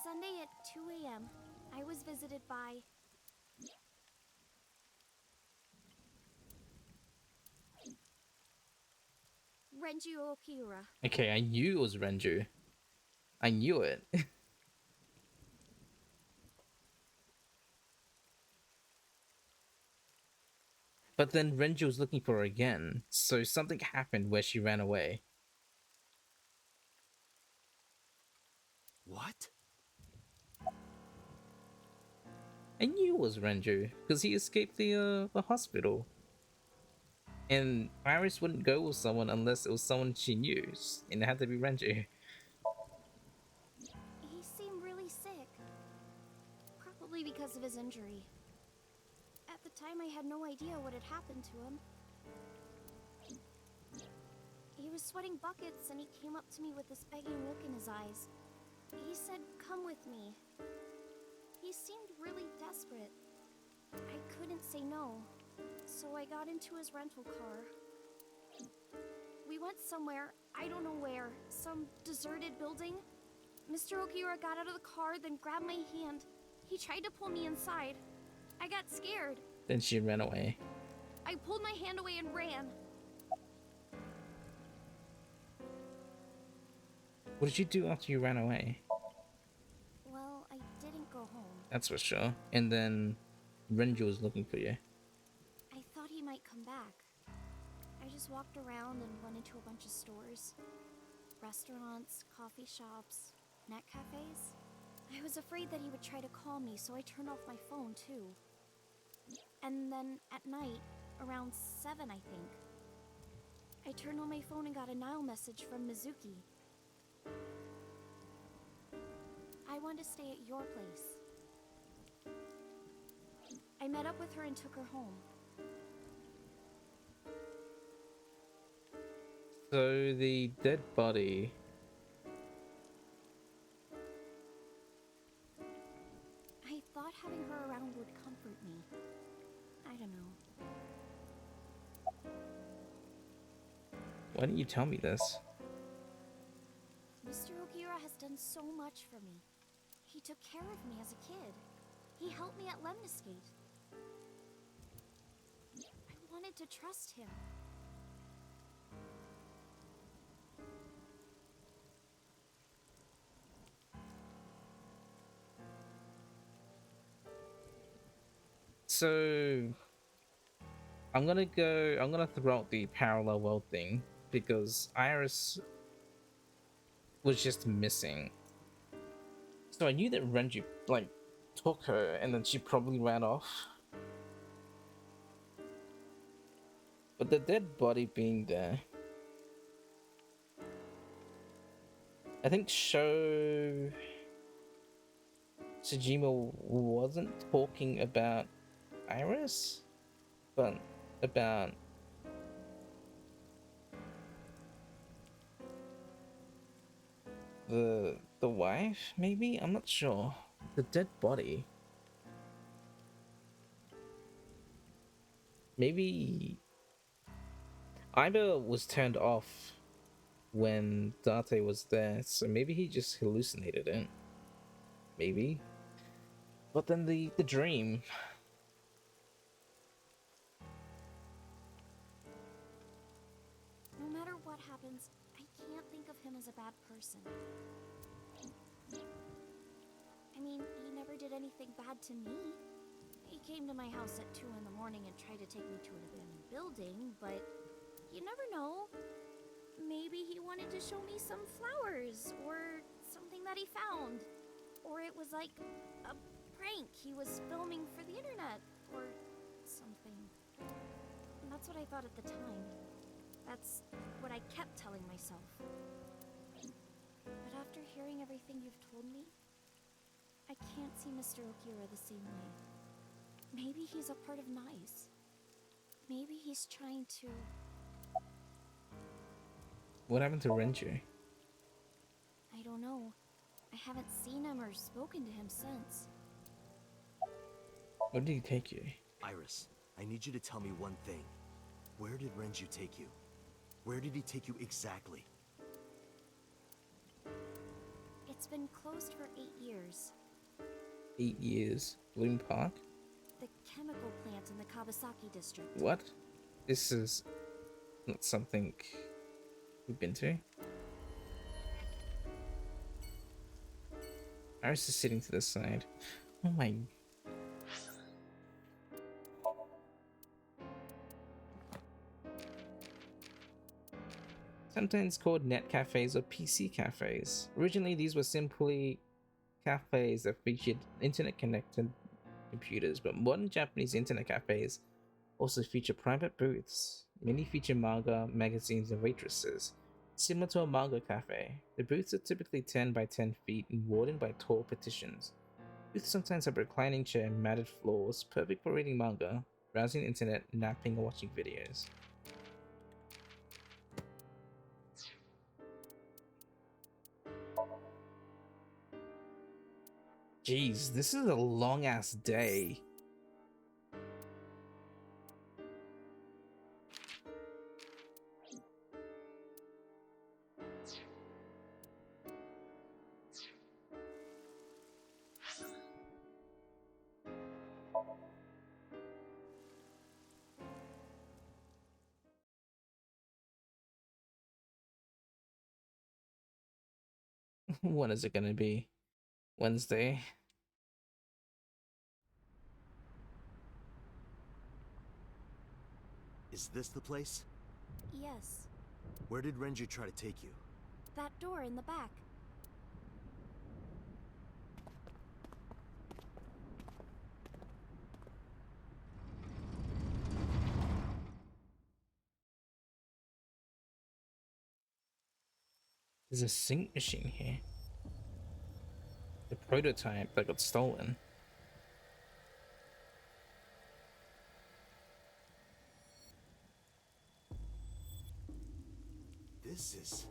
Sunday at 2 a.m., I was visited by... Renju Okiura.
Okay, I knew it was Renju. I knew it. But then Renju was looking for her again, so something happened where she ran away.
What?
I knew it was Renju because he escaped the hospital. And Iris wouldn't go with someone unless it was someone she knew, and it had to be Renju.
He seemed really sick. Probably because of his injury. At the time, I had no idea what had happened to him. He was sweating buckets and he came up to me with this begging look in his eyes. He said, "Come with me." He seemed really desperate. I couldn't say no, so I got into his rental car. We went somewhere, I don't know where, some deserted building. Mr. Ogiura got out of the car, then grabbed my hand. He tried to pull me inside. I got scared.
Then she ran away.
I pulled my hand away and ran.
What did you do after you ran away?
Well, I didn't go home.
That's for sure. And then Renju was looking for you.
I thought he might come back. I just walked around and went into a bunch of stores. Restaurants, coffee shops, net cafes. I was afraid that he would try to call me, so I turned off my phone too. And then at night, around 7 I think, I turned on my phone and got a Nile message from Mizuki. I want to stay at your place. I met up with her and took her home.
So the dead body.
I thought having her around would comfort me. I don't know.
Why didn't you tell me this?
Mr. Ogiura has done so much for me. He took care of me as a kid. He helped me at Lemniscate. I wanted to trust him.
So I'm gonna throw out the parallel world thing because Iris was just missing. So I knew that Renju like took her and then she probably ran off. But the dead body being there, I think Sho Tsujima wasn't talking about Iris, but about the wife, maybe? I'm not sure. The dead body. Maybe Iba was turned off when Date was there, so maybe he just hallucinated it. Maybe. But then the dream.
No matter what happens, I can't think of him as a bad person. I mean, he never did anything bad to me. He came to my house at 2 in the morning and tried to take me to an abandoned building, but you never know. Maybe he wanted to show me some flowers, or something that he found. Or it was like a prank he was filming for the internet, or something. And that's what I thought at the time. That's what I kept telling myself. But after hearing everything you've told me, I can't see Mr. Ogiura the same way. Maybe he's a part of Nice. Maybe he's trying to...
What happened to Renju?
I don't know. I haven't seen him or spoken to him since.
Where did he take you?
Iris, I need you to tell me one thing. Where did Renju take you? Where did he take you exactly?
It's been closed for 8 years.
8 years. Bloom Park?
The chemical plant in the Kawasaki district.
What? This is not something we've been to. Iris is sitting to the side. Oh my... sometimes called net cafes or PC cafes. Originally, these were simply cafes that featured internet-connected computers, but modern Japanese internet cafes also feature private booths. Many feature manga, magazines, and waitresses. Similar to a manga cafe, the booths are typically 10 by 10 feet and wardened by tall partitions. Booths sometimes have a reclining chair and matted floors, perfect for reading manga, browsing the internet, napping, or watching videos. Jeez, this is a long ass day. When is it gonna be? Wednesday?
Is this the place?
Yes,
Where did Renju try to take you?
that door in the back.
There's a sync machine here. The prototype that got stolen.
This is...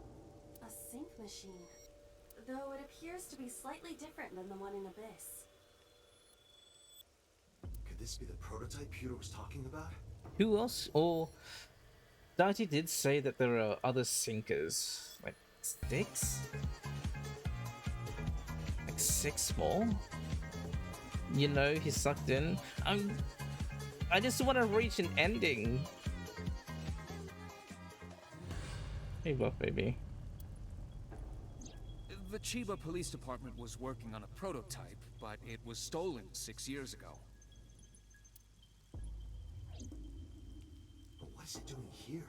A sync machine. Though it appears to be slightly different than the one in Abyss.
Could this be the prototype Peter was talking about?
Who else? Or Dati did say that there are other sinkers, like 6? Like 6 more? You know, he's sucked in. I just want to reach an ending. Hey, Buff Baby.
The Chiba Police Department was working on a prototype, but it was stolen 6 years ago.
But what is it doing here?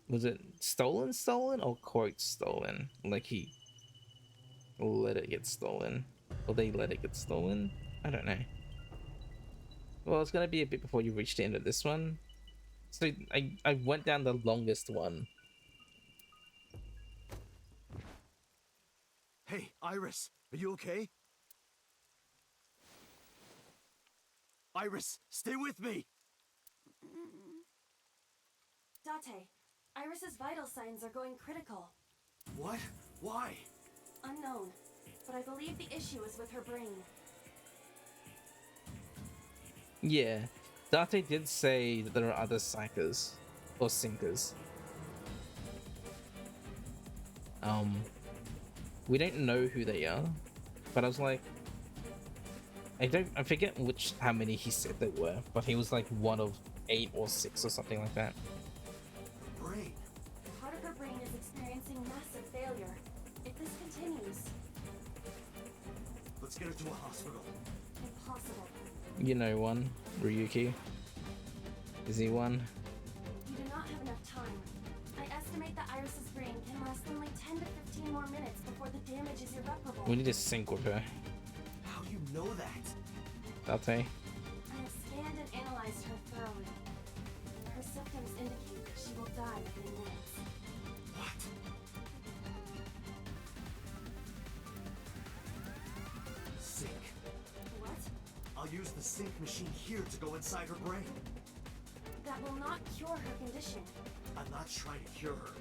Was it stolen, or quote stolen? Like he let it get stolen, or they let it get stolen? I don't know. Well, it's gonna be a bit before you reach the end of this one. So I went down the longest one.
Hey, Iris, are you okay? Iris, stay with me!
Date, Iris's vital signs are going critical.
What? Why?
Unknown, but I believe the issue is with her brain.
Yeah, Date did say that there are other psychers or sinkers. We don't know who they are, but I was like, I forget how many he said there were, but he was like one of 8 or 6 or something like that.
Brain.
Part of her brain is experiencing massive failure. If this continues,
Let's get her to a hospital.
impossible.
You know one, Ryuki. Is he one?
You do not have enough time. I estimate that Iris's brain can last only 10 to 15 more minutes before the damage is irreparable.
We need to sync with her.
How do you know that?
Date.
I have scanned and analyzed her thoroughly. Her symptoms indicate that she will die within minutes.
What? Sync.
What?
I'll use the sync machine here to go inside her brain.
That will not cure her condition.
I'm not trying to cure her.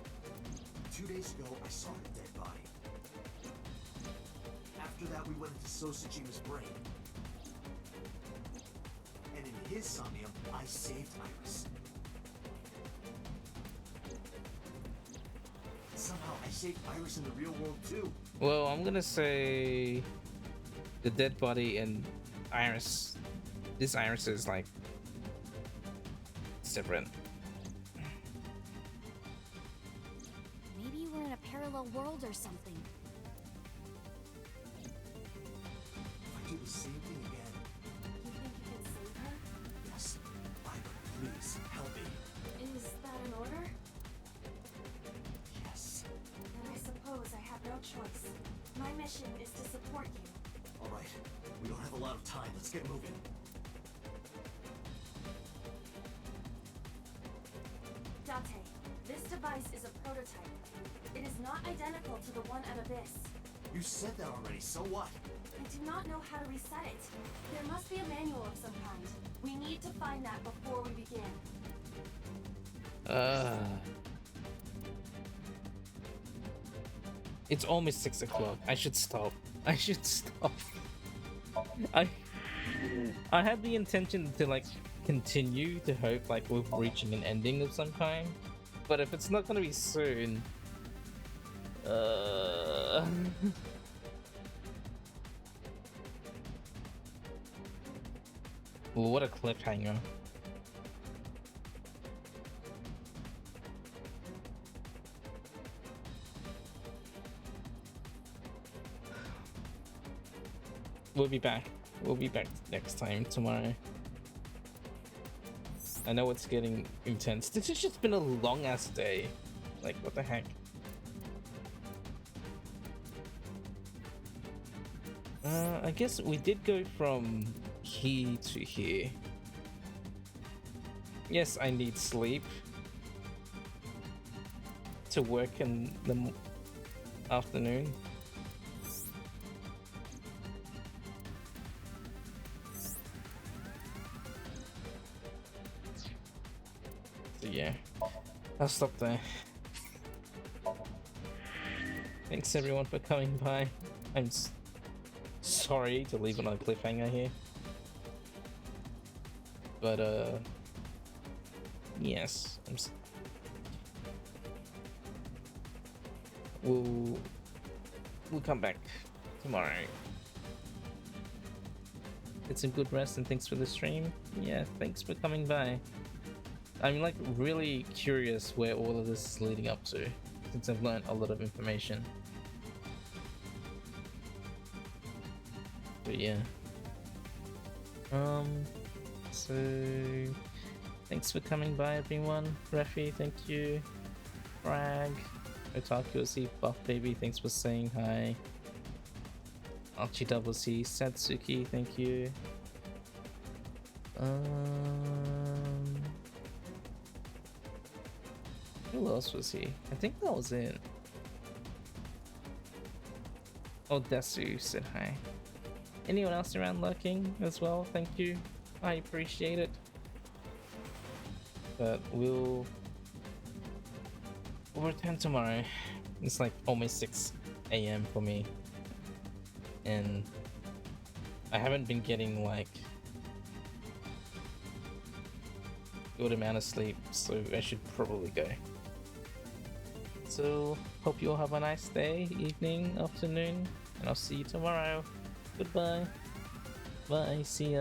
2 days ago, I saw her dead body. After that, we went into Sosajima's brain. And in his Somnium, I saved Iris. Somehow, I saved Iris in the real world too.
Well, I'm gonna say the dead body and Iris. This Iris is like it's different.
Maybe we're in a parallel world or something.
If I do the same thing again,
You think you can save her?
yes, Ira, please help me.
Is that an order? choice. My mission is to support you.
All right, we don't have a lot of time. Let's get moving.
Date, this device is a prototype. It is not identical to the one at Abyss.
You said that already, so what?
I do not know how to reset it. There must be a manual of some kind. We need to find that before we begin.
It's almost 6 o'clock. I should stop. I should stop. I had the intention to like continue to hope like we're reaching an ending of some kind, but if it's not gonna be soon, well, what a cliffhanger. We'll be back. We'll be back next time, tomorrow. I know it's getting intense. This has just been a long ass day. Like, what the heck? I guess we did go from here to here. Yes, I need sleep to work in the afternoon. So yeah, I'll stop there. Thanks everyone for coming by. I'm sorry to leave it on a cliffhanger here, but yes, we'll come back tomorrow. Get some good rest and thanks for the stream. Yeah, thanks for coming by. I'm like really curious where all of this is leading up to, since I've learned a lot of information. But yeah. So thanks for coming by everyone. Refi, thank you. Frag, Otaku C, Buff Baby, thanks for saying hi. Archie Double C, Satsuki, thank you. Who else was he? I think that was it. Oh, Desu said hi. Anyone else around lurking as well? Thank you. I appreciate it. But we'll return tomorrow. It's like almost 6 AM for me. And I haven't been getting like good amount of sleep, so I should probably go. So hope you all have a nice day, evening, afternoon, and I'll see you tomorrow. Goodbye. Bye. See ya.